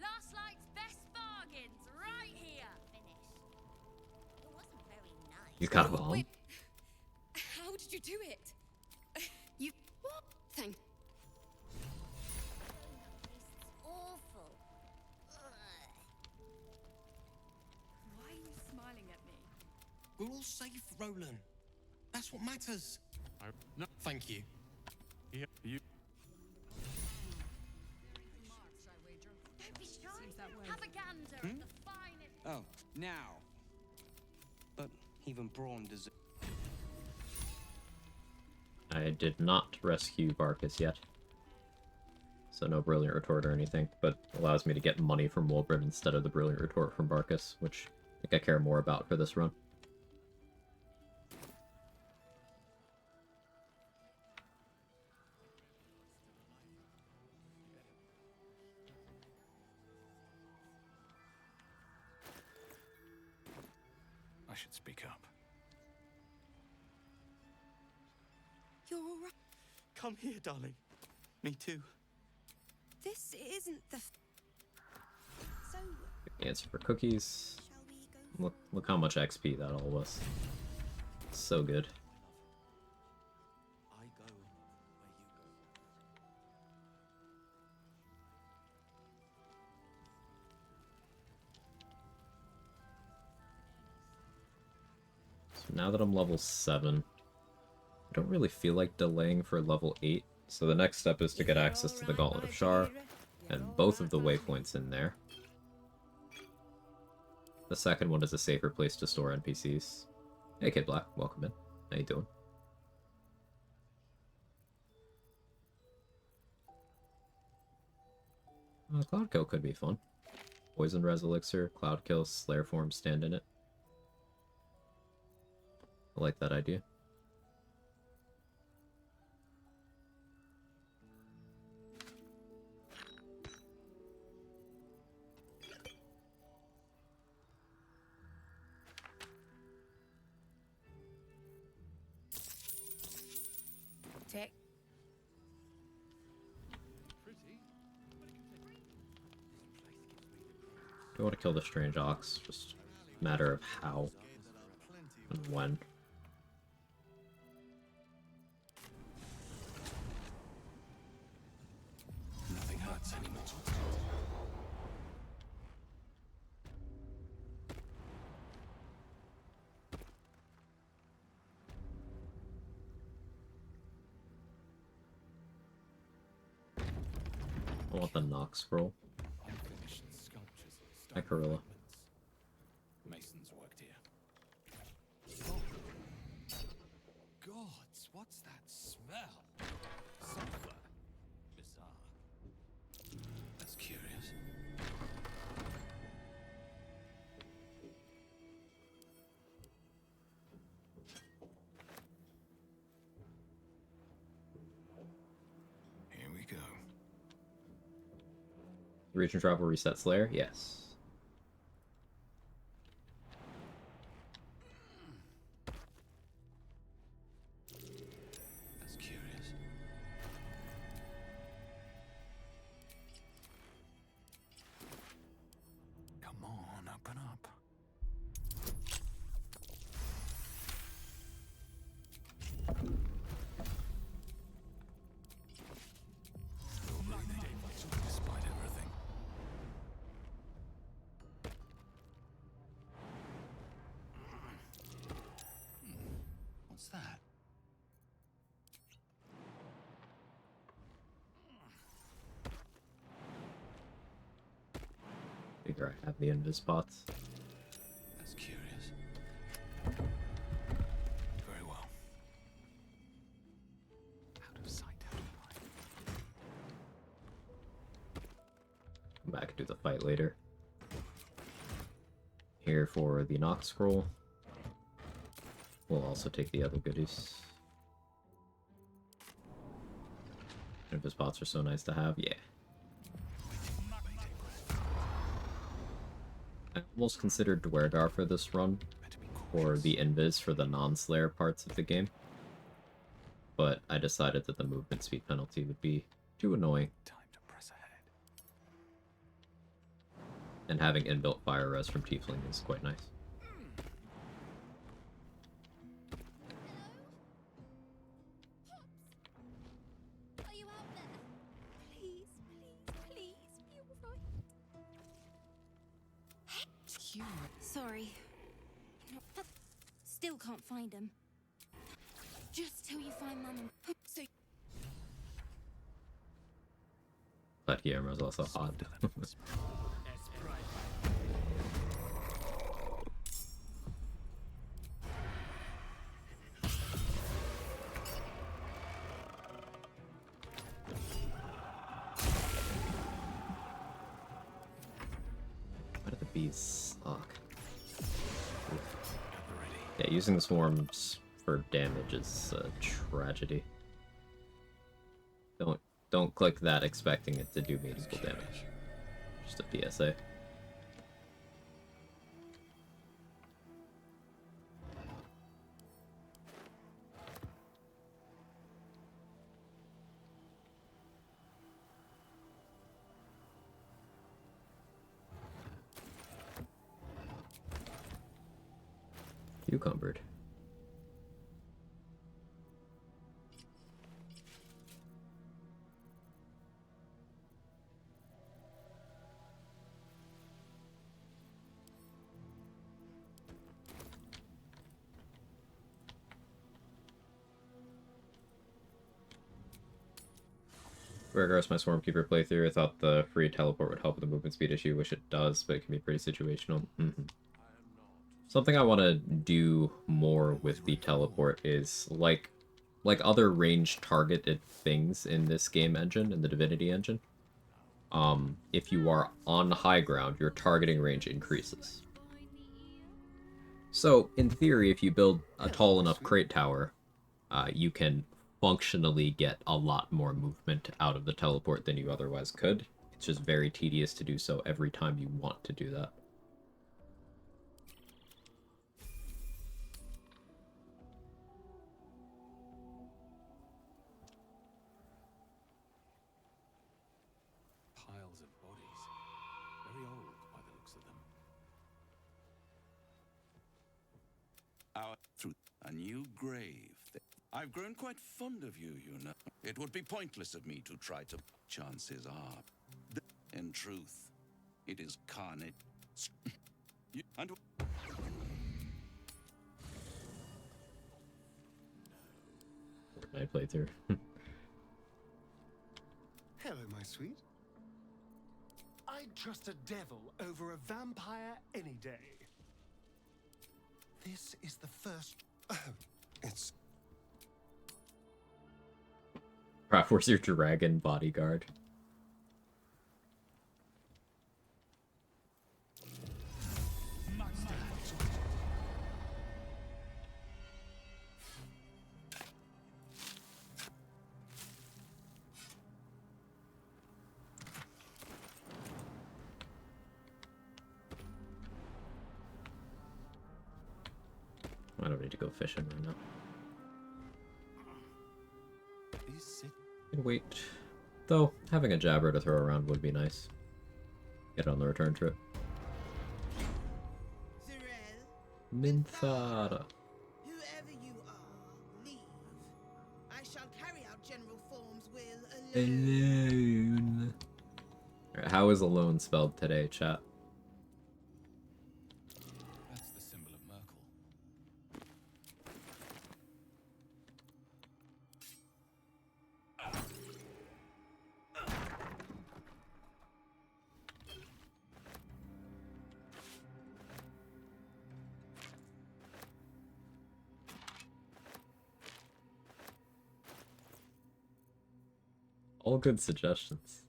Last night's best bargains right here. Finish. It wasn't very nice. He's got a bomb. Wait, how did you do it? You what? Thank. Awful. Why are you smiling at me? We're all safe, Roland. That's what matters. No. Thank you. Yeah, you. Don't be shy. Have a gander at the finest. Oh, now. But even Braun does. I did not rescue Barkus yet. So no Brilliant Retort or anything, but allows me to get money from Wolbrin instead of the Brilliant Retort from Barkus, which I think I care more about for this run. I should speak up. You're all right. Come here, darling. Me too. This isn't the. So. Answer for cookies. Look how much XP that all was. So good. I go where you So now that I'm level 7, I don't really feel like delaying for level 8. So the next step is to get access to the Gauntlet of Shar, and both of the waypoints in there. The second one is a safer place to store NPCs. Hey Kid Black, welcome in. How you doing? Cloud Kill could be fun. Poison Res Elixir, Cloud Kill, Slayer Form stand in it. I like that idea. Tick. I want to kill the Strange Ox, just a matter of how and when. Nothing hurts. I want the Nox scroll. Unfinished sculptures, Hi, Corilla. Masons worked here. Gods, what's that smell? Sulfur. Bizarre. That's curious. Here we go. Region travel reset Slayer? Yes. That's curious. Come on, open up. Still breathing, despite everything. What's that? Figure I have the invis spots. That's curious. Very well. Out of sight, out of mind. Come back and do the fight later. Here for the Nox scroll. We'll also take the other goodies. Invis spots are so nice to have, yeah. I almost considered Dwergar for this run, or the Invis for the non-Slayer parts of the game, but I decided that the movement speed penalty would be too annoying. Time to press ahead. And having inbuilt fire res from Tiefling is quite nice. Are you out there? Please, please, please, be alright. Sorry. Still can't find him. Just till you find Mum and so But Guillermo's also hot. Why do the bees suck? Yeah, using the swarms for damage is a tragedy. Don't click that expecting it to do meaningful damage. Just a PSA. Cucumbered. Regards my Swarmkeeper playthrough, I thought the free teleport would help with the movement speed issue, which it does, but it can be pretty situational. Something I want to do more with the teleport is, like other range targeted things in this game engine, in the Divinity engine, if you are on high ground, your targeting range increases. So, in theory, if you build a tall enough crate tower, you can functionally get a lot more movement out of the teleport than you otherwise could. It's just very tedious to do so every time you want to do that. Piles of bodies. Very old by the looks of them. Through a new grave. I've grown quite fond of you, you know. It would be pointless of me to try to... Chances are. In truth, it is carnage. And... I played through. Hello, my sweet. I'd trust a devil over a vampire any day. This is the first... Oh, it's... Right, where's your dragon bodyguard? I don't need to go fishing right now. Can wait. Though, having a jabber to throw around would be nice. Get on the return trip. Minthara. Whoever you are, leave. I shall carry out General Form's will alone. Alone. Alright, how is alone spelled today, chat? That's the symbol of Merkel. All good suggestions.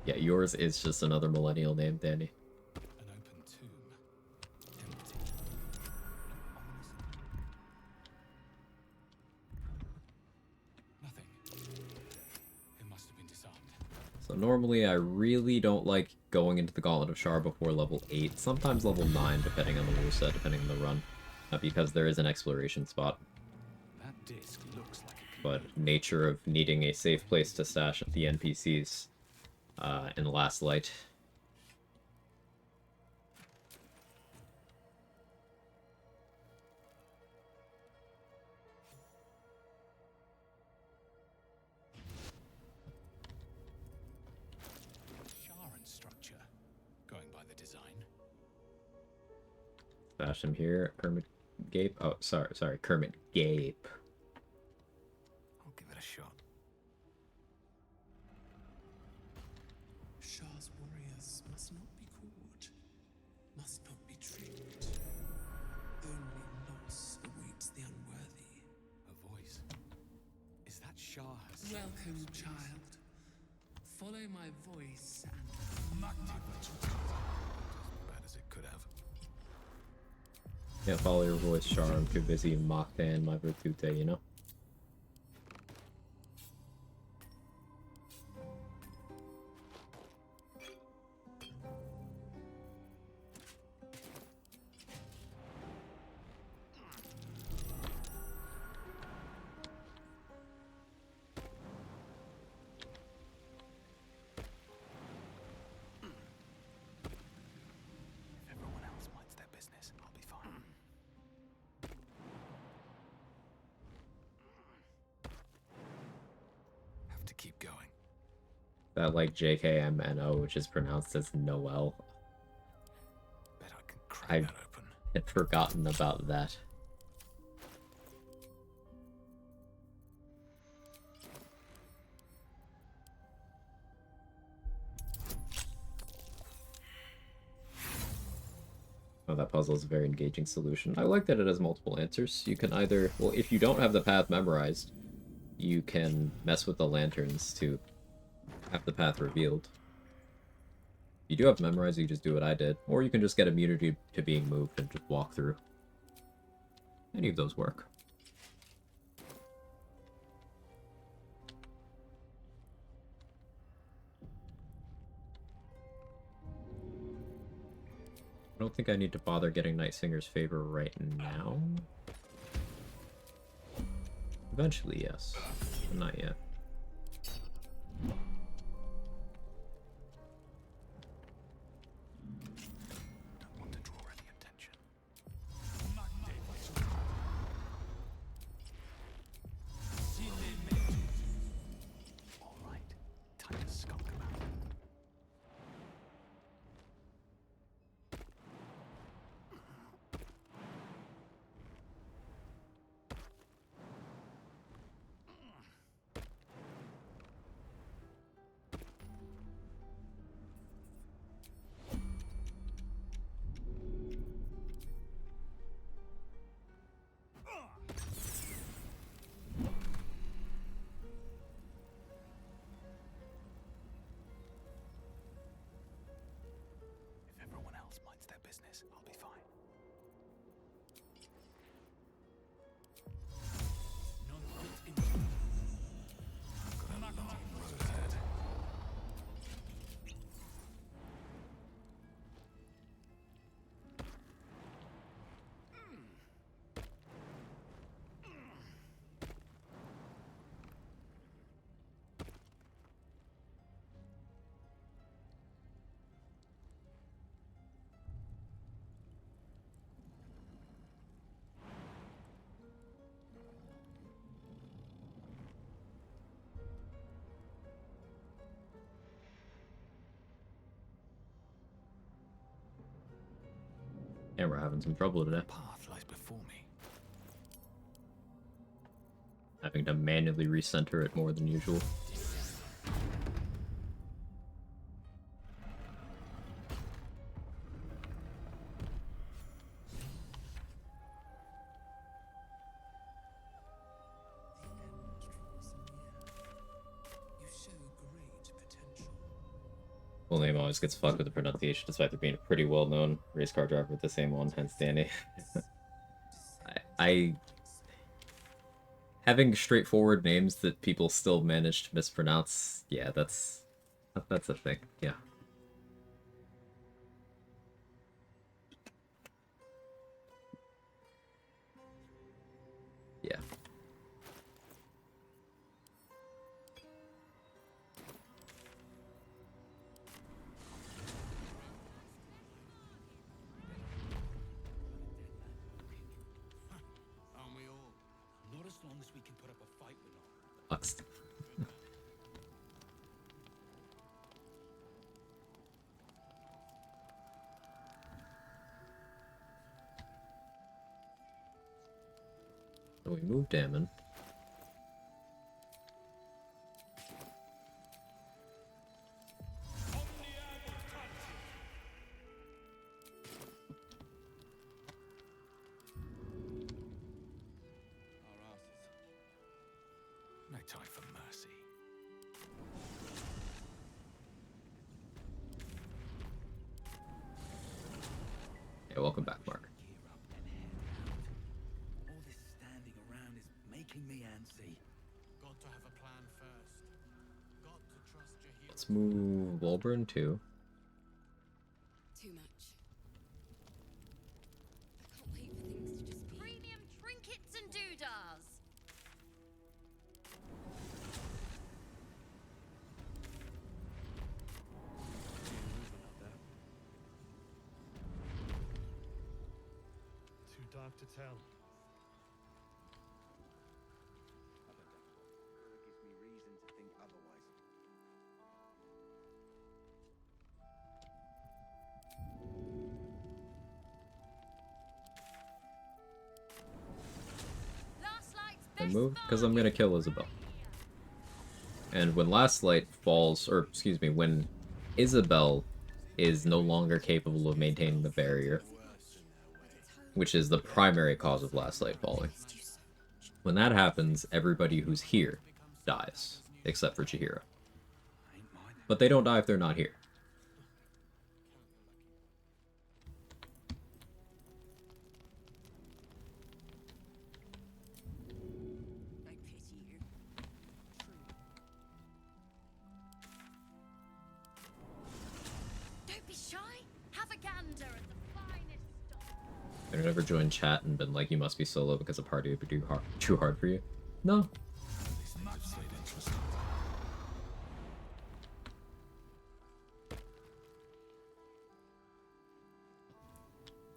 Yeah, yours is just another millennial name, Danny. An open tomb. Empty. Nothing. It must have been disarmed. So normally I really don't like going into the Gauntlet of Shar before level 8, sometimes level 9 depending on the rule set, depending on the run. Because there is an exploration spot. That disc looks like But nature of needing a safe place to stash the NPCs in the last light. Sharan structure. Going by the design. Stash him here. Kermit Gape. Oh, sorry, Kermit Gape. I'll give it a shot. Shah's warriors must not be caught, must not be tricked. Only loss awaits the unworthy. A voice. Is that Shah? Welcome, child. Follow my voice and... As bad as it could have. Can't follow your voice, Char. I'm too busy Machtan my Virtute, you know? If everyone else minds their business, I'll be fine. Have to keep going. That like JKMNO, which is pronounced as Noel. Bet I can crack I that open. had forgotten about that. Oh, that puzzle is a very engaging solution. I like that it has multiple answers. You can either, well, if you don't have the path memorized, you can mess with the lanterns to have the path revealed. If you do have memorized, you just do what I did. Or you can just get immunity to being moved and just walk through. Any of those work. I don't think I need to bother getting Night Singer's favor right now. Eventually, yes. But not yet. Don't want to draw any attention. All right, time to skulk about. And we're having some trouble today. Path lies before me. Having to manually recenter it more than usual. Full name always gets fucked with the pronunciation, despite there being a pretty well-known race car driver with the same one, hence Danny. I having straightforward names that people still manage to mispronounce, yeah, that's a thing. Yeah. Yeah. Aren't we all? Not as long as we can put up a fight with them. Fucks. So we moved Damon. No time for mercy. Yeah, welcome back, Mark. All this standing around is making me antsy. Got to have a plan first. Got to trust your hero. Let's move Wolburn too. Too much. I can't wait for things to just be. Premium trinkets and doodahs. Too dark to tell. Gives me reason to think otherwise. I move because I'm gonna kill Isabel. And when Last Light falls, or excuse me, when Isabel is no longer capable of maintaining the barrier, which is the primary cause of Last Light falling, when that happens, everybody who's here dies, except for Chihiro. But they don't die if they're not here. Don't be shy. Have a gander at the finest stock. I've never joined chat and been like, you must be solo because a party would be too hard for you. No.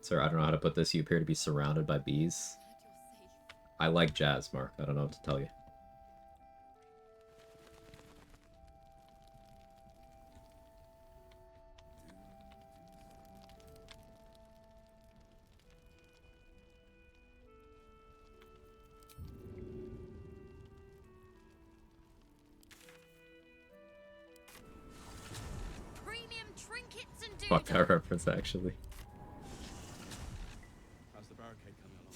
Sir, I don't know how to put this. You appear to be surrounded by bees. I like jazz, Mark. I don't know what to tell you. Premium trinkets and doodahs. Fuck that reference, actually. How's the barricade coming along?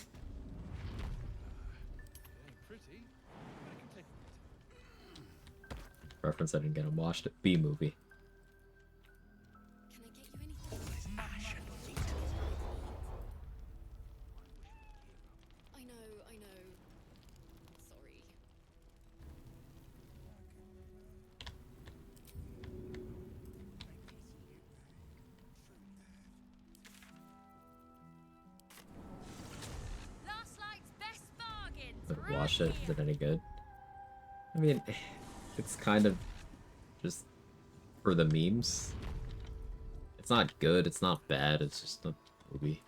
It ain't pretty, but it can take Reference I didn't get him watched at B movie. I know. Sorry. Last Light's best bargains. Never watched it. Is it any good? I mean, it's kind of just for the memes. It's not good, it's not bad, it's just a movie.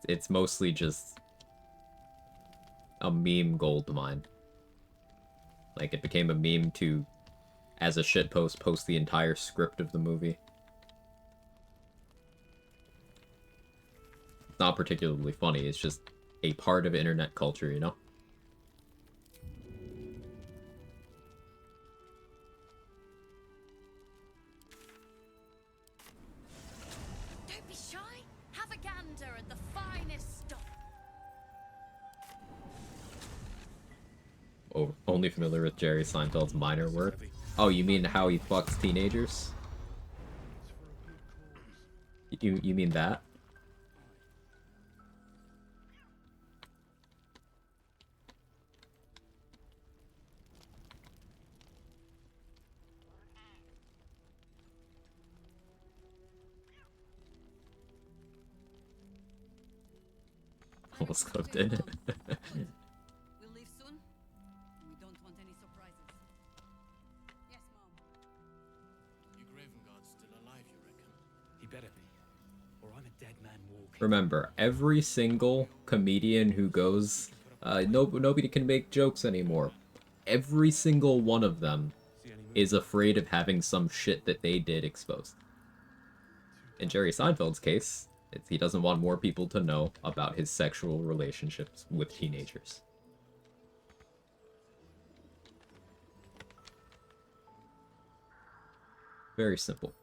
It's mostly just a meme gold mine. Like, it became a meme to, as a shitpost, post the entire script of the movie. It's not particularly funny, it's just a part of internet culture, you know? Don't be shy. Have a gander at the finest stock. Oh, only familiar with Jerry Seinfeld's minor work. Oh, you mean how he fucks teenagers? You mean that? Almost cooked it. We'll leave soon. We don't want any surprises. Yes, Mom. You Graven Guard's still alive, you reckon? He better be, or I'm a dead man walking. Remember, every single comedian who goes, nobody can make jokes anymore. Every single one of them is afraid of having some shit that they did exposed. In Jerry Seinfeld's case, he doesn't want more people to know about his sexual relationships with teenagers. Very simple.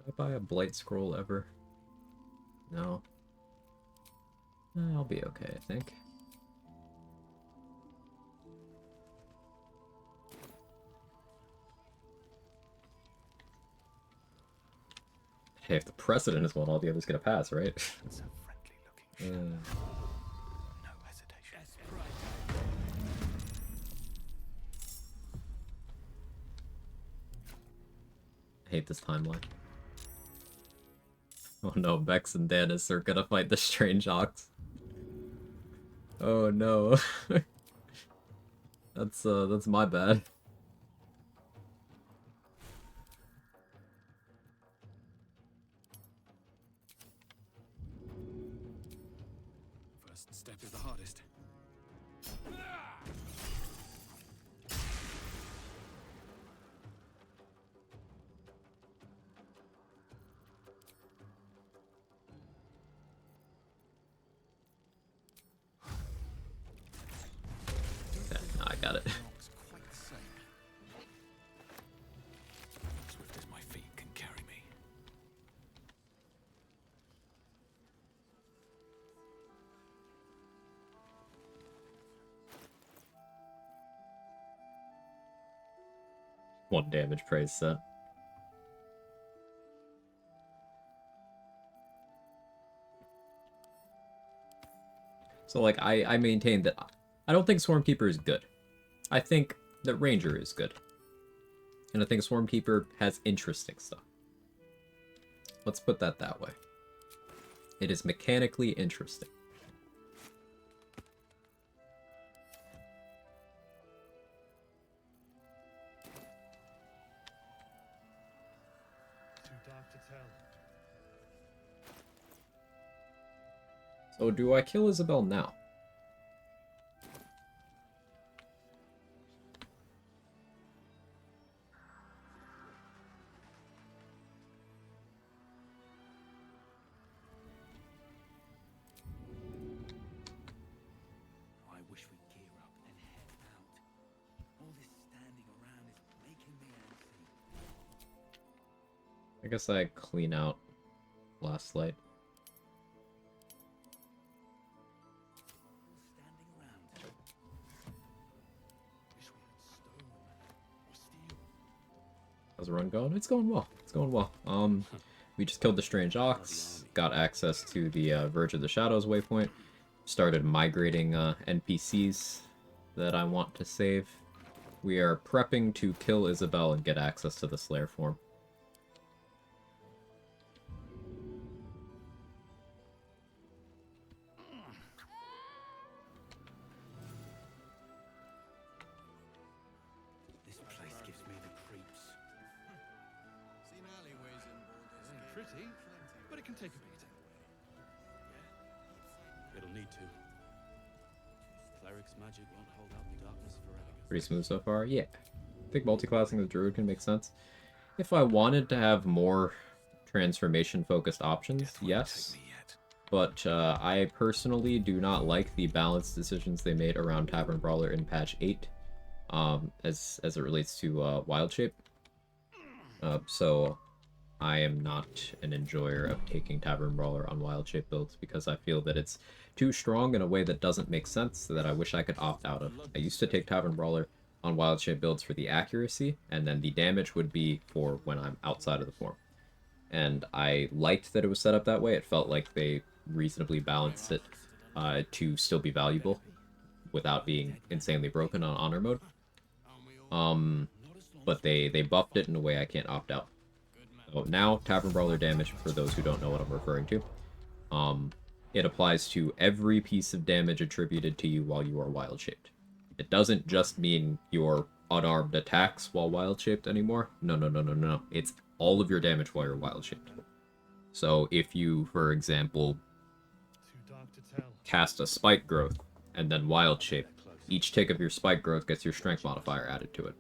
Did I buy a Blight Scroll ever? No. I'll be okay, I think. Hey, if the Precedent is one, all the others get a pass, right? That's a friendly looking ship. No hesitation. I hate this timeline. Oh no, Vex and Danis are gonna fight the Strange Ox. Oh no. That's my bad. First step is the hardest. Okay, now I got it. Swift as my feet can carry me. One damage praise set. So like I maintain that I don't think Swarmkeeper is good. I think that Ranger is good. And I think Swarmkeeper has interesting stuff. Let's put that way. It is mechanically interesting. Too dark to tell. So do I kill Isabel now? I wish we'd gear up and head out. All this standing around is making me antsy. I guess I clean out last light. How's the run going? It's going well. It's going well. We just killed the Strange Ox, got access to the Verge of the Shadows waypoint, started migrating NPCs that I want to save. We are prepping to kill Isabel and get access to the Slayer form. plenty, but it can take a beating. It'll need to. Cleric's magic won't hold out the darkness forever. Pretty smooth so far. Yeah. I think multiclassing the druid can make sense. If I wanted to have more transformation-focused options, yes. But I personally do not like the balance decisions they made around Tavern Brawler in patch 8, as it relates to Wild Shape. So I am not an enjoyer of taking Tavern Brawler on Wild Shape builds because I feel that it's too strong in a way that doesn't make sense that I wish I could opt out of. I used to take Tavern Brawler on Wild Shape builds for the accuracy, and then the damage would be for when I'm outside of the form. And I liked that it was set up that way. It felt like they reasonably balanced it to still be valuable without being insanely broken on honor mode. But they buffed it in a way I can't opt out. So now, Tavern Brawler damage, for those who don't know what I'm referring to, it applies to every piece of damage attributed to you while you are wild-shaped. It doesn't just mean your unarmed attacks while wild-shaped anymore. No. It's all of your damage while you're wild-shaped. So if you, for example, cast a Spike Growth and then wild-shape, each tick of your Spike Growth gets your Strength modifier added to it.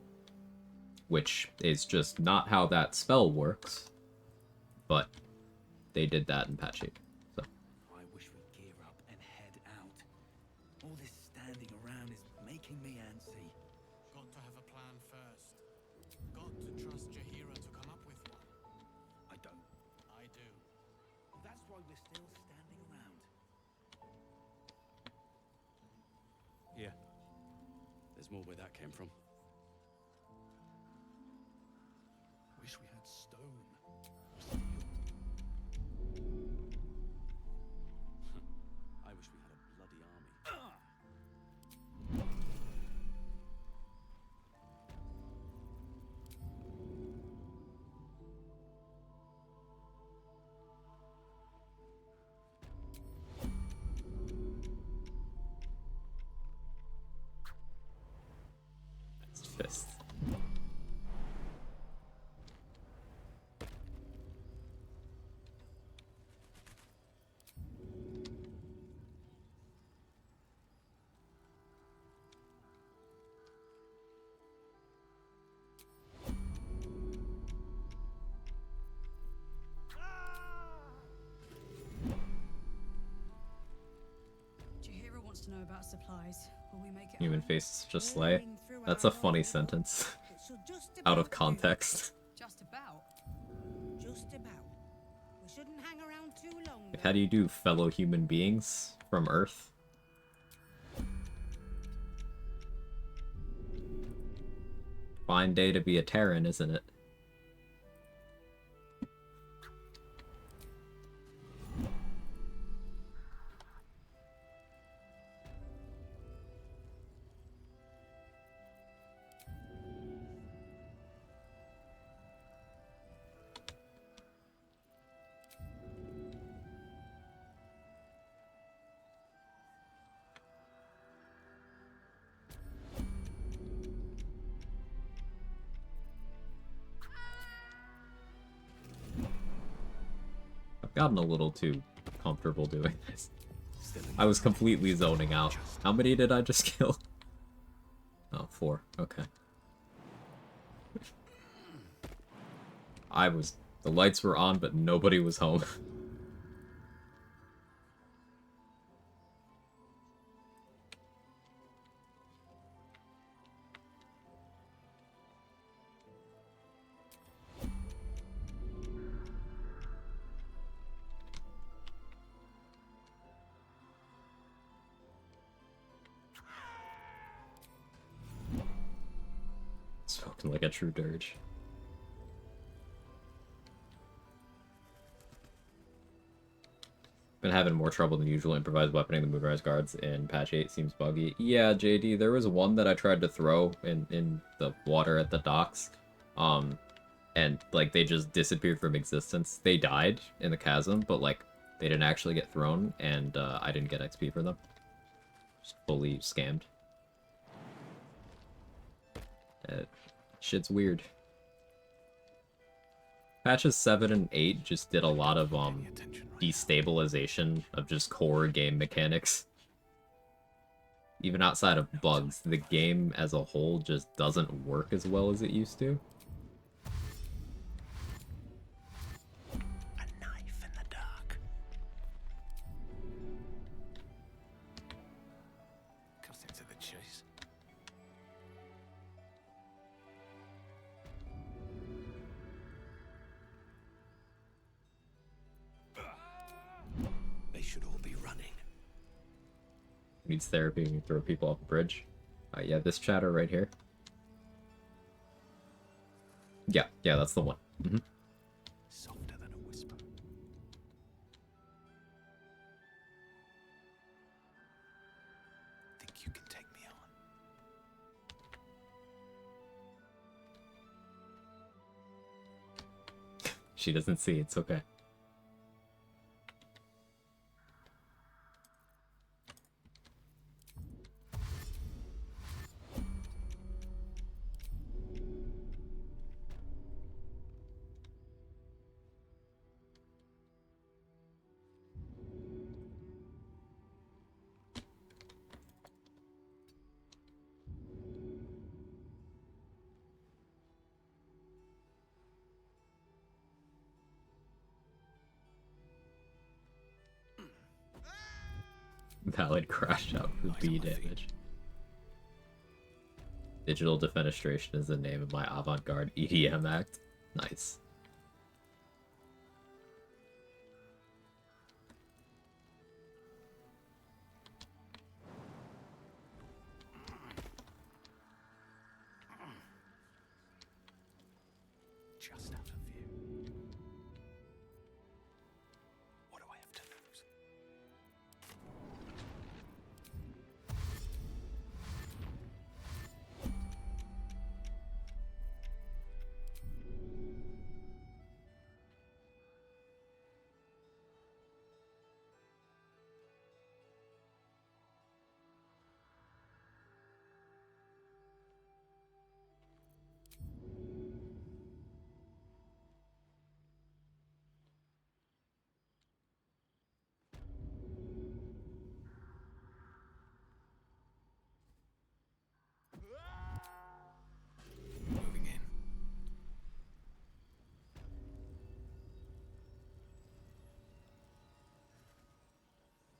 Which is just not how that spell works, but they did that in patch 8. So. I wish we'd gear up and head out. All this standing around is making me antsy. Got to have a plan first. Got to trust Jaheira to come up with one. I don't. I do. That's why we're still standing around. Yeah. There's more where that came from. Wish we had stone. I wish we had a bloody army. That's fist. Jaheira wants to know about supplies. Will we make it? Human face just slay. That's a funny sentence. Out of context. Just about. Just about. We shouldn't hang around too long. How do you do, fellow human beings from Earth? Fine day to be a Terran, isn't it? I've gotten a little too comfortable doing this. I was completely zoning out. How many did I just kill? Oh, 4. Okay. The lights were on, but nobody was home. Spoken like a true dirge. Been having more trouble than usual improvised weaponing the Moonrise Guards in patch 8 seems buggy. Yeah, JD, there was one that I tried to throw in the water at the docks. And like they just disappeared from existence. They died in the chasm, but like they didn't actually get thrown, and I didn't get XP for them. Just fully scammed. Shit's weird. Patches 7 and 8 just did a lot of destabilization of just core game mechanics. Even outside of bugs, the game as a whole just doesn't work as well as it used to. A knife in the dark. Cutting to the chase. They should all be running. Needs therapy and throw people off a bridge. Yeah, this chatter right here. Yeah, that's the one. Softer than a whisper. Think you can take me on? She doesn't see, it's okay. Valid crash out for B damage. Digital Defenestration is the name of my avant-garde EDM act. Nice. Just out of view. What do I have to lose? Moving in.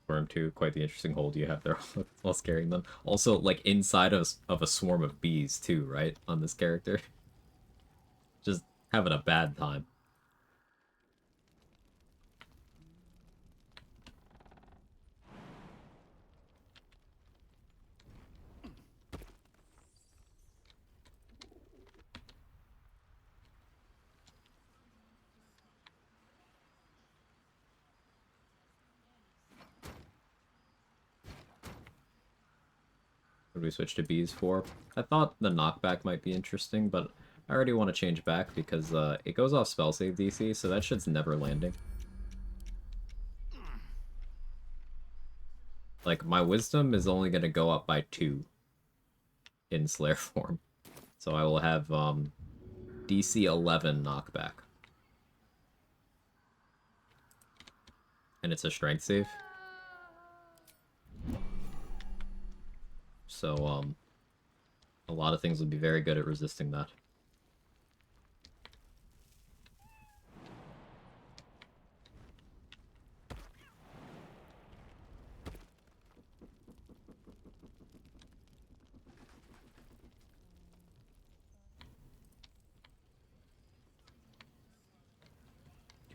Swarm 2, quite the interesting hold you have there while scaring them. Also, like, inside of a swarm of bees, too, right? On this character. Just having a bad time. What do we switch to bees for? I thought the knockback might be interesting, but I already want to change back because it goes off spell save DC, so that shit's never landing. Like, my wisdom is only going to go up by 2 in Slayer form. So I will have DC 11 knockback. And it's a strength save. So, a lot of things would be very good at resisting that.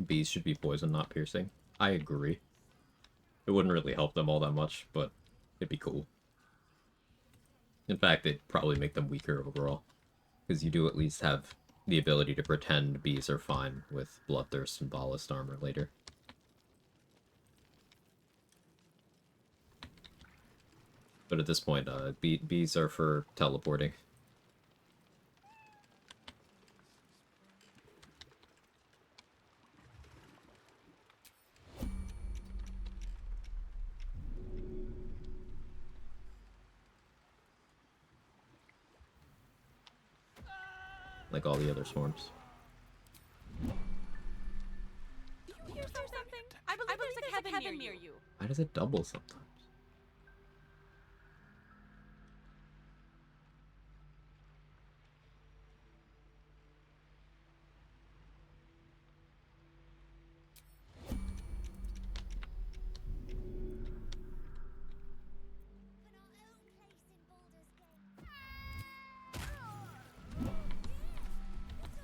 Bees should be poison, not piercing. I agree. It wouldn't really help them all that much, but it'd be cool. In fact, it'd probably make them weaker overall. Because you do at least have the ability to pretend bees are fine with Bloodthirst and Ballast Armor later. But at this point, bees are for teleporting. Like all the other swarms. Why does it double sometimes?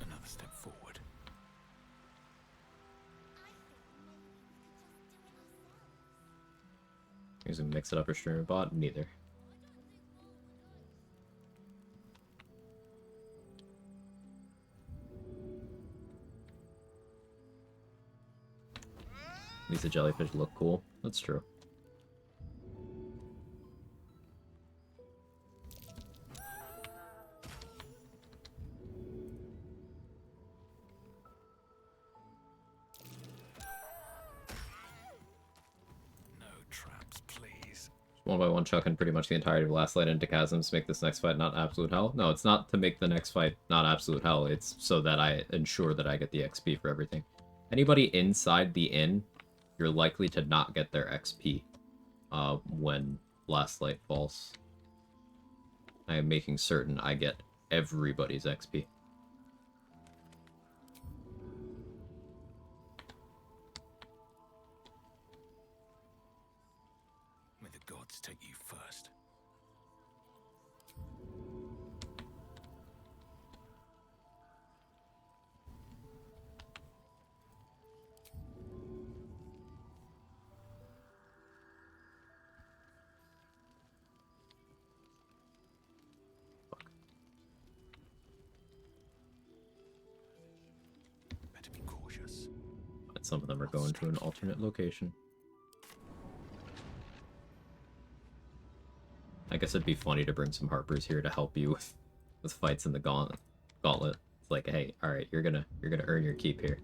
Another step forward. Using mix it up or streamer bot? Neither. At least the jellyfish look cool. That's true. No traps, please. One by one chucking pretty much the entirety of Last Light into chasms to make this next fight not absolute hell. No, it's not to make the next fight not absolute hell. It's so that I ensure that I get the XP for everything. Anybody inside the inn, you're likely to not get their XP when Last Light falls. I am making certain I get everybody's XP. May the gods take you first. Better be cautious. But some of them are going to an alternate location. I guess it'd be funny to bring some Harpers here to help you with fights in the gauntlet. It's like, hey, all right, you're gonna earn your keep here.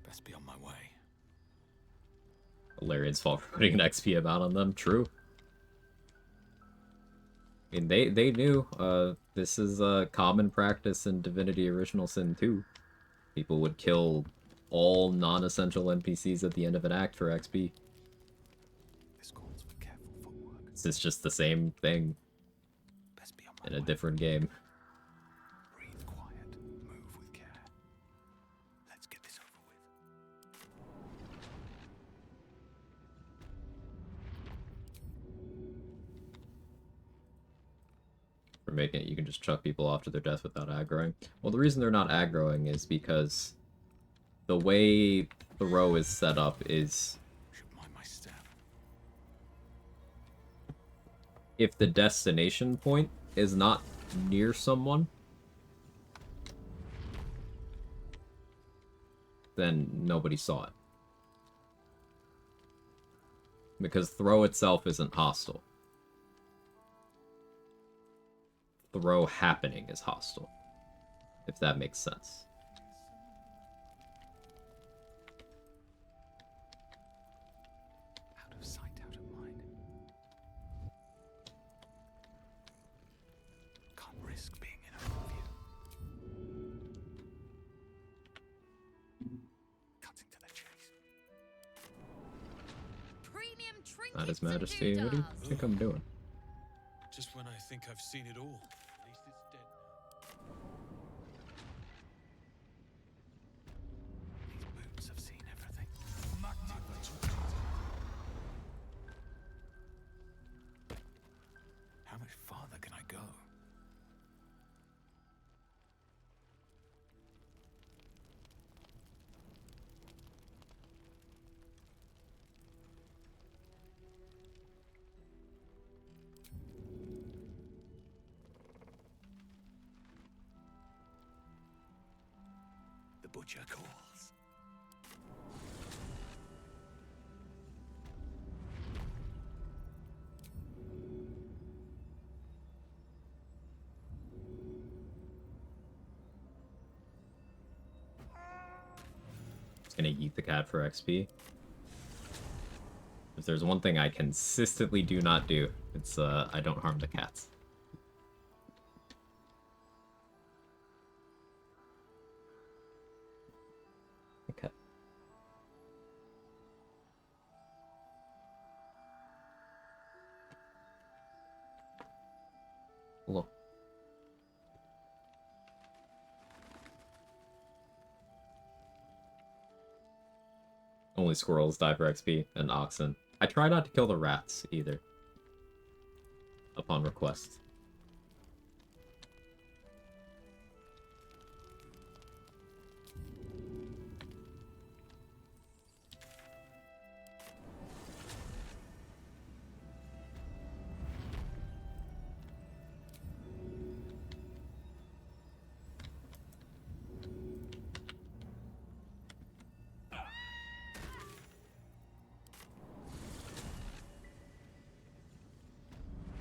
Best be on my way. Larian's fault for putting an XP amount on them. True. I mean, they knew this is a common practice in Divinity Original Sin 2. People would kill all non-essential NPCs at the end of an act for XP. This calls for careful footwork. This is just the same thing Best be on my in a way. different game. Breathe quiet. Move with care. Let's get this over with. For making it, you can just chuck people off to their death without aggroing. Well, the reason they're not aggroing is because the way the row is set up is Should mind my step. if the destination point is not near someone, then nobody saw it. Because throw itself isn't hostile. Throw happening is hostile. If that makes sense. Out of sight, out of mind. Can't risk being in a view. Cutting to the chase. Premium trinkets Not His and Majesty, what do you doodahs. think I'm doing? Just when I think I've seen it all. At least it's dead These boots have seen everything. How much farther can I go? The butcher calls. gonna eat the cat for XP. If there's one thing I consistently do not do, it's I don't harm the cats. Okay. Look. Only squirrels die for XP, and oxen. I try not to kill the rats, either. Upon request.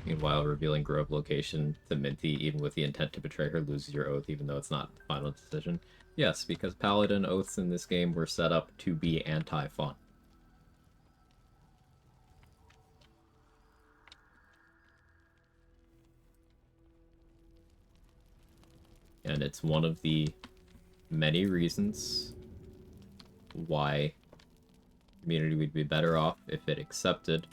Meanwhile, revealing Grove location to Minty, even with the intent to betray her, loses your oath, even though it's not the final decision. Yes, because Paladin oaths in this game were set up to be anti-fun. And it's one of the many reasons why community would be better off if it accepted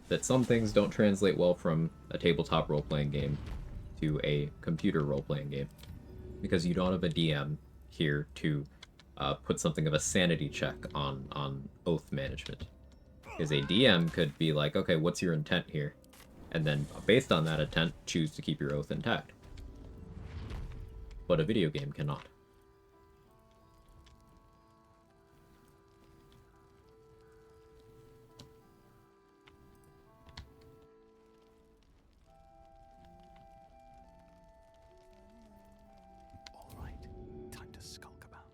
that some things don't translate well from a tabletop role-playing game to a computer role-playing game. Because you don't have a DM here to put something of a sanity check on oath management. Because a DM could be like, okay, what's your intent here? And then, based on that intent, choose to keep your oath intact. But a video game cannot. All right, time to skulk about.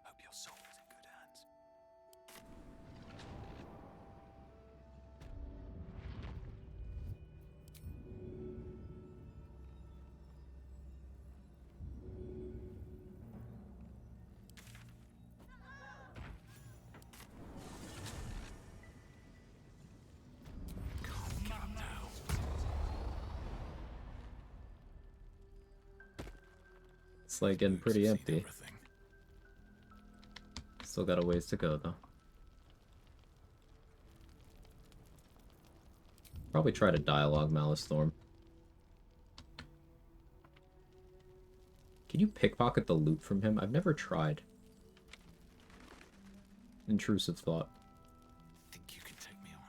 Hope your soul is in good hands. It's like getting pretty empty. Still got a ways to go, though. Probably try to dialogue Malice Storm. Can you pickpocket the loot from him? I've never tried. Intrusive thought. Think you can take me on?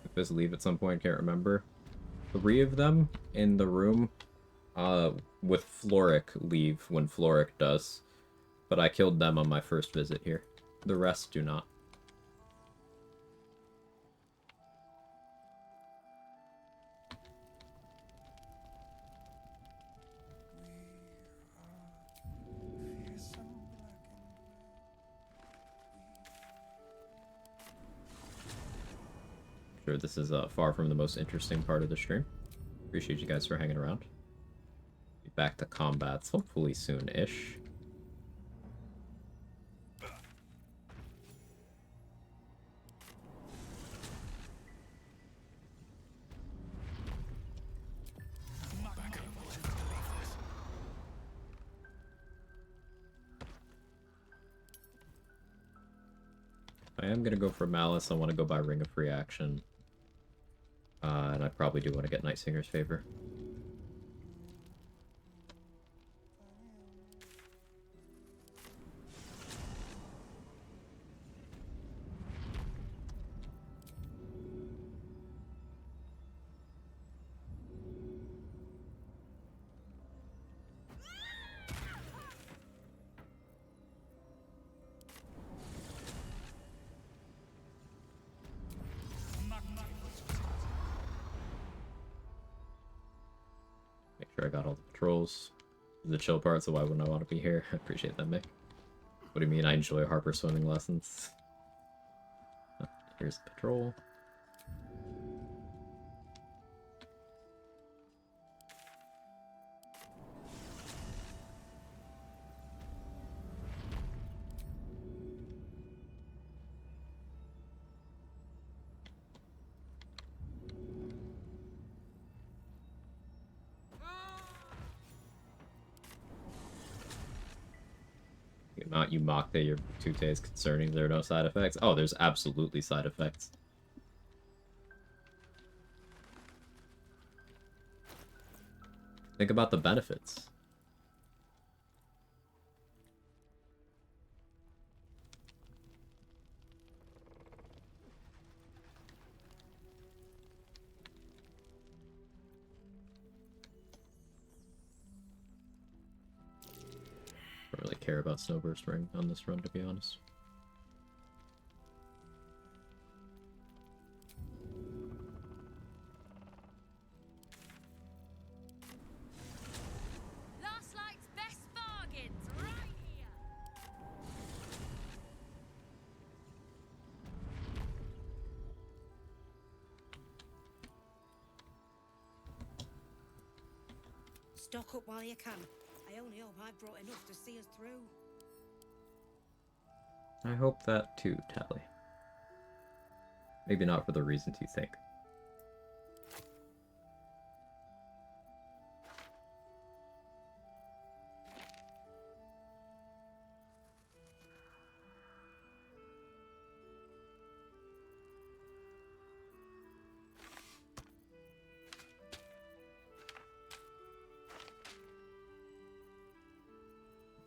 If this leave at some point, can't remember. 3 of them in the room with Floric leave when Floric does. But I killed them on my first visit here. The rest do not. Sure, this is far from the most interesting part of the stream. Appreciate you guys for hanging around. Be back to combats hopefully soon-ish. I am going to go for Malice. I want to go by Ring of Free Action. And I probably do want to get Night Singer's Favor. Make sure I got all the patrols. the chill part, so why wouldn't I want to be here? I appreciate that, Mick. What do you mean I enjoy Harper swimming lessons? Here's the patrol. The amount you mock that your Tute is concerning, there are no side effects. Oh, there's absolutely side effects. Think about the benefits. Don't really care about Snowburst Ring on this run, to be honest. Last Light's best bargains, right here. Stock up while you can. I only hope I brought enough to see us through. I hope that too, Tally. Maybe not for the reasons you think.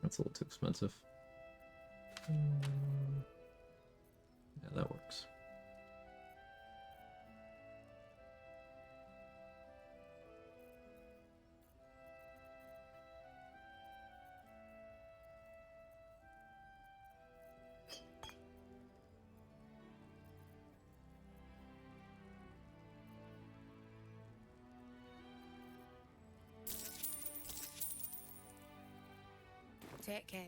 That's a little too expensive. Yeah, that works. Take care.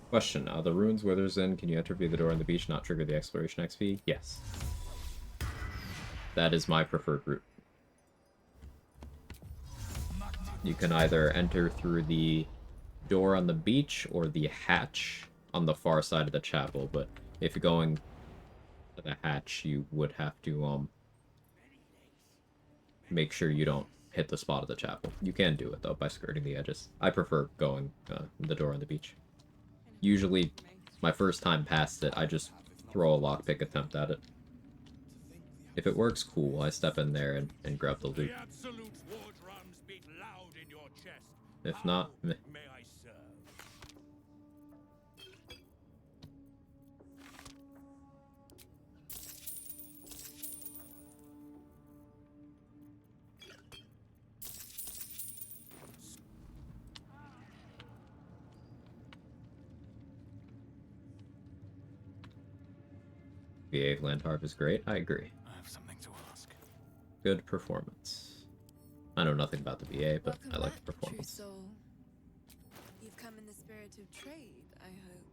Question, the ruins withers in, can you enter via the door on the beach, not trigger the exploration XP? Yes. That is my preferred route. You can either enter through the door on the beach or the hatch on the far side of the chapel, but if you're going to the hatch, you would have to make sure you don't hit the spot of the chapel. You can do it though by skirting the edges. I prefer going the door on the beach. Usually, my first time past it, I just throw a lockpick attempt at it. If it works, cool. I step in there and grab the loot. If not, meh. VA Land Harp is great. I agree. I have something to ask. Good performance. I know nothing about the VA, but Welcome I like back, the performance. True soul. You've come in the spirit of trade, I hope.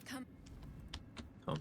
Come. Come.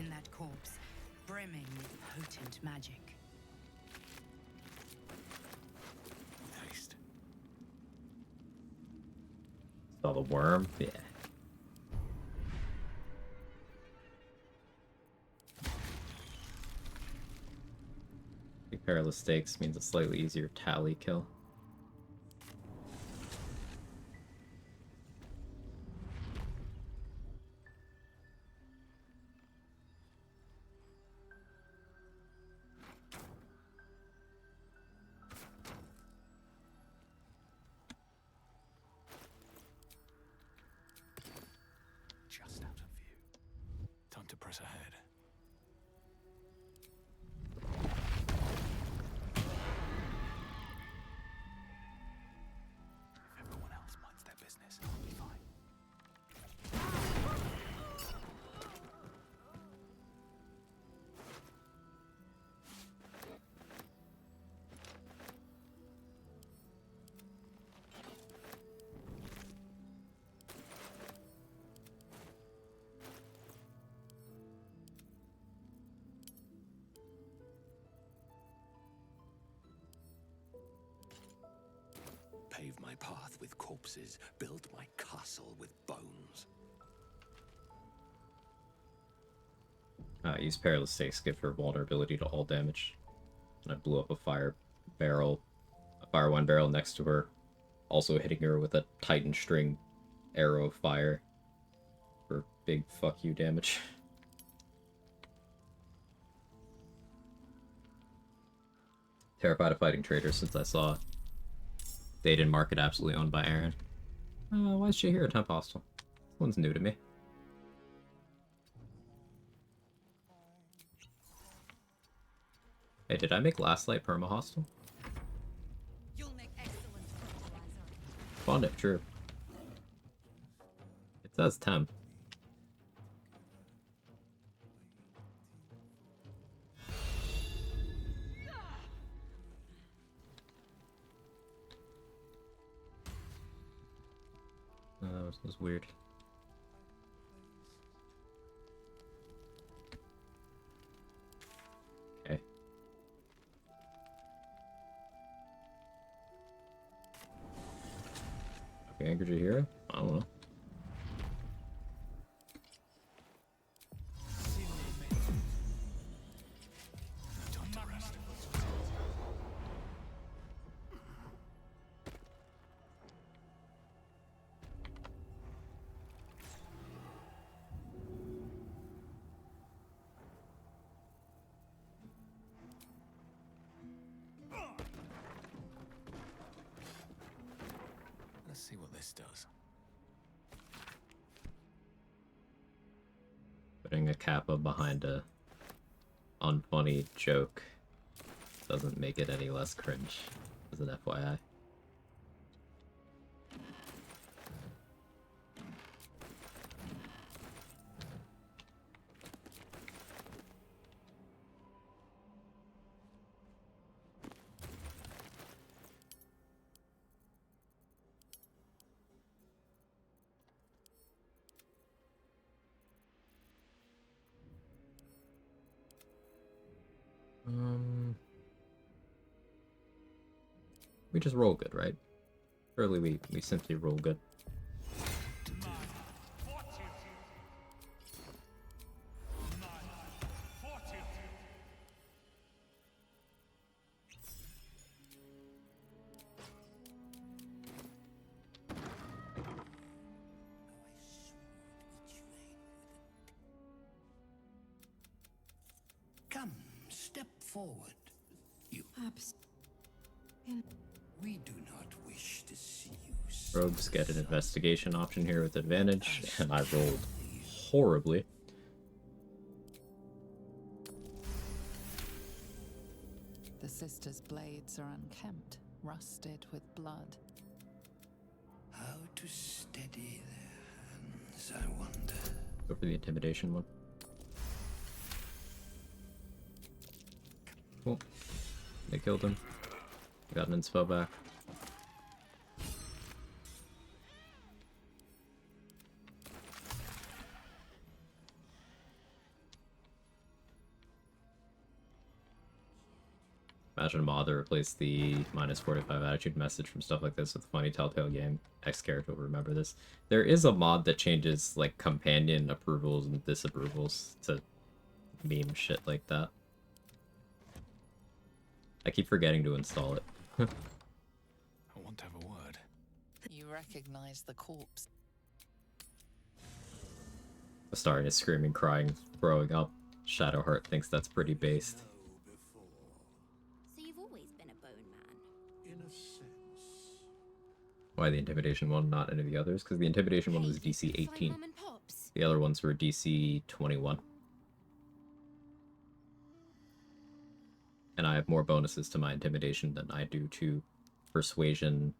in that corpse, brimming with potent magic. Taste. Saw the worm? Yeah. Perilous Stakes means a slightly easier tally kill. Just out of view. Time to press ahead. If everyone else minds their business, I'll be fine. Pave my path with corpses, build my castle with bones. Use Perilous Stakes, give her vulnerability to all damage. And I blew up a fire wine barrel next to her, also hitting her with a Titan string arrow of fire for big fuck you damage. Terrified of fighting traitors since I saw Dayton Market absolutely owned by Aaron. Why is she here at Temp Hostel? This one's new to me. Hey, did I make Last Light Perma Hostel? You'll make excellent fertilizer. Found it, true. It says Temp. This was weird. Okay. Okay, anchored you here? I don't know. Let's see what this does. Putting a kappa behind a unfunny joke doesn't make it any less cringe, as an FYI. We just roll good, right? Surely we simply roll good. Come, step forward. You. We do not wish to see you. Rogues get an investigation option here with advantage, and I rolled horribly. The sisters' blades are unkempt, rusted with blood. How to steady their hands, I wonder. Go for the intimidation one. Cool. They killed him. Got an inspo back. Imagine a mod that replaced the -45 attitude message from stuff like this with a funny Telltale game. X character will remember this. There is a mod that changes like companion approvals and disapprovals to meme shit like that. I keep forgetting to install it. I want to have a word. You recognize the corpse. Starting is screaming, crying, throwing up. Shadowheart thinks that's pretty based. So you've always been a bone man. In a sense. Why the Intimidation one, not any of the others? Because the Intimidation one was DC 18. The other ones were DC 21. And I have more bonuses to my Intimidation than I do to Persuasion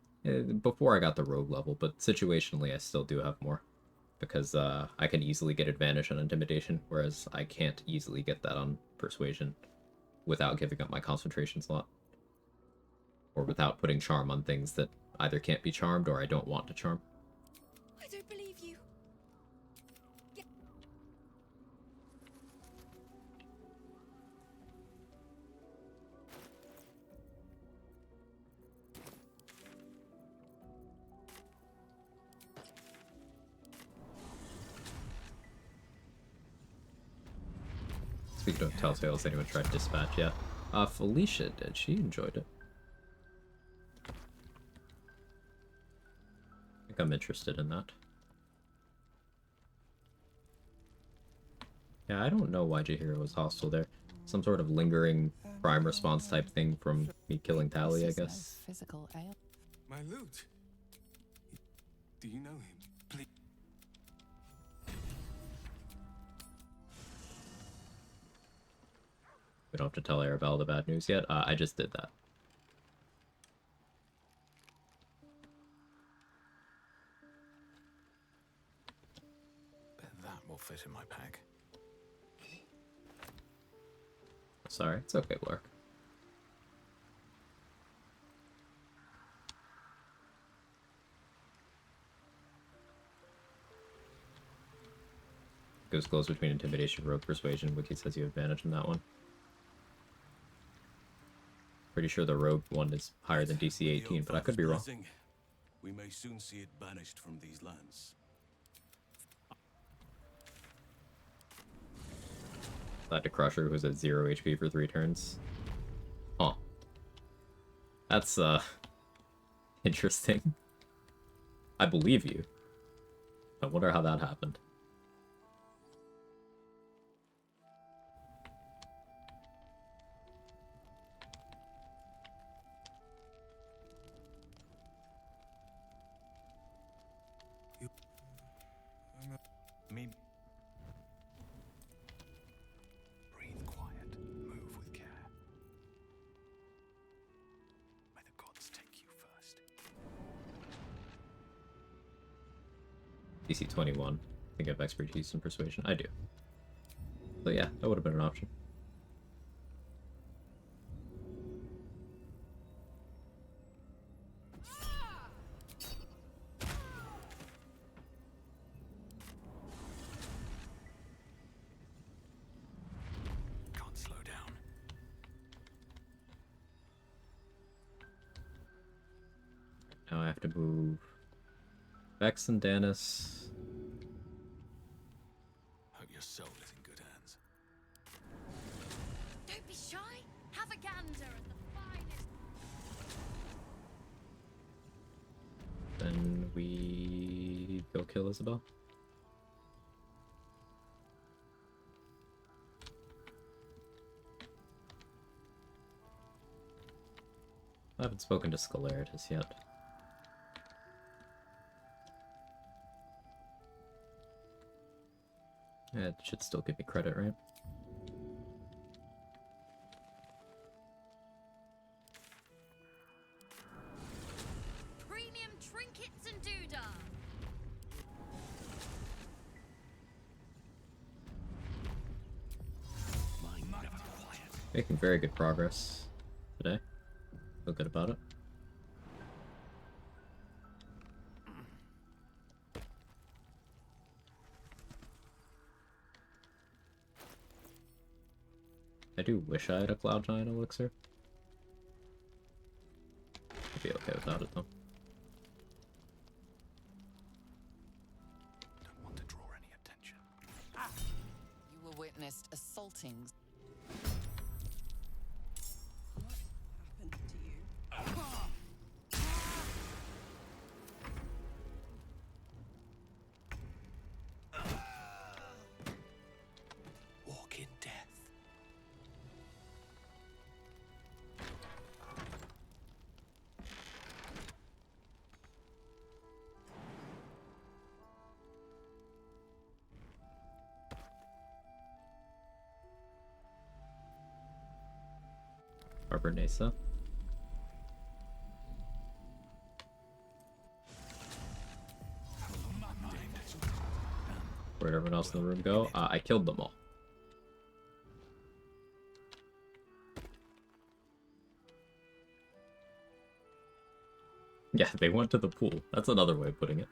before I got the Rogue level, but situationally I still do have more. Because I can easily get advantage on Intimidation, whereas I can't easily get that on Persuasion without giving up my concentration slot. Or without putting Charm on things that either can't be charmed or I don't want to charm. I don't believe you. Speaking of Telltales, anyone tried Dispatch yet? Felicia did. She enjoyed it. I think I'm interested in that. Yeah, I don't know why Jahira was hostile there. Some sort of lingering crime response type thing from me killing Tally, I guess. Physical ail. My loot. Do you know him? Please. We don't have to tell Arabelle the bad news yet. I just did that. That will fit in my pack. Sorry, it's okay, Lark. Goes close between Intimidation, Rogue, Persuasion. Wiki says you have advantage in that one. Pretty sure the Rogue one is higher than DC 18, but I could be wrong. We may soon see it banished from these lands. Glad to Crusher, who's at 0 HP for 3 turns. Huh. That's, interesting. I believe you. I wonder how that happened. Me. Breathe quiet. Move with care. May the gods take you first. DC 21. I think I have expertise in Persuasion. I do. So yeah, that would have been an option. Can't slow down. Now I have to move Vex and Danis. Hope your soul is in good hands. Don't be shy. Have a gander at the finest. Then we go kill Isabel. I haven't spoken to Scalaritas yet. Yeah, it should still give me credit, right? Premium trinkets and doodah. Making very good progress today. Feel good about it. I do wish I had a Cloud9 elixir. without it, though. Don't want to draw any attention. You were witnessed assaulting. What happened to you? Walk in death. Barbara Nasa. Where'd everyone else in the room go? I killed them all. Yeah, they went to the pool. That's another way of putting it.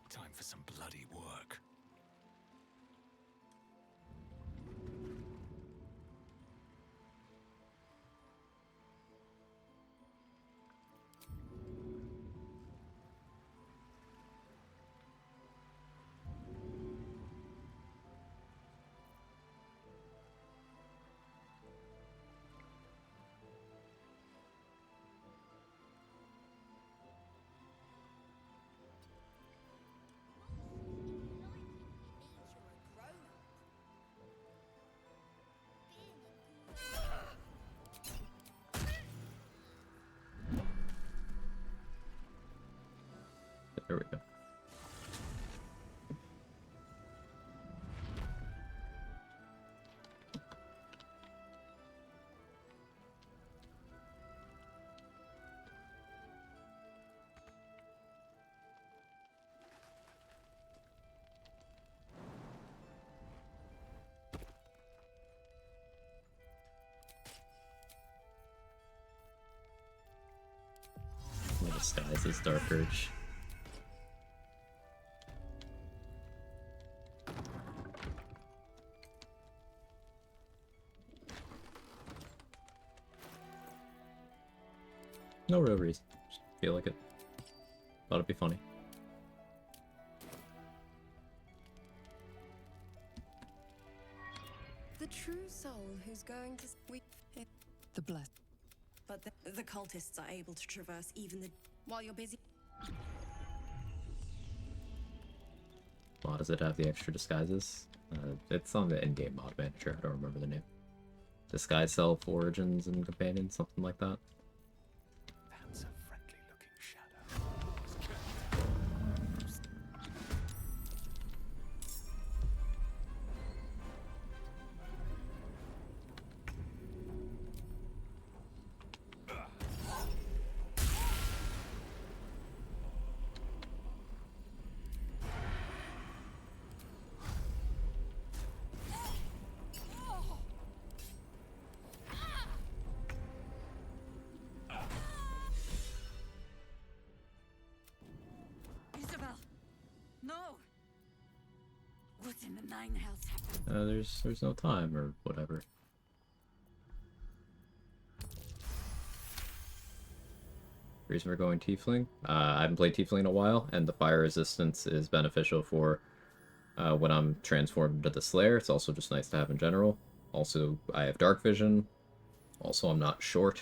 Time for some bloody work. There we go. My disguise is Dark Urge. No real reason. Just feel like it. Thought it'd be funny. The true soul who's going to The bless. but the cultists are able to traverse even the while you're busy. Why does it have the extra disguises? It's on the in-game mod manager. I don't remember the name. Disguise Self, Origins, and Companions, something like that. That's a friendly looking shadow. Isabel! No! What in the nine hells happened? There's no time or whatever. Reason we're going Tiefling? I haven't played Tiefling in a while, and the fire resistance is beneficial for when I'm transformed into the Slayer. It's also just nice to have in general. Also, I have Dark Vision. Also, I'm not short.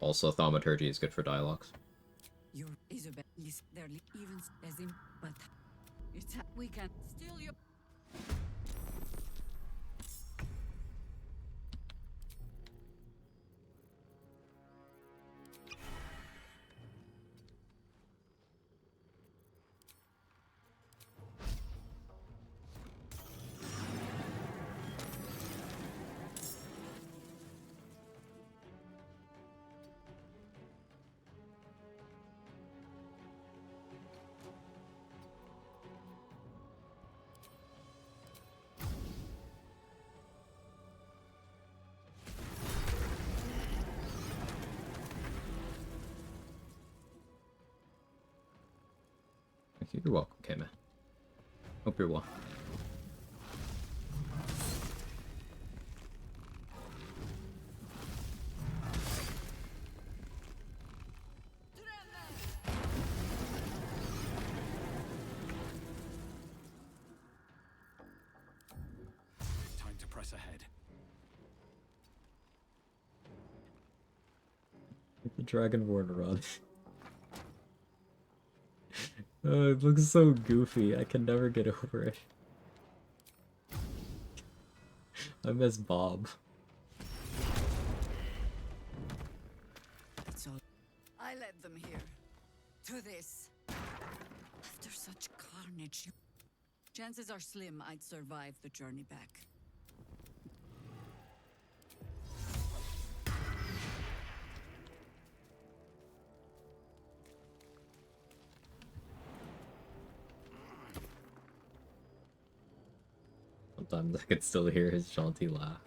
Also, Thaumaturgy is good for dialogues. Your Isabel is there even as him, but it's we can still your. You're welcome, K-Man. Hope you're well. Time to press ahead. The Dragonborn run. Oh, it looks so goofy. I can never get over it. I miss Bob. That's all. I led them here. To this. After such carnage, chances are slim I'd survive the journey back. Sometimes I can still hear his jaunty laugh.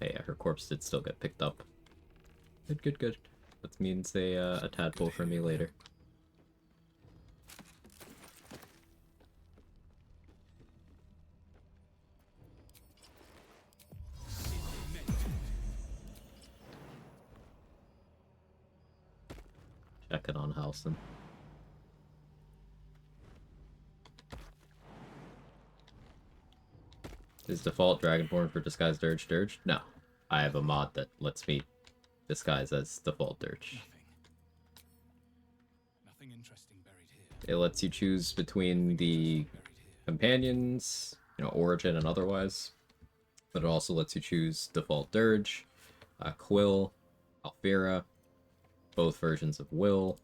Hey, her corpse did still get picked up. Good, good, good. That means a tadpole for me later. Checking on Halson. Is default Dragonborn for disguised Dirge Dirge? No. I have a mod that lets me disguise as default Dirge. Nothing interesting buried here. It lets you choose between the companions, you know, origin and otherwise. But it also lets you choose default Dirge, Quill, Alfira, both versions of Will,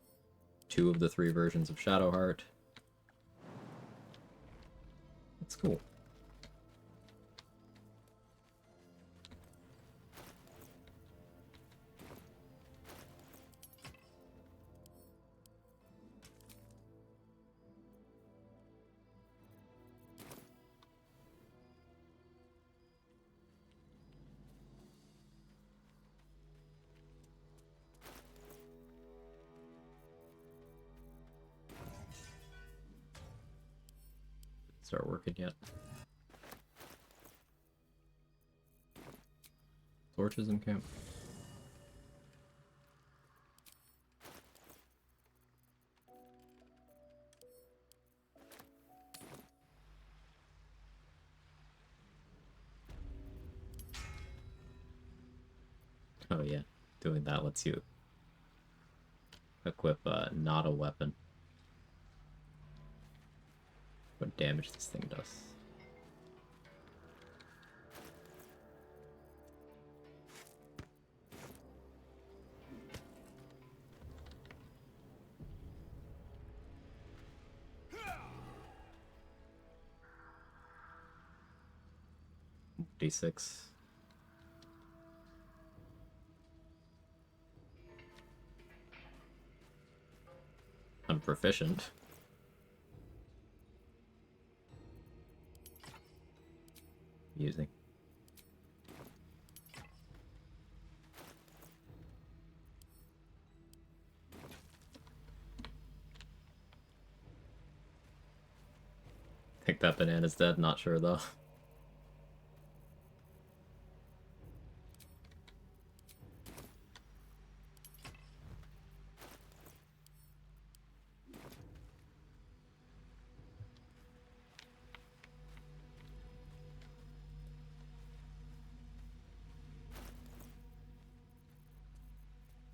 2 of the 3 versions of Shadowheart. It's cool. Start working yet. Torches in camp. Oh yeah, doing that lets you equip not a weapon. What damage this thing does. D6. I'm proficient. Using. Think that banana's dead, not sure though.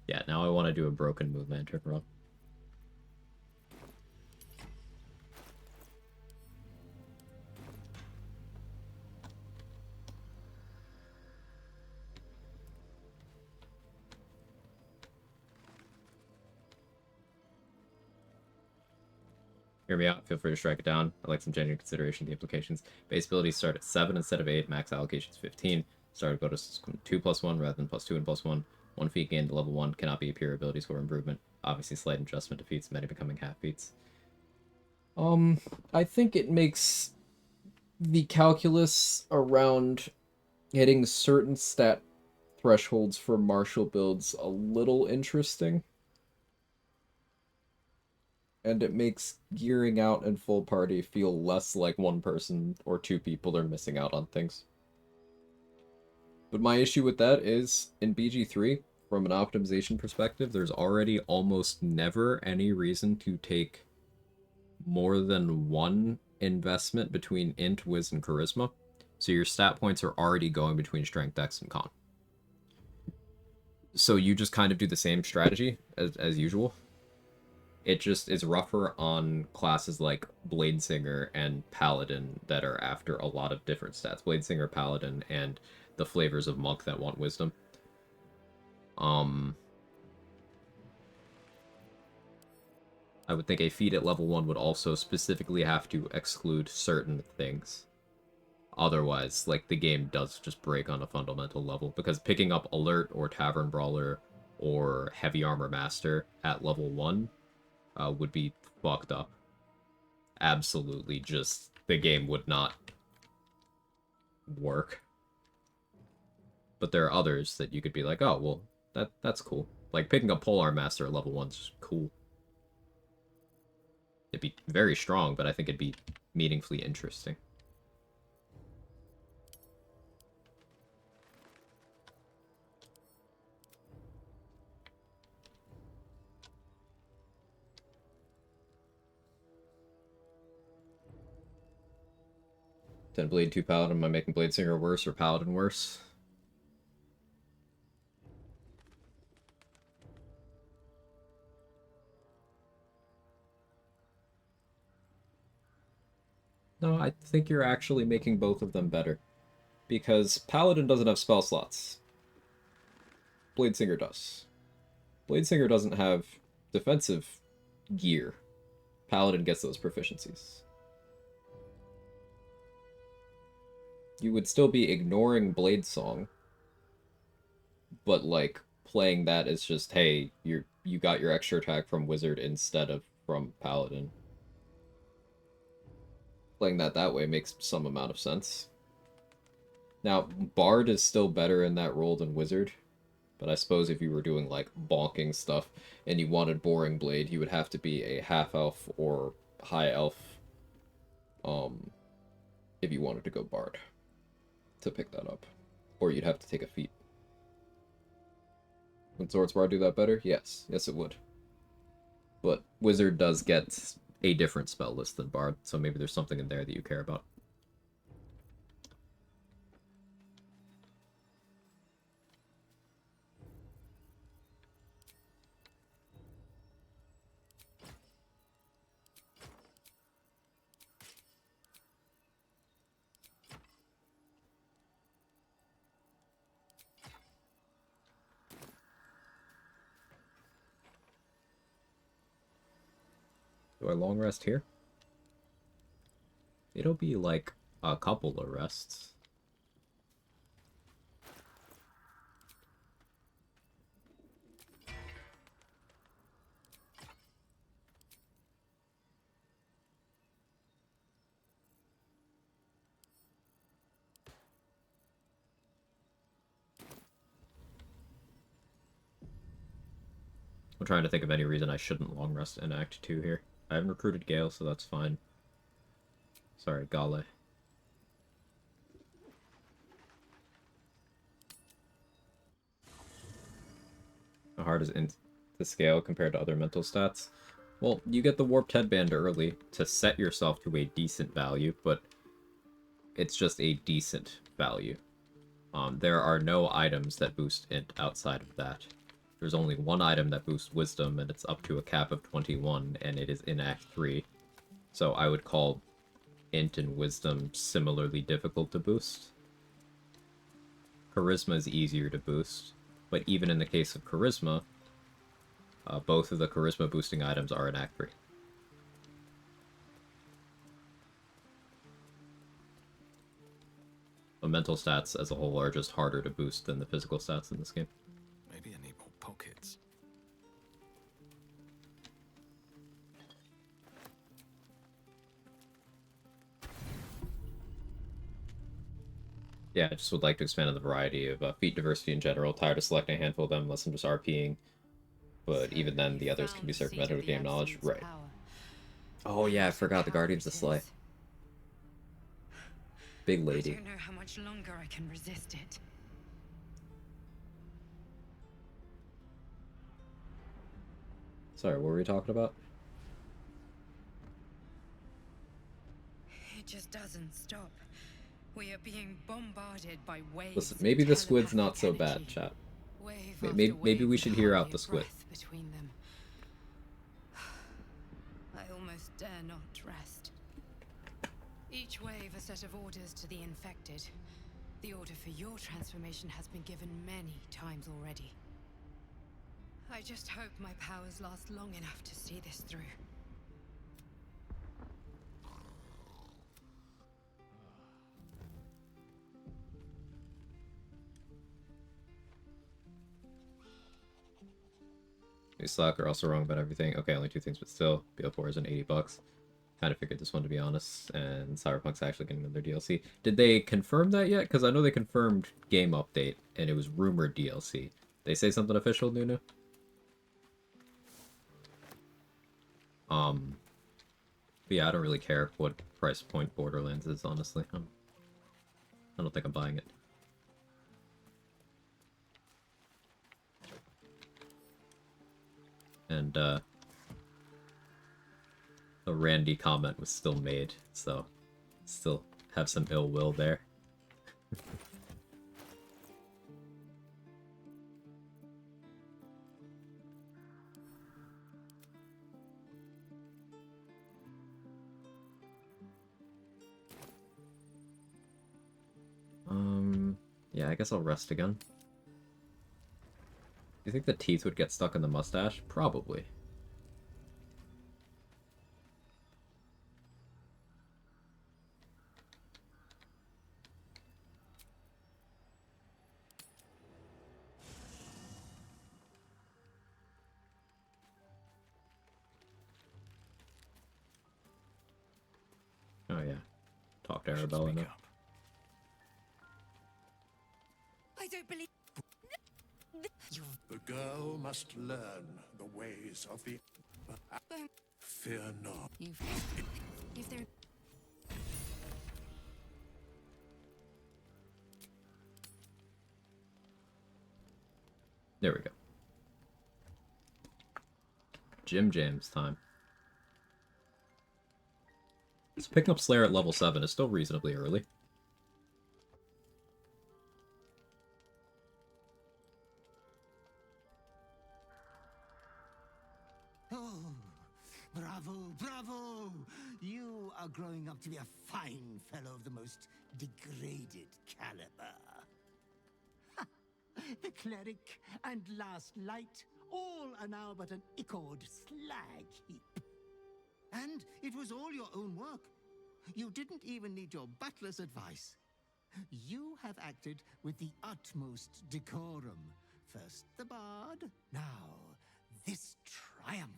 Yeah, now I want to do a broken move lantern run. Hear me out, feel free to strike it down. I like some genuine consideration of the implications. Base abilities start at 7 instead of 8, max allocations 15. Start go to 2+1 rather than +2 and +1. 1 feat gained to level 1 cannot be a pure ability score improvement. Obviously, slight adjustment defeats many becoming half feats. I think it makes the calculus around hitting certain stat thresholds for martial builds a little interesting. And it makes gearing out and full party feel less like one person or two people are missing out on things. But my issue with that is, in BG3, from an optimization perspective, there's already almost never any reason to take more than one investment between int, wiz, and charisma. So your stat points are already going between strength, dex, and con. So you just kind of do the same strategy as usual. It just is rougher on classes like Bladesinger and Paladin that are after a lot of different stats. Bladesinger, Paladin, and the flavors of Monk that want Wisdom. I would think a feat at level 1 would also specifically have to exclude certain things. Otherwise, like, the game does just break on a fundamental level, because picking up Alert or Tavern Brawler or Heavy Armor Master at level 1 would be fucked up. Absolutely, just, the game would not work. But there are others that you could be like, oh, well, that's cool. Like, picking up Polearm Master at level 1's cool. It'd be very strong, but I think it'd be meaningfully interesting. Then Blade 2 Paladin, am I making Bladesinger worse or Paladin worse? No, I think you're actually making both of them better. Because Paladin doesn't have spell slots. Bladesinger does. Bladesinger doesn't have defensive gear. Paladin gets those proficiencies. You would still be ignoring Blade Song, but like playing that as just, hey, you got your extra attack from Wizard instead of from Paladin. Playing that way makes some amount of sense. Now, Bard is still better in that role than Wizard, but I suppose if you were doing like bonking stuff and you wanted Boring Blade, you would have to be a half-elf or high-elf if you wanted to go Bard to pick that up. Or you'd have to take a feat. Would Swords Bard do that better? Yes. Yes, it would. But Wizard does get a different spell list than Bard, so maybe there's something in there that you care about. Do I long rest here? It'll be like a couple of rests. I'm trying to think of any reason I shouldn't long rest in Act 2 here. I haven't recruited Gale, so that's fine. Sorry, Gale. How hard is int to scale compared to other mental stats? Well, you get the Warped Headband early to set yourself to a decent value, but it's just a decent value. There are no items that boost int outside of that. There's only one item that boosts Wisdom, and it's up to a cap of 21, and it is in Act 3. So I would call int and Wisdom similarly difficult to boost. Charisma is easier to boost, but even in the case of Charisma, both of the Charisma boosting items are in Act 3. The mental stats as a whole are just harder to boost than the physical stats in this game. Maybe I need more pockets. Yeah, I just would like to expand on the variety of feat diversity in general. Tired of selecting a handful of them, unless I'm just RPing. But even then, the others can be circumvented with game knowledge. Right. Oh yeah, I forgot the Guardians of Slay. Big lady. I don't know how much longer I can resist it. Sorry, what were we talking about? It just doesn't stop. We are being bombarded by waves. Listen, maybe the squid's not so bad, chat. Maybe we should hear out the squid. Between them. I almost dare not rest. Each wave a set of orders to the infected. The order for your transformation has been given many times already. I just hope my powers last long enough to see this through. You suck, are also wrong about everything. Okay, only 2 things, but still, BO4 is an $80. Kind of figured this one, to be honest, and Cyberpunk's actually getting another DLC. Did they confirm that yet? Because I know they confirmed game update, and it was rumored DLC. They say something official, Nunu? But yeah, I don't really care what price point Borderlands is, honestly. I don't think I'm buying it. And, the Randy comment was still made, so still have some ill will there. Yeah, I guess I'll rest again. Do you think the teeth would get stuck in the mustache? Probably. Oh yeah. Talk to Arabella now. I don't believe... The girl must learn the ways of the... Fear not. If they're... There we go. Jim Jams time. So picking up Slayer at level 7 is still reasonably early. Oh, bravo, bravo! You are growing up to be a fine fellow of the most degraded caliber. Ha! The cleric and last light, all are now but an ichord slag heap. And it was all your own work. You didn't even need your butler's advice. You have acted with the utmost decorum. First the bard, now this triumph.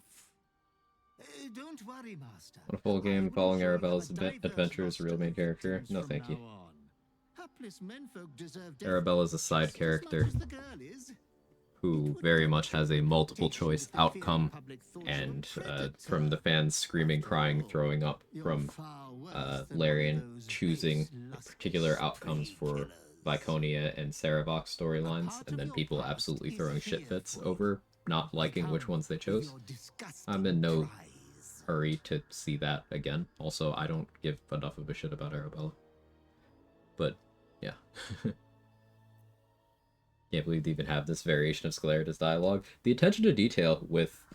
Don't worry, Master. Want a full game following Arabella's adventures, real main character? No, thank you. Hapless menfolk deserve Arabella's a side character who very much has a multiple choice outcome, and from the fans screaming, crying, throwing up, from Larian choosing particular outcomes for Viconia and Sarevok storylines, and then people absolutely throwing shit fits over not liking which ones they chose. I'm in no hurry to see that again. Also, I don't give enough of a shit about Arabella. But, yeah. Can't believe they even have this variation of Scleritus dialogue. The attention to detail with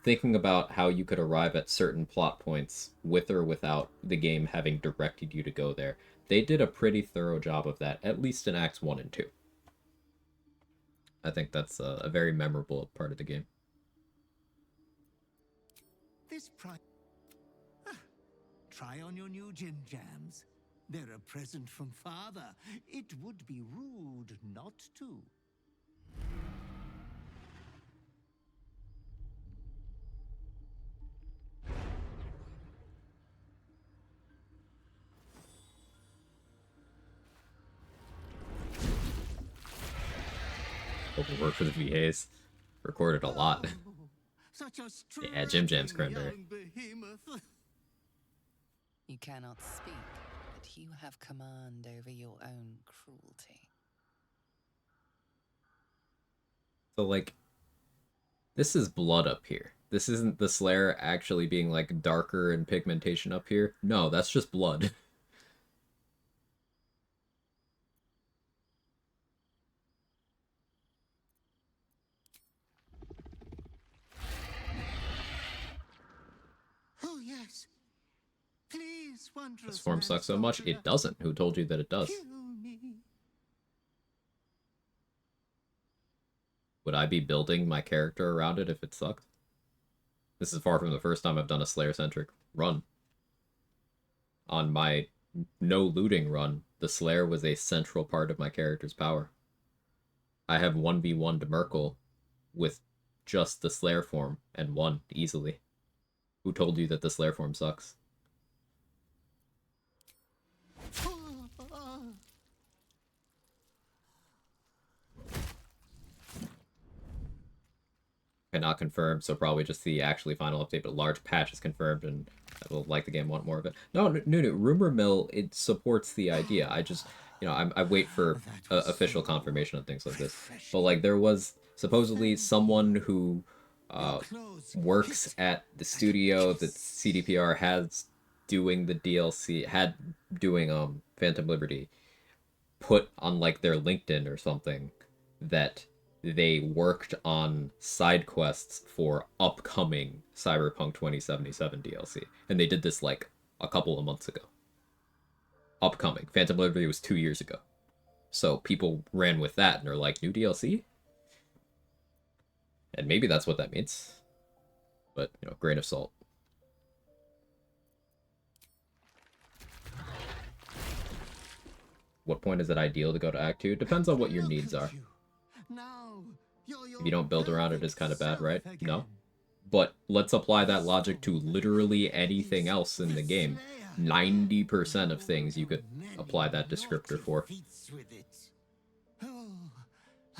thinking about how you could arrive at certain plot points with or without the game having directed you to go there. They did a pretty thorough job of that, at least in Acts 1 and 2. I think that's a very memorable part of the game. This try on your new gin jams. They're a present from Father. It would be rude not to. Work for the VAs. Recorded a lot. Yeah, Jim Jam's Cranberry. You cannot speak, but you have command over your own cruelty. So, like, this is blood up here. This isn't the Slayer actually being, like, darker in pigmentation up here. No, that's just blood. Oh, yes. Please, wondrous This form sucks so much, it doesn't. Who told you that it does? Would I be building my character around it if it sucked? This is far from the first time I've done a Slayer-centric run. On my no looting run, the Slayer was a central part of my character's power. I have 1v1 to Merkel with just the Slayer form and won easily. Who told you that the Slayer form sucks? Cannot confirm, so probably just the actually final update, but large patch is confirmed, and I will like the game, want more of it. No, rumor mill, it supports the idea. I just, you know, I wait for official confirmation on things like this. But, like, there was supposedly someone who works at the studio that CDPR has doing the DLC, doing Phantom Liberty, put on, like, their LinkedIn or something that they worked on side quests for upcoming Cyberpunk 2077 DLC. And they did this, like, a couple of months ago. Upcoming. Phantom Liberty was 2 years ago. So people ran with that and are like, new DLC? And maybe that's what that means. But, you know, grain of salt. What point is it ideal to go to Act 2? Depends on what your needs are. If you don't build around it, it's kind of bad, right? No. But let's apply that logic to literally anything else in the game. 90% of things you could apply that descriptor for.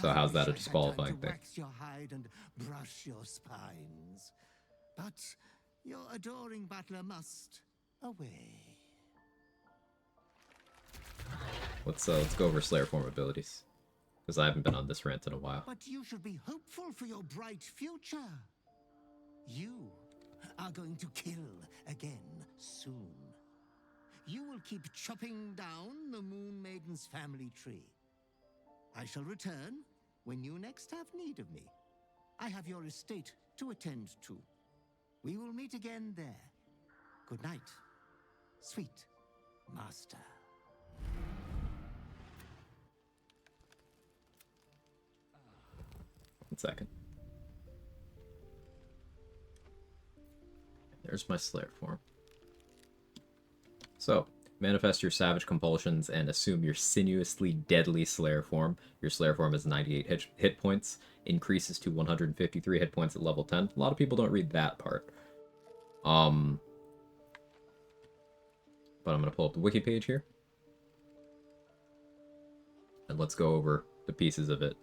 So how's that a disqualifying thing? Your hide and brush your spines. But your adoring butler must away. Let's go over Slayer form abilities. Because I haven't been on this rant in a while. But you should be hopeful for your bright future. You are going to kill again soon. You will keep chopping down the Moon Maiden's family tree. I shall return when you next have need of me. I have your estate to attend to. We will meet again there. Good night, sweet master. 1 second. There's my Slayer form. So, manifest your savage compulsions and assume your sinuously deadly Slayer form. Your Slayer form is 98 hit points, increases to 153 hit points at level 10. A lot of people don't read that part. But I'm going to pull up the wiki page here. And let's go over the pieces of it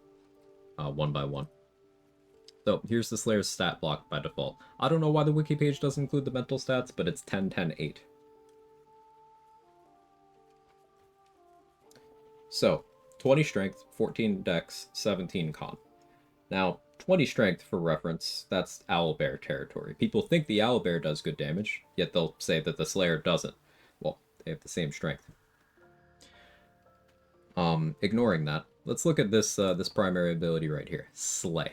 one by one. So here's the Slayer's stat block by default. I don't know why the wiki page doesn't include the mental stats, but it's 10, 10, 8. So, 20 strength, 14 dex, 17 con. Now, 20 strength, for reference, that's owlbear territory. People think the owlbear does good damage, yet they'll say that the Slayer doesn't. Well, they have the same strength. Ignoring that, let's look at this this primary ability right here, Slay.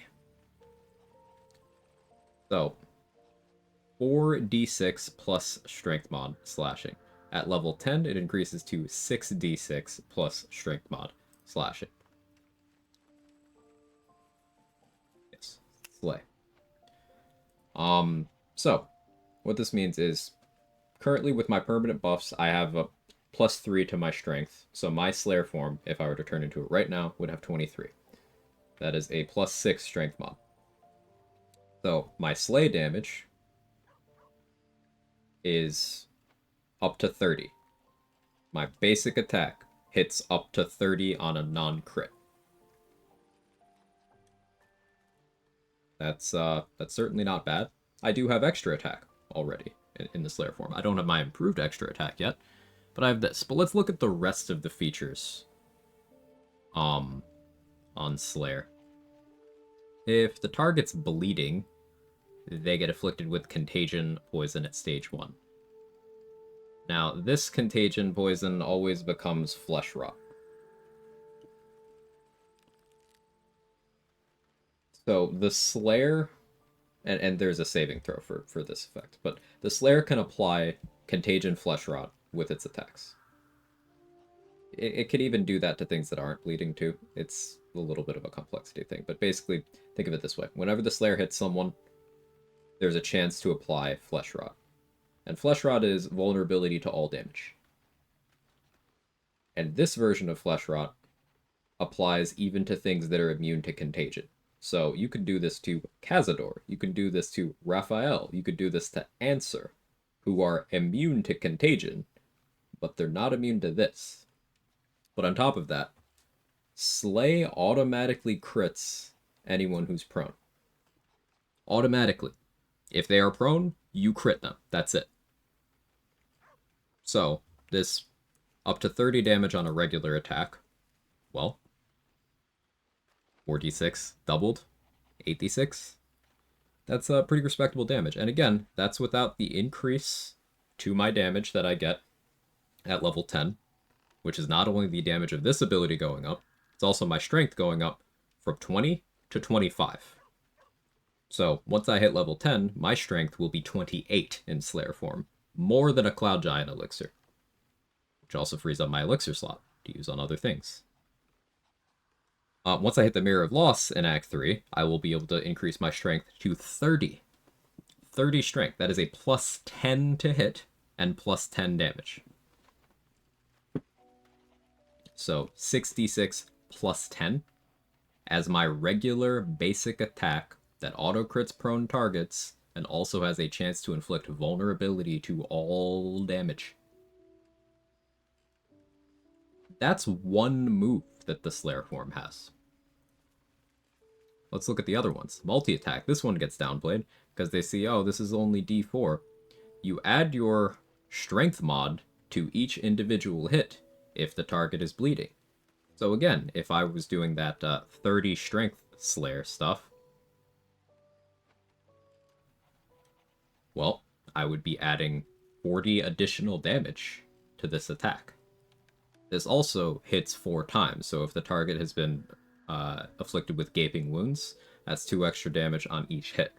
So, 4d6 plus strength mod slashing. At level 10, it increases to 6d6 plus strength mod slashing. Yes, Slay. So, what this means is, currently with my permanent buffs, I have a +3 to my strength. So my Slayer form, if I were to turn into it right now, would have 23. That is a +6 strength mod. So my Slay damage is up to 30. My basic attack hits up to 30 on a non-crit. That's certainly not bad. I do have extra attack already in the Slayer form. I don't have my improved extra attack yet, but I have this. But let's look at the rest of the features on Slayer. If the target's bleeding, they get afflicted with contagion poison at stage 1. Now, this contagion poison always becomes flesh rot. So the Slayer, and there's a saving throw for this effect, but the Slayer can apply contagion flesh rot with its attacks. It could even do that to things that aren't bleeding too. It's a little bit of a complexity thing, but basically, think of it this way. Whenever the Slayer hits someone, there's a chance to apply flesh rot. And flesh rot is vulnerability to all damage. And this version of flesh rot applies even to things that are immune to contagion. So you could do this to Cazador, you could do this to Raphael, you could do this to Answer, who are immune to contagion, but they're not immune to this. But on top of that, Slay automatically crits anyone who's prone. Automatically. If they are prone, you crit them. That's it. So, this up to 30 damage on a regular attack, well, 4d6 doubled, 8d6. That's a pretty respectable damage. And again, that's without the increase to my damage that I get at level 10, which is not only the damage of this ability going up, it's also my strength going up from 20 to 25. So once I hit level 10, my strength will be 28 in Slayer form, more than a Cloud Giant elixir, which also frees up my elixir slot to use on other things. Once I hit the Mirror of Loss in Act 3, I will be able to increase my strength to 30. 30 strength. That is a plus 10 to hit and plus 10 damage. So 66 plus 10 as my regular basic attack that auto-crits prone targets and also has a chance to inflict vulnerability to all damage. That's one move that the Slayer form has. Let's look at the other ones. Multi-attack. This one gets downplayed because they see, oh, this is only D4. You add your strength mod to each individual hit if the target is bleeding. So again, if I was doing that 30 strength Slayer stuff, well, I would be adding 40 additional damage to this attack. This also hits 4 times, so if the target has been afflicted with gaping wounds, that's 2 extra damage on each hit.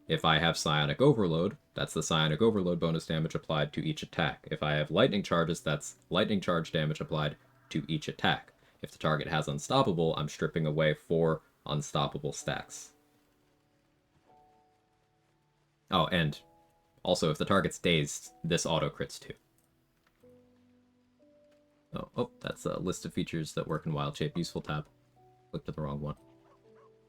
If I have Psionic Overload, that's the Psionic Overload bonus damage applied to each attack. If I have Lightning Charges, that's Lightning Charge damage applied to each attack. If the target has Unstoppable, I'm stripping away 4 Unstoppable stacks. Oh, and also, if the target's dazed, this auto-crits too. Oh, that's a list of features that work in Wild Shape. Useful tab. Clicked to the wrong one.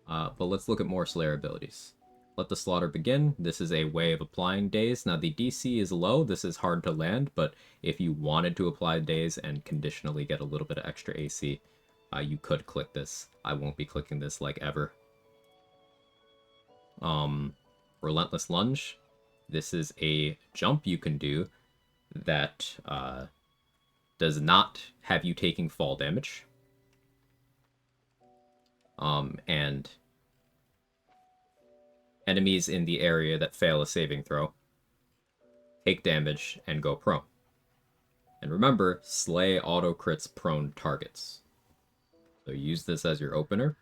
But let's look at more Slayer abilities. Let the Slaughter Begin. This is a way of applying Daze. Now, the DC is low. This is hard to land, but if you wanted to apply Daze and conditionally get a little bit of extra AC, you could click this. I won't be clicking this like ever. Relentless Lunge. This is a jump you can do that does not have you taking fall damage. And enemies in the area that fail a saving throw take damage and go prone. And remember, Slay auto-crits prone targets. So use this as your opener.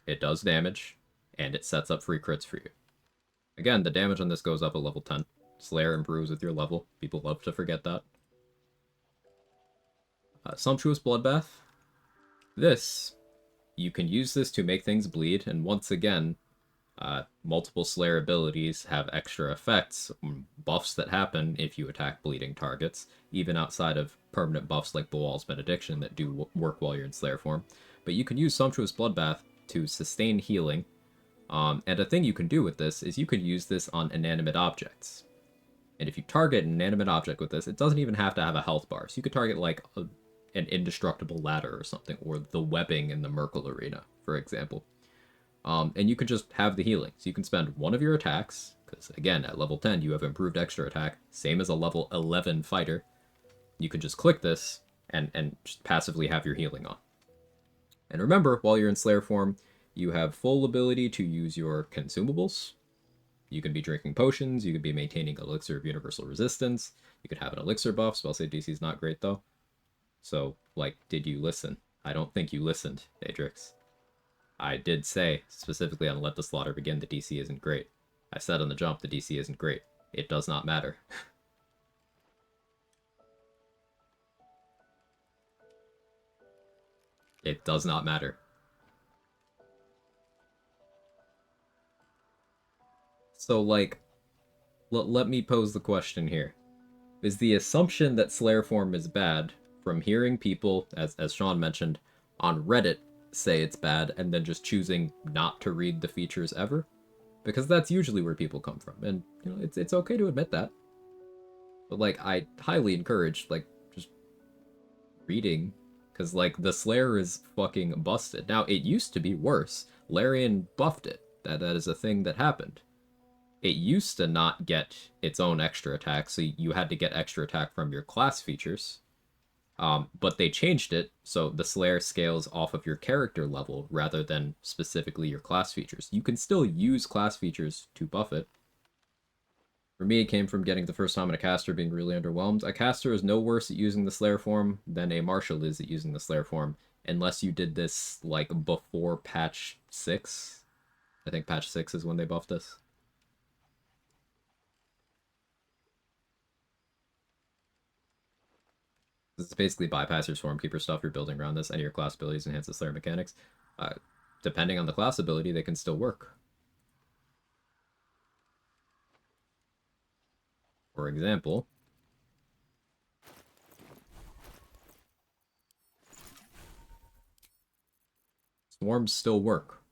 It does damage, and it sets up free crits for you. Again, the damage on this goes up at level 10. Slayer improves with your level. People love to forget that. Sumptuous Bloodbath. This, you can use this to make things bleed, and once again, multiple Slayer abilities have extra effects, buffs that happen if you attack bleeding targets, even outside of permanent buffs like Bawal's Benediction that do work while you're in Slayer form. But you can use Sumptuous Bloodbath to sustain healing, and a thing you can do with this is you can use this on inanimate objects. And if you target an inanimate object with this, it doesn't even have to have a health bar. So you could target like an indestructible ladder or something, or the webbing in the Merkle Arena, for example. And you can just have the healing. So you can spend one of your attacks, because again, at level 10, you have improved extra attack, same as a level 11 fighter. You can just click this and just passively have your healing on. And remember, while you're in Slayer form, you have full ability to use your consumables. You can be drinking potions, you could be maintaining Elixir of Universal Resistance, you could have an Elixir buff, spell save DC is not great though. So, like, did you listen? I don't think you listened, Daedrix. I did say, specifically on Let the Slaughter Begin, the DC isn't great. I said on the jump, the DC isn't great. It does not matter. It does not matter. So, like, let me pose the question here. Is the assumption that Slayer form is bad from hearing people, as Sean mentioned, on Reddit say it's bad and then just choosing not to read the features ever? Because that's usually where people come from, and you know it's okay to admit that. But like, I highly encourage like just reading, because like the Slayer is fucking busted. Now it used to be worse. Larian buffed it. That is a thing that happened. It used to not get its own extra attack, so you had to get extra attack from your class features. But they changed it, so the Slayer scales off of your character level rather than specifically your class features. You can still use class features to buff it. For me, it came from getting the first time in a caster being really underwhelmed. A caster is no worse at using the Slayer form than a martial is at using the Slayer form, unless you did this, like, before patch 6. I think patch 6 is when they buffed this. This is basically bypass your Swarmkeeper stuff you're building around this, and your class abilities enhance the Slayer mechanics. Depending on the class ability, they can still work. For example, Swarms still work.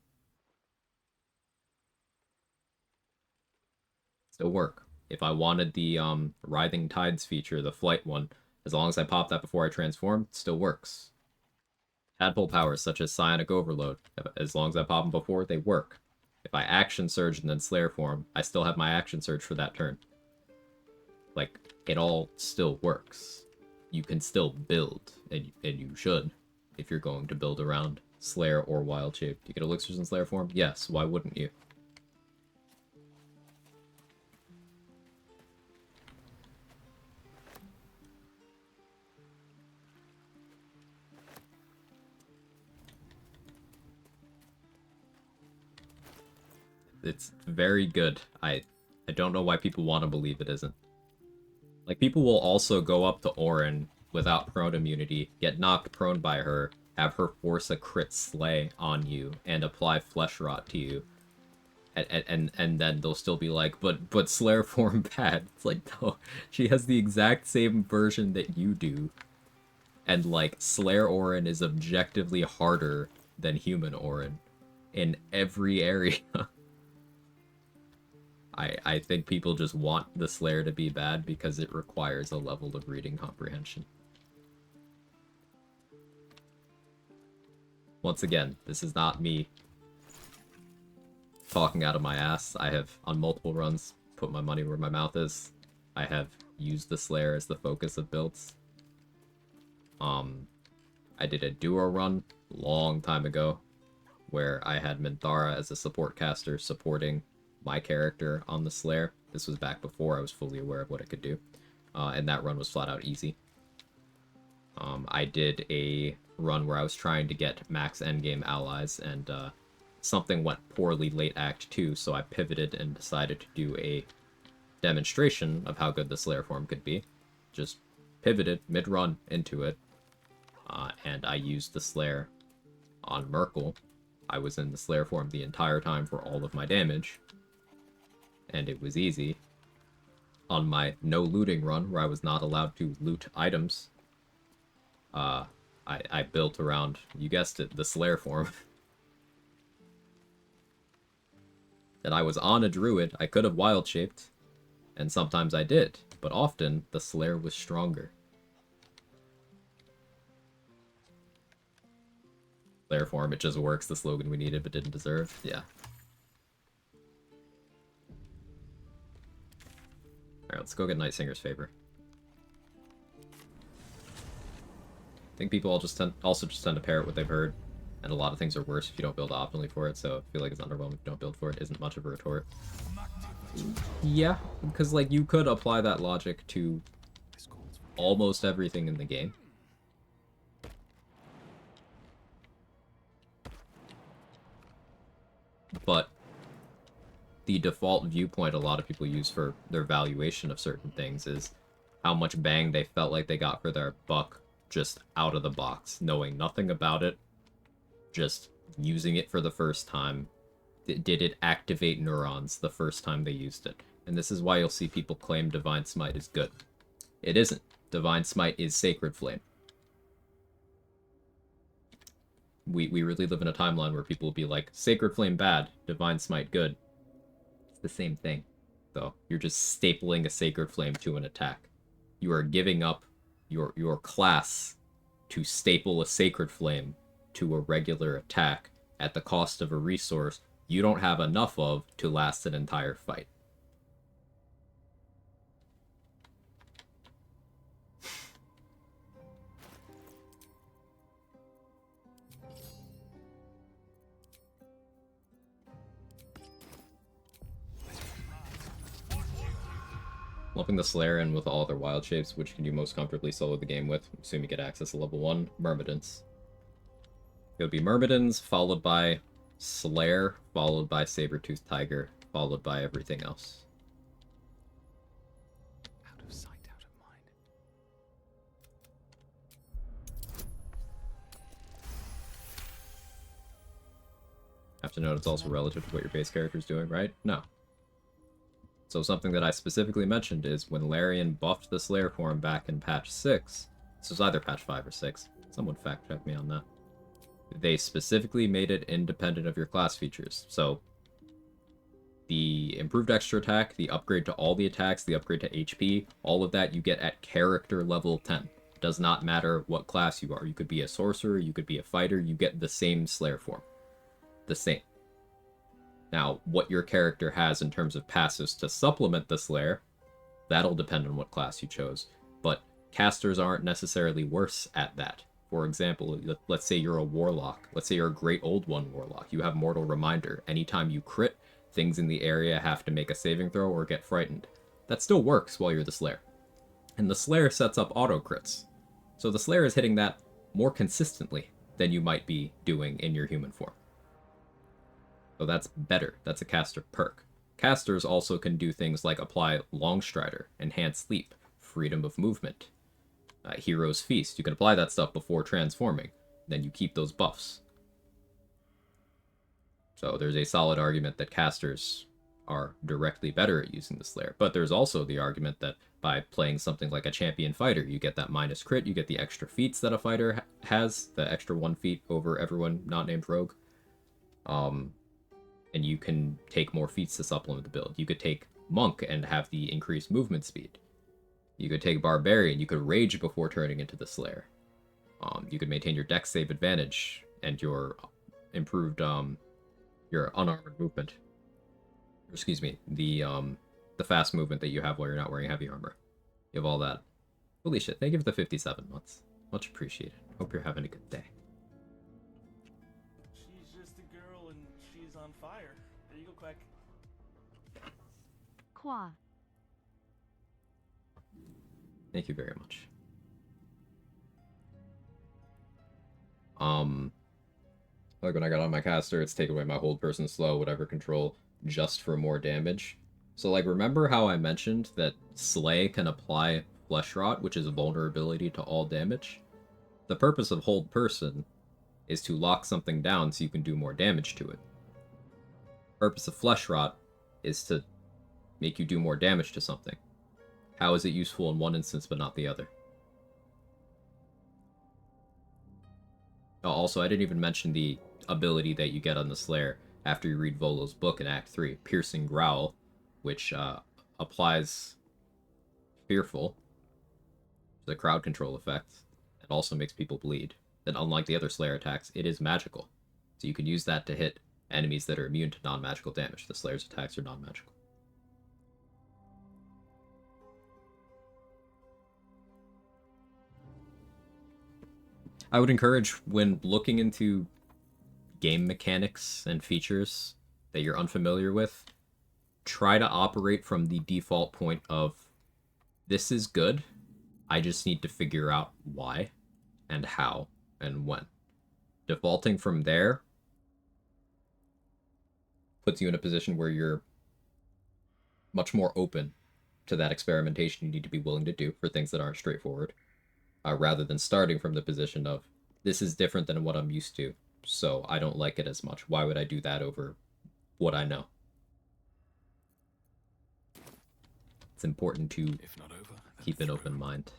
Still work. If I wanted the Writhing Tides feature, the flight one, as long as I pop that before I transform, it still works. Tadpole powers such as Psionic Overload, as long as I pop them before, they work. If I action surge and then Slayer form, I still have my action surge for that turn. Like, it all still works. You can still build, and you should, if you're going to build around Slayer or Wild Shape. Do you get elixirs in Slayer form? Yes, why wouldn't you? It's very good. I don't know why people want to believe it isn't. Like, people will also go up to Orin without prone immunity, get knocked prone by her, have her force a crit slay on you, and apply flesh rot to you. And then they'll still be like, but Slayer form bad. It's like, no, she has the exact same version that you do. And like, Slayer Orin is objectively harder than human Orin in every area. I think people just want the Slayer to be bad because it requires a level of reading comprehension. Once again, this is not me talking out of my ass. I have, on multiple runs, put my money where my mouth is. I have used the Slayer as the focus of builds. I did a duo run long time ago where I had Minthara as a support caster supporting my character on the Slayer. This was back before I was fully aware of what it could do. And that run was flat out easy. I did a run where I was trying to get max endgame allies, and something went poorly late Act 2, so I pivoted and decided to do a demonstration of how good the Slayer form could be. Just pivoted mid-run into it, and I used the Slayer on Merkel. I was in the Slayer form the entire time for all of my damage, and it was easy. On my no looting run, where I was not allowed to loot items, I built around, you guessed it, the Slayer form. And I was on a druid. I could have wild shaped, and sometimes I did, but often the Slayer was stronger. Slayer form. It just works, the slogan we needed but didn't deserve. Yeah. Alright, let's go get Night Singer's Favor. I think people all also just tend to parrot what they've heard, and a lot of things are worse if you don't build optimally for it, so I feel like it's underwhelming if you don't build for it. Isn't much of a retort. Yeah, because like you could apply that logic to almost everything in the game. But the default viewpoint a lot of people use for their valuation of certain things is how much bang they felt like they got for their buck just out of the box, knowing nothing about it, just using it for the first time. Did it activate neurons the first time they used it? And this is why you'll see people claim Divine Smite is good. It isn't. Divine Smite is Sacred Flame. We really live in a timeline where people will be like, Sacred Flame bad, Divine Smite good. It's the same thing, though. You're just stapling a Sacred Flame to an attack. You are giving up your class to staple a Sacred Flame to a regular attack at the cost of a resource you don't have enough of to last an entire fight. Lumping the Slayer in with all other wild shapes, which can you most comfortably solo the game with? Assume you get access to level 1. Myrmidons. It would be Myrmidons, followed by Slayer, followed by Saber-Toothed Tiger, followed by everything else. Out of sight, out of mind. Have to note it's also relative to what your base character is doing, right? No. So something that I specifically mentioned is when Larian buffed the Slayer form back in patch 6, this was either patch 5 or 6, someone fact check me on that, they specifically made it independent of your class features. So the improved extra attack, the upgrade to all the attacks, the upgrade to HP, all of that you get at character level 10. Does not matter what class you are. You could be a sorcerer, you could be a fighter, you get the same Slayer form. The same. Now, what your character has in terms of passives to supplement the Slayer, that'll depend on what class you chose. But casters aren't necessarily worse at that. For example, let's say you're a Warlock. Let's say you're a Great Old One Warlock. You have Mortal Reminder. Anytime you crit, things in the area have to make a saving throw or get frightened. That still works while you're the Slayer. And the Slayer sets up auto crits. So the Slayer is hitting that more consistently than you might be doing in your human form. So that's better. That's a caster perk. Casters also can do things like apply Longstrider, Enhanced Sleep, Freedom of Movement, Hero's Feast. You can apply that stuff before transforming. Then you keep those buffs. So there's a solid argument that casters are directly better at using the Slayer. But there's also the argument that by playing something like a champion fighter, you get that minus crit, you get the extra feats that a fighter has, the extra 1 feat over everyone not named Rogue. And you can take more feats to supplement the build. You could take Monk and have the increased movement speed. You could take Barbarian, you could Rage before turning into the Slayer. You could maintain your Dex save advantage and your improved, your unarmored movement. Excuse me, the fast movement that you have while you're not wearing heavy armor. You have all that. Holy shit, thank you for the 57 months. Much appreciated. Hope you're having a good day. She's just a girl and she's on fire. There you go, Quag. Quag. Thank you very much. Like when I got on my caster, it's take away my hold person slow, whatever control, just for more damage. So like, remember how I mentioned that Slay can apply Flesh Rot, which is vulnerability to all damage? The purpose of hold person is to lock something down so you can do more damage to it. Purpose of Flesh Rot is to make you do more damage to something. How is it useful in one instance but not the other? Also, I didn't even mention the ability that you get on the Slayer after you read Volo's book in Act 3, Piercing Growl, which applies Fearful, the crowd control effect. It also makes people bleed. that unlike the other Slayer attacks, it is magical. So you can use that to hit enemies that are immune to non-magical damage. The Slayer's attacks are non-magical. I would encourage, when looking into game mechanics and features that you're unfamiliar with, try to operate from the default point of, this is good, I just need to figure out why and how and when. Defaulting from there puts you in a position where you're much more open to that experimentation you need to be willing to do for things that aren't straightforward, rather than starting from the position of, this is different than what I'm used to, so I don't like it as much. Why would I do that over what I know? It's important to keep an open mind.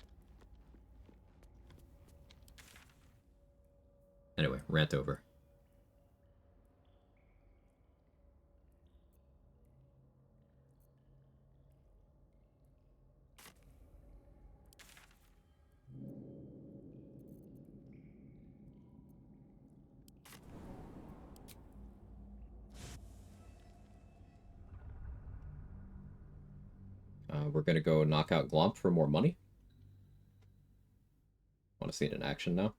Anyway, rant over. We're going to go knock out Glomp for more money. Want to see it in action now.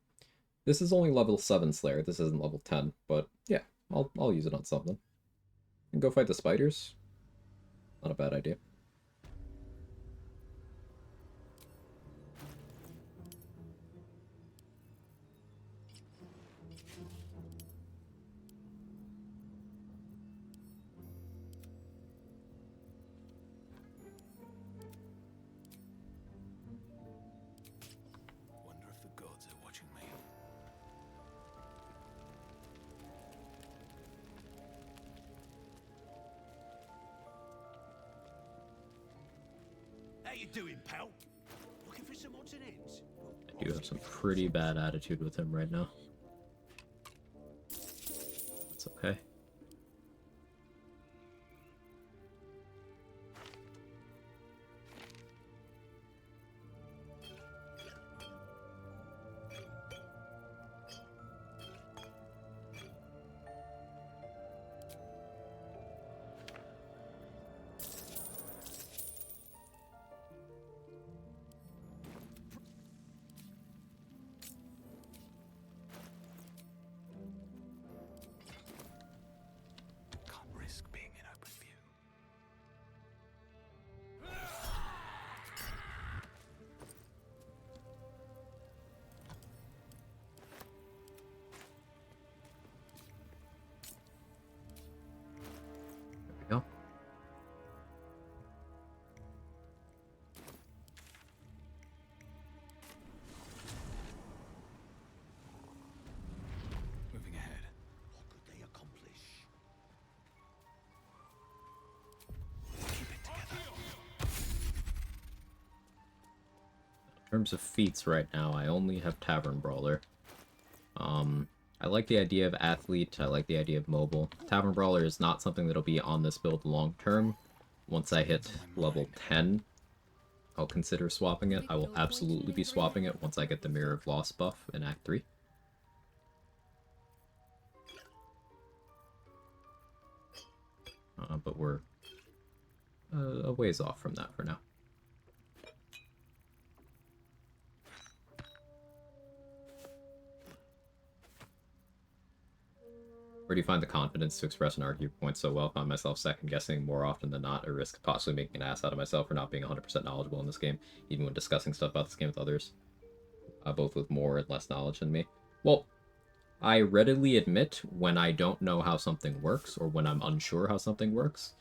This is only level 7 Slayer. This isn't level 10, but yeah, I'll use it on something. And go fight the spiders. Not a bad idea. Wonder if the gods are watching me. How you doing, pal? Looking for some odds and ends? I do have some pretty bad attitude with him right now. It's okay. Can't risk being in open view. There we go. Moving ahead. What could they accomplish? Keep it together. In terms of feats right now, I only have Tavern Brawler. I like the idea of Athlete, I like the idea of Mobile. Tavern Brawler is not something that'll be on this build long term. Once I hit level 10, I'll consider swapping it. I will absolutely be swapping it once I get the Mirror of Loss buff in Act 3. But we're a ways off from that for now. Where do you find the confidence to express and argue points so well? I find myself second guessing more often than not, or risk possibly making an ass out of myself for not being 100% knowledgeable in this game, even when discussing stuff about this game with others, both with more and less knowledge than me. Well, I readily admit when I don't know how something works, or when I'm unsure how something works,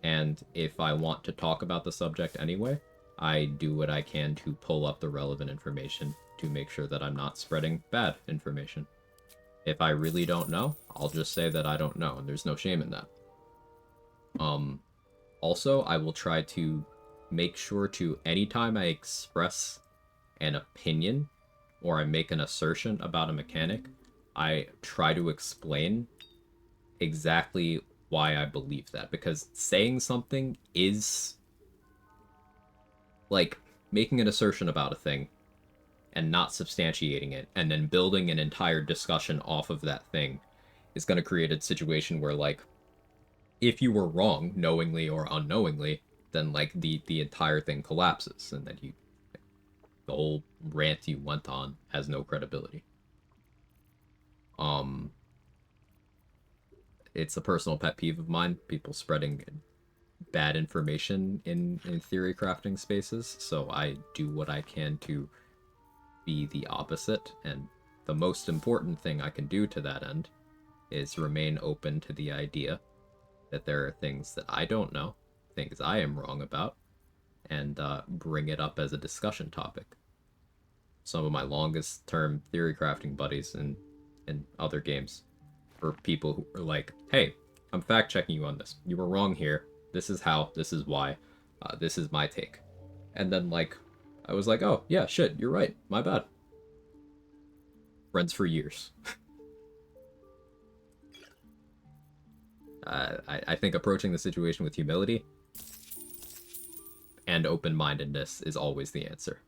and if I want to talk about the subject anyway, I do what I can to pull up the relevant information to make sure that I'm not spreading bad information. If I really don't know, I'll just say that I don't know, and there's no shame in that. Also, I will try to make sure to, anytime I express an opinion, or I make an assertion about a mechanic, I try to explain exactly why I believe that. Because saying something is like making an assertion about a thing, and not substantiating it, and then building an entire discussion off of that thing is going to create a situation where, like, if you were wrong, knowingly or unknowingly, then, like, the entire thing collapses, and then the whole rant you went on has no credibility. It's a personal pet peeve of mine, people spreading bad information in theory crafting spaces, so I do what I can to be the opposite, and the most important thing I can do to that end is remain open to the idea that there are things that I don't know, things I am wrong about, and bring it up as a discussion topic. Some of my longest term theory crafting buddies in other games are people who are like, hey, I'm fact checking you on this. You were wrong here. This is how, this is why, this is my take. And then, like, I was like, oh, yeah, shit, you're right. My bad. Friends for years. I think approaching the situation with humility and open-mindedness is always the answer.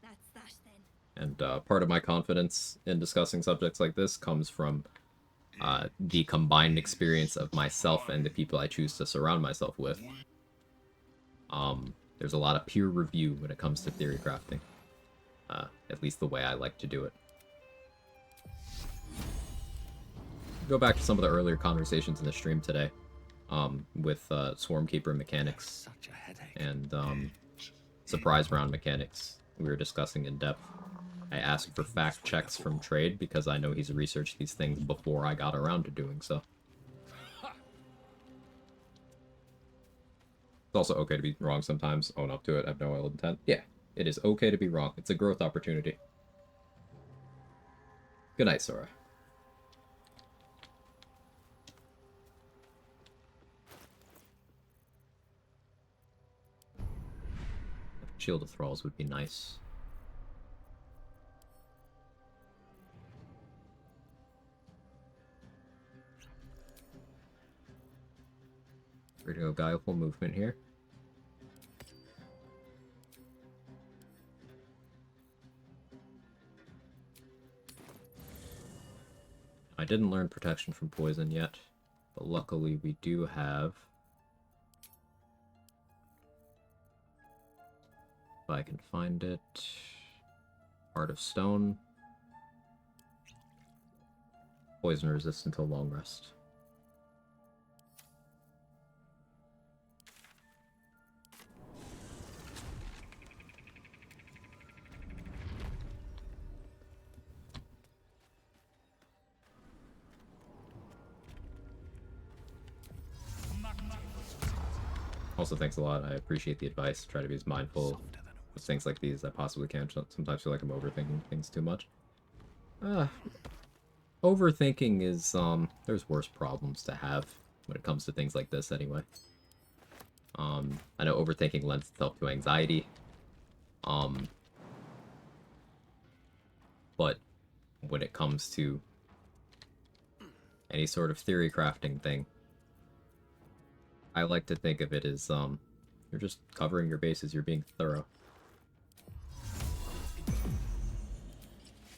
That's that then. And part of my confidence in discussing subjects like this comes from the combined experience of myself and the people I choose to surround myself with. There's a lot of peer review when it comes to theory crafting. At least the way I like to do it. Go back to some of the earlier conversations in the stream today with Swarmkeeper mechanics and surprise round mechanics we were discussing in depth. I asked for fact checks from Trade because I know he's researched these things before I got around to doing so. It's also okay to be wrong sometimes, own up to it, I have no ill intent. Yeah, it is okay to be wrong. It's a growth opportunity. Good night, Sora. Shield of Thralls would be nice. We're gonna go Guileful Movement here. I didn't learn protection from poison yet, but luckily we do have... If I can find it... Heart of Stone. Poison resistant until long rest. Also, thanks a lot. I appreciate the advice. Try to be as mindful of things like these as I possibly can. Sometimes feel like I'm overthinking things too much. Overthinking is, there's worse problems to have when it comes to things like this anyway. I know overthinking lends itself to anxiety. But when it comes to any sort of theory crafting thing, I like to think of it as, you're just covering your bases, you're being thorough.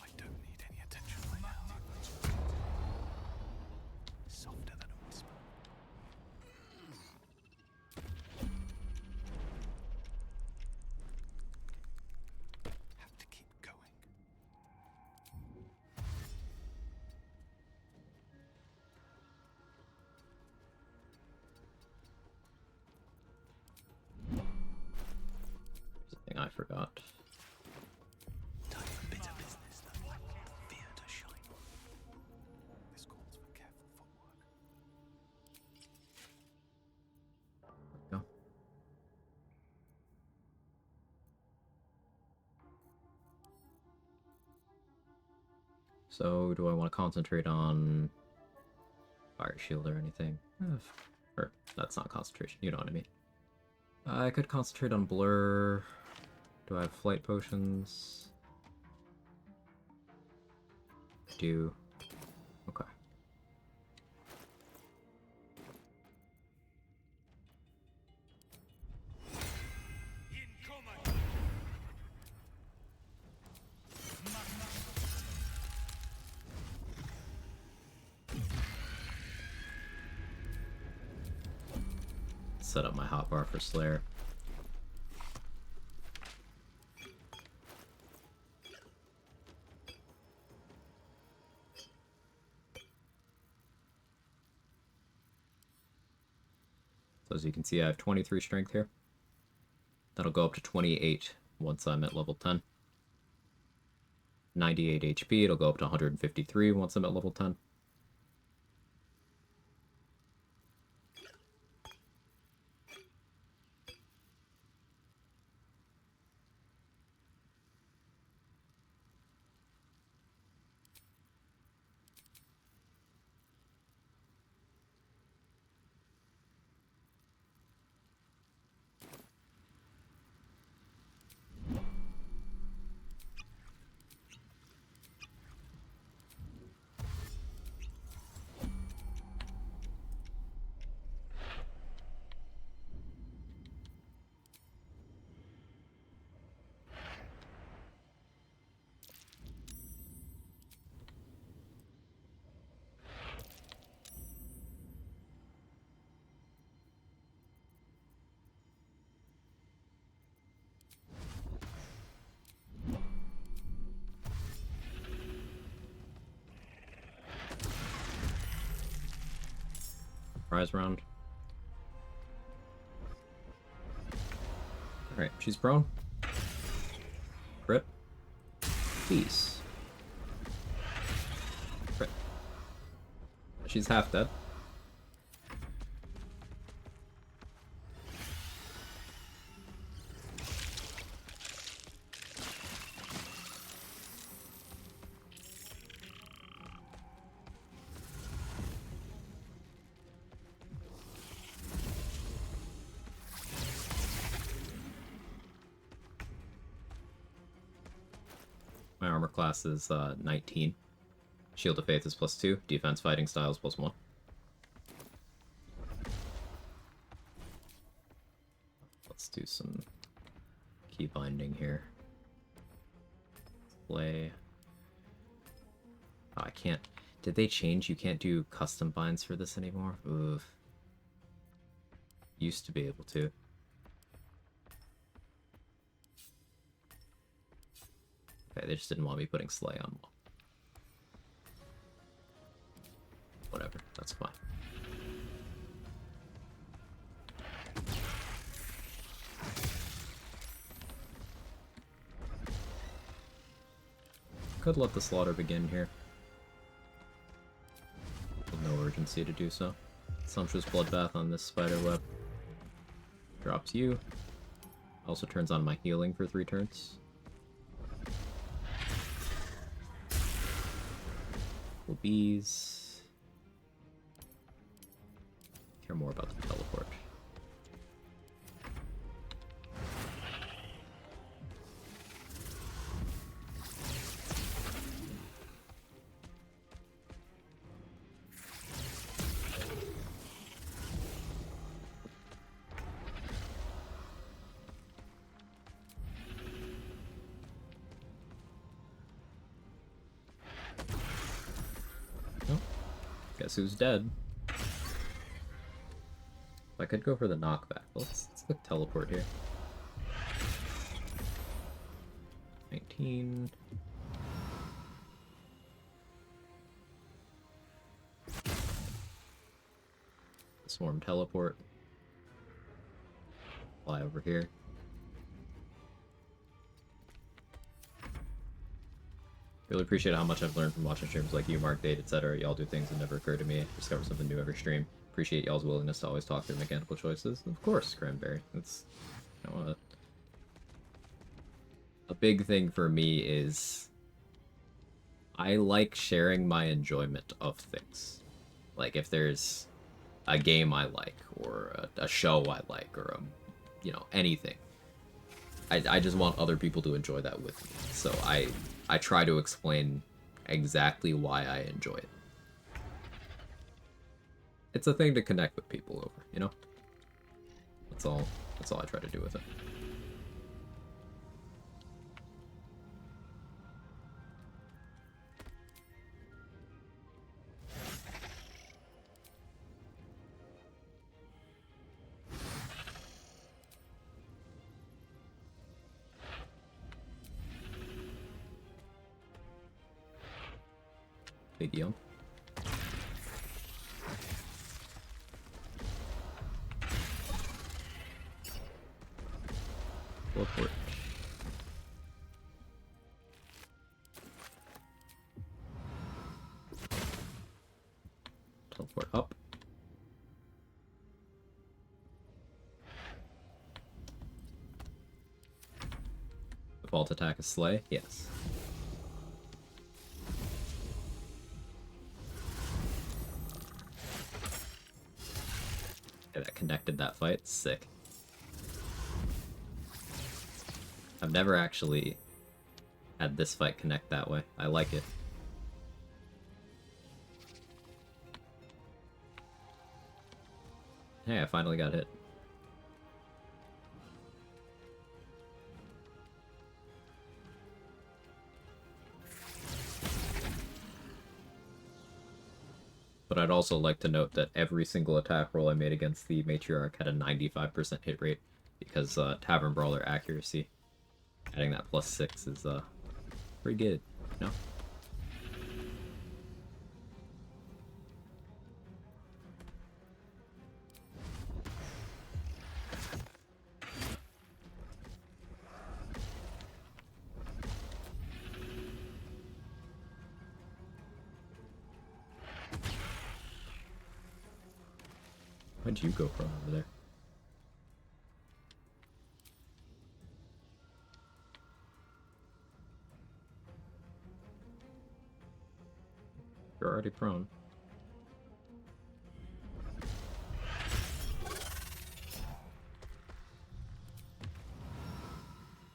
I don't need any attention right now. Softer than a whisper. Have to keep going. Something I forgot. Time for bitter business, though. Fear to shine on. This calls for careful footwork. Go. So, do I want to concentrate on Fire Shield or anything? Or, that's not concentration, you know what I mean. I could concentrate on Blur. Do I have Flight Potions? do. Okay. Set up my hotbar for Slayer. So as you can see, I have 23 strength here. That'll go up to 28 once I'm at level 10. 98 HP, it'll go up to 153 once I'm at level 10. Surprise round. Alright, she's prone. Crit. Peace. Crit. She's half dead. My armor class is 19. Shield of Faith is +2. Defense Fighting Style is +1. Let's do some key binding here. Play. Oh, I can't. Did they change? You can't do custom binds for this anymore? Oof. Used to be able to. Okay, they just didn't want me putting Slay on. Whatever, that's fine. Could let the slaughter begin here. With no urgency to do so. Sumptuous Bloodbath on this spiderweb. Drops you. Also turns on my healing for 3 turns. Bees. Care more about the teleport. Guess who's dead? I could go for the knockback. Let's go teleport here. 19. Swarm teleport. Fly over here. Really appreciate how much I've learned from watching streams like you, Mark, Date, etc. Y'all do things that never occur to me. Discover something new every stream. Appreciate y'all's willingness to always talk through mechanical choices. Of course, Cranberry. That's, you know, a big thing for me is I like sharing my enjoyment of things. Like if there's a game I like, or a show I like, or you know, anything. I just want other people to enjoy that with me. So I try to explain exactly why I enjoy it. It's a thing to connect with people over, you know? That's all I try to do with it. Big deal. Teleport. Teleport up. Default attack is Slay? Yes. Yeah, that connected that fight. Sick. I've never actually had this fight connect that way. I like it. Hey, I finally got hit. But I'd also like to note that every single attack roll I made against the Matriarch had a 95% hit rate, because Tavern Brawler accuracy, adding that +6 is pretty good, you know? Why'd you go from over there? You're already prone.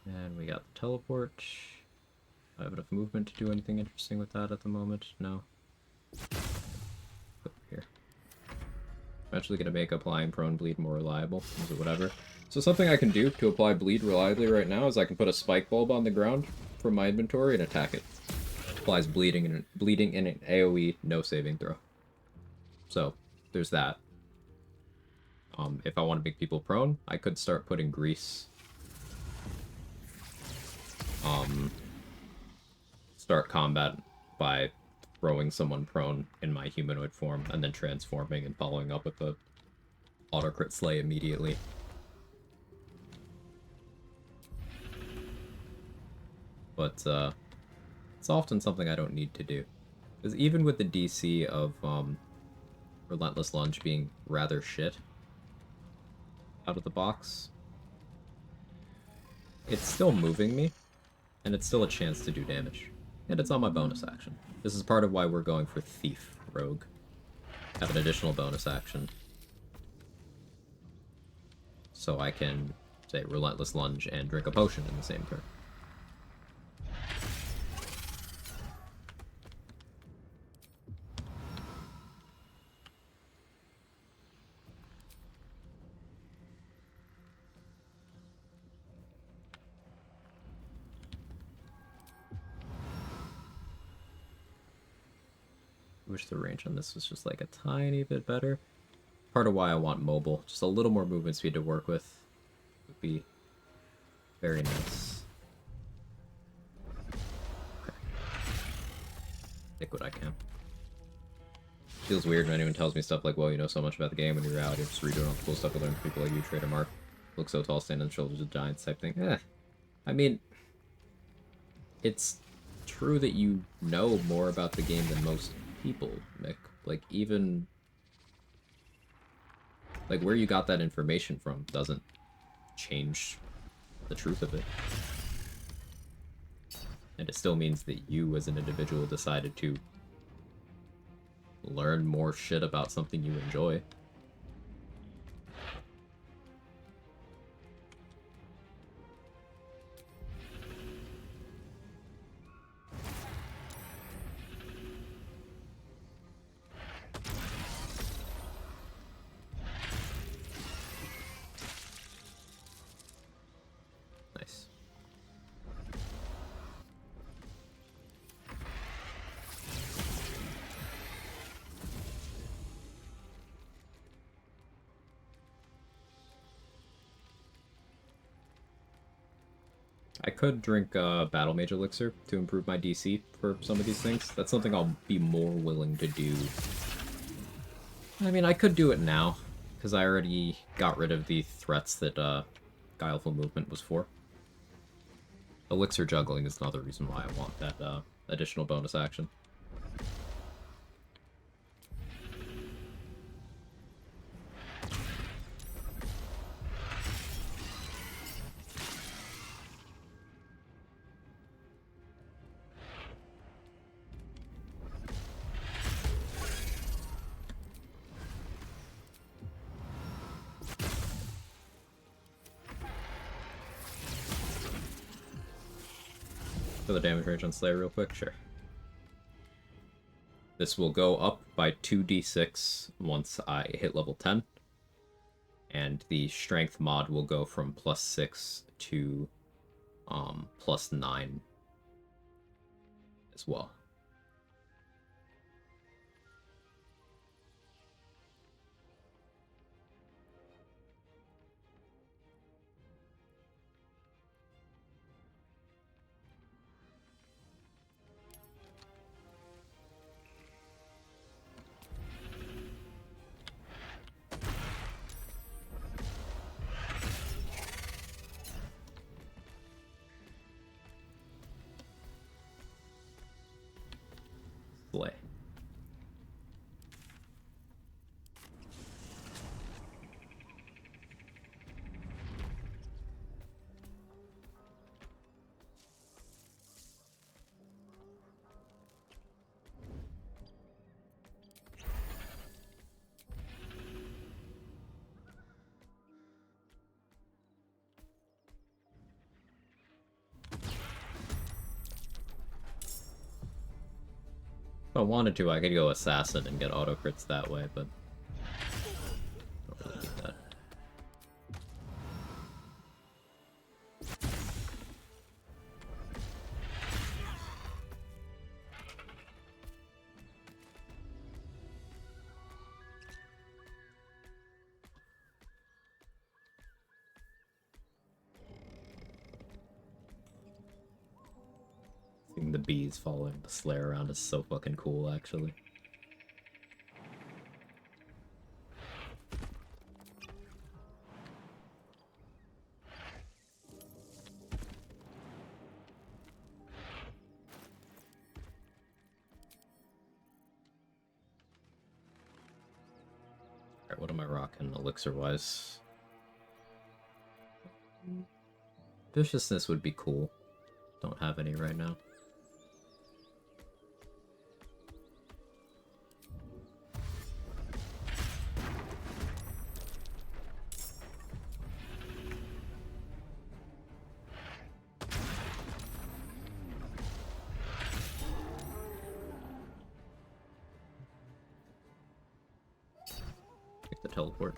And we got the teleport. I have enough movement to do anything interesting with that at the moment? No. Put here. Eventually gonna make applying prone bleed more reliable, or whatever. So something I can do to apply bleed reliably right now is I can put a spike bulb on the ground from my inventory and attack it. Applies bleeding in an AoE, no saving throw. So there's that. If I want to make people prone, I could start putting grease. Start combat by throwing someone prone in my humanoid form and then transforming and following up with the auto crit slay immediately. But it's often something I don't need to do, because even with the DC of Relentless Lunge being rather shit out of the box, it's still moving me, and it's still a chance to do damage. And it's on my bonus action. This is part of why we're going for Thief Rogue. Have an additional bonus action. So I can, say, Relentless Lunge and drink a potion in the same turn. I wish the range on this was just like a tiny bit better. Part of why I want mobile. Just a little more movement speed to work with would be very nice. Okay. Take what I can. Feels weird when anyone tells me stuff like, well, you know so much about the game when you're out, you're just redoing all the cool stuff you learn from people like you, Trader Mark. Look so tall, stand on the shoulders of giants type thing. I mean, it's true that you know more about the game than most people, Mick. Like, even like where you got that information from doesn't change the truth of it. And it still means that you as an individual decided to learn more shit about something you enjoy. I could drink Battle Mage Elixir to improve my DC for some of these things. That's something I'll be more willing to do. I mean, I could do it now, because I already got rid of the threats that Guileful Movement was for. Elixir Juggling is another reason why I want that additional bonus action. For the damage range on Slayer real quick? Sure. This will go up by 2d6 once I hit level 10. And the strength mod will go from +6 to +9 as well. Slay. If I wanted to, I could go Assassin and get auto crits that way, but I don't really need that. Seeing the bees following the Slayer around is so fucking cool, actually. Alright, what am I rocking elixir-wise? Viciousness would be cool. Don't have any right now. Take the teleport.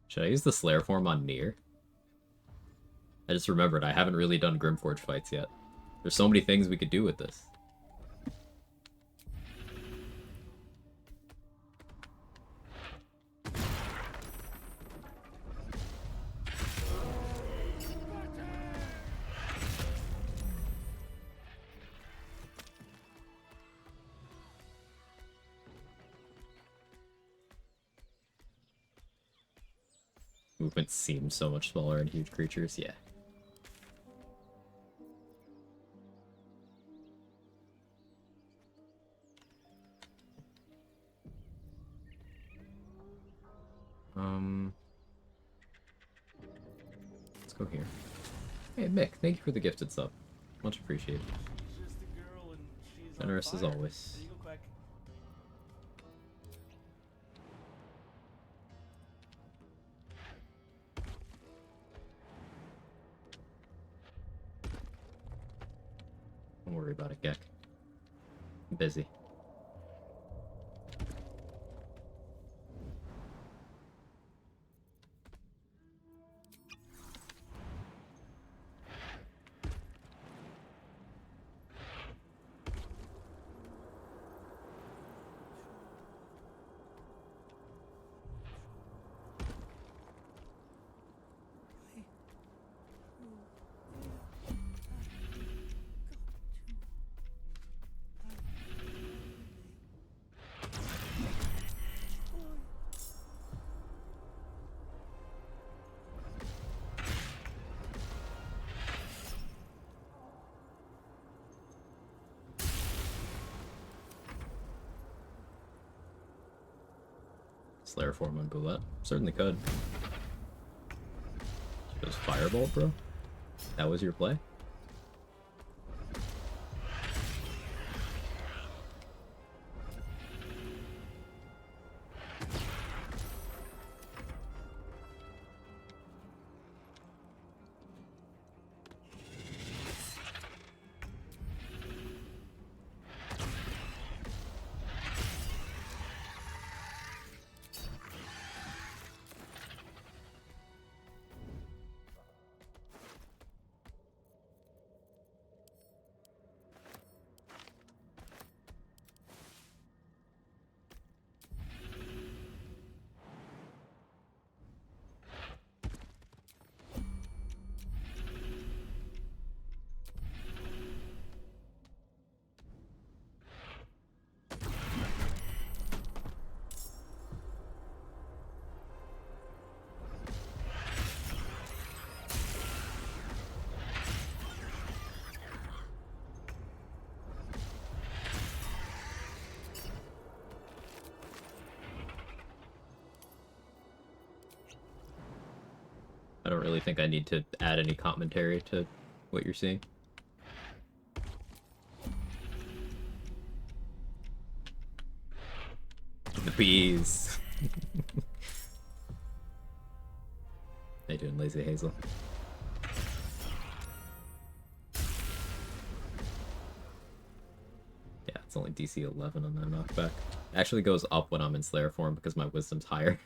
Should I use the Slayer form on Nier? I just remembered I haven't really done Grimforge fights yet. There's so many things we could do with this. Movement seems so much smaller in huge creatures, yeah. Let's go here. Hey Mick, thank you for the gifted sub. Much appreciated. Generous as always. Don't worry about it, Gek. I'm busy. Slayer form on Boulette. Certainly could. Just Firebolt, bro? That was your play? I don't really think I need to add any commentary to what you're seeing. The bees. How you doing, Lazy Hazel? Yeah, it's only DC 11 on that knockback. It actually goes up when I'm in Slayer form because my wisdom's higher.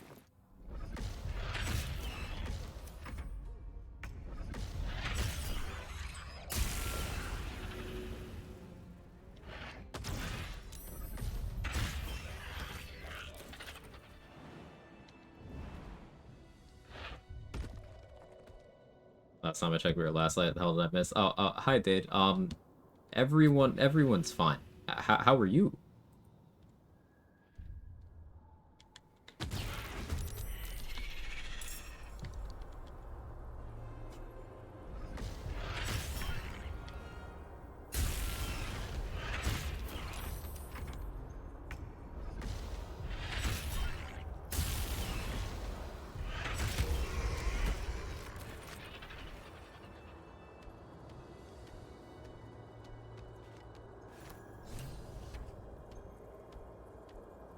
Last time I checked, we were last night. The hell did I miss? Oh, hi, Dade. Everyone's fine. How are you?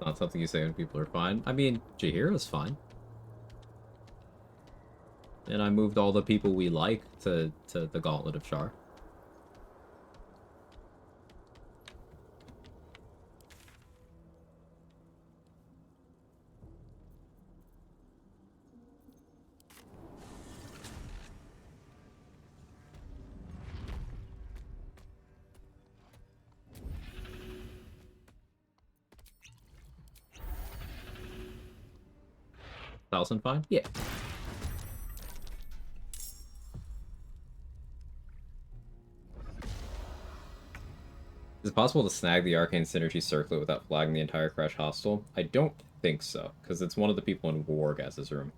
Not something you say when people are fine. I mean, Jaheira's fine. And I moved all the people we like to the Gauntlet of Char. Thousand fine? Yeah. Is it possible to snag the Arcane Synergy Circlet without flagging the entire Crash hostile? I don't think so, because it's one of the people in Wargas's room.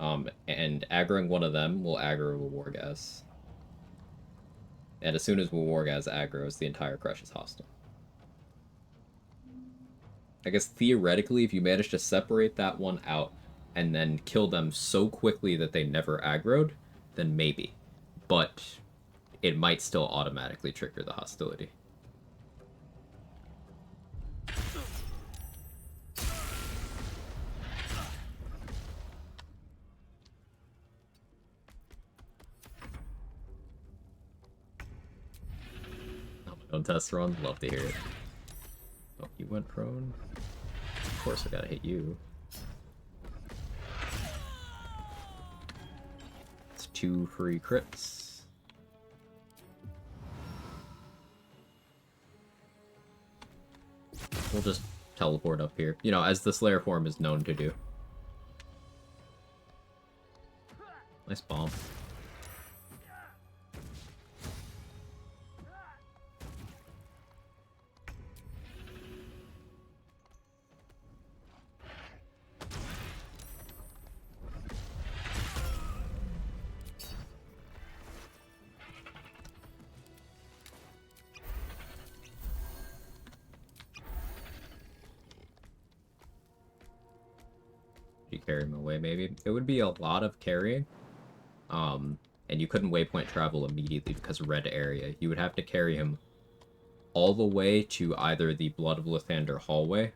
And aggroing one of them will aggro Wargas. And as soon as Wargas aggroes, the entire Crash is hostile. I guess theoretically, if you manage to separate that one out and then kill them so quickly that they never aggroed, then maybe. But it might still automatically trigger the hostility. Don't test run? Love to hear it. Oh, you went prone? Of course I gotta hit you. It's 2 free crits. We'll just teleport up here. You know, as the Slayer form is known to do. Nice bomb. carry him away, maybe. It would be a lot of carrying. And you couldn't waypoint travel immediately because red area. You would have to carry him all the way to either the Blood of Lathander hallway,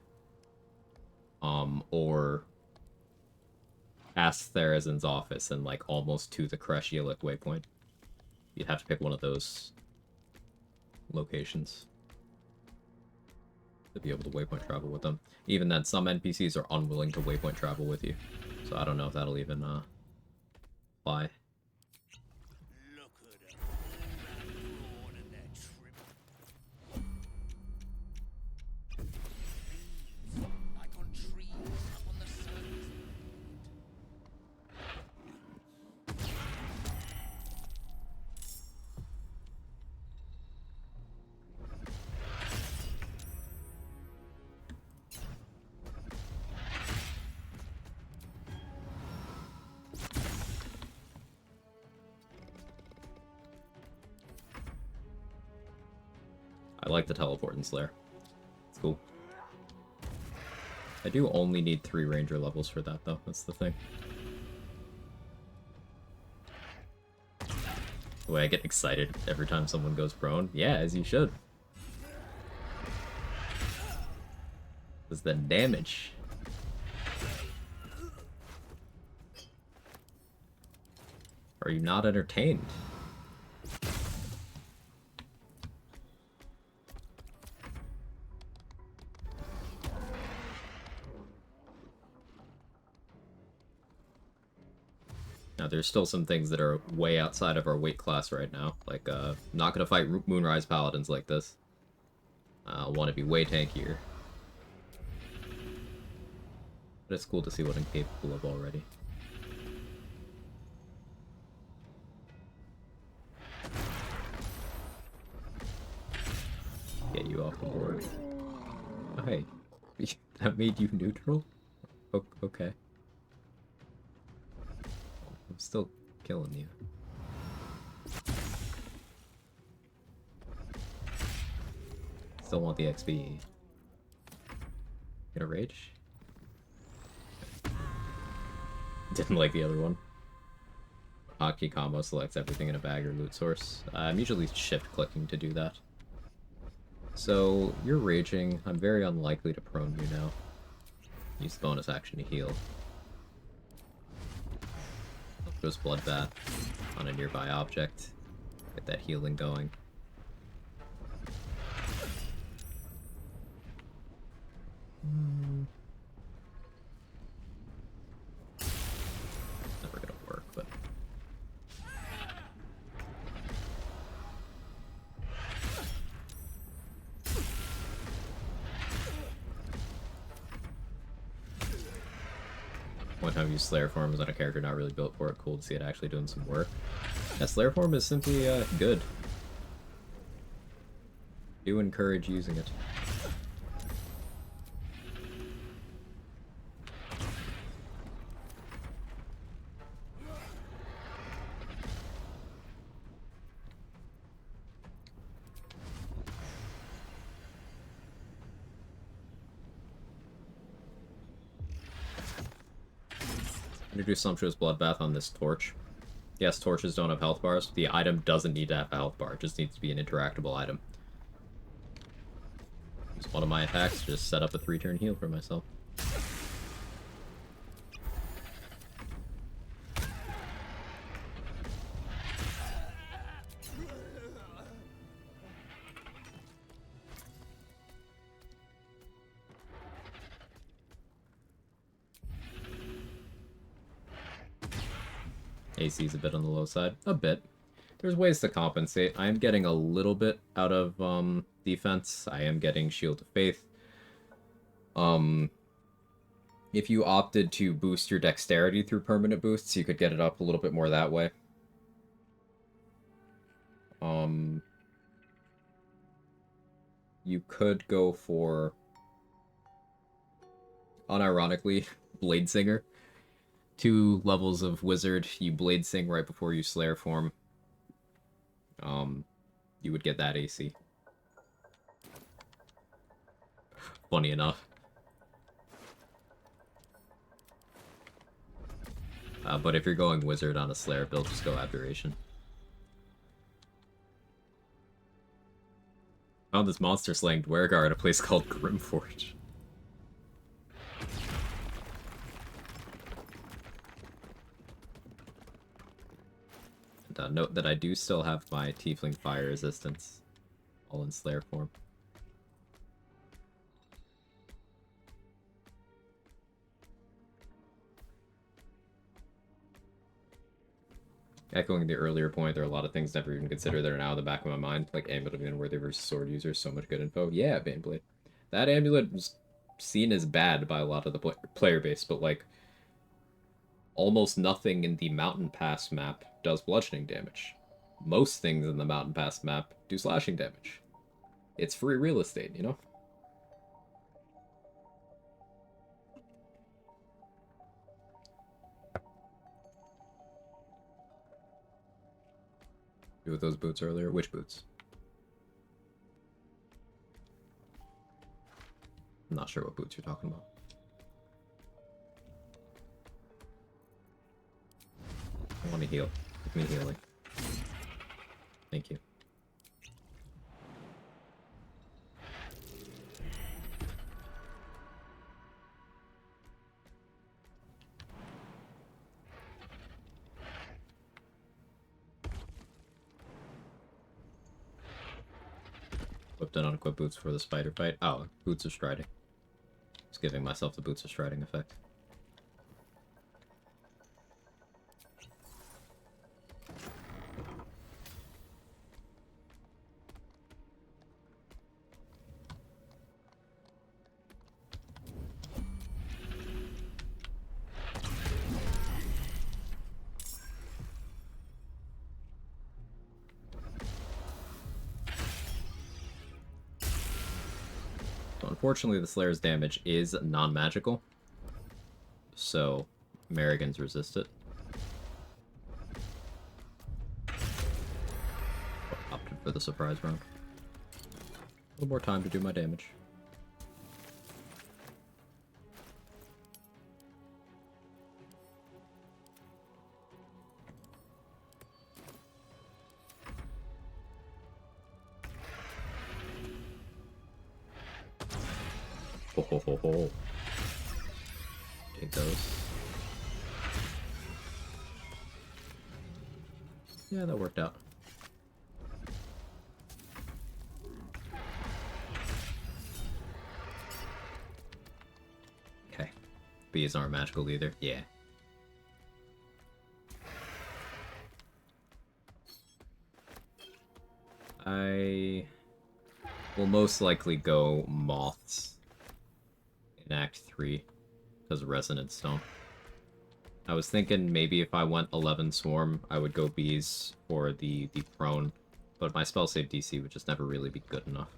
or past Tharizdun's office and, like, almost to the Kreshialik waypoint. You'd have to pick one of those locations to be able to waypoint travel with them. Even then, some NPCs are unwilling to waypoint travel with you. So I don't know if that'll even, apply. I like the teleport in Slayer. It's cool. I do only need 3 ranger levels for that, though. That's the thing. The way I get excited every time someone goes prone. Yeah, as you should. Is the damage. Are you not entertained? Now, there's still some things that are way outside of our weight class right now. Like, not gonna fight Moonrise Paladins like this. I'll want to be way tankier. But it's cool to see what I'm capable of already. Get you off the board. Oh, hey. That made you neutral? Okay. I'm still killing you. Still want the XP. Gonna rage? Didn't like the other one. Hotkey combo selects everything in a bag or loot source. I'm usually shift clicking to do that. So, you're raging. I'm very unlikely to prone you now. Use the bonus action to heal. Goes Bloodbath on a nearby object. Get that healing going. Never gonna work, but... One time use Slayer form was on a character not really built for it. Cool to see it actually doing some work. Yeah, Slayer form is simply good. Do encourage using it. Introduce Sumptuous Bloodbath on this torch. Yes, torches don't have health bars. The item doesn't need to have a health bar. It just needs to be an interactable item. Use one of my attacks to just set up a 3-turn heal for myself. AC is a bit on the low side. A bit. There's ways to compensate. I am getting a little bit out of defense. I am getting Shield of Faith. If you opted to boost your dexterity through permanent boosts, you could get it up a little bit more that way. You could go for, unironically, Blade Singer. 2 levels of Wizard, you Blade Sing right before you Slayer form. You would get that AC. Funny enough. But if you're going Wizard on a Slayer build, just go Aberration. Found this monster slaying Dwergar at a place called Grimforge. And note that I do still have my Tiefling Fire Resistance, all in Slayer form. Echoing the earlier point, there are a lot of things never even considered that are now in the back of my mind, like Amulet of Unworthy versus Sword Users, so much good info. Yeah, Baneblade. That Amulet was seen as bad by a lot of the player base, but like, almost nothing in the Mountain Pass map does bludgeoning damage. Most things in the Mountain Pass map do slashing damage. It's free real estate, you know? With those boots earlier? Which boots? I'm not sure what boots you're talking about. I want to heal. Give me healing. Thank you. Whipped in unequipped boots for the spider fight. Oh, boots of striding. Just giving myself the boots of striding effect. Unfortunately, the Slayer's damage is non-magical, so Marigans resist it. Opted for the surprise round. A little more time to do my damage. Ho ho ho ho. Take those. Yeah, that worked out. Okay. Bees aren't magical either. Yeah. I will most likely go Moths in Act 3 because of Resonance Stone. I was thinking maybe if I went 11 Swarm, I would go Bees for the prone, but my spell save DC would just never really be good enough.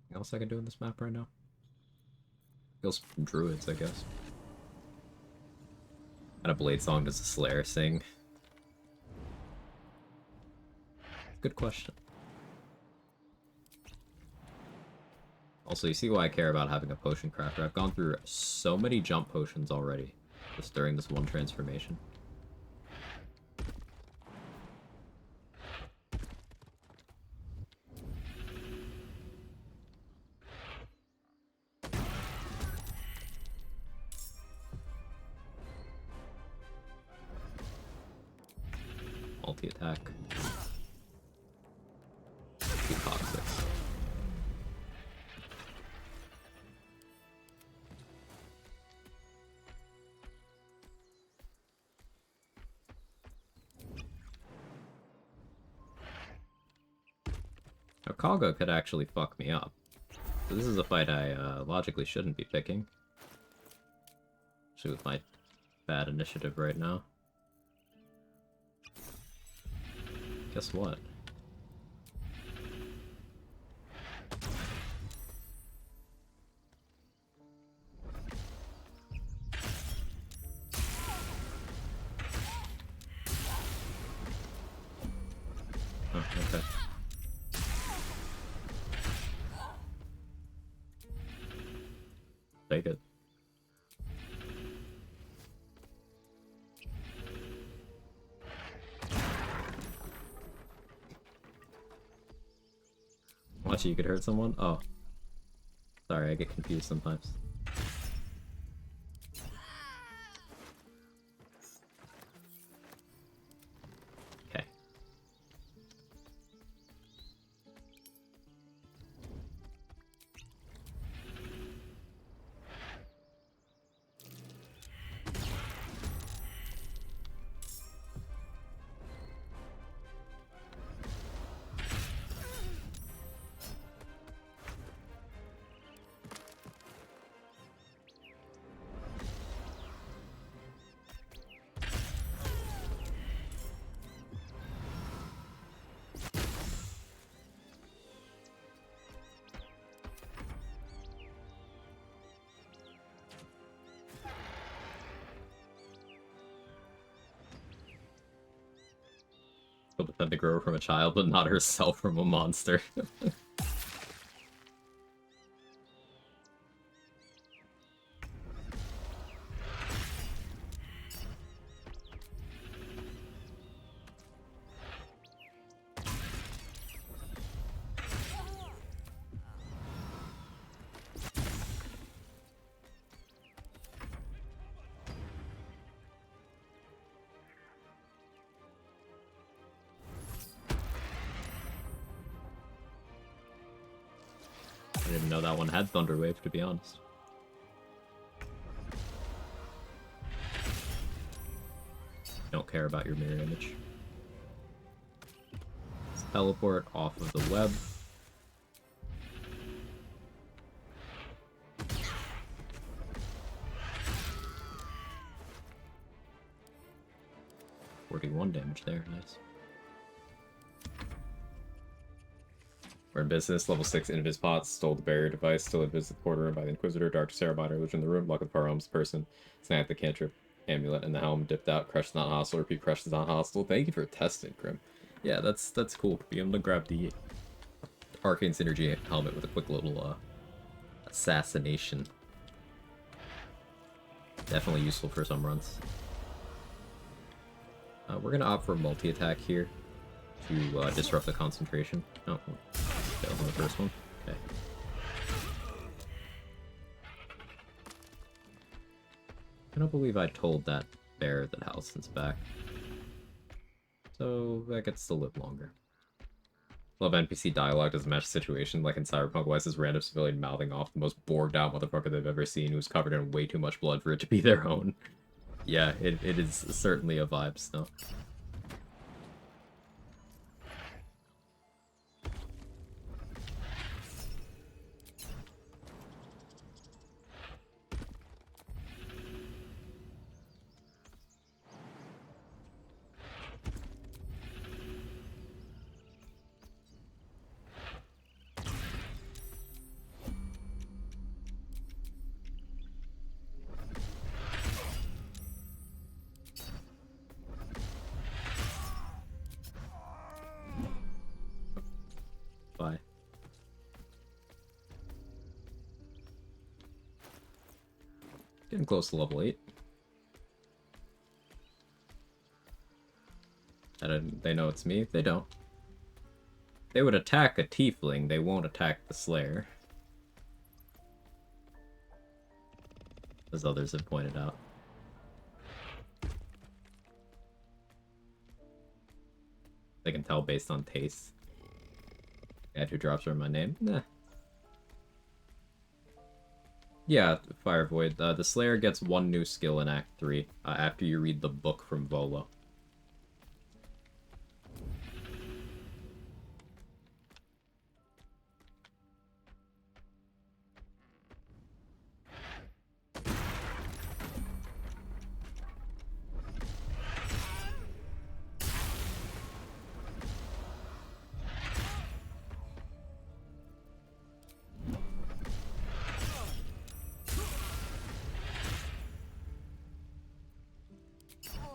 Anything else I can do in this map right now? Feels druids, I guess. And a blade song does a Slayer sing? Good question. Also, you see why I care about having a potion crafter. I've gone through so many jump potions already, just during this one transformation. Multi-attack. Too toxic. Now, Quag could actually fuck me up. So this is a fight I logically shouldn't be picking. Especially with my bad initiative right now. Guess what? take it. Watch it, you could hurt someone? Oh. Sorry, I get confused sometimes. Okay. She'll defend the grower from a child, but not herself from a monster. I didn't even know that one had Thunder Wave, to be honest. Don't care about your mirror image. Let's teleport off of the web. $41 damage there, nice. We're in business, level 6 Invis pots, stole the barrier device, still at visit the quarter room by the Inquisitor, Dark Cerebiter, illusion in the room, luck of the firearms person, snag the cantrip, amulet, and the helm, dipped out, crush is not hostile, repeat, crush is not hostile. Thank you for testing, Grim. Yeah, that's cool. Be able to grab the Arcane Synergy helmet with a quick little assassination. Definitely useful for some runs. We're gonna opt for multi-attack here to disrupt the concentration. Oh, failed on the first one. Okay. I don't believe I told that bear that Hallison's back. So that gets to live longer. Love NPC dialogue doesn't match the situation, like in Cyberpunk. Why is this random civilian mouthing off the most bored out motherfucker they've ever seen who's covered in way too much blood for it to be their own? Yeah, it is certainly a vibe still. Bye. Getting close to level 8. They know it's me? They don't. They would attack a tiefling, they won't attack the Slayer. As others have pointed out. They can tell based on taste. Add 2 drops are my name? Nah. Yeah, Fire Void. The Slayer gets 1 new skill in Act 3 after you read the book from Volo.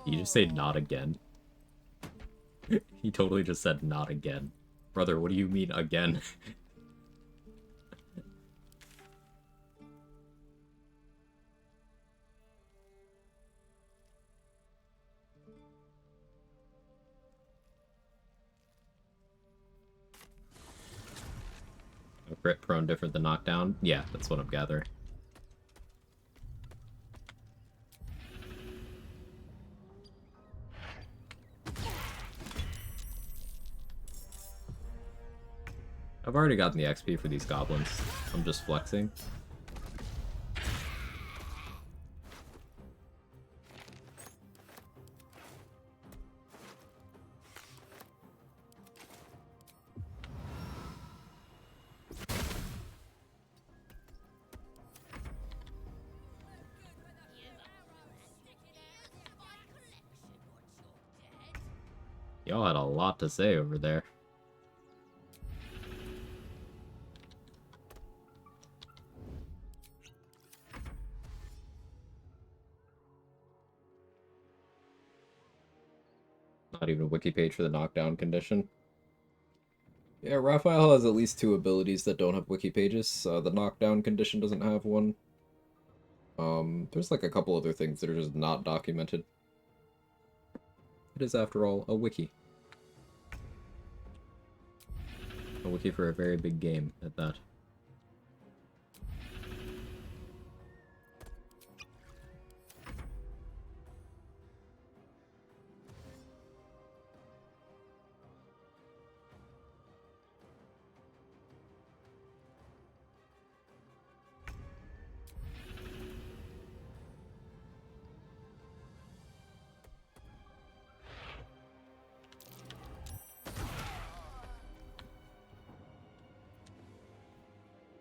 You just say not again. He totally just said not again. Brother, what do you mean again? crit prone different than knockdown? Yeah, that's what I'm gathering. I've already gotten the XP for these goblins. I'm just flexing. Y'all had a lot to say over there. Not even a wiki page for the knockdown condition. Yeah, Raphael has at least 2 abilities that don't have wiki pages. The knockdown condition doesn't have one. There's like a couple other things that are just not documented. It is, after all, a wiki. A wiki for a very big game, at that.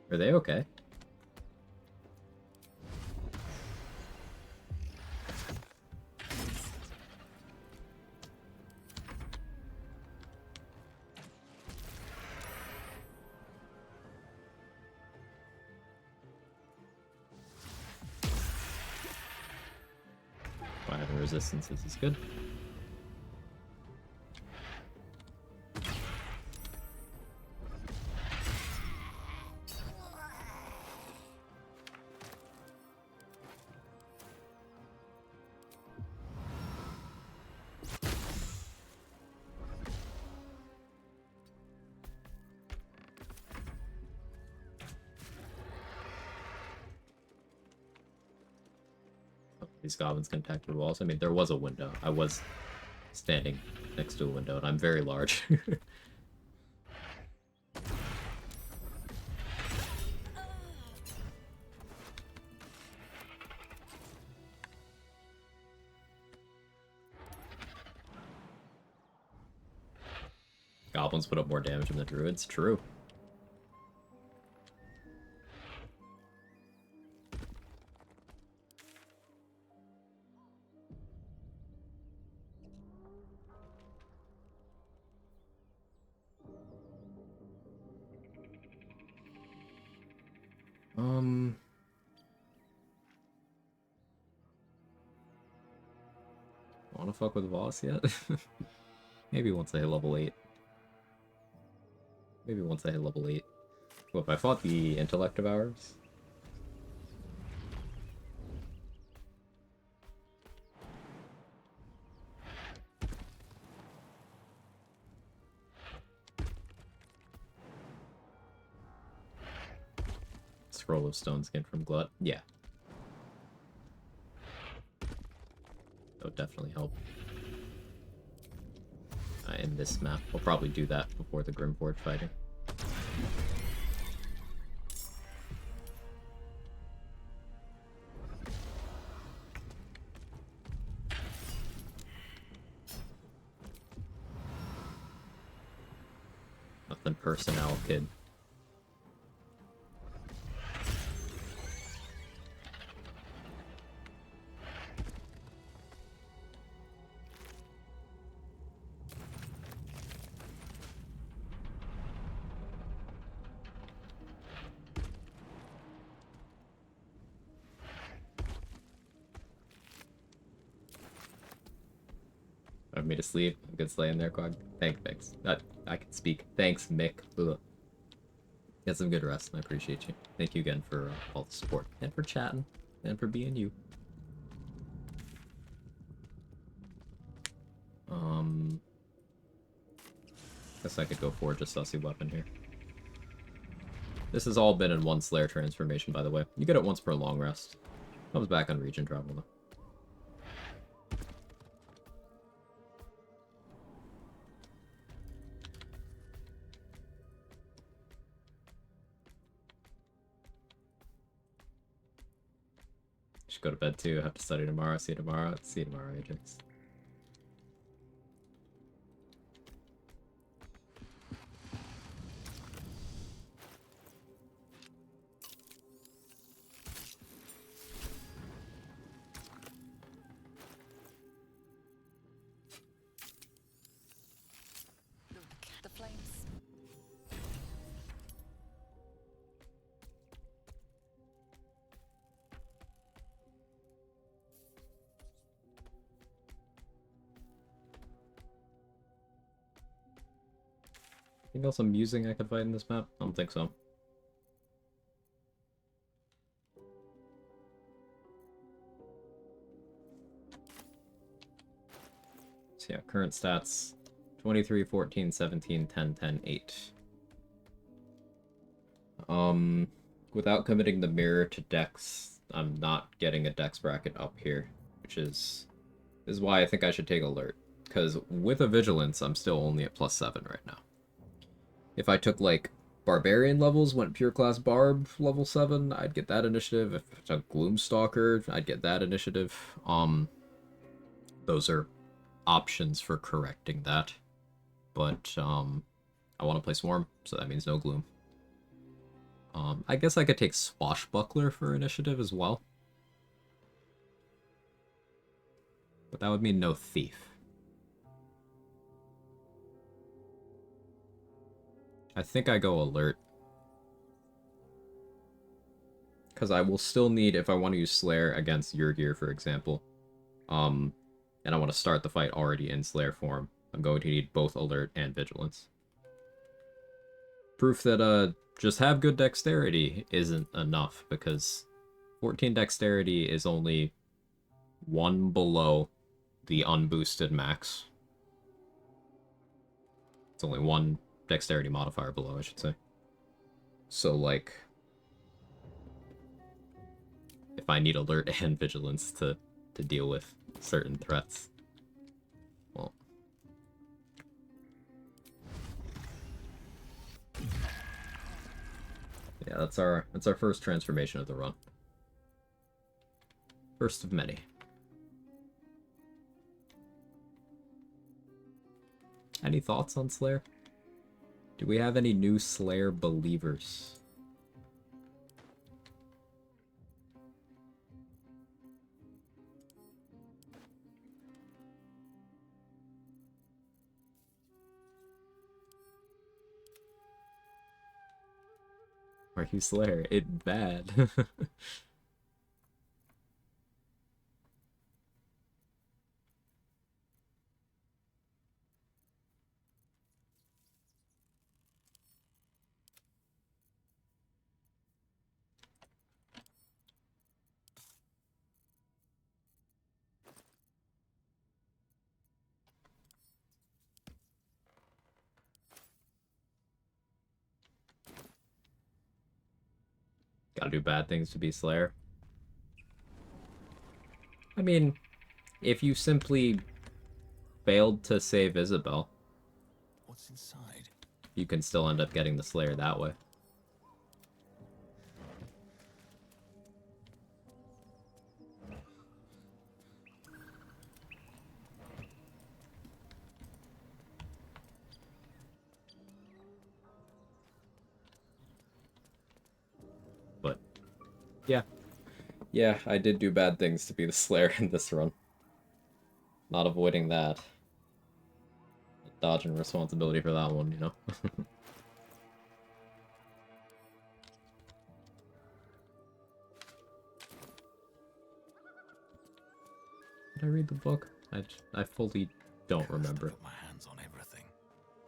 Are they okay? Having resistances is good. These goblins can attack through walls. I mean, there was a window. I was standing next to a window, and I'm very large. Goblins put up more damage than the druids. True. Wanna fuck with Voss yet? Maybe once I hit level 8. Maybe once I hit level 8. Well, if I fought the intellect of ours. Scroll of stone skin from Glut. Yeah. That would definitely help. In this map. We'll probably do that before the Grimforge fighting. Nothing personnel, kid. Me to sleep. A good slay in there, Quag. Thanks. I can speak. Thanks, Mick. Ugh. Get some good rest, and I appreciate you. Thank you again for all the support, and for chatting, and for being you. Guess I could go forge a sussy weapon here. This has all been in one Slayer transformation, by the way. You get it once per long rest. Comes back on region travel, though. Should go to bed too. I have to study tomorrow. See you tomorrow. See you tomorrow, Ajax. The flames. Anything else amusing I could fight in this map? I don't think so. So yeah, current stats 23, 14, 17, 10, 10, 8. Without committing the mirror to Dex, I'm not getting a Dex bracket up here, which is why I think I should take alert. Because with a Vigilance, I'm still only at +7 right now. If I took, like, Barbarian levels, went pure class Barb level 7, I'd get that initiative. If I took Gloomstalker, I'd get that initiative. Those are options for correcting that. But, I want to play Swarm, so that means no Gloom. I guess I could take Swashbuckler for initiative as well. But that would mean no Thief. I think I go alert. Because I will still need, if I want to use Slayer against Yrgir, for example, and I want to start the fight already in Slayer form, I'm going to need both alert and vigilance. Proof that just have good dexterity isn't enough, because 14 dexterity is only 1 below the unboosted max. It's only 1 dexterity modifier below, I should say. So, like, if I need alert and vigilance to deal with certain threats, well... Yeah, that's our first transformation of the run. First of many. Any thoughts on Slayer? Do we have any new Slayer believers? Are you Slayer? It bad. Gotta do bad things to be Slayer. I mean, if you simply failed to save Isabel, What's inside? you can still end up getting the Slayer that way. But, yeah. Yeah, I did do bad things to be the Slayer in this run. Not avoiding that. Dodging responsibility for that one, you know? Did I read the book? I fully don't remember. Put my hands on everything.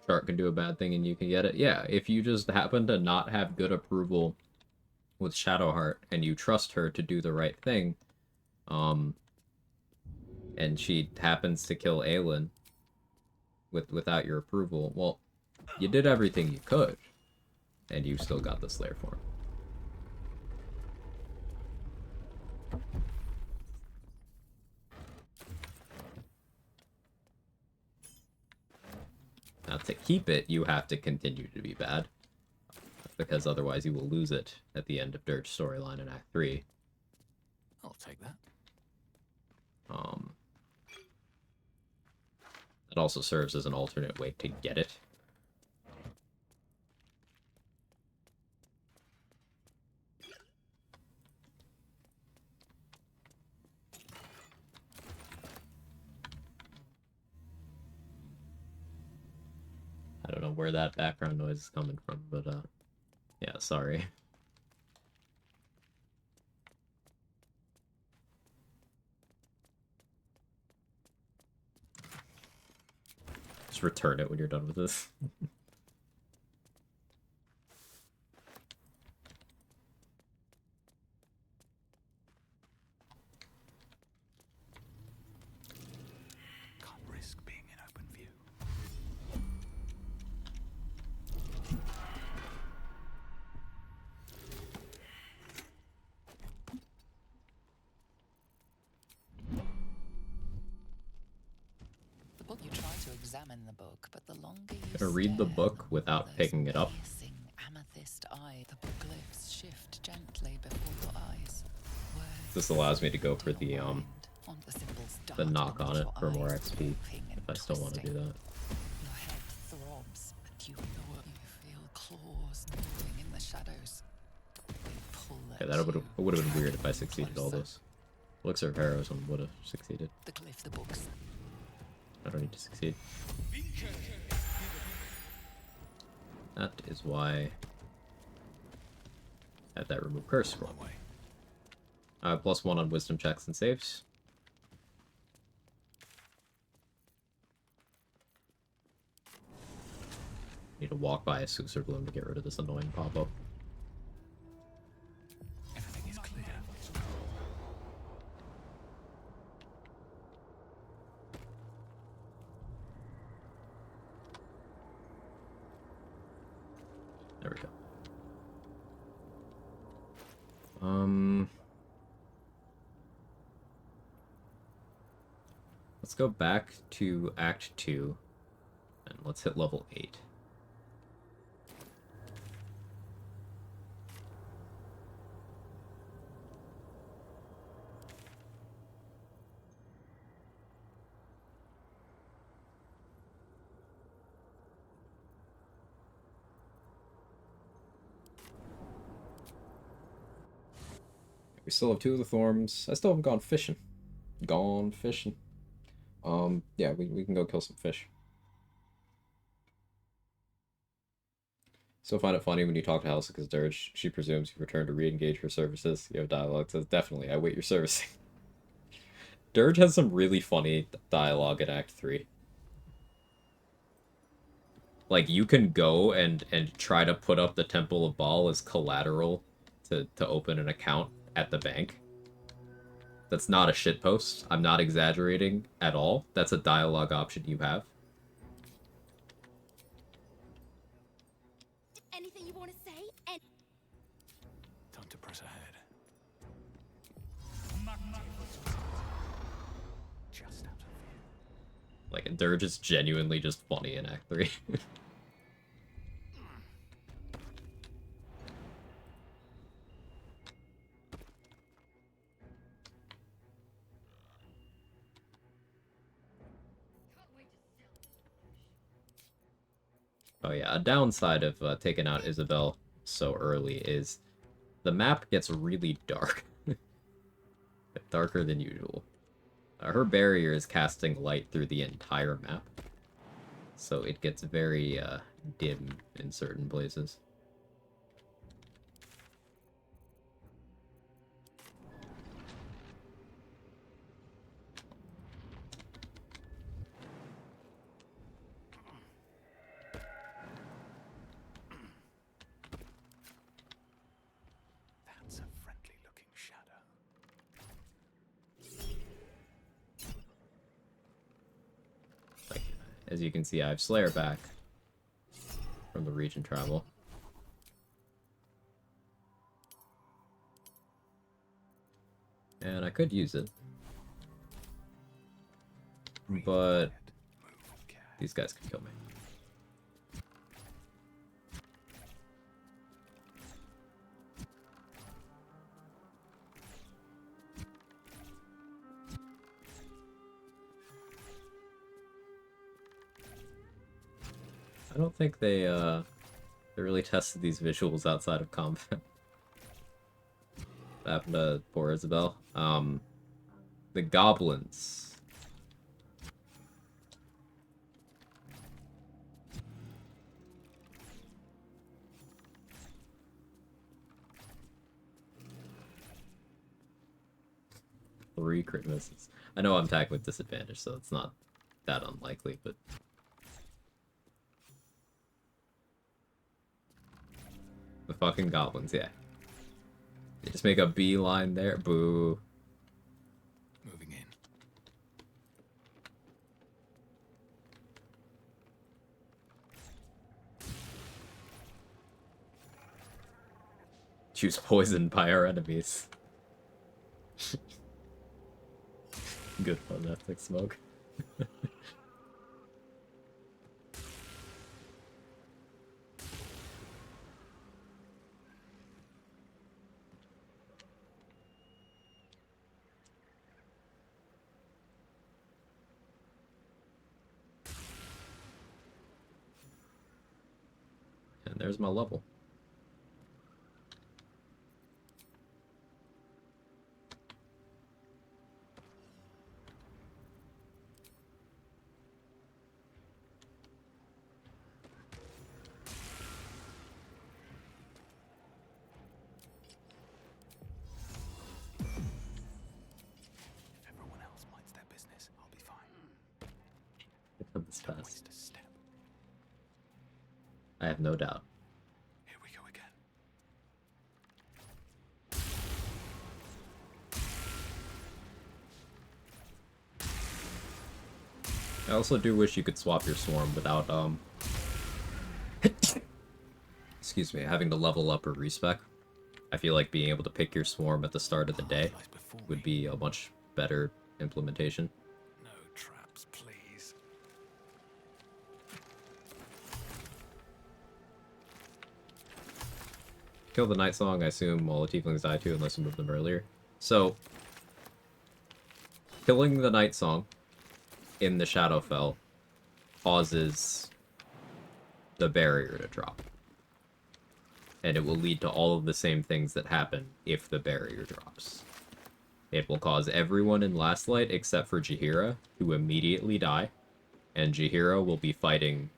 Shark can do a bad thing and you can get it. Yeah, if you just happen to not have good approval with Shadowheart and you trust her to do the right thing, and she happens to kill Aelin without your approval, well, you did everything you could. and you still got the Slayer form. Now, to keep it, you have to continue to be bad, because otherwise you will lose it at the end of Dirge's storyline in Act 3. I'll take that. It also serves as an alternate way to get it. I don't know where that background noise is coming from, but yeah, sorry. Just return it when you're done with this. Can't risk being in open view. The book, you try to examine the book, but the longer you Gonna read the book without picking it up. piercing amethyst eye, the glyphs shift gently before your eyes. This allows me to go for the knock on it for more XP if I still want to do that. Your head throbs, but you know you feel claws moving in the shadows. They pull at Okay, that would have been weird if I succeeded all this. Elixir of Heroism would have succeeded. the glyph, the books. I don't need to succeed. That is why I have that remove curse scroll. +1 on wisdom checks and saves. Need to walk by a Susur Bloom to get rid of this annoying pop-up. Everything is clear. There we go. Let's go back to Act 2, and let's hit level 8. We still have 2 of the Thorns. I still haven't gone fishing. Gone fishing. Yeah, we can go kill some fish. Still find it funny when you talk to Halsika's Dirge. She presumes you return to re-engage her services. You have dialogue says, definitely, I wait your servicing. Dirge has some really funny dialogue in Act 3. Like, you can go and try to put up the Temple of Baal as collateral to open an account at the bank. That's not a shitpost. I'm not exaggerating at all. That's a dialogue option you have. Anything you want to say? Time to press ahead. Just out of view. Like, Dirge is genuinely just funny in Act 3. Oh yeah, a downside of taking out Isabel so early is the map gets really dark. Darker than usual. Her barrier is casting light through the entire map, so it gets very dim in certain places. That's a friendly-looking shadow. As you can see, I have Slayer back from the region travel. And I could use it. But these guys could kill me. I don't think they really tested these visuals outside of combat. What happened to poor Isabel? The goblins. Three crit misses. I know I'm attacking with disadvantage, so it's not that unlikely, but... The fucking goblins, yeah. They just make a beeline there. Boo. Moving in. Choose poisoned by our enemies. Good fun, Netflix smoke. And there's my level. If everyone else minds their business, I'll be fine. From this Don't past. waste a step. I have no doubt. Here we go again. I also do wish you could swap your swarm without, excuse me, having to level up or respec. I feel like being able to pick your swarm at the start of the day would be a much better implementation. No traps, please. Kill the Night Song, I assume all the tieflings die too unless you move them earlier. So, killing the Night Song in the Shadowfell causes the barrier to drop. And it will lead to all of the same things that happen if the barrier drops. It will cause everyone in Last Light except for Jaheira to immediately die, and Jaheira will be fighting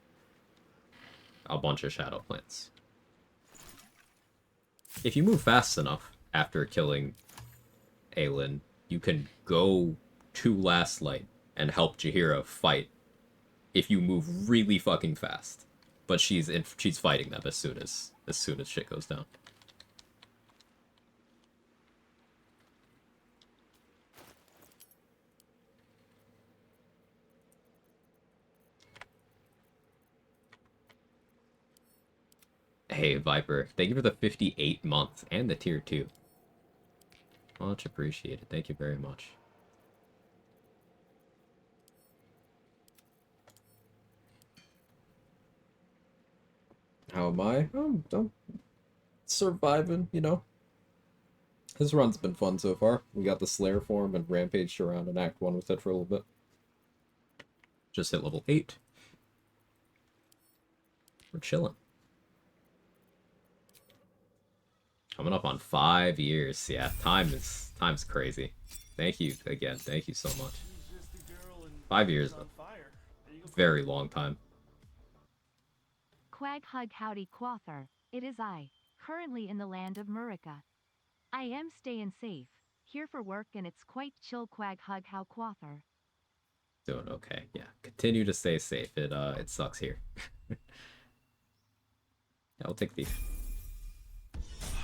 a bunch of Shadow Plants. If you move fast enough after killing Aelin, you can go to Last Light and help Jaheira fight if you move really fucking fast. But she's fighting them as soon as shit goes down. Hey, Viper, thank you for the 58 months and the tier 2. Much appreciated. Thank you very much. How am I? I'm surviving, you know. This run's been fun so far. We got the Slayer form and rampaged around in Act 1 with it for a little bit. Just hit level 8. We're chilling. Coming up on 5 years. Yeah, time's crazy. Thank you again. Thank you so much. 5 years, very long time. Quag hug howdy Quather, it is I, currently in the land of Murica. I am staying safe, here for work and it's quite chill Quag hug how Quather. Doing okay, yeah. Continue to stay safe. It sucks here. I'll take the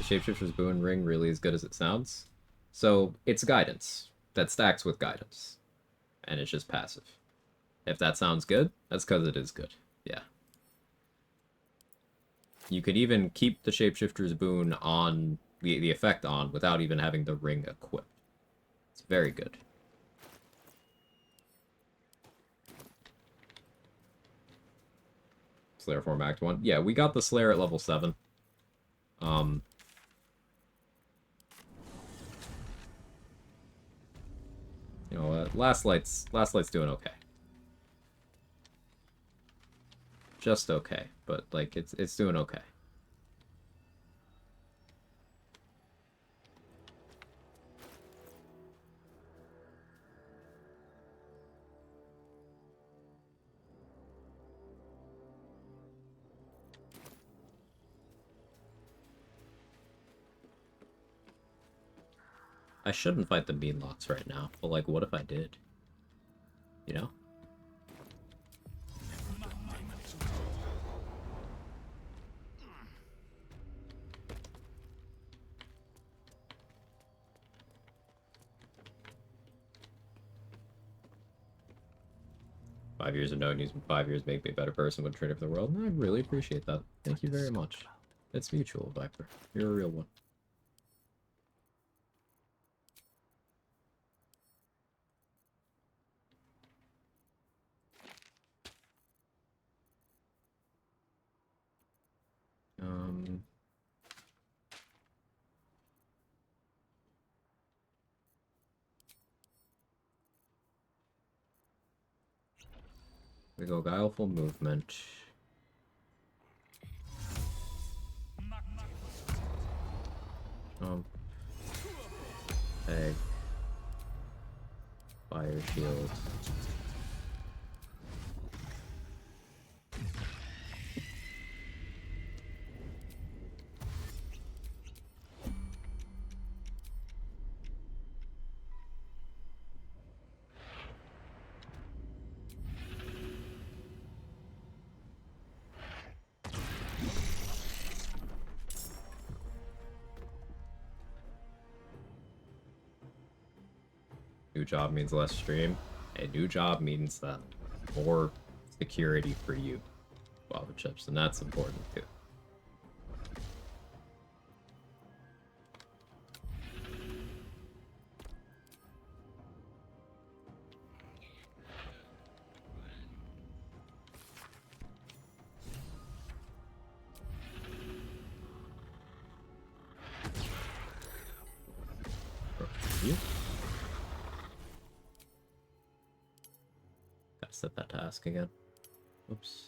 Shapeshifter's Boon Ring really as good as it sounds. So, it's guidance. That stacks with guidance. And it's just passive. If that sounds good, that's because it is good. Yeah. You could even keep the Shapeshifter's Boon on, the effect on, without even having the ring equipped. It's very good. Slayer form Act 1. Yeah, we got the Slayer at level 7. You know, Last Light's doing okay. Just okay, but like it's doing okay. I shouldn't fight the Beanlocks right now, but like, what if I did? You know? "5 years of knowing you, 5 years make me a better person when training for the world." And I really appreciate that. Thank you very much. It's mutual, Viper. You're a real one. We go Guileful Movement. Egg. Fire Shield. New job means less stream. A new job means that more security for you, Lava Chips, and that's important too. You? Gotta set that task again. Oops.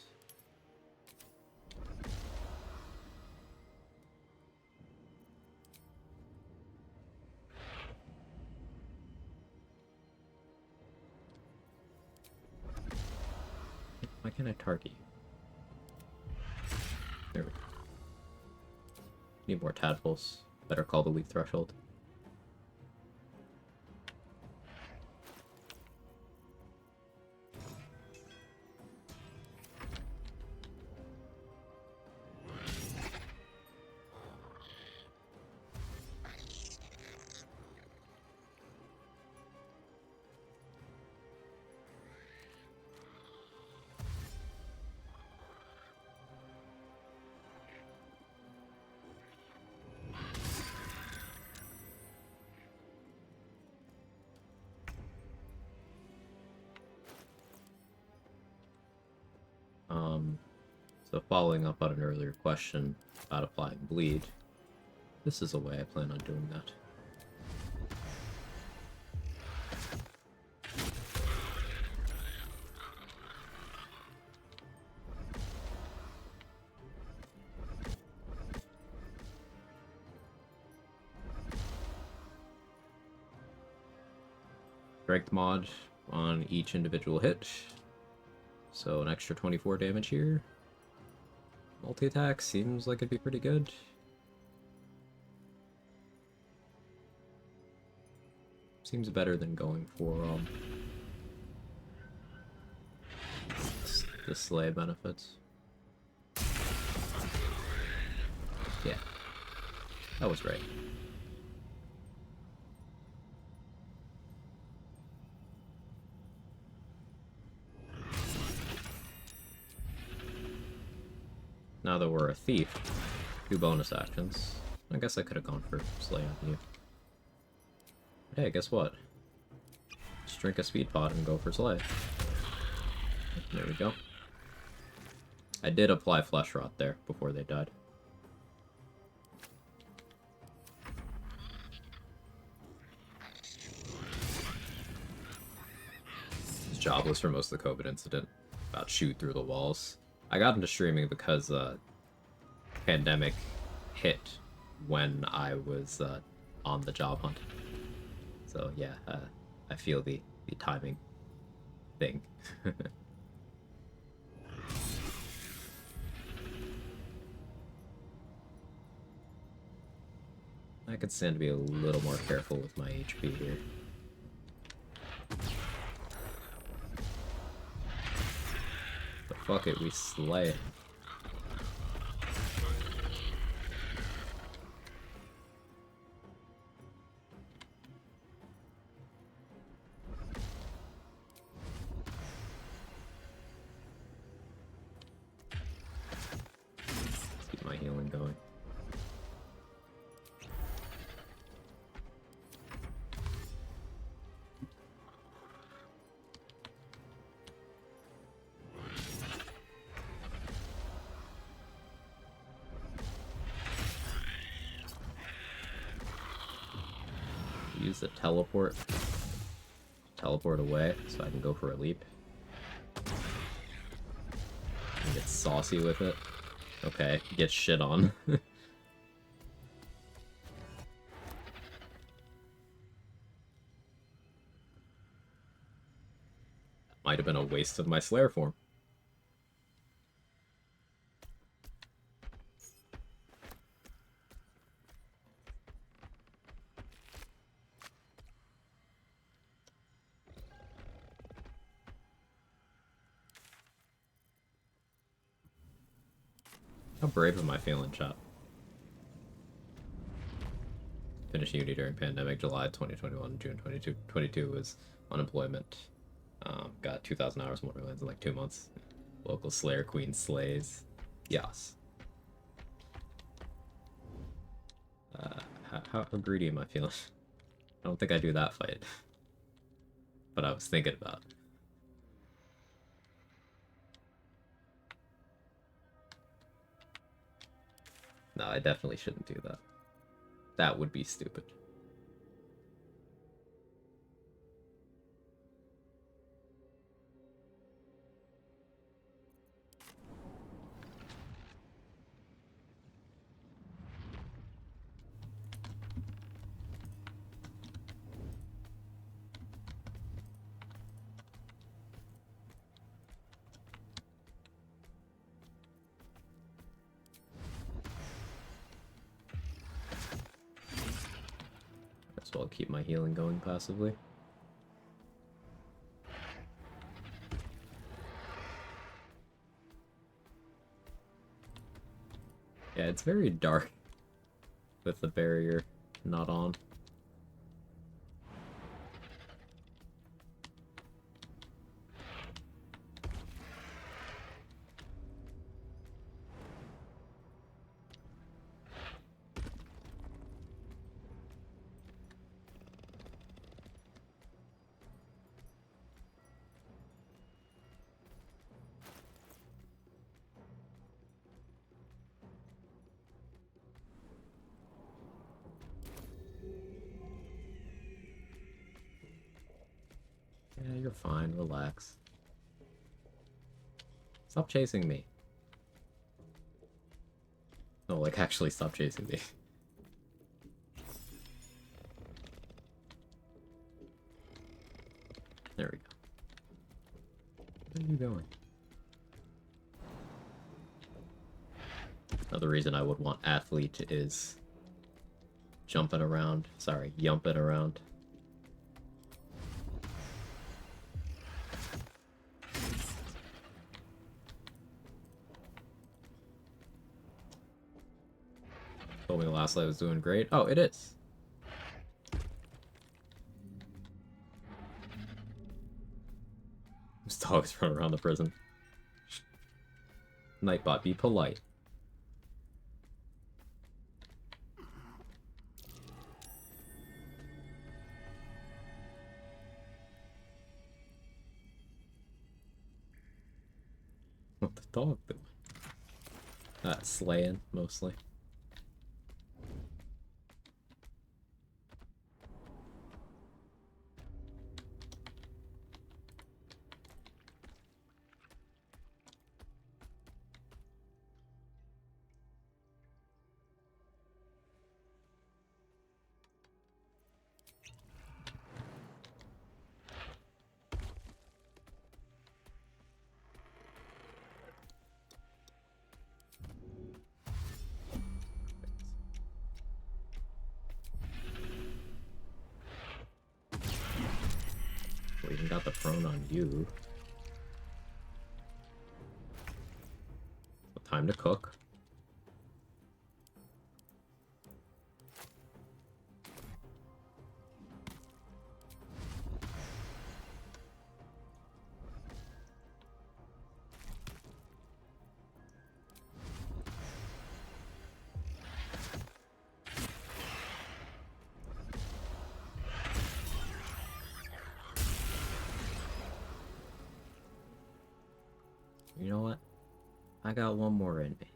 Why can't I target you? There we go. Need more tadpoles. Better call the weak threshold. So following up on an earlier question about applying bleed, this is a way I plan on doing that. Strength mod on each individual hit, so an extra 24 damage here. Multi-attack seems like it'd be pretty good. Seems better than going for the sleigh benefits. Yeah, that was right. Now that we're a thief, 2 bonus actions. I guess I could have gone for Slay on you. But hey, guess what? Just drink a speed pot and go for Slay. There we go. I did apply Flesh Rot there before they died. I was jobless for most of the COVID incident. About shoot through the walls. I got into streaming because pandemic hit when I was on the job hunt. So yeah, I feel the timing thing. I could stand to be a little more careful with my HP here. But fuck it, we slay it. Let's keep my healing going. Use the teleport away so I can go for a leap and get saucy with it. Okay, get shit on. Might have been a waste of my Slayer form. How brave am I feeling, chat? Finished uni during pandemic, July 2021, June 2022 was unemployment. Got 2,000 hours more Borderlands in like 2 months. Local Slayer Queen slays. Yes. How greedy am I feeling? I don't think I do that fight. But I was thinking about it. No, I definitely shouldn't do that. That would be stupid. So I'll keep my healing going passively. Yeah, it's very dark with the barrier not on. Yeah, you're fine. Relax. Stop chasing me. No, like, actually stop chasing me. There we go. Where are you going? Another reason I would want athlete is jumping around. Sorry, yumping around. Told me the last light was doing great. Oh, it is. Those dogs run around the prison. Nightbot, be polite. What the dog doing? Slaying, mostly. We even got the prone on you. Time to cook. You know what? I got one more in me.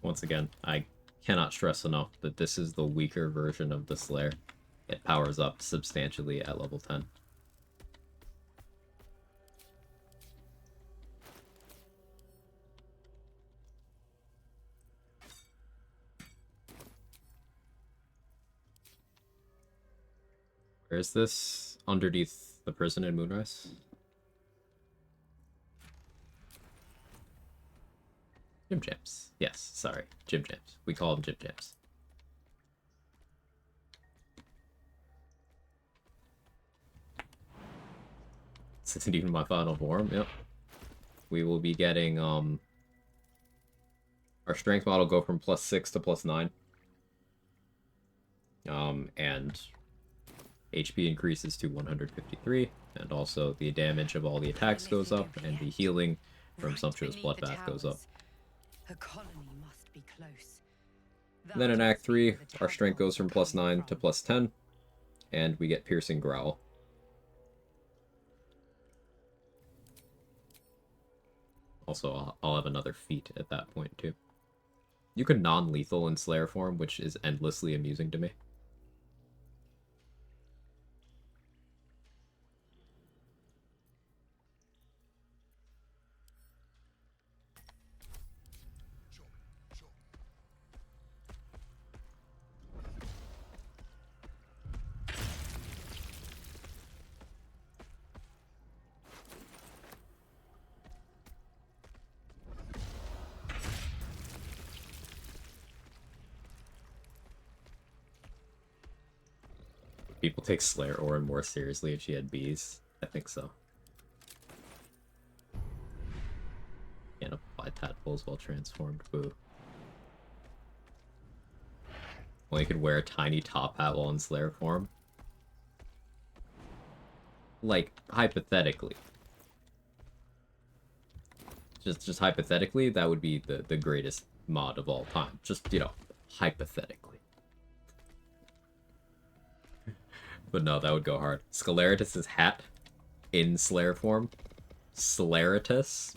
Once again, I cannot stress enough that this is the weaker version of the Slayer. It powers up substantially at level 10. Where is this? Underneath the prison in Moonrise? Gym Jams. Yes, sorry. Gym Jams. We call them Gym Jams. This isn't even my final form. Yep. We will be getting, our strength model go from +6 to +9. And HP increases to 153, and also the damage of all the attacks goes up, and the healing from Sumptuous Bloodbath goes up. Her colony must be close. Then in Act 3, our strength goes from +9 to +10, and we get Piercing Growl. Also, I'll have another feat at that point, too. You can non-lethal in Slayer form, which is endlessly amusing to me. People take Slayer Orin more seriously if she had bees. I think so. Can't apply tadpoles while transformed. Boo. Only could wear a tiny top hat while in Slayer form. Like, hypothetically. Just hypothetically, that would be the greatest mod of all time. Just, you know, hypothetically. But no, that would go hard. Scaleritus's hat in Slayer form. Slayeritus.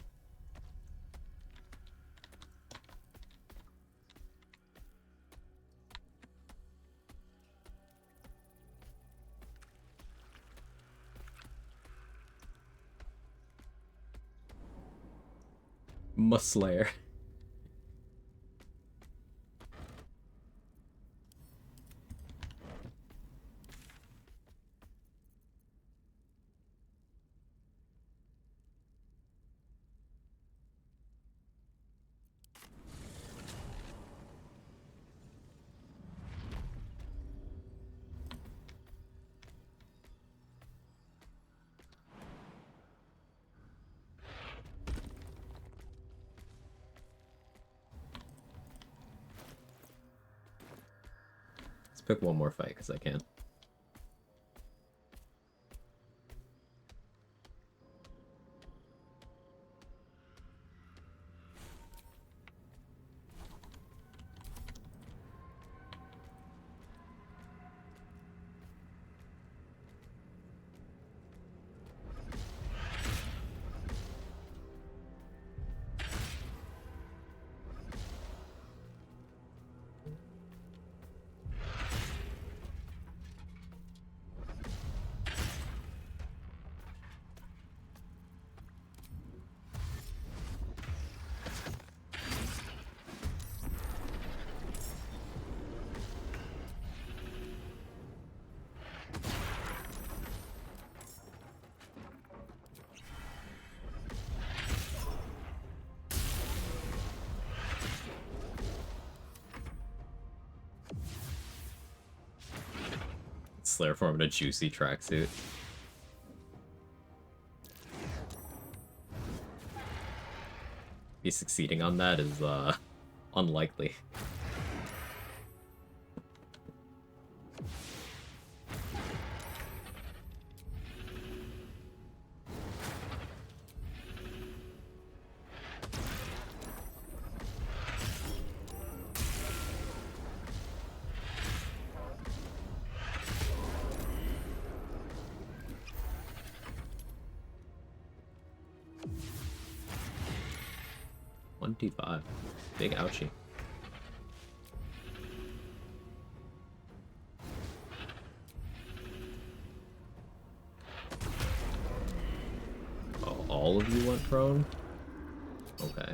Muslayer. pick one more fight, because I can. Slayer form in a juicy tracksuit. Me succeeding on that is unlikely. $25. Big ouchie. Oh, all of you went prone? Okay.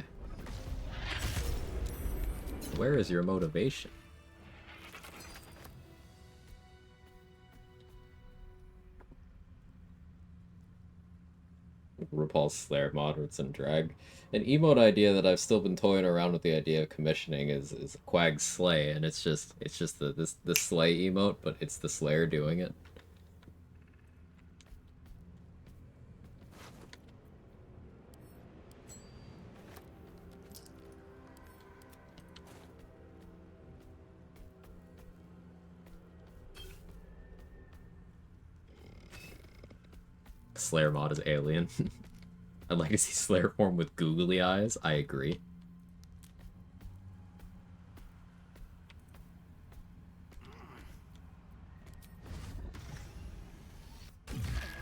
Where is your motivation? RuPaul's Slayer moderates and drag. An emote idea that I've still been toying around with the idea of commissioning is Quag's Slay, and it's just the Slay emote, but it's the Slayer doing it. Slayer mod is alien. I'd like to see Slayer form with googly eyes. I agree.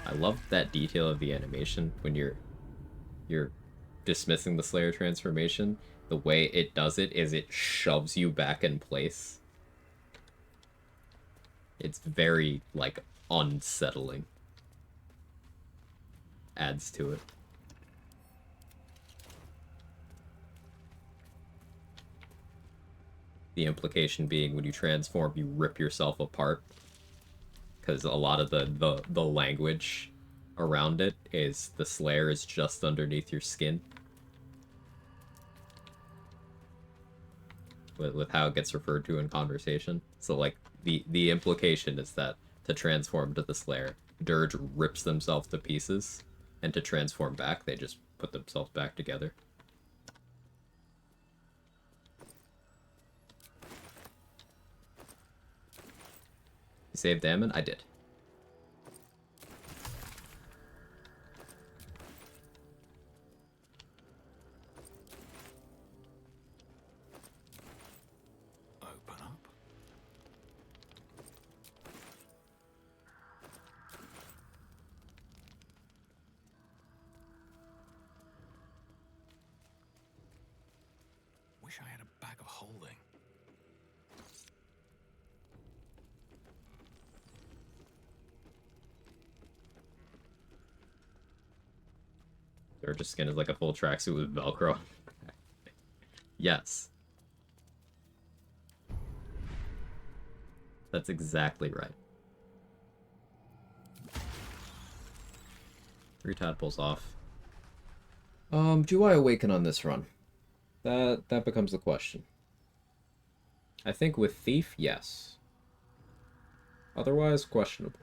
I love that detail of the animation when you're dismissing the Slayer transformation. The way it does it is it shoves you back in place. It's very, like, unsettling. Adds to it. The implication being when you transform, you rip yourself apart. Because a lot of the language around it is the Slayer is just underneath your skin. With how it gets referred to in conversation. So, like, the implication is that to transform to the Slayer, Dirge rips themselves to pieces, and to transform back, they just put themselves back together. You saved Damon? I did. Open up. Wish I had a bag of holding. Dirge's skin is like a full tracksuit with Velcro. Yes. That's exactly right. 3 tadpoles off. Do I awaken on this run? That becomes the question. I think with Thief, yes. Otherwise, questionable.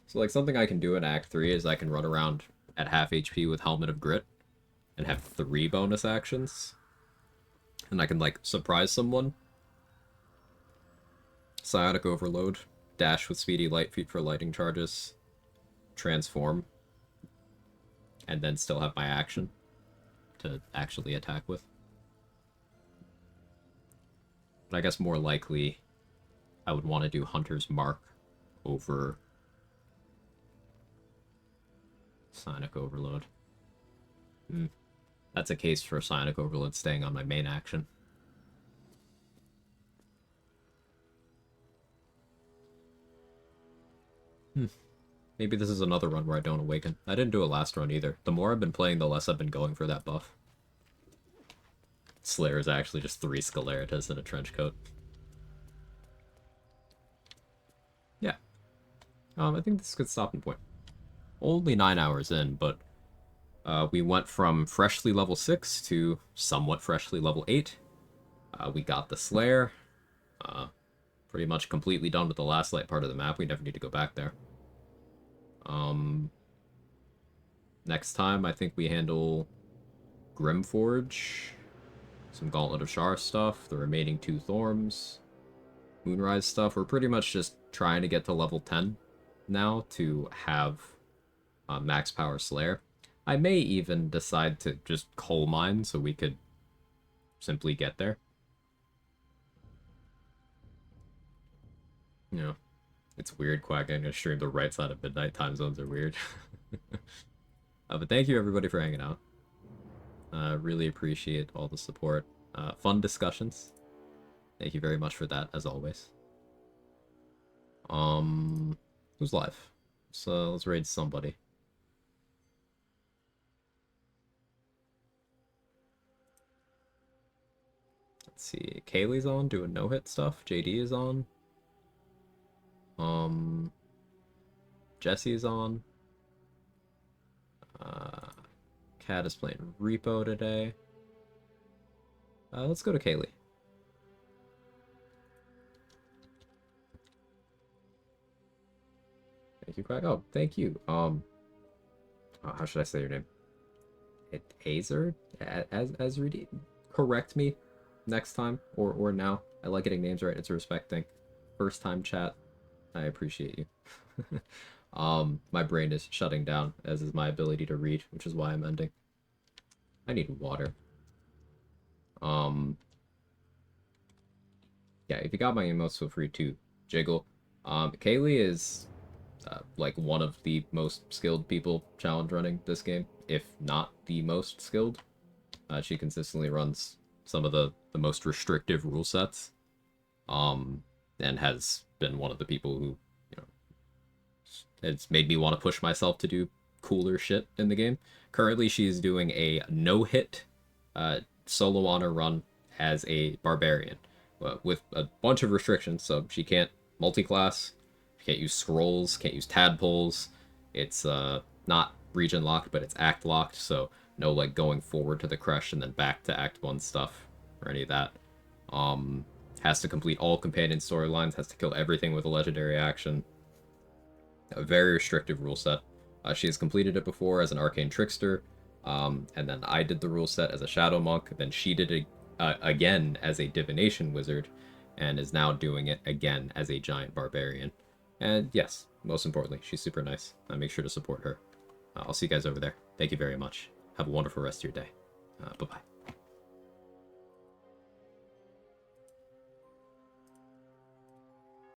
So, like, something I can do in Act 3 is I can run around at half HP with Helmet of Grit and have 3 bonus actions. And I can, like, surprise someone. Psionic Overload. Dash with Speedy Light Feet for lighting charges. Transform. And then still have my action to actually attack with. But I guess more likely I would want to do Hunter's Mark over Psionic Overload. That's a case for Psionic Overload staying on my main action. Maybe this is another run where I don't awaken. I didn't do a last run either. The more I've been playing, the less I've been going for that buff. Slayer is actually just 3 Scaleritas in a trench coat. Yeah. I think this is a good stopping point. Only 9 hours in, but we went from freshly level 6 to somewhat freshly level 8. We got the Slayer. Pretty much completely done with the last light part of the map. We never need to go back there. Next time, I think we handle Grimforge, some Gauntlet of Shar stuff, the remaining 2 Thorms, Moonrise stuff. We're pretty much just trying to get to level 10 now to have max power Slayer. I may even decide to just coal mine so we could simply get there. You know, it's weird, Quag. I'm gonna stream the right side of midnight. Time zones are weird. But thank you everybody for hanging out. Really appreciate all the support. Fun discussions. Thank you very much for that, as always. Who's live? So let's raid somebody. Let's see. Kaylee's on doing no-hit stuff. JD is on. Jesse is on. Cat is playing Repo today. Let's go to Kaylee. Thank you, Quag. Oh, thank you. How should I say your name? Azer? Azridi? Correct me next time or now. I like getting names right. It's a respect thing. First time chat. I appreciate you. My brain is shutting down, as is my ability to read, which is why I'm ending. I need water. Yeah, if you got my emotes, feel free to jiggle. Kaylee is like one of the most skilled people challenge running this game, if not the most skilled. She consistently runs some of the most restrictive rule sets, and has been one of the people who, you know, it's made me want to push myself to do cooler shit in the game. Currently, she's doing a no-hit solo honor run as a barbarian, with a bunch of restrictions. So she can't multi-class, can't use scrolls, can't use tadpoles. It's not region locked, but it's act locked. So no like going forward to the crush and then back to Act 1 stuff or any of that. Has to complete all companion storylines, has to kill everything with a legendary action. A very restrictive rule set. She has completed it before as an arcane trickster, and then I did the rule set as a shadow monk, then she did it again as a divination wizard, and is now doing it again as a giant barbarian. And yes, most importantly, she's super nice. Make sure to support her. I'll see you guys over there. Thank you very much. Have a wonderful rest of your day. Bye-bye.